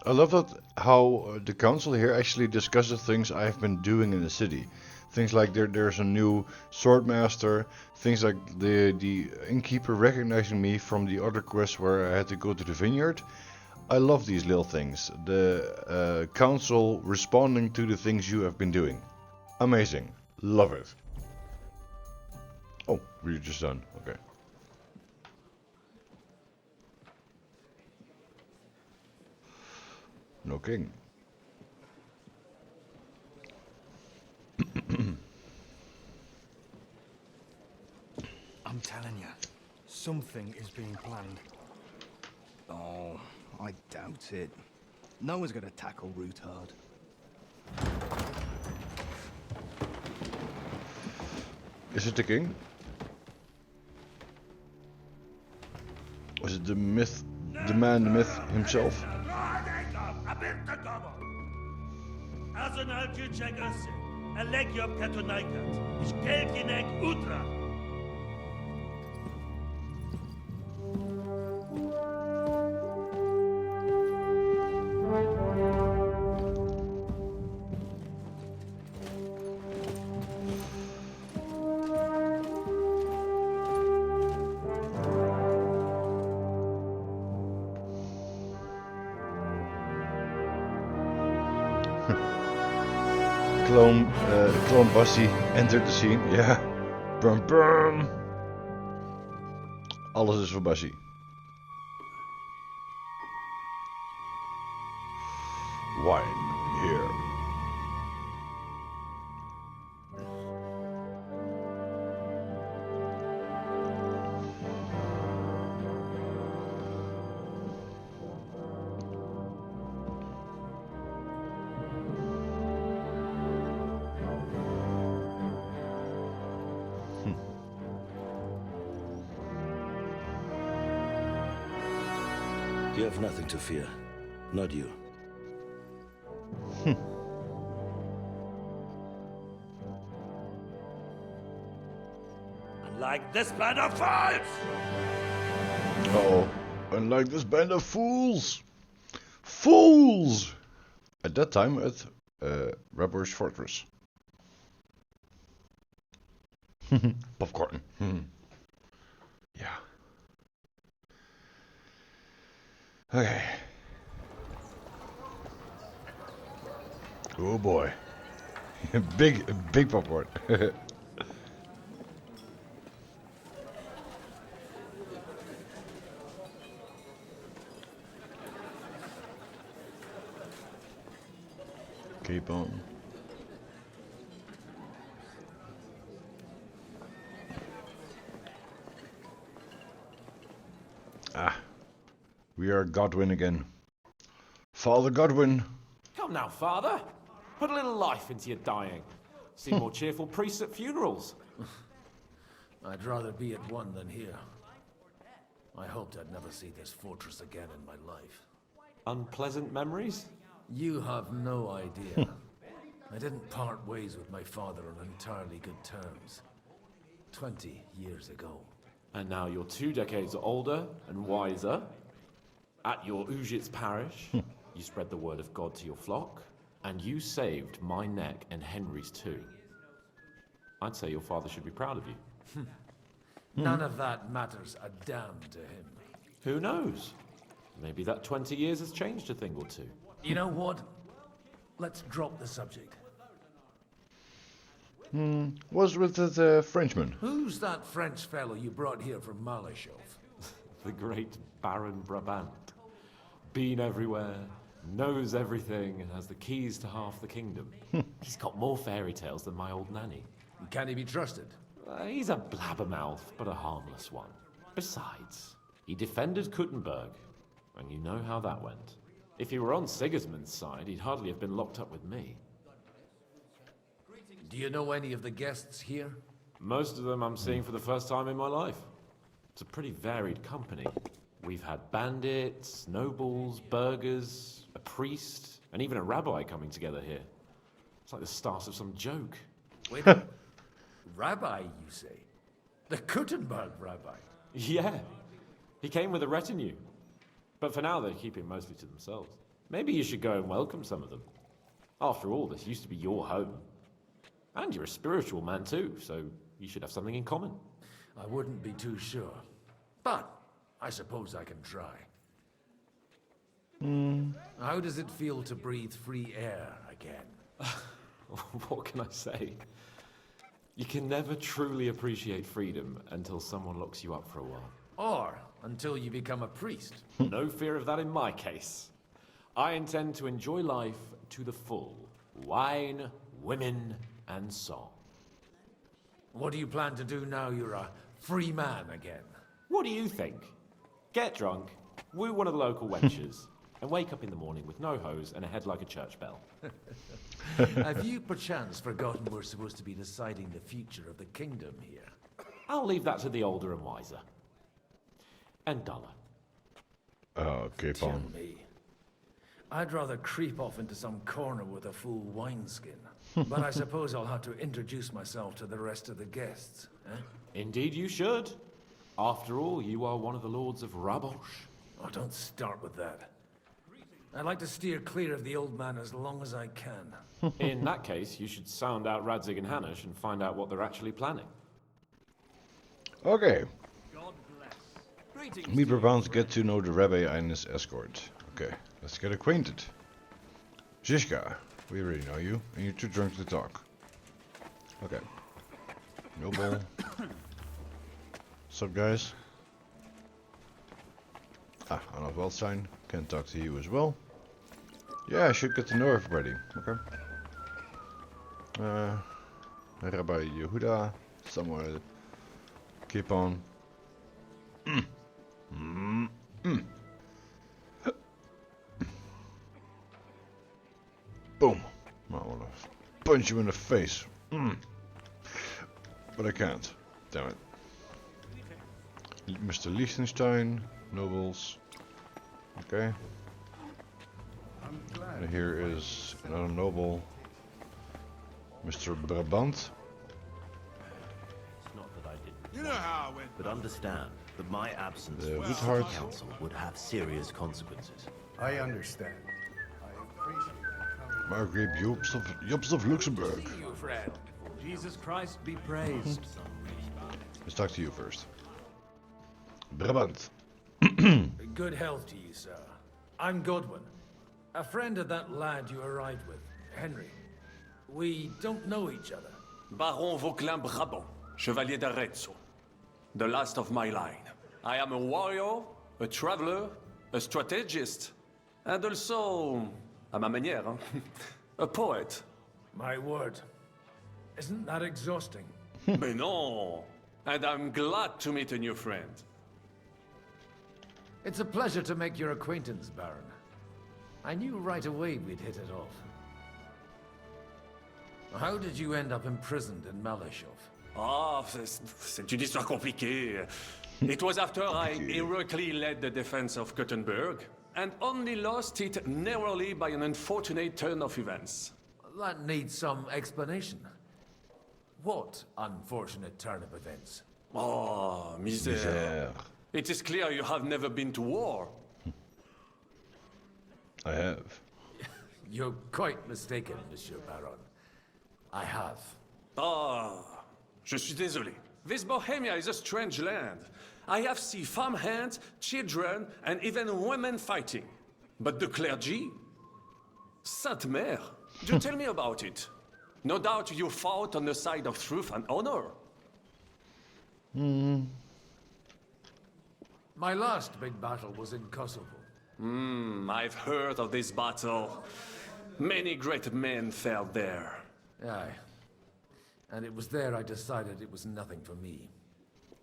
I love that how the council here actually discusses things I've been doing in the city. Things like there's a new swordmaster, things like the innkeeper recognizing me from the other quest where I had to go to the vineyard. I love these little things. The council responding to the things you have been doing. Amazing. Love it. Oh, we're just done. Okay. No king. I'm telling you, something is being planned. Oh, I doubt it. No one's gonna tackle Rootard. Is it the king? Was it the myth, the man, the myth himself? Clone Bassie entered the scene. Ja. Brum brum. Alles is voor Bassie. Wine here. You have nothing to fear. Not you. Unlike this band of fools! Uh-oh. Unlike this band of fools! Fools! At that time at Rabber's Fortress. Popcorn. Yeah. Okay. Oh boy. big popcorn. Keep on. Ah, we are Godwin again. Father Godwin. Come now, Father. Put a little life into your dying. See more cheerful priests at funerals. I'd rather be at one than here. I hoped I'd never see this fortress again in my life. Unpleasant memories? You have no idea. I didn't part ways with my father on entirely good terms. 20 years ago. And now you're 2 decades older and wiser. At your Ujit's parish, you spread the word of God to your flock, and you saved my neck and Henry's too. I'd say your father should be proud of you. None of that matters a damn to him. Who knows? Maybe that 20 years has changed a thing or two. You know what? Let's drop the subject. What's with the Frenchman? Who's that French fellow you brought here from Malishov? The great Baron Brabant. Been everywhere, knows everything, and has the keys to half the kingdom. He's got more fairy tales than my old nanny. Can he be trusted? He's a blabbermouth, but a harmless one. Besides, he defended Kuttenberg, and you know how that went. If he were on Sigismund's side, he'd hardly have been locked up with me. Do you know any of the guests here? Most of them I'm seeing for the first time in my life. It's a pretty varied company. We've had bandits, nobles, burghers, a priest, and even a rabbi coming together here. It's like the start of some joke. Wait a rabbi, you say? The Kuttenberg rabbi? Yeah. He came with a retinue. But for now, they're keeping mostly to themselves. Maybe you should go and welcome some of them. After all, this used to be your home. And you're a spiritual man too, so you should have something in common. I wouldn't be too sure. But I suppose I can try. How does it feel to breathe free air again? What can I say? You can never truly appreciate freedom until someone locks you up for a while. Or until you become a priest. No fear of that in my case. I intend to enjoy life to the full. Wine, women, and song. What do you plan to do now you're a free man again? What do you think? Get drunk, woo one of the local wenches, and wake up in the morning with no hose and a head like a church bell. Have you perchance forgotten we're supposed to be deciding the future of the kingdom here? I'll leave that to the older and wiser. And duller. Keep Tell on. me. I'd rather creep off into some corner with a full wineskin. But I suppose I'll have to introduce myself to the rest of the guests. Eh? Indeed you should. After all, you are one of the lords of Rabosh. Oh, don't start with that. I'd like to steer clear of the old man as long as I can. In that case, you should sound out Radzig and Hanush and find out what they're actually planning. Okay. Meet Brabant, get to know the rabbi and his escort. Okay, let's get acquainted. Zizka, we already know you, and you're too drunk to talk. Okay. Noble. What's up, guys? Anna Waldstein, can talk to you as well. Yeah, I should get to know everybody. Okay. Rabbi Yehuda, Samuel. Keep on. Boom. I want to punch you in the face. But I can't. Damn it. Mr. Liechtenstein, nobles. Okay. And here is another noble. Mr. Brabant. It's not that I didn't. You know how I went. But understand that my absence from the Woodhart. City Council would have serious consequences. I understand. I appreciate you coming. Margrave Jobst of Luxembourg. See you, friend. Jesus Christ be praised. Let's talk to you first. Brabant. Good health to you, sir. I'm Godwin. A friend of that lad you arrived with, Henry. We don't know each other. Baron Vauquelin Brabant, Chevalier d'Arezzo. The last of my line. I am a warrior, a traveler, a strategist, and also, à ma manière, A poet. My word. Isn't that exhausting? Mais non. And I'm glad to meet a new friend. It's a pleasure to make your acquaintance, Baron. I knew right away we'd hit it off. How did you end up imprisoned in Malashov? Ah, c'est une histoire compliquée. It was after I heroically led the defense of Gothenburg, and only lost it narrowly by an unfortunate turn of events. That needs some explanation. What unfortunate turn of events? Oh, misère. It is clear you have never been to war. I have. You're quite mistaken, Monsieur Baron. I have. Ah, je suis désolé. This Bohemia is a strange land. I have seen farmhands, children, and even women fighting. But the clergy? Sainte Mère, do tell me about it. No doubt you fought on the side of truth and honor. My last big battle was in Kosovo. I've heard of this battle. Many great men fell there. Aye. And it was there I decided it was nothing for me.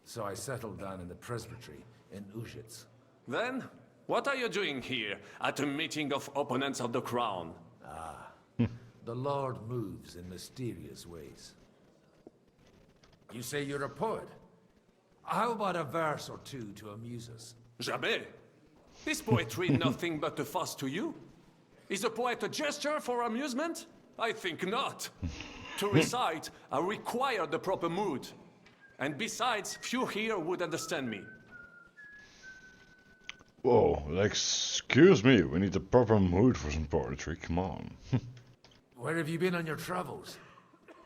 So I settled down in the presbytery in Ujits. Then, what are you doing here at a meeting of opponents of the crown? The Lord moves in mysterious ways. You say you're a poet? How about a verse or two to amuse us? Jamais. Is poetry nothing but a fuss to you? Is a poet a gesture for amusement? I think not. To recite, I require the proper mood. And besides, few here would understand me. Whoa, excuse me, we need the proper mood for some poetry, come on. Where have you been on your travels?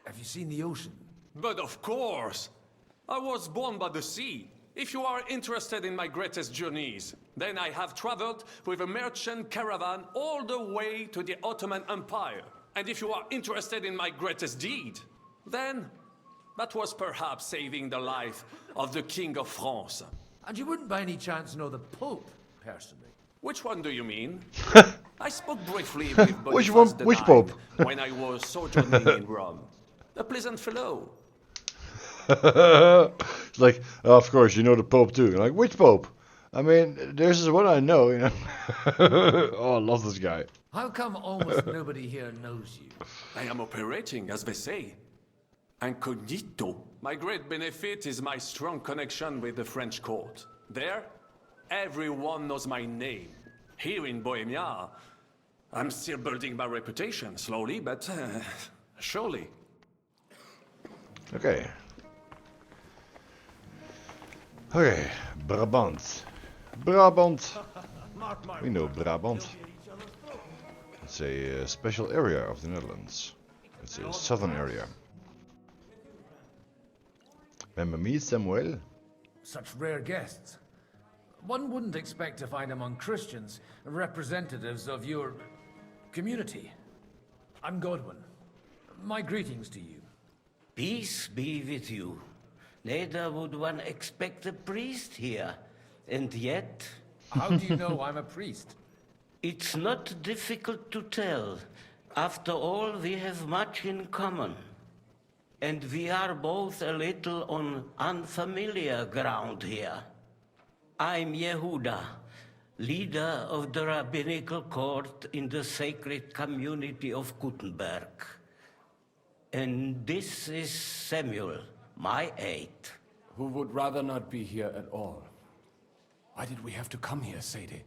Have you seen the ocean? But of course! I was born by the sea. If you are interested in my greatest journeys, then I have traveled with a merchant caravan all the way to the Ottoman Empire. And if you are interested in my greatest deed, then that was perhaps saving the life of the King of France. And you wouldn't by any chance know the Pope, personally? Which one do you mean? I spoke briefly with Which Boniface one? Which IX Pope? when I was sojourning in Rome. A pleasant fellow. It's like, oh, of course, you know the Pope too. You're like, which Pope? I mean, there's this one I know, you know. Oh, I love this guy. How come almost nobody here knows you? I am operating, as they say. Incognito. My great benefit is my strong connection with the French court. There, everyone knows my name. Here in Bohemia, I'm still building my reputation, slowly, but surely. Okay. Okay, Brabant. Brabant. We know Brabant. It's a special area of the Netherlands. It's a southern area. Remember me, Samuel? Such rare guests. One wouldn't expect to find among Christians representatives of your community. I'm Godwin. My greetings to you. Peace be with you. Neither would one expect a priest here, and yet... How do you know I'm a priest? It's not difficult to tell. After all, we have much in common. And we are both a little on unfamiliar ground here. I'm Yehuda, leader of the rabbinical court in the sacred community of Gutenberg. And this is Samuel, my aide. Who would rather not be here at all. Why did we have to come here, Sadie?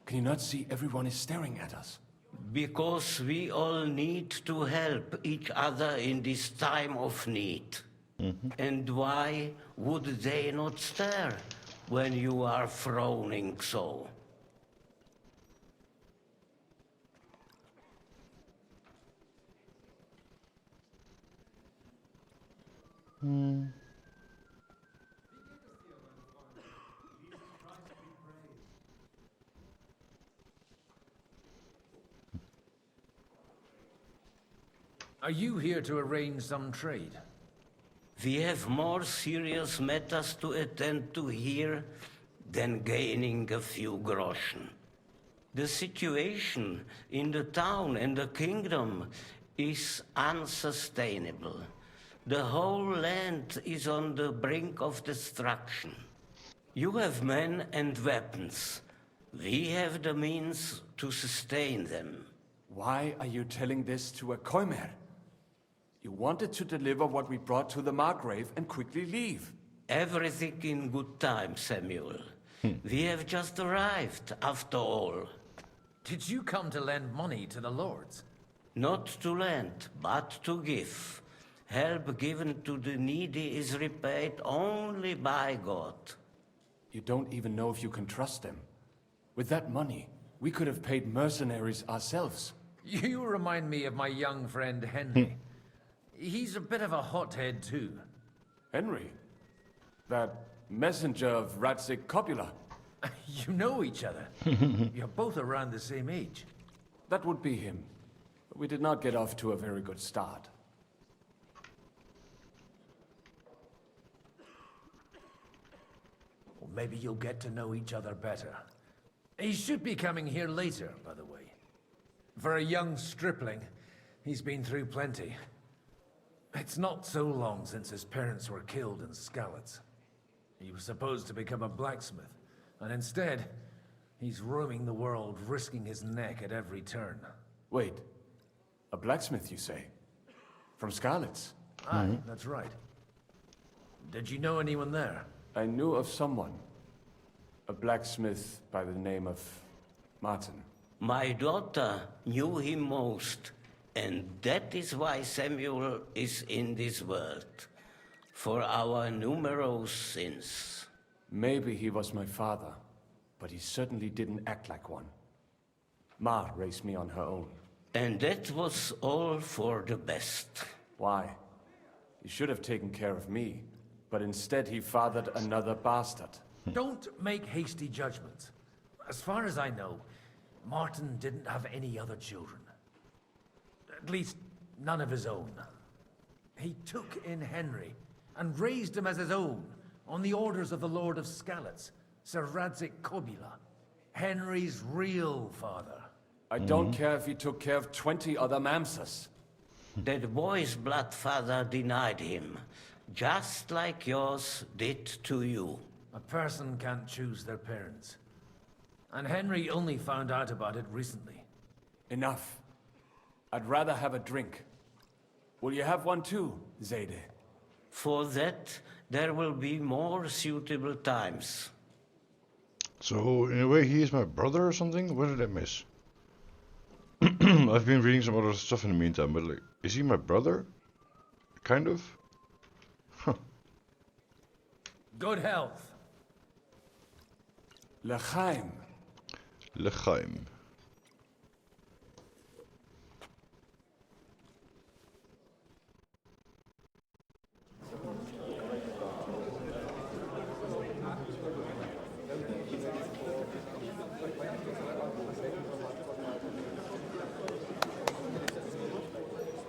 Can you not see everyone is staring at us? Because we all need to help each other in this time of need. And why would they not stare when you are frowning so? Are you here to arrange some trade? We have more serious matters to attend to here than gaining a few groschen. The situation in the town and the kingdom is unsustainable. The whole land is on the brink of destruction. You have men and weapons. We have the means to sustain them. Why are you telling this to a Koimer? You wanted to deliver what we brought to the Margrave and quickly leave. Everything in good time, Samuel. We have just arrived, after all. Did you come to lend money to the lords? Not to lend, but to give. Help given to the needy is repaid only by God. You don't even know if you can trust them. With that money, we could have paid mercenaries ourselves. You remind me of my young friend Henry. He's a bit of a hothead too. Henry? That messenger of Radzik Copula? You know each other. You're both around the same age. That would be him. But we did not get off to a very good start. Well, maybe you'll get to know each other better. He should be coming here later, by the way. For a young stripling, he's been through plenty. It's not so long since his parents were killed in Skalitz. He was supposed to become a blacksmith, and instead, he's roaming the world, risking his neck at every turn. Wait, a blacksmith, you say? From Skalitz? Aye, that's right. Did you know anyone there? I knew of someone. A blacksmith by the name of Martin. My daughter knew him most, and that is why Samuel is in this world. For our numerous sins. Maybe he was my father, but he certainly didn't act like one. Ma raised me on her own. And that was all for the best. Why? He should have taken care of me, but instead he fathered another bastard. Don't make hasty judgments. As far as I know, Martin didn't have any other children. At least, none of his own. He took in Henry and raised him as his own on the orders of the Lord of Skalitz, Sir Radzik Copula, Henry's real father. I don't care if he took care of 20 other Mamsas. That boy's blood father denied him, just like yours did to you. A person can't choose their parents. And Henry only found out about it recently. Enough. I'd rather have a drink. Will you have one too, Zayde? For that, there will be more suitable times. So, in a way, he is my brother or something? What did I miss? I've been reading some other stuff in the meantime, but like, is he my brother? Kind of? Huh. Good health. L'chaim. L'chaim.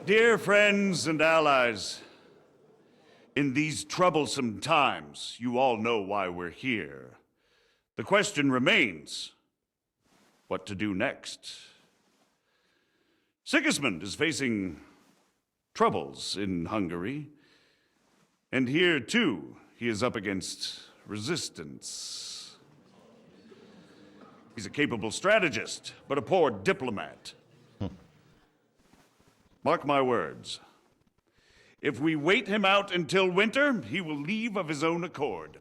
Dear friends and allies, in these troublesome times, you all know why we're here. The question remains, what to do next? Sigismund is facing troubles in Hungary, and here too, he is up against resistance. He's a capable strategist, but a poor diplomat. Mark my words. If we wait him out until winter, he will leave of his own accord.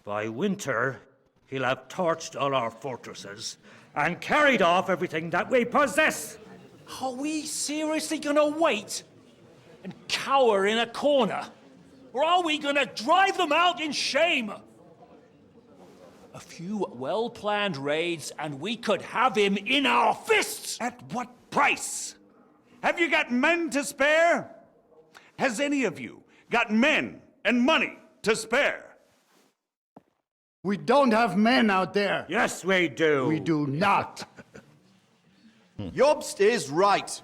By winter, he'll have torched all our fortresses and carried off everything that we possess. Are we seriously gonna wait and cower in a corner? Or are we gonna drive them out in shame? A few well-planned raids and we could have him in our fists! At what price? Have you got men to spare? Has any of you got men and money to spare? We don't have men out there. Yes, we do. We do not. Jobst is right.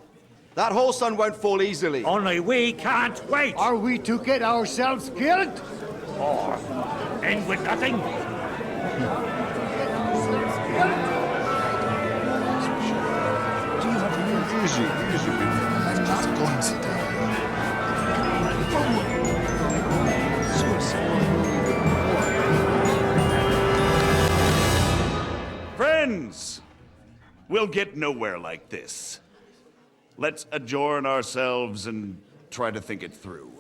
That whole sun won't fall easily. Only we can't wait. Are we to get ourselves killed? Or end with nothing? Easy, easy, people. Let's just go and sit down. Friends, we'll get nowhere like this. Let's adjourn ourselves and try to think it through.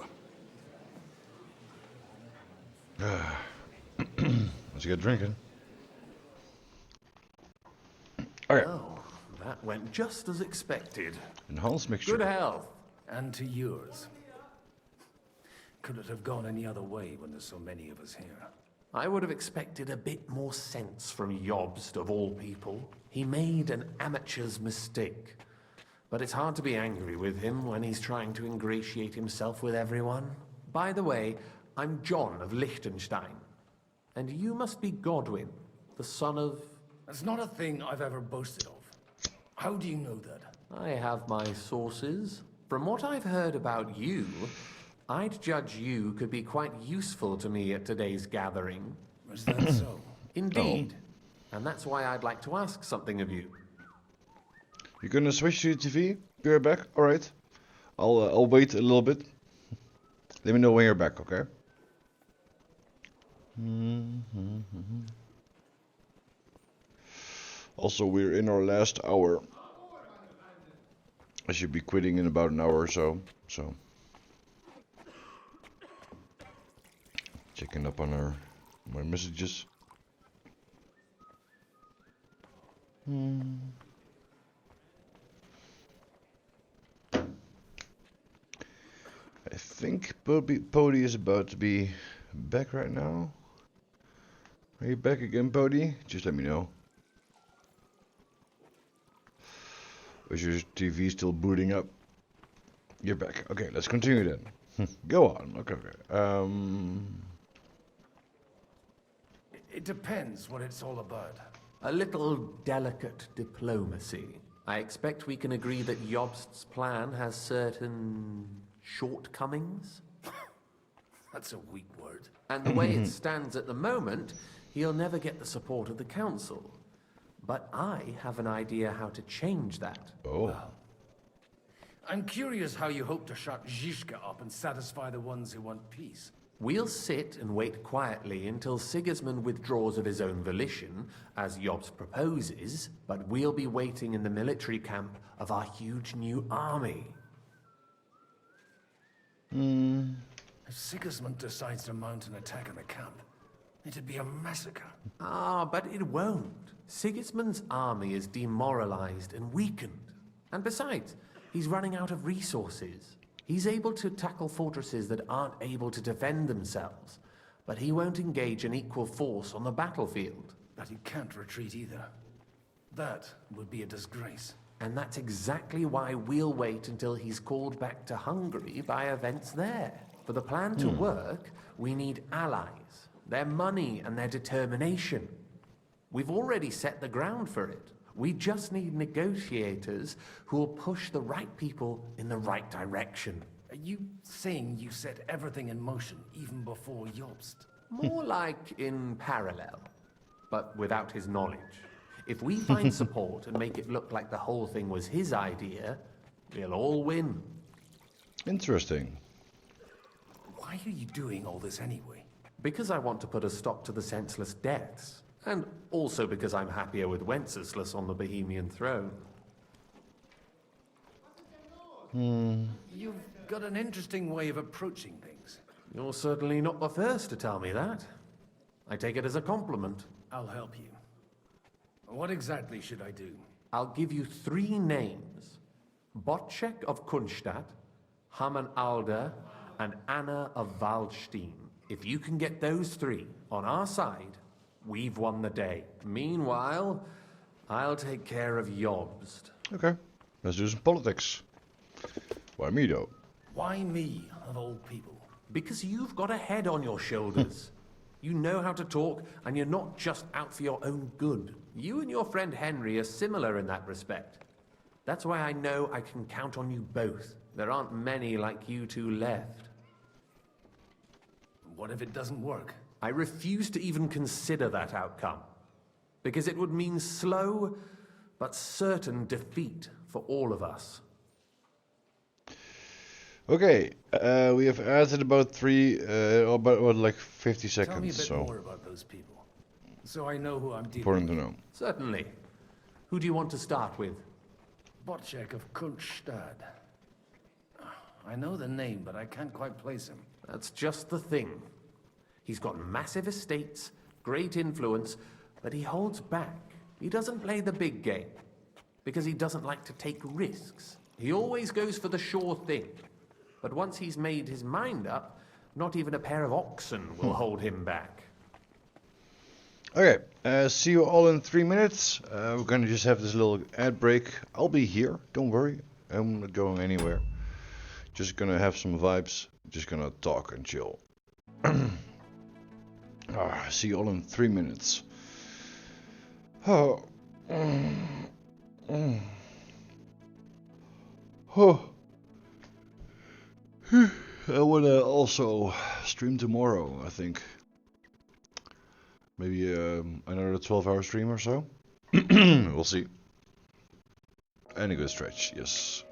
Let's get drinking. Okay. Oh, that went just as expected. Enhanced mixture. Good health. And to yours. Could it have gone any other way when there's so many of us here? I would have expected a bit more sense from Jobst, of all people. He made an amateur's mistake. But it's hard to be angry with him when he's trying to ingratiate himself with everyone. By the way, I'm John of Liechtenstein. And you must be Godwin, the son of... That's not a thing I've ever boasted of. How do you know that? I have my sources. From what I've heard about you, I'd judge you could be quite useful to me at today's gathering. Was that so? Indeed. And that's why I'd like to ask something of you. You're gonna switch to the TV? Be right back? Alright. I'll wait a little bit. Let me know when you're back, okay? Also, we're in our last hour. I should be quitting in about an hour or so. Checking up on my messages. I think Pody is about to be back right now. Are you back again, Pody? Just let me know. Or is your TV still booting up? You're back. Okay, let's continue then. Go on. Okay. It depends what it's all about. A little delicate diplomacy. I expect we can agree that Jobst's plan has certain shortcomings. That's a weak word. And the way it stands at the moment, he'll never get the support of the council. But I have an idea how to change that. Oh. Well, I'm curious how you hope to shut Zizka up and satisfy the ones who want peace. We'll sit and wait quietly until Sigismund withdraws of his own volition, as Jobst proposes, but we'll be waiting in the military camp of our huge new army. If Sigismund decides to mount an attack on the camp, it'd be a massacre. Ah, but it won't. Sigismund's army is demoralized and weakened. And besides, he's running out of resources. He's able to tackle fortresses that aren't able to defend themselves, but he won't engage an equal force on the battlefield. But he can't retreat either. That would be a disgrace. And that's exactly why we'll wait until he's called back to Hungary by events there. For the plan to work, we need allies, their money and their determination. We've already set the ground for it. We just need negotiators who will push the right people in the right direction. Are you saying you set everything in motion even before Jobst? More like in parallel, but without his knowledge. If we find support and make it look like the whole thing was his idea, we'll all win. Interesting. Why are you doing all this anyway? Because I want to put a stop to the senseless deaths. And also because I'm happier with Wenceslas on the Bohemian throne. You've got an interesting way of approaching things. You're certainly not the first to tell me that. I take it as a compliment. I'll help you. What exactly should I do? I'll give you 3 names. Botchek of Kunstadt, Hamann Alder, and Anna of Waldstein. If you can get those 3 on our side, we've won the day. Meanwhile, I'll take care of Jobst. Okay, let's do some politics. Why me though? Why me, of all people? Because you've got a head on your shoulders. You know how to talk, and you're not just out for your own good. You and your friend Henry are similar in that respect. That's why I know I can count on you both. There aren't many like you two left. What if it doesn't work? I refuse to even consider that outcome, because it would mean slow but certain defeat for all of us. Okay, we have added about like 50 seconds. Tell me a bit so more about those people, so I know who I'm dealing important with. to know. Certainly. Who do you want to start with? Bocek of Kunststadt. I know the name, but I can't quite place him. That's just the thing. He's got massive estates, great influence, but he holds back. He doesn't play the big game, because he doesn't like to take risks. He always goes for the sure thing. But once he's made his mind up, not even a pair of oxen will hold him back. Okay, see you all in 3 minutes. We're gonna just have this little ad break. I'll be here, don't worry. I'm not going anywhere. Just gonna have some vibes. Just gonna talk and chill. See you all in 3 minutes. Oh. Oh. I wanna also stream tomorrow, I think. Maybe another 12-hour stream or so. We'll see. And a good stretch, yes.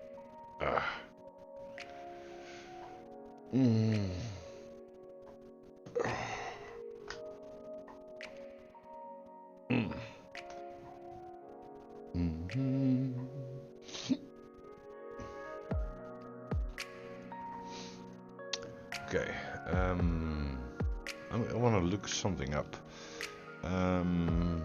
Okay. I want to look something up. I'm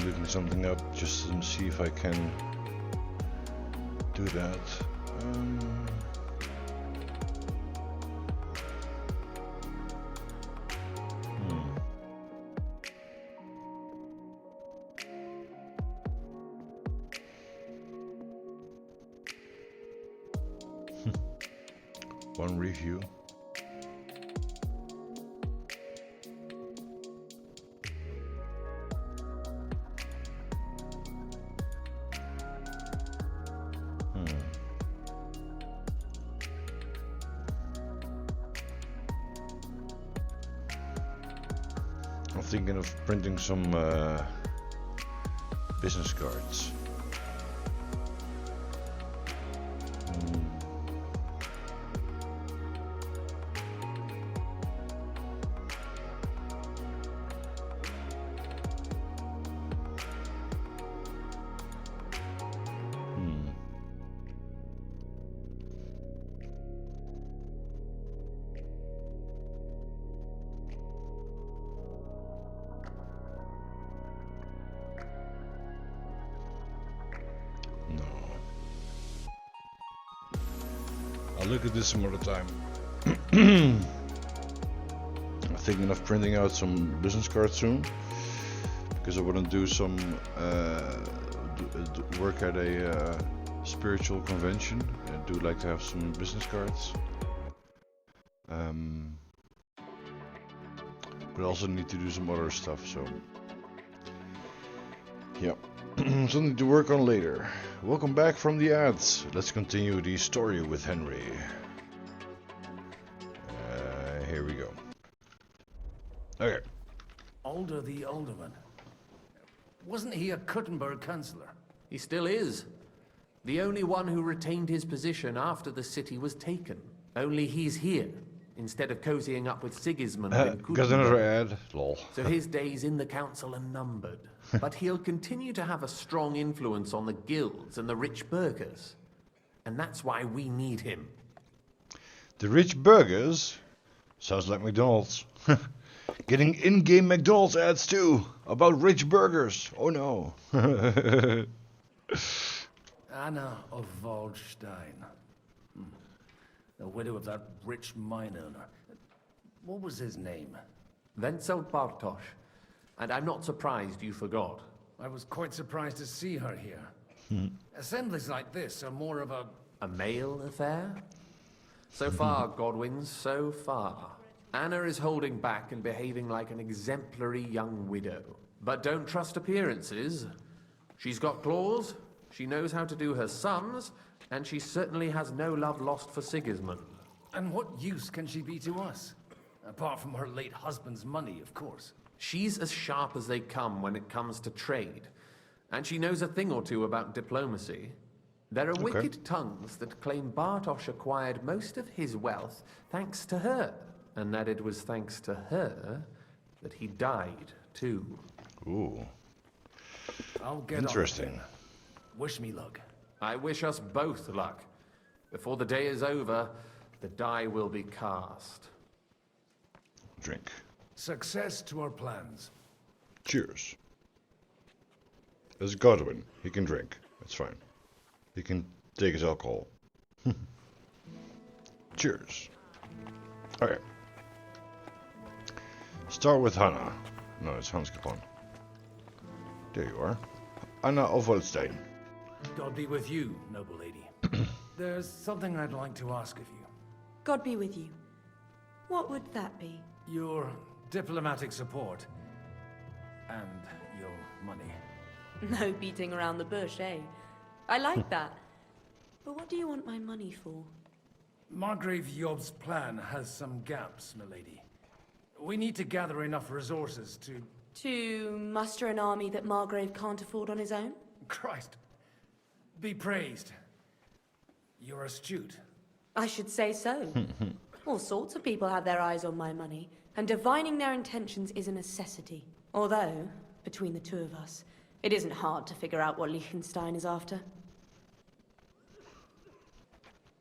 looking something up just to see if I can do that. One review. I'm thinking of printing some business cards. I'll look at this some other time. I'm thinking of printing out some business cards soon, because I want to do some work at a spiritual convention. I do like to have some business cards. But I also need to do some other stuff, so yeah. Something to work on later. Welcome back from the ads. Let's continue the story with Henry. Here we go. Okay. Alder the Alderman. Wasn't he a Kuttenberg councillor? He still is. The only one who retained his position after the city was taken. Only he's here, instead of cozying up with Sigismund in Got another Kuttenberg. ad. Lol. So his days in the council are numbered. But he'll continue to have a strong influence on the guilds and the rich burghers. And that's why we need him. The rich burgers? Sounds like McDonald's. Getting in-game McDonald's ads too, about rich burgers. Oh no. Anna of Waldstein. The widow of that rich mine owner. What was his name? Wenzel Bartosz. And I'm not surprised you forgot. I was quite surprised to see her here. Assemblies like this are more of a male affair? So far, Godwin, so far. Anna is holding back and behaving like an exemplary young widow. But don't trust appearances. She's got claws, she knows how to do her sums, and she certainly has no love lost for Sigismund. And what use can she be to us? Apart from her late husband's money, of course. She's as sharp as they come when it comes to trade. And she knows a thing or two about diplomacy. There are wicked tongues that claim Bartosz acquired most of his wealth thanks to her. And that it was thanks to her that he died, too. Ooh. I'll get interesting. Wish me luck. I wish us both luck. Before the day is over, the die will be cast. Drink. Success to our plans. Cheers. There's Godwin. He can drink. That's fine. He can take his alcohol. Cheers. Okay. Start with Hannah. No, it's Hans Capon. There you are. Anna of Waldstein. God be with you, noble lady. There's something I'd like to ask of you. God be with you. What would that be? Your diplomatic support. And your money. No beating around the bush, eh? I like that. But what do you want my money for? Margrave Job's plan has some gaps, milady. We need to gather enough resources to... To muster an army that Margrave can't afford on his own? Christ. Be praised. You're astute. I should say so. All sorts of people have their eyes on my money, and divining their intentions is a necessity. Although, between the two of us, it isn't hard to figure out what Liechtenstein is after.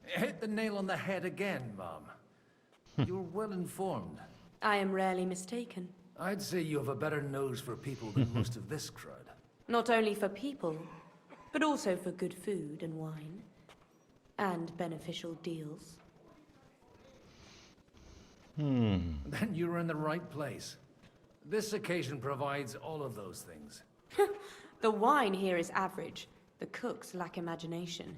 Hit the nail on the head again, Mom. You're well informed. I am rarely mistaken. I'd say you have a better nose for people than most of this crowd. Not only for people, but also for good food and wine. And beneficial deals. Then you're in the right place. This occasion provides all of those things. The wine here is average. The cooks lack imagination.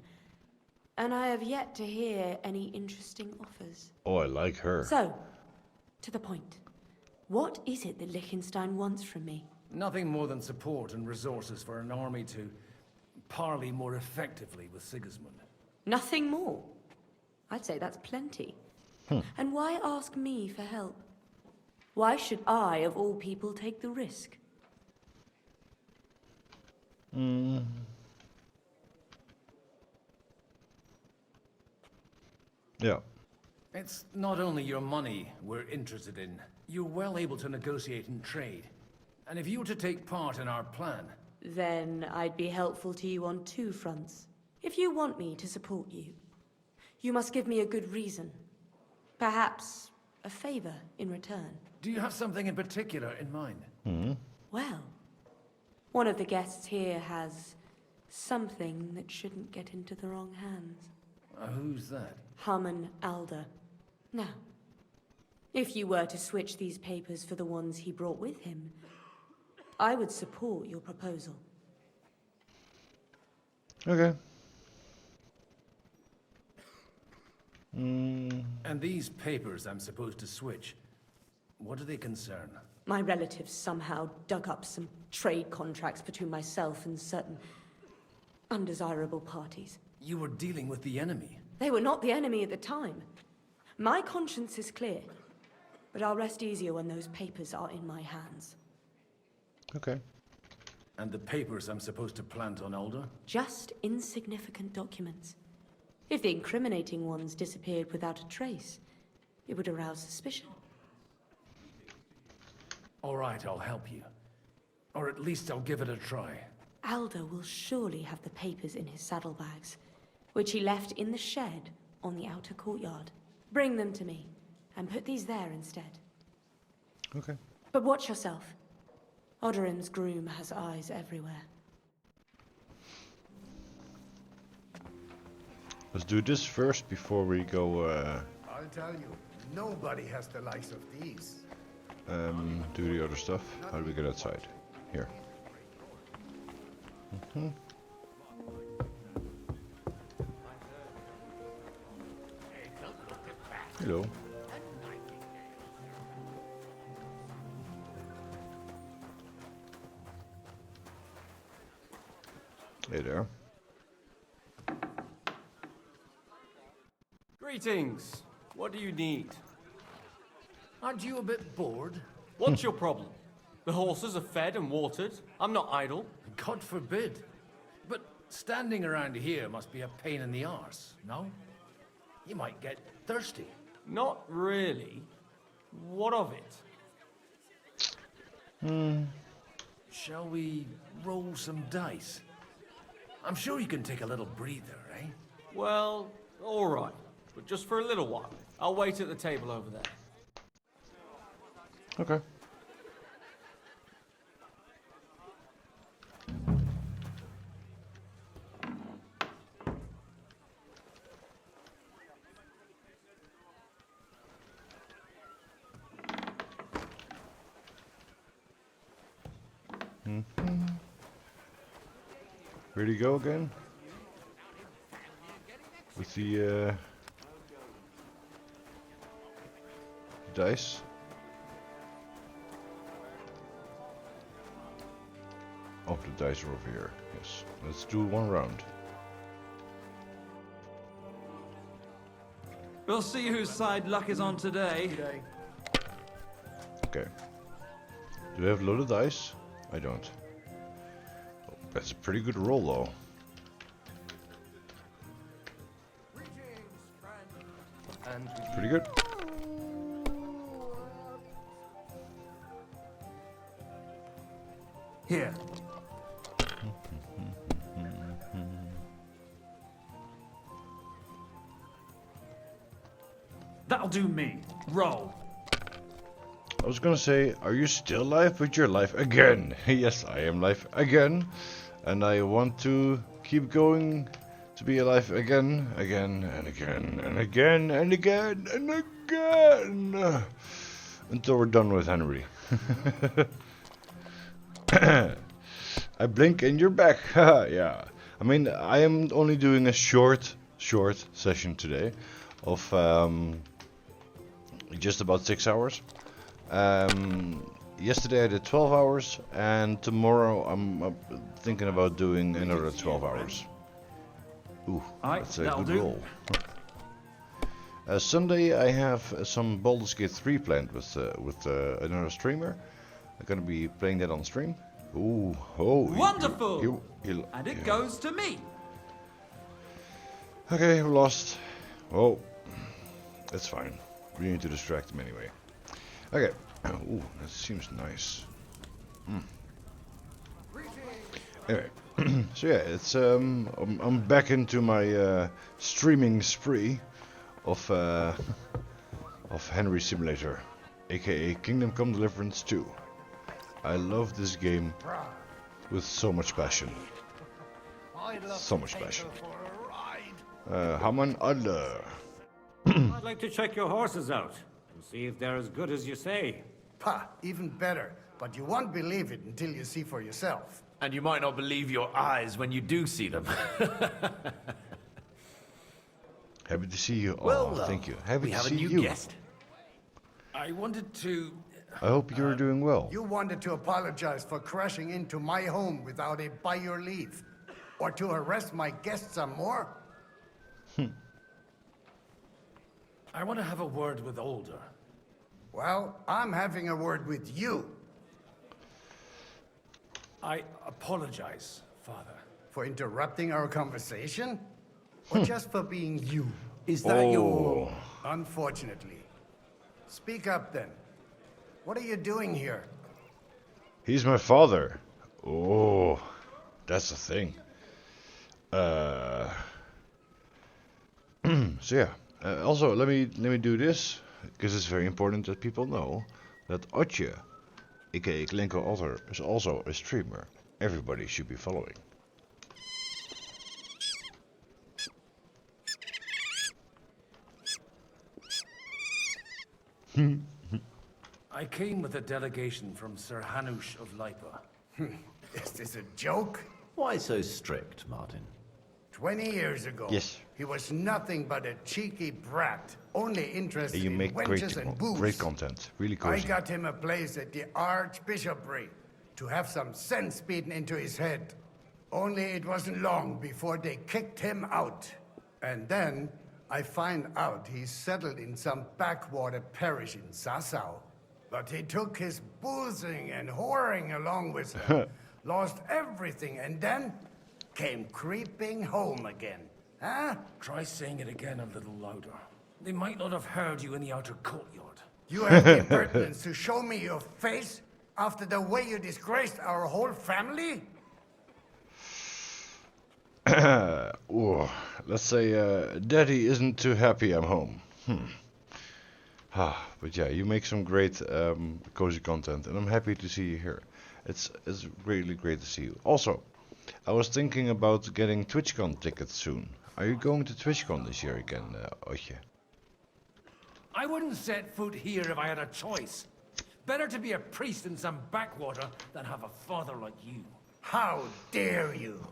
And I have yet to hear any interesting offers. Oh, I like her. So, to the point. What is it that Liechtenstein wants from me? Nothing more than support and resources for an army to parley more effectively with Sigismund. Nothing more? I'd say that's plenty. And why ask me for help? Why should I, of all people, take the risk? Yeah. It's not only your money we're interested in. You're well able to negotiate and trade. And if you were to take part in our plan... Then I'd be helpful to you on two fronts. If you want me to support you, you must give me a good reason. Perhaps a favor in return. Do you have something in particular in mind? Well, one of the guests here has something that shouldn't get into the wrong hands. Who's that? Haman Alder. Now, if you were to switch these papers for the ones he brought with him, I would support your proposal. Okay. And these papers I'm supposed to switch, what do they concern? My relatives somehow dug up some trade contracts between myself and certain undesirable parties. You were dealing with the enemy. They were not the enemy at the time. My conscience is clear, but I'll rest easier when those papers are in my hands. Okay. And the papers I'm supposed to plant on Alder? Just insignificant documents. If the incriminating ones disappeared without a trace, it would arouse suspicion. All right, I'll help you. Or at least I'll give it a try. Alder will surely have the papers in his saddlebags, which he left in the shed on the outer courtyard. Bring them to me, and put these there instead. Okay. But watch yourself. Odorim's groom has eyes everywhere. Let's do this first before we go, I'll tell you, nobody has the likes of these. do the other stuff. How do we get outside? Here. Hello. Hey there. Greetings. What do you need? Aren't you a bit bored? What's your problem? The horses are fed and watered. I'm not idle. God forbid. But standing around here must be a pain in the arse, no? You might get thirsty. Not really. What of it? Shall we roll some dice? I'm sure you can take a little breather, eh? Well, all right. But just for a little while. I'll wait at the table over there. Okay. Ready to go again? With the dice. Oh, the dice are over here. Yes. Let's do one round. We'll see whose side luck is on today. Okay. Do I have loaded dice? I don't. Oh, that's a pretty good roll though. Pretty good. Here. That'll do me. Roll. I was gonna say, are you still live with your life again? Yes, I am live again. And I want to keep going to be alive again, again, and again, and again, and again, and again. Until we're done with Henry. I blink and you're back. Yeah. I mean, I am only doing a short session today of just about 6 hours. Yesterday I did 12 hours, and tomorrow I'm thinking about doing another 12 hours. Ooh, that's a good roll. Sunday I have some Baldur's Gate 3 planned with another streamer. I'm gonna be playing that on stream. Ooh, oh! Wonderful. And it goes to me. Okay, we lost. Oh, that's fine. We need to distract him anyway. Okay. Ooh, that seems nice. Anyway, so yeah, it's I'm back into my streaming spree of Henry Simulator, aka Kingdom Come Deliverance 2. I love this game with so much passion. So much passion. Haman Allah. I'd like to check your horses out and see if they're as good as you say. Pah, even better. But you won't believe it until you see for yourself. And you might not believe your eyes when you do see them. Happy to see you. Well, thank you. Happy we to have see a new you. guest. I wanted to... I hope you're doing well. You wanted to apologize for crashing into my home without it by your leave. Or to arrest my guests some more? I want to have a word with Older. Well, I'm having a word with you. I apologize, Father. For interrupting our conversation? Or just for being you? Is that your... Unfortunately. Speak up then. What are you doing here? He's my father. Oh, that's the thing. So yeah. Also, let me do this because it's very important that people know that Otje, aka Glenko Otter, is also a streamer. Everybody should be following. I came with a delegation from Sir Hanush of Lipa. Is this a joke? Why so strict, Martin? 20 years ago. Yes. He was nothing but a cheeky brat, only interested You in make wenches and booze. great content. Really I cozy. got him a place at the Archbishopric to have some sense beaten into his head. Only it wasn't long before they kicked him out. And then I find out he's settled in some backwater parish in Sassau. But he took his boozing and whoring along with him, lost everything, and then came creeping home again. Huh? Try saying it again a little louder. They might not have heard you in the outer courtyard. You have the impertinence to show me your face after the way you disgraced our whole family? Ooh, let's say Daddy isn't too happy I'm home. But yeah, you make some great cozy content, and I'm happy to see you here. It's really great to see you. Also, I was thinking about getting TwitchCon tickets soon. Are you going to TwitchCon this year again, Otje? I wouldn't set foot here if I had a choice. Better to be a priest in some backwater than have a father like you. How dare you?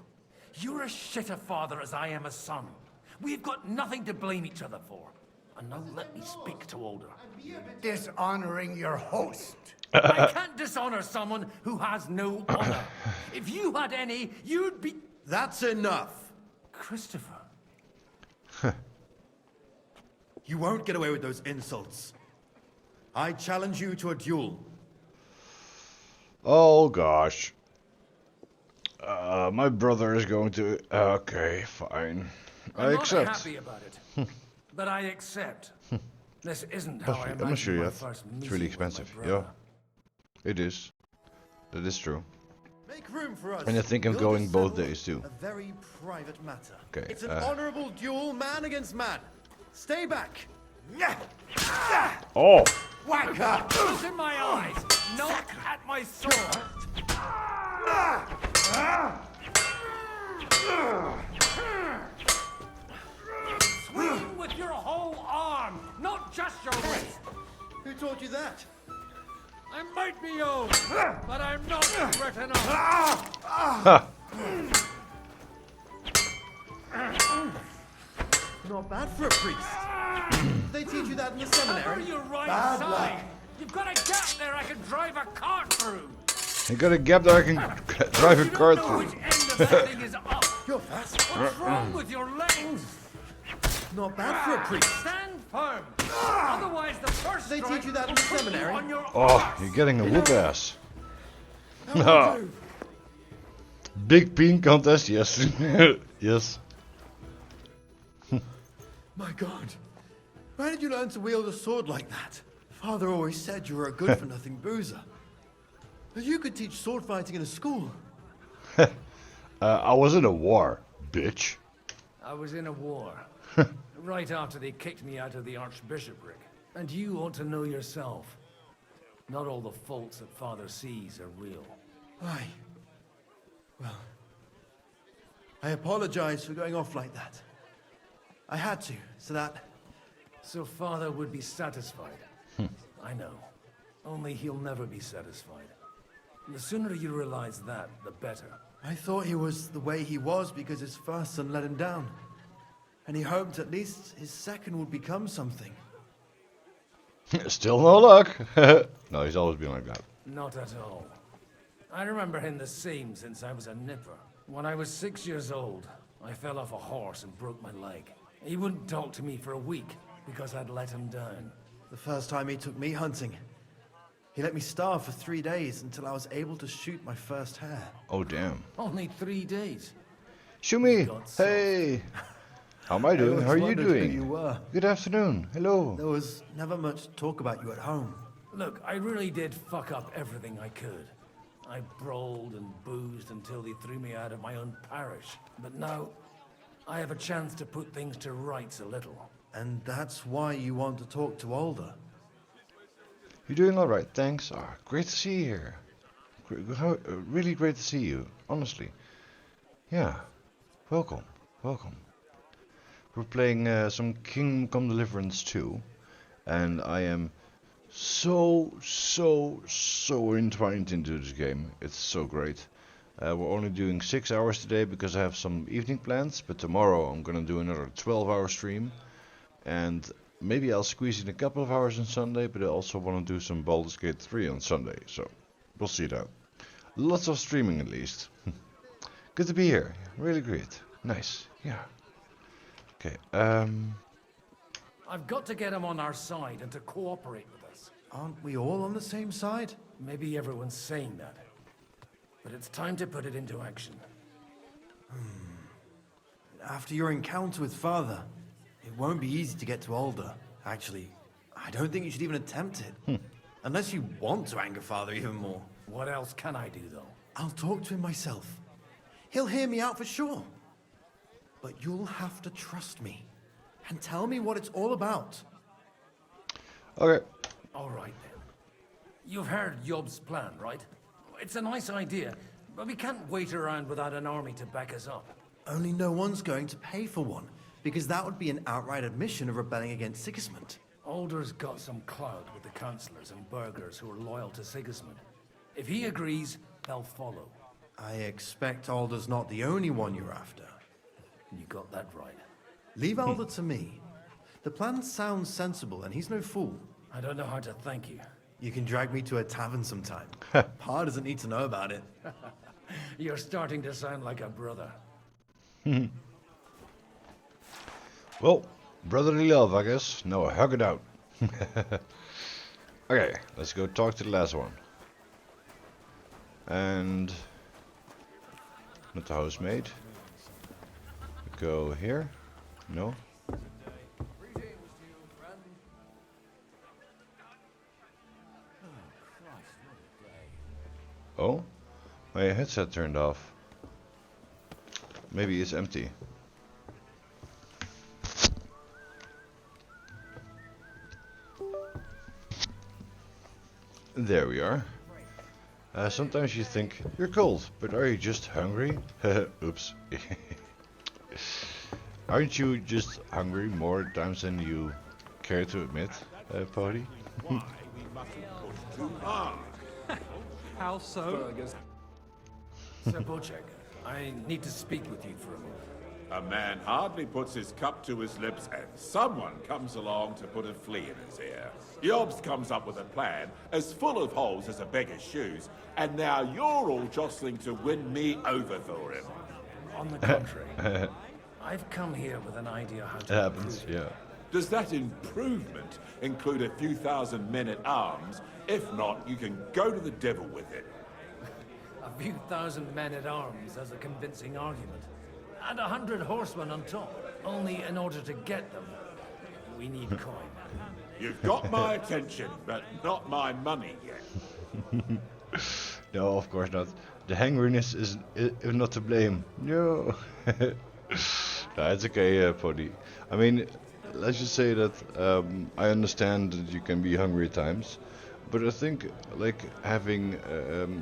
You're as shit a father as I am a son. We've got nothing to blame each other for. And now let me speak to Older. Dishonoring your host. I can't dishonor someone who has no honor. If you had any, you'd be... That's enough. Christopher. You won't get away with those insults. I challenge you to a duel. Oh gosh. My brother is going to... Okay, fine. I I'm accept. not happy about it. But I accept. This isn't how I I'm not sure imagined my yet. first It's meeting really with my expensive. Yeah. brother. It is. That is true. Make room for us. And I think I'm We'll going just both settle days too. A very private matter. Okay, It's an honorable duel, man against man. Stay back. Oh! Whack her! Look in my eyes! Not at my sword! Swing with your whole arm, not just your wrist! Who taught you that? I might be old, but I'm not written off! Not bad for a priest. They teach you that in the Cover seminary. your right Bad side! luck. You've got a gap there I can drive a cart through! I got a gap that I can drive a car Know through. which end of that thing is up! You're fast. What's wrong with your legs? Not bad for a priest. Stand firm! Otherwise the first They strike teach you that in will the put you seminary. on your Oh, arse. you're getting a whoop ass. How will do? Big peen contest, yes. Yes. My God. Where did you learn to wield a sword like that? Father always said you were a good-for-nothing boozer. But you could teach sword fighting in a school. I was in a war, bitch. I was in a war. Right after they kicked me out of the Archbishopric. And you ought to know yourself. Not all the faults that Father sees are real. Why? Well, I apologize for going off like that. I had to, so that... So Father would be satisfied. I know. Only he'll never be satisfied. The sooner you realize that, the better. I thought he was the way he was because his first son let him down. And he hoped at least his second would become something. Still no luck. No, he's always been like that. Not at all. I remember him the same since I was a nipper. When I was 6 years old, I fell off a horse and broke my leg. He wouldn't talk to me for a week because I'd let him down. The first time he took me hunting, he let me starve for 3 days until I was able to shoot my first hare. Oh, damn. Only 3 days. Shumi! Hey! How am I doing? always How are you wondered who doing? you were. Good afternoon. Hello. There was never much talk about you at home. Look, I really did fuck up everything I could. I brawled and boozed until they threw me out of my own parish. But now, I have a chance to put things to rights a little. And that's why you want to talk to Alder. You're doing all right, thanks. Great to see you here. Really great to see you, honestly. Yeah, welcome, welcome. We're playing some Kingdom Come Deliverance 2, and I am so entwined into this game. It's so great. We're only doing 6 hours today because I have some evening plans, but tomorrow I'm gonna do another 12-hour stream, and maybe I'll squeeze in a couple of hours on Sunday, but I also want to do some Baldur's Gate 3 on Sunday, so we'll see that. Lots of streaming at least. Good to be here, really great. Nice, yeah. Okay, I've got to get him on our side and to cooperate with us. Aren't we all on the same side? Maybe everyone's saying that. But it's time to put it into action. After your encounter with Father, it won't be easy to get to Alder. Actually, I don't think you should even attempt it. Unless you want to anger Father even more. What else can I do, though? I'll talk to him myself. He'll hear me out for sure. But you'll have to trust me. And tell me what it's all about. Okay. All right, then. You've heard Yob's plan, right? It's a nice idea, but we can't wait around without an army to back us up. Only no one's going to pay for one, because that would be an outright admission of rebelling against Sigismund. Alder's got some clout with the councillors and burghers who are loyal to Sigismund. If he agrees, they'll follow. I expect Alder's not the only one you're after. You got that right. Leave Alder to me. The plan sounds sensible, and he's no fool. I don't know how to thank you. You can drag me to a tavern sometime. Pa doesn't need to know about it. You're starting to sound like a brother. Well, brotherly love, I guess. No, hug it out. Okay, let's go talk to the last one. And not the housemaid. Go here. No. Oh, my headset turned off. Maybe it's empty. There we are. Sometimes you think you're cold, but are you just hungry? Oops. Aren't you just hungry more times than you care to admit, Pody? How so? Sir Bocek, I need to speak with you for a moment. A man hardly puts his cup to his lips and someone comes along to put a flea in his ear. Jobs comes up with a plan as full of holes as a beggar's shoes, and now you're all jostling to win me over for him. On the contrary, I've come here with an idea how to happens, yeah. Does that improvement include a few thousand men-at-arms? If not, you can go to the devil with it. A few thousand men-at-arms as a convincing argument. And 100 horsemen on top. Only in order to get them, we need coin. You've got my attention, but not my money yet. No, of course not. The hungriness is not to blame. No. No, it's okay, Pody. I mean, let's just say that I understand that you can be hungry at times, but I think like having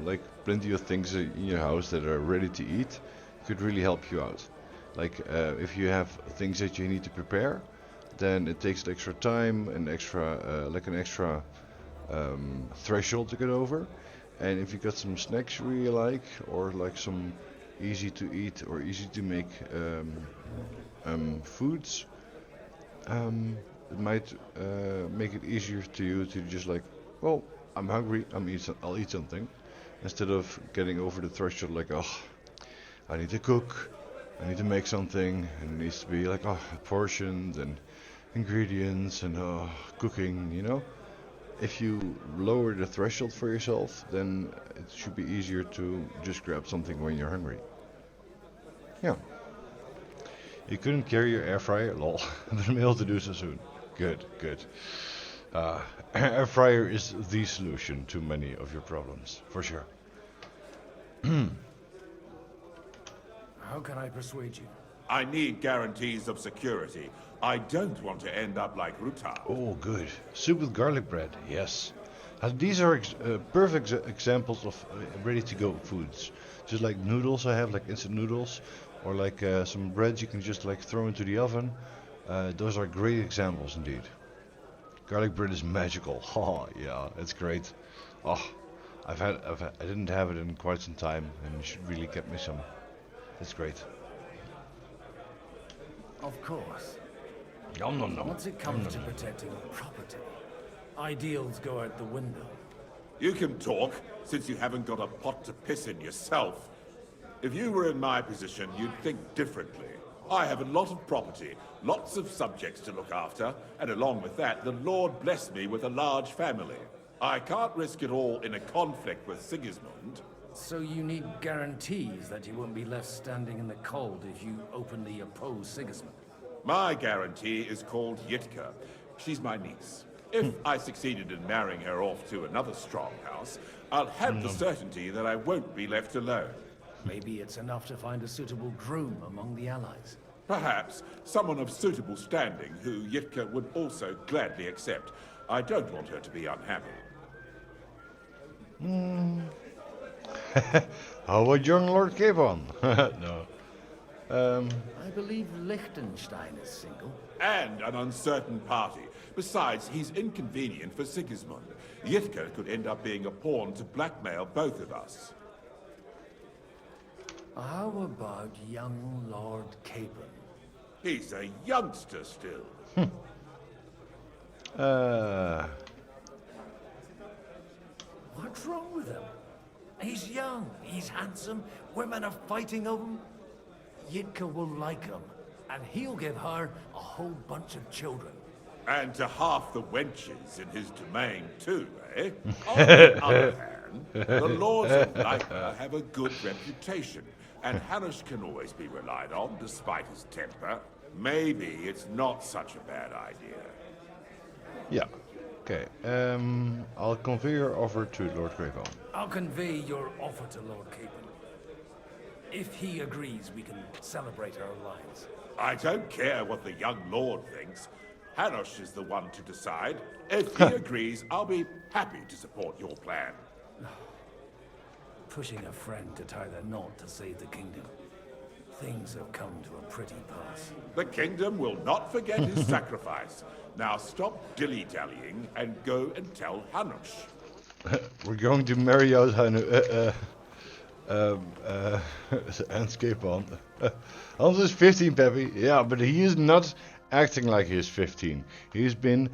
like plenty of things in your house that are ready to eat could really help you out. Like if you have things that you need to prepare, then it takes extra time and extra like an extra threshold to get over. And if you got some snacks you really like, or like some easy to eat or easy to make foods, it might make it easier to you to just like, well, I'm hungry, I'll eat something, instead of getting over the threshold like, oh, I need to cook, I need to make something, and it needs to be like, oh, portioned and ingredients and cooking, you know. If you lower the threshold for yourself, then it should be easier to just grab something when you're hungry. Yeah. You couldn't carry your air fryer? Lol. But I'm able to do so soon. Good, good. Air fryer is the solution to many of your problems, for sure. How can I persuade you? I need guarantees of security. I don't want to end up like Ruta. Oh, good. Soup with garlic bread, yes. These are perfect examples of ready-to-go foods. Just like noodles I have, like instant noodles, or like some bread you can just like throw into the oven. Those are great examples indeed. Garlic bread is magical. Oh, yeah, it's great. Oh, I didn't have it in quite some time, and you should really get me some. It's great. Of course. Nom nom nom. Once it comes to protecting property, ideals go out the window. You can talk, since you haven't got a pot to piss in yourself. If you were in my position, you'd think differently. I have a lot of property, lots of subjects to look after, and along with that, the Lord blessed me with a large family. I can't risk it all in a conflict with Sigismund. So you need guarantees that you won't be left standing in the cold if you openly oppose Sigismund. My guarantee is called Yitka. She's my niece. If I succeeded in marrying her off to another strong house, I'll have the certainty that I won't be left alone. Maybe it's enough to find a suitable groom among the allies. Perhaps someone of suitable standing who Yitka would also gladly accept. I don't want her to be unhappy. How about young Lord Capon? No. I believe Liechtenstein is single. And an uncertain party. Besides, he's inconvenient for Sigismund. Yitka could end up being a pawn to blackmail both of us. How about young Lord Capon? He's a youngster still. What's wrong with him? He's young, he's handsome, women are fighting over him. Yitka will like him, and he'll give her a whole bunch of children. And to half the wenches in his domain too, eh? On the other hand, the lords of Leica have a good reputation, and Hanush can always be relied on despite his temper. Maybe it's not such a bad idea. Yeah. Okay. I'll convey your offer to Lord Capon. I'll convey your offer to Lord Capon. If he agrees, we can celebrate our alliance. I don't care what the young lord thinks. Hanush is the one to decide. If he agrees, I'll be happy to support your plan. Pushing a friend to tie the knot to save the kingdom. Things have come to a pretty pass. The kingdom will not forget his sacrifice. Now stop dilly-dallying and go and tell Hanush. We're going to marry out Hanush. And Capon. Hans is 15, Peppy. Yeah, but he is not acting like he's 15. He's been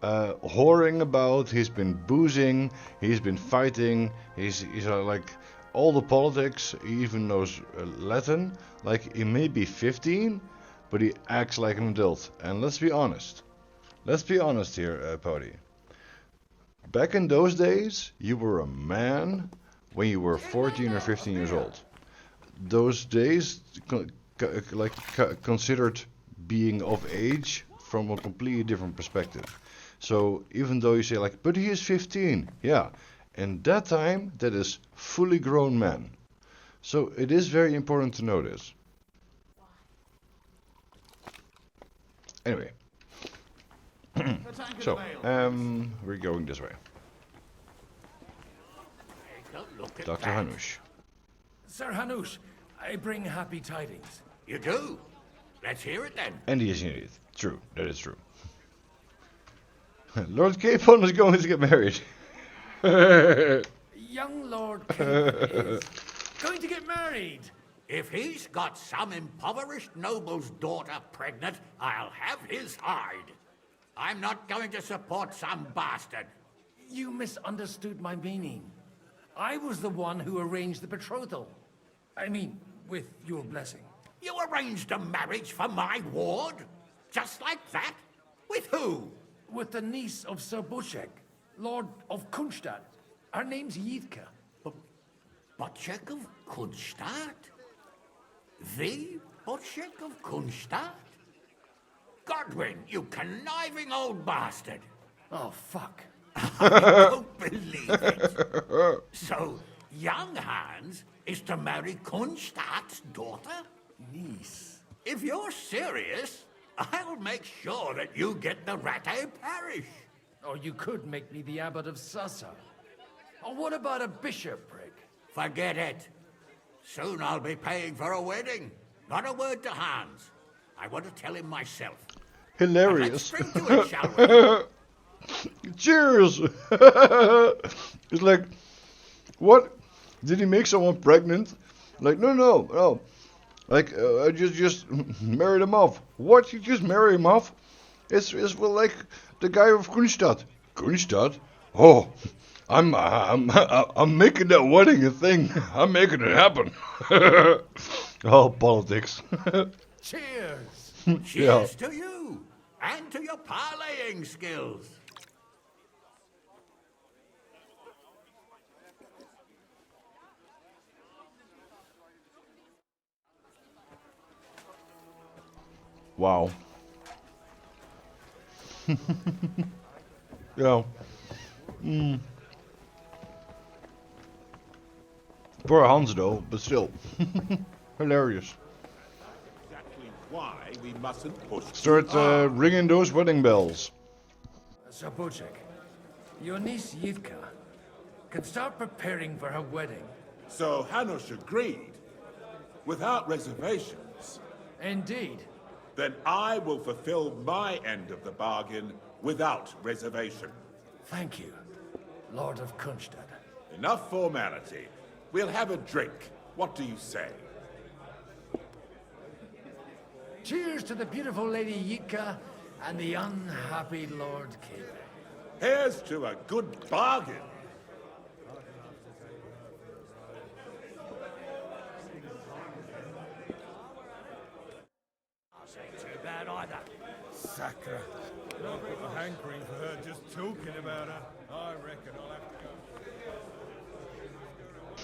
whoring about, he's been boozing, he's been fighting, he's like all the politics, he even knows Latin. Like, he may be 15, but he acts like an adult. And let's be honest here, Pody. Back in those days, you were a man when you were 14 or 15 years old. Those days, considered being of age from a completely different perspective. So even though you say like, but he is 15, yeah, in that time, that is fully grown man. So it is very important to know this. Anyway. So, we're going this way. Dr. Hanush. Sir Hanush, I bring happy tidings. You do? Let's hear it then. And he is indeed. True, that is true. Lord Capon is going to get married. Young Lord Capon is going to get married. If he's got some impoverished noble's daughter pregnant, I'll have his hide. I'm not going to support some bastard. You misunderstood my meaning. I was the one who arranged the betrothal. I mean, with your blessing. You arranged a marriage for my ward? Just like that? With who? With the niece of Sir Bushek, Lord of Kunstadt. Her name's Yitka. Bushek of Kunstadt? The Bushek of Kunstadt? Godwin, you conniving old bastard. Oh, fuck. I don't believe it. So, young Hans is to marry Kunstadt's daughter? Niece. If you're serious, I'll make sure that you get the Rattay parish. Or you could make me the abbot of Sassa. Or what about a bishopric? Forget it. Soon I'll be paying for a wedding. Not a word to Hans. I want to tell him myself. Hilarious. Let's drink to it, shall we? Cheers! It's like, What? Did he make someone pregnant? Like, no. Like, I just married him off. What? You just marry him off? It's well like the guy of Kunstad. Kunstad? Oh, I'm making that wedding a thing. I'm making it happen. Oh, politics. Cheers! Yeah. Cheers to you! And to your parlaying skills! Wow. Yeah. Poor Hans though, but still. Hilarious. Exactly why we mustn't push. Start ringing those wedding bells. Zabuchek, your niece Yivka can start preparing for her wedding. So Hanush agreed, without reservations. Indeed. Then I will fulfill my end of the bargain without reservation. Thank you, Lord of Kunstad. Enough formality. We'll have a drink. What do you say? Cheers to the beautiful Lady Yitka and the unhappy Lord King. Here's to a good bargain. Too bad either. Sacra. I've got a hankering for her just talking about her. I reckon I'll have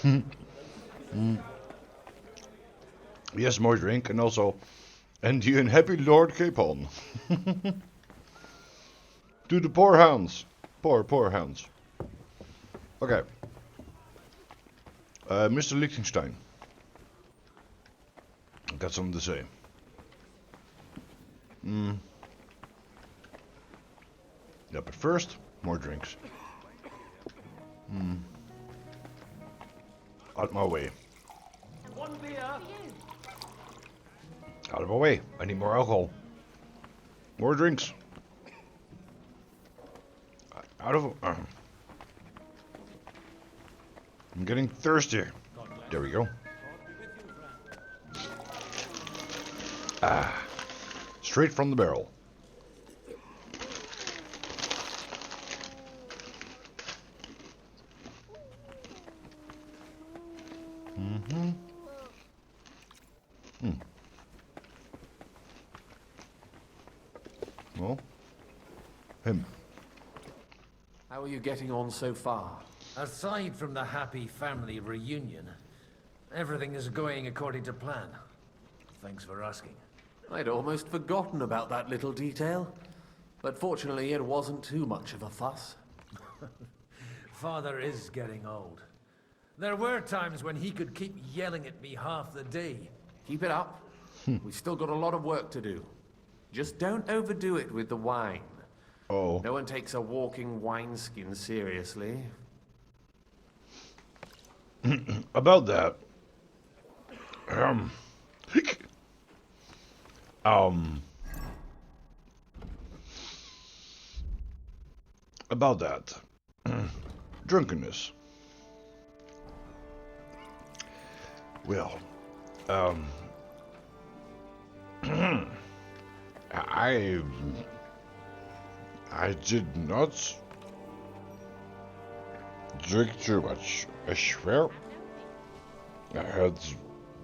to go. Yes, more drink, and also, and the unhappy Lord Capon. To the poor hounds. Poor hounds. Okay. Mr. Liechtenstein. I've got something to say. Yeah, but first, more drinks. Out my way. One beer. Out of my way. I need more alcohol. More drinks. Out of... I'm getting thirsty. There we go. Straight from the barrel. Well, him. How are you getting on so far? Aside from the happy family reunion, everything is going according to plan. Thanks for asking. I'd almost forgotten about that little detail. But fortunately, it wasn't too much of a fuss. Father is getting old. There were times when he could keep yelling at me half the day. Keep it up. We've still got a lot of work to do. Just don't overdo it with the wine. Oh. No one takes a walking wineskin seriously. About that. About that. Drunkenness. Well, I did not drink too much, I swear. I had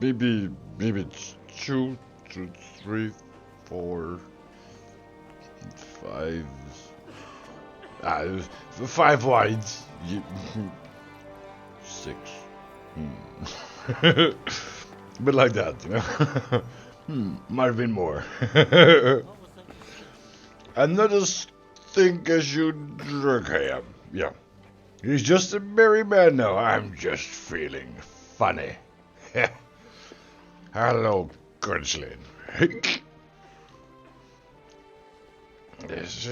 maybe 2 to 3, 4, 5, 5 wines. 6. But like that, you know. Might have been more. And not as think as you drunk I am. Yeah. He's just a merry man now. I'm just feeling funny. Hello, Gunslin. It's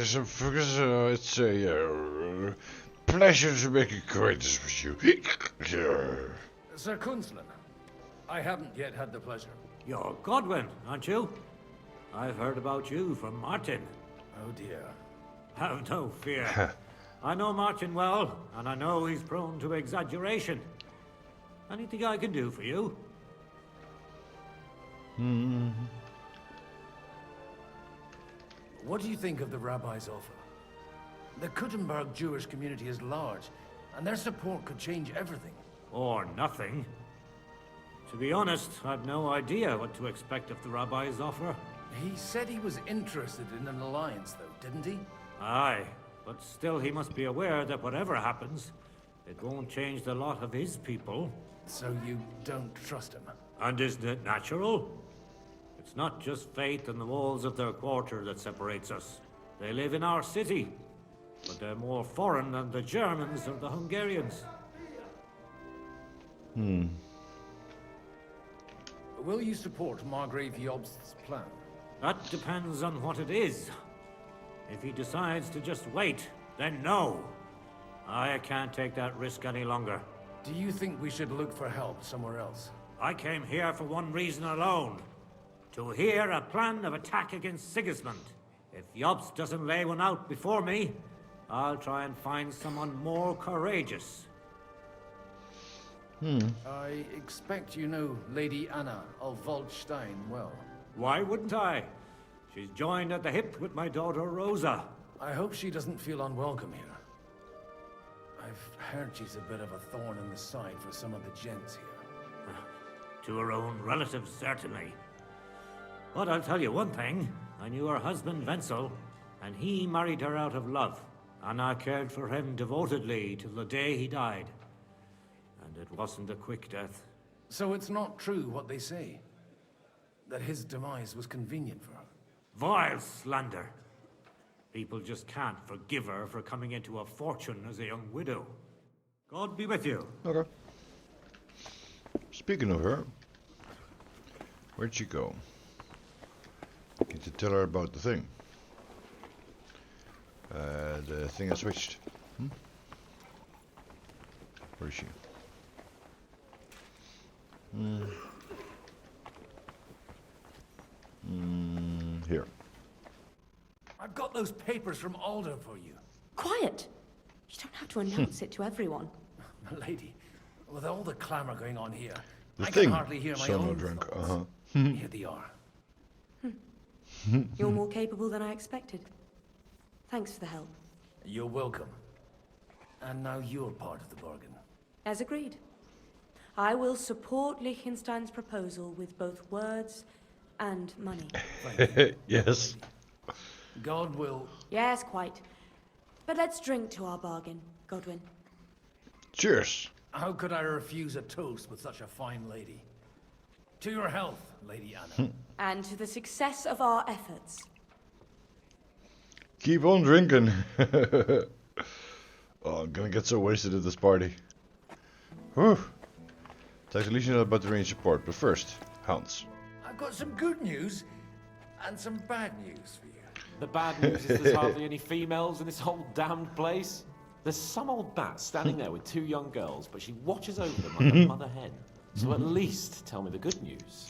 a pleasure to make acquaintance with you. Sir Kunzlin, I haven't yet had the pleasure. You're Godwin, aren't you? I've heard about you from Martin. Oh dear. Have no fear. I know Martin well, and I know he's prone to exaggeration. Anything I can do for you? What do you think of the rabbi's offer? The Kuttenberg Jewish community is large, and their support could change everything. Or nothing. To be honest, I've no idea what to expect of the rabbi's offer. He said he was interested in an alliance, though, didn't he? Aye, but still he must be aware that whatever happens, it won't change the lot of his people. So you don't trust him? And isn't it natural? It's not just faith in the walls of their quarter that separates us. They live in our city, but they're more foreign than the Germans or the Hungarians. Will you support Margrave Jobst's plan? That depends on what it is. If he decides to just wait, then no. I can't take that risk any longer. Do you think we should look for help somewhere else? I came here for one reason alone. To hear a plan of attack against Sigismund. If Jobst doesn't lay one out before me, I'll try and find someone more courageous. I expect you know Lady Anna of Waldstein well. Why wouldn't I? She's joined at the hip with my daughter Rosa. I hope she doesn't feel unwelcome here. I've heard she's a bit of a thorn in the side for some of the gents here. To her own relatives, certainly. But I'll tell you one thing. I knew her husband Wenzel, and he married her out of love. And I cared for him devotedly till the day he died. And it wasn't a quick death. So it's not true what they say? That his demise was convenient for her? Vile slander. People just can't forgive her for coming into a fortune as a young widow. God be with you. Okay. Speaking of her, where'd she go? Need to tell her about the thing. The thing I switched. Where is she? Here. I've got those papers from Alder for you. Quiet! You don't have to announce it to everyone. Lady, with all the clamor going on here, The I thing. can hardly hear my own drunk. thoughts. Here they are. You're more capable than I expected. Thanks for the help. You're welcome. And now you're part of the bargain. As agreed. I will support Liechtenstein's proposal with both words and money. Yes. God will... Yes, quite. But let's drink to our bargain, Godwin. Cheers. How could I refuse a toast with such a fine lady? To your health, Lady Anna. And to the success of our efforts. Keep on drinking. Oh, I'm gonna get so wasted at this party. Whew. Talk to Alicia about the range support, but first, Hans. I've got some good news and some bad news for you. The bad news is there's hardly any females in this whole damned place. There's some old bat standing there with two young girls, but she watches over them like a mother hen. So at least tell me the good news.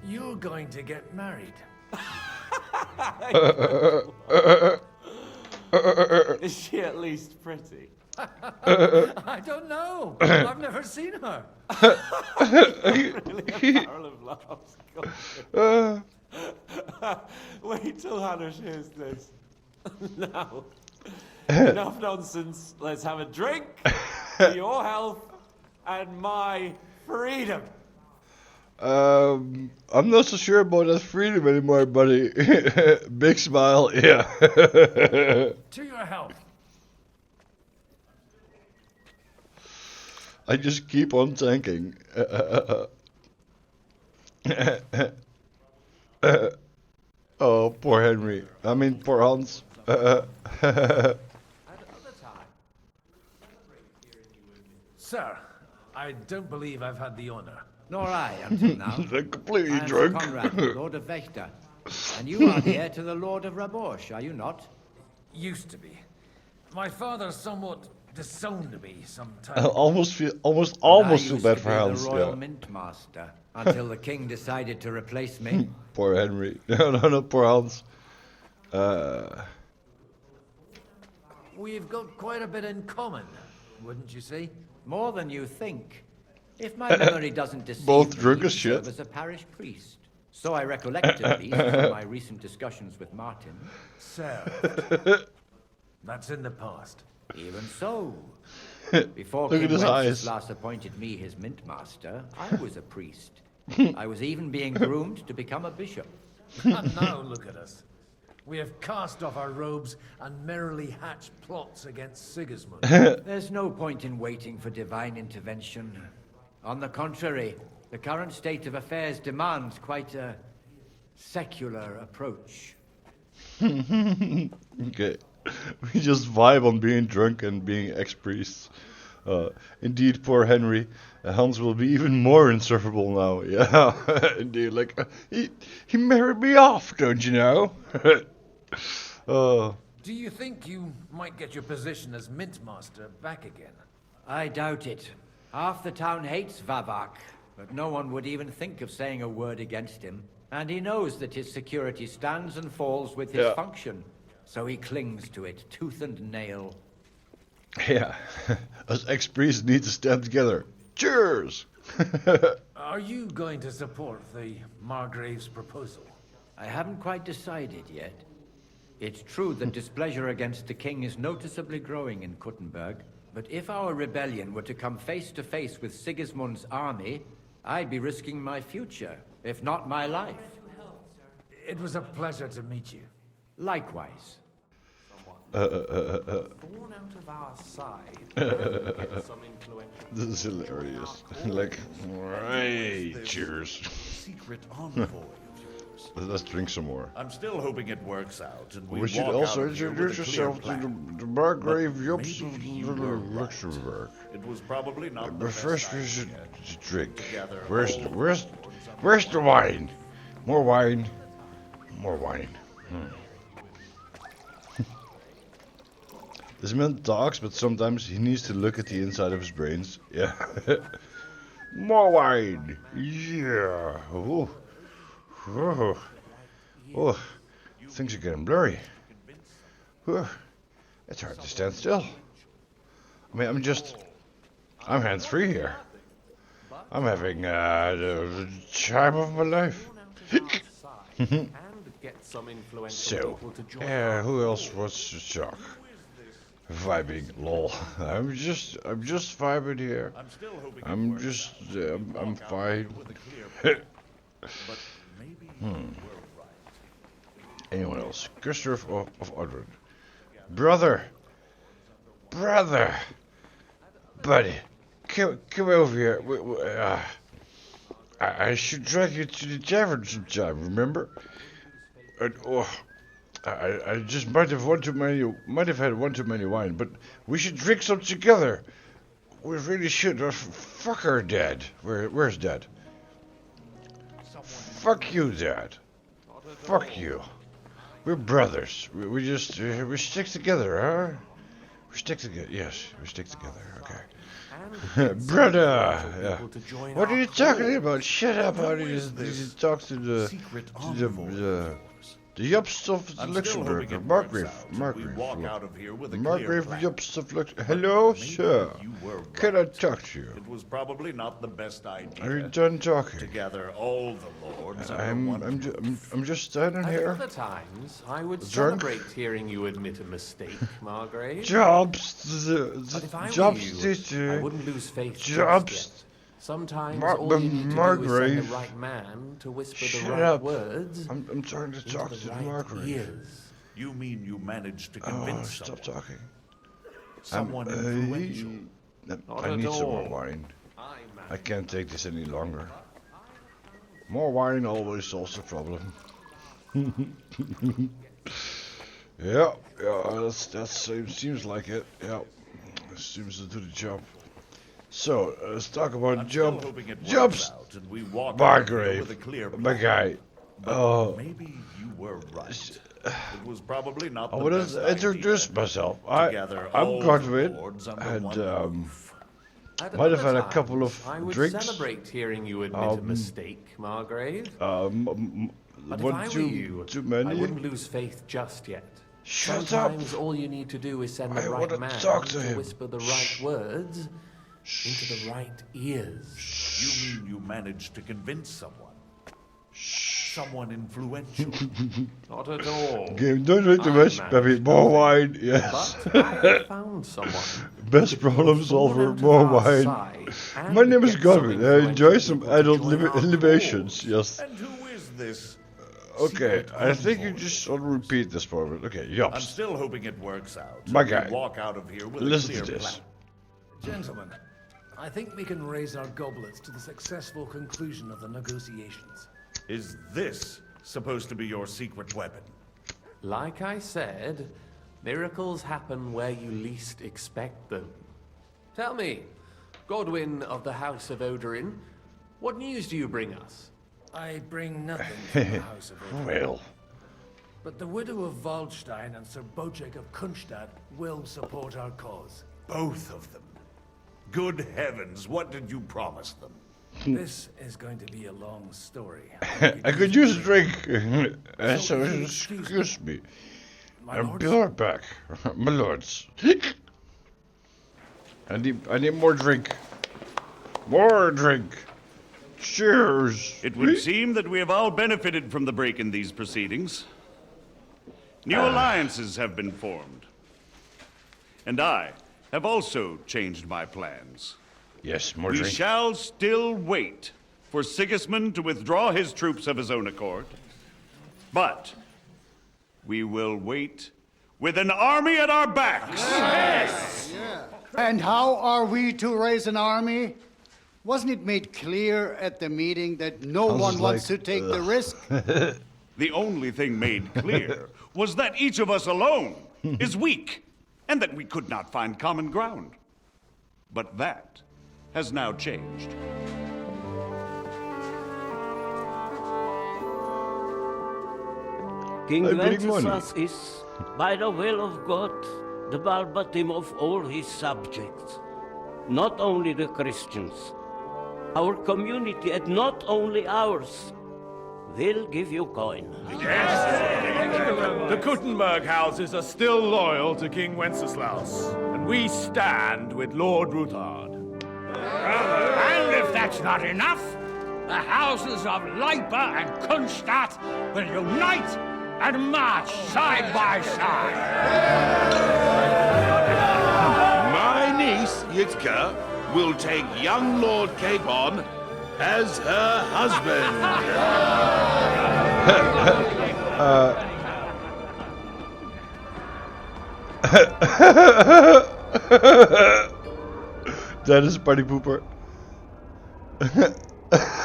You're going to get married. Is she at least pretty? I don't know. I've never seen her. Really a barrel of laughs. Wait till Hannah hears this. Now, enough nonsense. Let's have a drink for your health and my freedom. I'm not so sure about that freedom anymore, buddy. Big smile, yeah. To your health. I just keep on tanking. Oh, poor Henry. I mean, poor Hans. Sir, I don't believe I've had the honor. Nor I, until now. They're completely I am drunk. Sir Conrad, Lord of Wächter. And you are the heir to the Lord of Rabosh, are you not? Used to be. My father somewhat disowned me sometime. I almost feel I feel used bad to for be Hans. the Royal Yeah. Mint Master, until the king decided to replace me. Poor Henry. No, poor Hans. we've got quite a bit in common, wouldn't you say? More than you think. If my memory doesn't deceive Both me, drunk you as shit. serve as a parish priest. So I recollect at least from my recent discussions with Martin. Served. That's in the past. Even so. Before Look King at his eyes. Wenceslas appointed me his mint master, I was a priest. I was even being groomed to become a bishop. And now look at us. We have cast off our robes and merrily hatched plots against Sigismund. There's no point in waiting for divine intervention. On the contrary, the current state of affairs demands quite a secular approach. Okay. We just vibe on being drunk and being ex-priests. Indeed, poor Henry. Hans will be even more insufferable now. Yeah, indeed. Like, he married me off, don't you know? Do you think you might get your position as mint master back again? I doubt it. Half the town hates Vavak, but no one would even think of saying a word against him. And he knows that his security stands and falls with his function. So he clings to it, tooth and nail. Yeah, us ex-priests need to stand together. Cheers! Are you going to support the Margrave's proposal? I haven't quite decided yet. It's true that displeasure against the king is noticeably growing in Kuttenberg, but if our rebellion were to come face to face with Sigismund's army, I'd be risking my future, if not my life. It was a pleasure to meet you. Likewise. Born out of our side. Get some influential. This is hilarious. Like, right, cheers. Secret envoy of yours. Let's drink some more. I'm still hoping it works out, and we We should walk also out of here with introduce a clear yourself to plan. the Margrave But Jops maybe of you were right. Luxembourg. It was probably not the But best first we idea should to drink. gather Where's all where's the wine? More wine. More wine. This man talks, but sometimes he needs to look at the inside of his brains. Yeah. More wine. Yeah. Oh. Oh. Oh. Things are getting blurry. Oh. It's hard to stand still. I mean, I'm hands-free here. I'm having the time of my life. So, who else wants to talk? Vibing, lol. I'm just vibing here. I'm fine. Anyone else? Gustav of Odrin. Brother, buddy, come over here. I should drag you to the tavern sometime. Remember? I just might have had one too many wine, but we should drink some together. We really should. Fuck her dad. Where's dad? Fuck you, dad. Fuck you. We're brothers. We stick together, huh? We stick together. Yes, we stick together. Okay. Brother. Yeah. What are you talking about? Shut up! How did you talk to the Jops of Luxembourg, Margrave Jops of Luxembourg. Hello, sir. Can I talk to you? It was probably not the best idea. Are you done talking? To gather all the lords I'm just standing here. At other times, I would Drunk? celebrate hearing you admit a mistake, Margrave. Jobs, But if I were Jobs, you, I wouldn't lose faith just Jobs. yet. Sometimes all you need to do is send Margrave. the right man to whisper Shut the right up. words. I'm trying to talk to the Margrave. Ears. You mean you managed to convince Stop talking. someone influential? I need some more wine. I can't take this any longer. More wine always solves the problem. Yeah, that seems like it. Yeah, seems to do the job. So let's talk about Jobs, Margrave, my guy. Maybe you were right. It was probably not the I want best to introduce myself. I'm Godwin, and might have had a couple of I would drinks. celebrate hearing you admit a mistake, Margrave. But if I One were too you, many. I wouldn't lose faith just yet. Shut Sometimes up. all you need to do is send the I right wanna man talk to him. whisper the right words into the right ears. You mean you managed to convince someone? Someone influential? Not at all. Game, don't drink too I much, managed baby. More wine, nothing. yes. But I found someone. Best problem solver, more wine. My name is Godwin. I enjoy some adult libations, yes. And who is this? Okay, I think you just want to repeat this moment. Okay, I'm Jops. still hoping it works out. My We guy. walk out of here with Listen a to clear this. plan. Gentlemen, I think we can raise our goblets to the successful conclusion of the negotiations. Is this supposed to be your secret weapon? Like I said, miracles happen where you least expect them. Tell me, Godwin of the House of Odorin, what news do you bring us? I bring nothing from the House of Odorin. Well. But the widow of Waldstein and Sir Bocek of Kunstadt will support our cause. Both of them. Good heavens, what did you promise them? This is going to be a long story. I could use a drink. So, excuse me. I'll be right back. My lords. I need more drink. More drink. Cheers. It would seem that we have all benefited from the break in these proceedings. New alliances have been formed. And I have also changed my plans. Yes, more We drink. shall still wait for Sigismund to withdraw his troops of his own accord. But we will wait with an army at our backs. Yes! And how are we to raise an army? Wasn't it made clear at the meeting that no one wants to take the risk? The only thing made clear was that each of us alone is weak, and that we could not find common ground. But that has now changed. King I bring money. Wenceslas is, by the will of God, the Balbatim of all his subjects. Not only the Christians, our community, and not only ours, will give you coin. The Kuttenberg houses are still loyal to King Wenceslaus, and we stand with Lord Ruthard. And if that's not enough, the houses of Leipa and Kunstadt will unite and march side by side. My niece, Yitka, will take young Lord Capon as her husband. That is Party Pooper.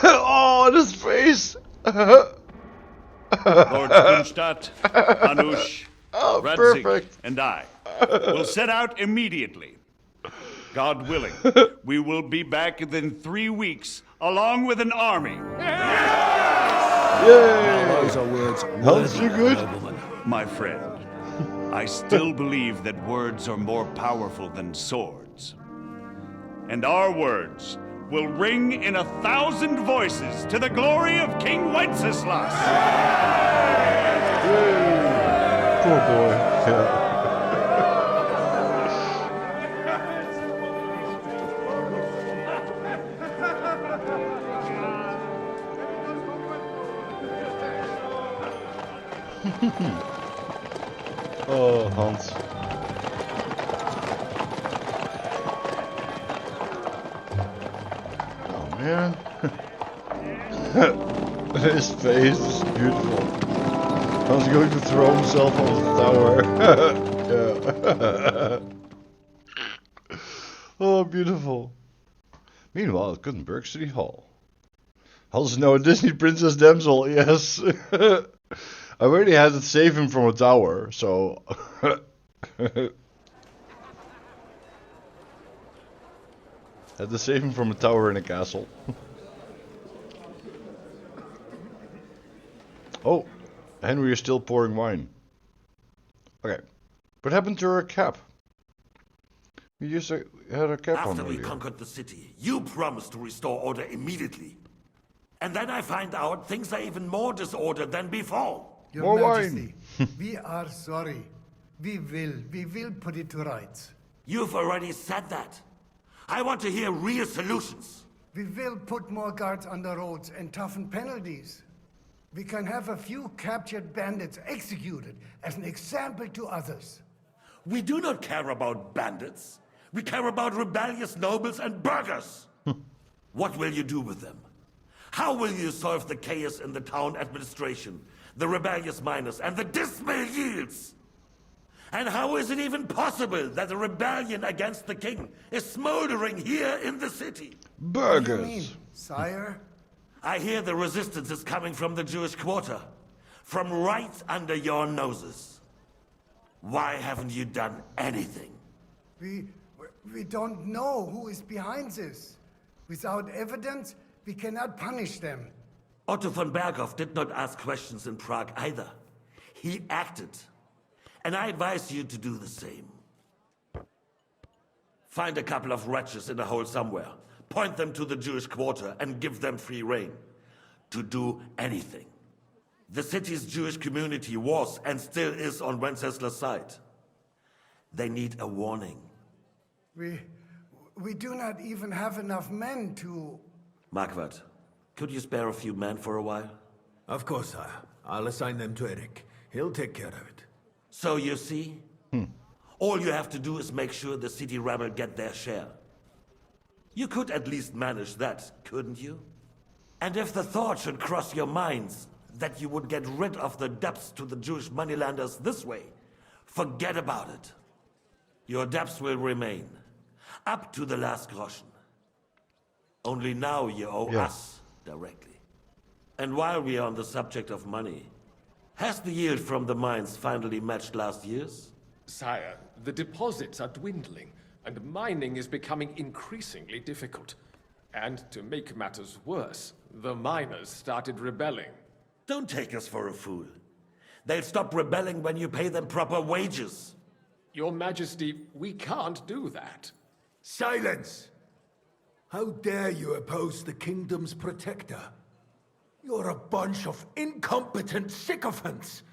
Oh, his face. Lord Kunstadt, Hanush, Radzig, perfect. and I will set out immediately. God willing, we will be back within 3 weeks, along with an army. Yay! Those are words How's you good? My friend, I still believe that words are more powerful than swords. And our words will ring in 1,000 voices to the glory of King Wenceslas. Poor boy. Yeah. Oh, Hans. Oh man. His face is beautiful. Hans going to throw himself off the tower. Yeah. Oh, beautiful. Meanwhile, at Kuttenberg City Hall. Hans now a Disney princess damsel, yes. I already had to save him from a tower, so... Had to save him from a tower in a castle. Oh, Henry is still pouring wine. Okay, what happened to her cap? We just had her cap on After we earlier. conquered the city, you promised to restore order immediately. And then I find out things are even more disordered than before. Your Majesty, we are sorry. We will put it to rights. You've already said that. I want to hear real solutions. We will put more guards on the roads and toughen penalties. We can have a few captured bandits executed as an example to others. We do not care about bandits. We care about rebellious nobles and burghers. What will you do with them? How will you solve the chaos in the town administration, the rebellious miners, and the dismal yields? And how is it even possible that a rebellion against the king is smoldering here in the city? Burgers. What do you mean, sire? I hear the resistance is coming from the Jewish quarter, from right under your noses. Why haven't you done anything? We don't know who is behind this. Without evidence, we cannot punish them. Otto von Berghoff did not ask questions in Prague either. He acted. And I advise you to do the same. Find a couple of wretches in a hole somewhere, point them to the Jewish quarter, and give them free rein to do anything. The city's Jewish community was and still is on Wencesla's side. They need a warning. We do not even have enough men to... Marquardt, could you spare a few men for a while? Of course, sire. I'll assign them to Eric. He'll take care of it. So you see? All you have to do is make sure the city rebel get their share. You could at least manage that, couldn't you? And if the thought should cross your minds that you would get rid of the debts to the Jewish moneylenders this way, forget about it. Your debts will remain, up to the last groschen. Only now you owe us directly. And while we are on the subject of money, has the yield from the mines finally matched last year's? Sire, the deposits are dwindling, and mining is becoming increasingly difficult. And to make matters worse, the miners started rebelling. Don't take us for a fool. They'll stop rebelling when you pay them proper wages. Your Majesty, we can't do that. Silence! How dare you oppose the kingdom's protector? You're a bunch of incompetent sycophants!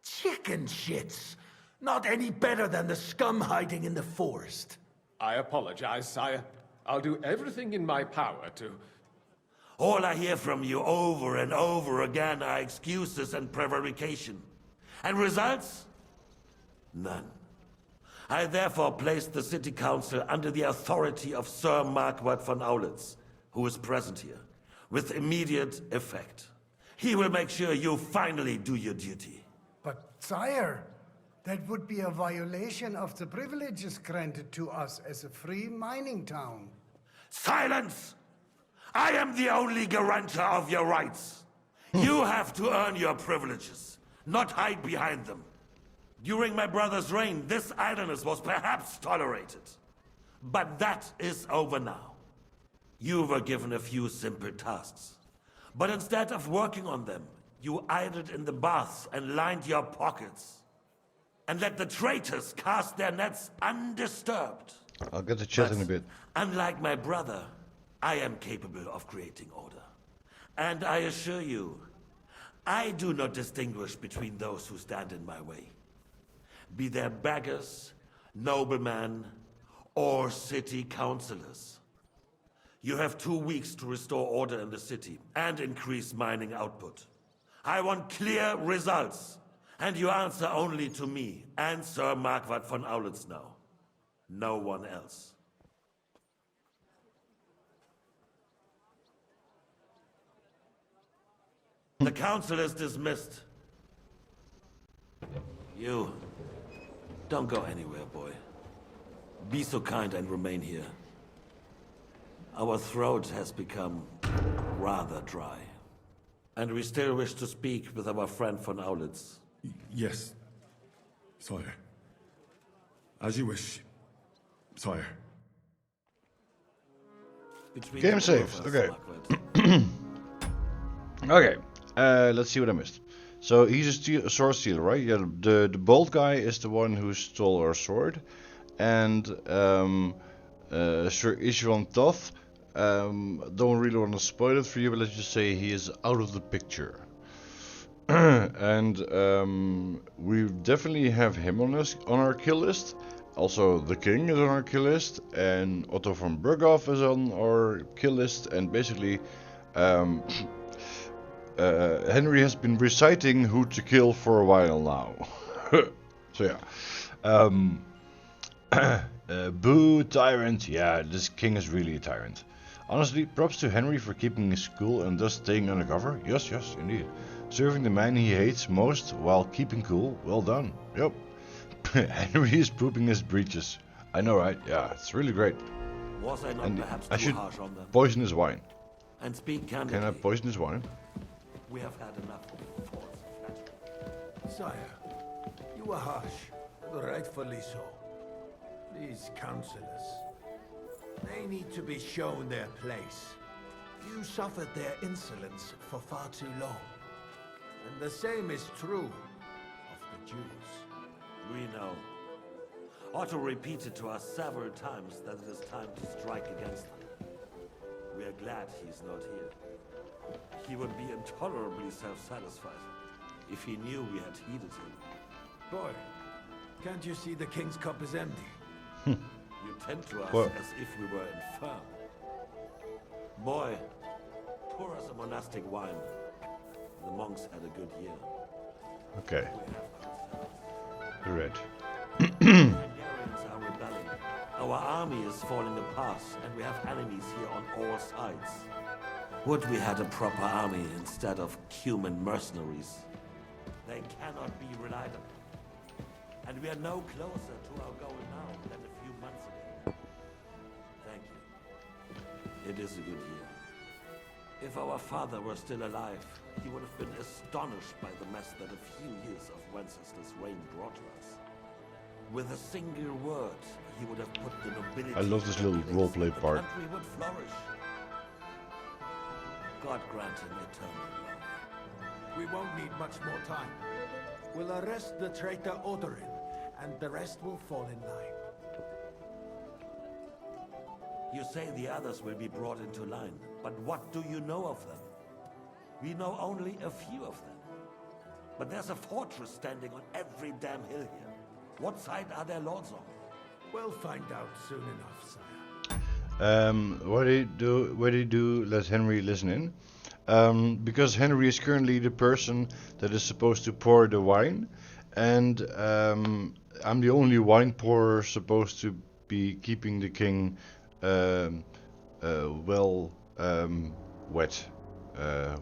Chicken shits! Not any better than the scum hiding in the forest. I apologize, sire. I'll do everything in my power to... All I hear from you over and over again are excuses and prevarication. And results? None. I therefore place the city council under the authority of Sir Marquardt von Aulitz, who is present here, with immediate effect. He will make sure you finally do your duty. But, sire, that would be a violation of the privileges granted to us as a free mining town. Silence! I am the only guarantor of your rights. You have to earn your privileges, not hide behind them. During my brother's reign, this idleness was perhaps tolerated. But that is over now. You were given a few simple tasks. But instead of working on them, you idled in the baths and lined your pockets. And let the traitors cast their nets undisturbed. I'll get to chat in a bit. Unlike my brother, I am capable of creating order. And I assure you, I do not distinguish between those who stand in my way. Be they beggars, noblemen, or city councillors. You have 2 weeks to restore order in the city and increase mining output. I want clear results, and you answer only to me and Sir Marquardt von Aulitz now. No one else. The council is dismissed. You, don't go anywhere, boy. Be so kind and remain here. Our throat has become rather dry. And we still wish to speak with our friend von Aulitz. Yes, sire. As you wish, sire. Game saved. Okay. Okay. Let's see what I missed. So he's a sword stealer, right? Yeah. The bald guy is the one who stole our sword, and Sir Ishvan Toth. Don't really want to spoil it for you, but let's just say he is out of the picture. And we definitely have him on our kill list. Also, the king is on our kill list, and Otto von Berghoff is on our kill list, and basically Henry has been reciting who to kill for a while now. So yeah. Boo, tyrant. Yeah, this king is really a tyrant. Honestly, props to Henry for keeping his cool and thus staying undercover. Yes, yes, indeed. Serving the man he hates most while keeping cool. Well done. Yep. Henry is pooping his breeches. I know, right? Yeah, it's really great. Was I not And perhaps I too should harsh on them? poison his wine. And speak Can candidly. I poison his wine? We have had enough of false flattery. Sire, you were harsh, and rightfully so. These councillors, they need to be shown their place. You suffered their insolence for far too long. And the same is true of the Jews. We know. Otto repeated to us several times that it is time to strike against them. We are glad he's not here. He would be intolerably self-satisfied if he knew we had heeded him. Boy, can't you see the king's cup is empty? You tend to us What? as if we were infirm. Boy, pour us a monastic wine. The monks had a good year. Okay. Red. Hungarians are rebelling. Our army is falling apart, and we have enemies here on all sides. Would we had a proper army instead of human mercenaries? They cannot be relied upon. And we are no closer to our goal now than a few months ago. Thank you. It is a good year. If our father were still alive, he would have been astonished by the mess that a few years of Wenceslas' reign brought to us. With a single word, he would have put the nobility... I love this little roleplay part. The country would flourish. God grant him eternal love. We won't need much more time. We'll arrest the traitor Odorin, and the rest will fall in line. You say the others will be brought into line, but what do you know of them? We know only a few of them. But there's a fortress standing on every damn hill here. What side are their lords on? We'll find out soon enough, sire. What they do, let Henry listen in. Because Henry is currently the person that is supposed to pour the wine, and I'm the only wine pourer supposed to be keeping the king well wet,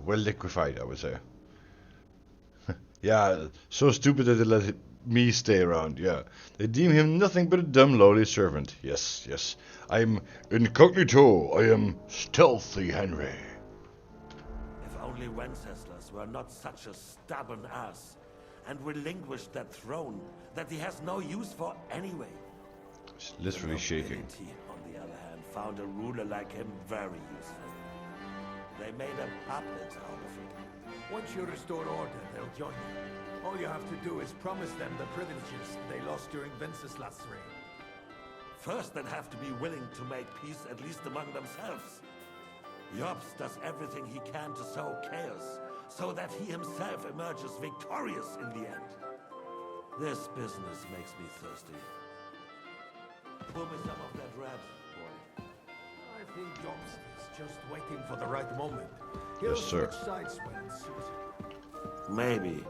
well liquefied, I would say. Yeah, so stupid that they let me stay around, yeah. They deem him nothing but a dumb, lowly servant. Yes, yes. I'm incognito. I am stealthy Henry. If only Wenceslas were not such a stubborn ass, and relinquished that throne that he has no use for anyway. It's literally shaking. Nobility, on the other hand, found a ruler like him very useful. They made a puppet out of it. Once you restore order, they'll join you. All you have to do is promise them the privileges they lost during Wenceslas' reign. First, they'd have to be willing to make peace at least among themselves. Jobst does everything he can to sow chaos, so that he himself emerges victorious in the end. This business makes me thirsty. Pour me some of that red, boy. I think Jobst is just waiting for the right moment. He'll Yes, sir. switch sides when it suits him. Maybe.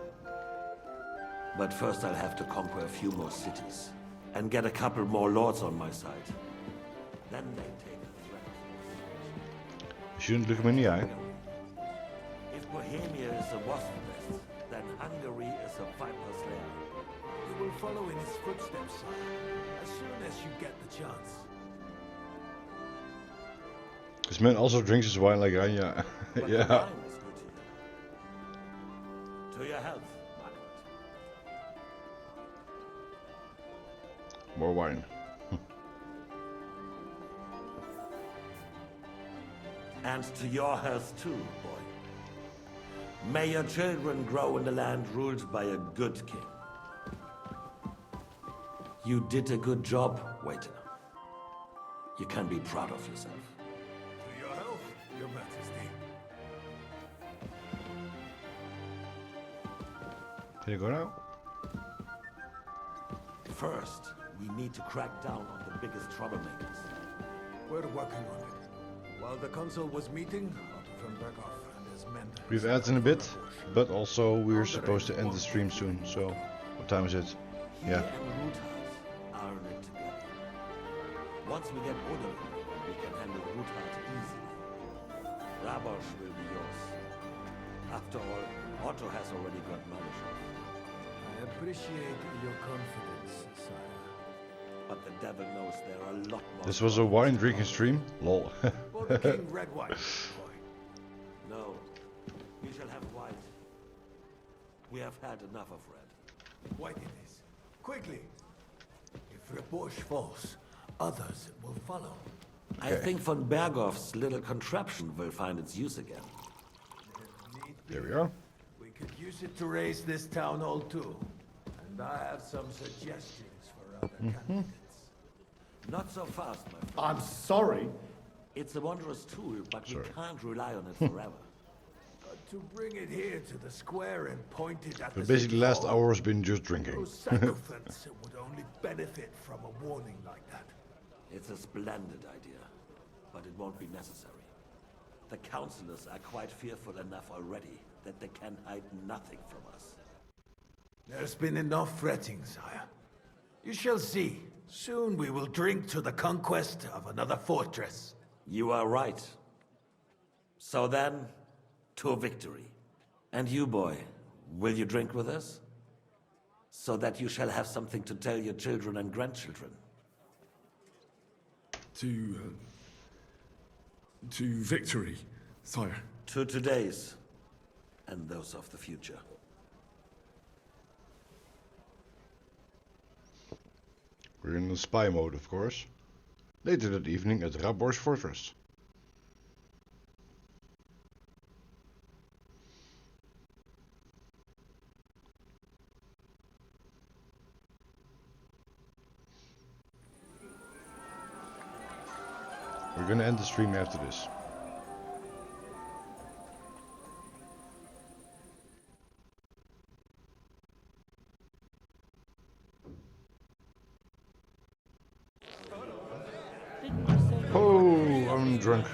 But first I'll have to conquer a few more cities. And get a couple more lords on my side. Then they take the threat. You shouldn't look him in the eye. If Bohemia is a wasp nest, then Hungary is a viper's lair. You will follow in his footsteps, sire, as soon as you get the chance. This man also drinks his wine like Anya. But the Yeah. wine is good to your health, Margaret. More wine. And to your health too, boy. May your children grow in a land ruled by a good king. You did a good job, waiter. You can be proud of yourself. To your health, your majesty. Can you go now? first, we need to crack down on the biggest troublemakers. We're working on it. While the council was meeting, Otto von Berghoff and his men... We've ads in a bit, but also we're supposed to end the stream soon, so what time is it? Yeah. He and Ruthard are in it together. Once we get Odin, we can handle Ruthard easily. Rabosh will be yours. After all, Otto has already got Malishov. I appreciate your confidence, sire. But the devil knows there are a lot more. This was a wine drinking stream? Lol. For the king, red wine. No, we shall have white. We have had enough of red. White it is. Quickly. If Rabosh falls, others will follow. I think von Berghoff's little contraption will find its use again. There we are. We could use it to raise this town hall too. And I have some suggestions for other candidates. Not so fast, my friend. I'm sorry. It's a wondrous tool, but we can't rely on it forever. To bring it here to the square and point it at But the basically city last hall, hour has been just drinking. those sycophants would only benefit from a warning like that. It's a splendid idea, but it won't be necessary. The councillors are quite fearful enough already that they can hide nothing from us. There's been enough fretting, sire. You shall see. Soon we will drink to the conquest of another fortress. You are right. So then, to victory. And you, boy, will you drink with us? So that you shall have something to tell your children and grandchildren. To victory, sire. To today's, and those of the future. We're in the spy mode, of course. Later that evening at Rabosh Fortress. We're gonna end the stream after this. Oh, I'm drunk.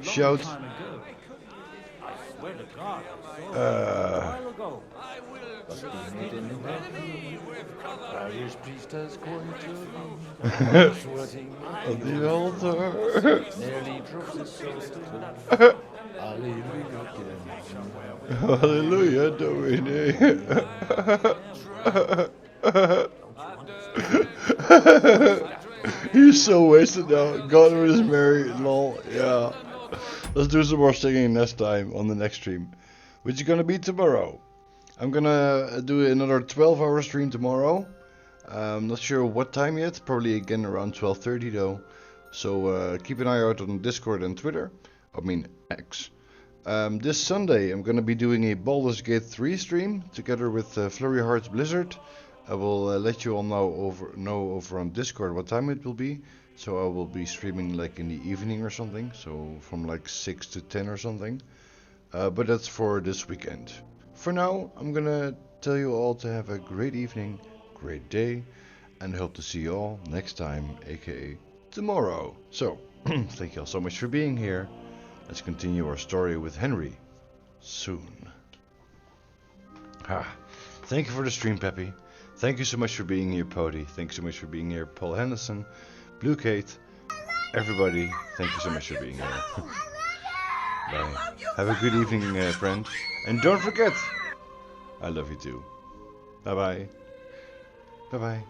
Shout. I swear to God, a while ago. Irish priest has going to sweating at the altar. Nearly drops his soul to Hallelujah, Domine. He's so wasted now. God is married, lol. Yeah. Let's do some more singing next time on the next stream, which is gonna be tomorrow. I'm gonna do another 12-hour stream tomorrow. I'm not sure what time yet. Probably again around 12:30 though. So keep an eye out on Discord and Twitter. I mean X. This Sunday I'm gonna be doing a Baldur's Gate 3 stream together with Flurry Hearts Blizzard. I will let you all know over on Discord what time it will be. So I will be streaming like in the evening or something. So from like 6 to 10 or something. But that's for this weekend. For now, I'm gonna tell you all to have a great evening, great day, and hope to see you all next time, aka tomorrow. So, thank you all so much for being here. Let's continue our story with Henry soon. Thank you for the stream, Peppy. Thank you so much for being here, Pody. Thank you so much for being here, Paul Henderson, Blue Kate, everybody. Thank you so much for being here. Bye. Have a good evening, friend. And don't forget, I love you too. Bye bye. Bye bye.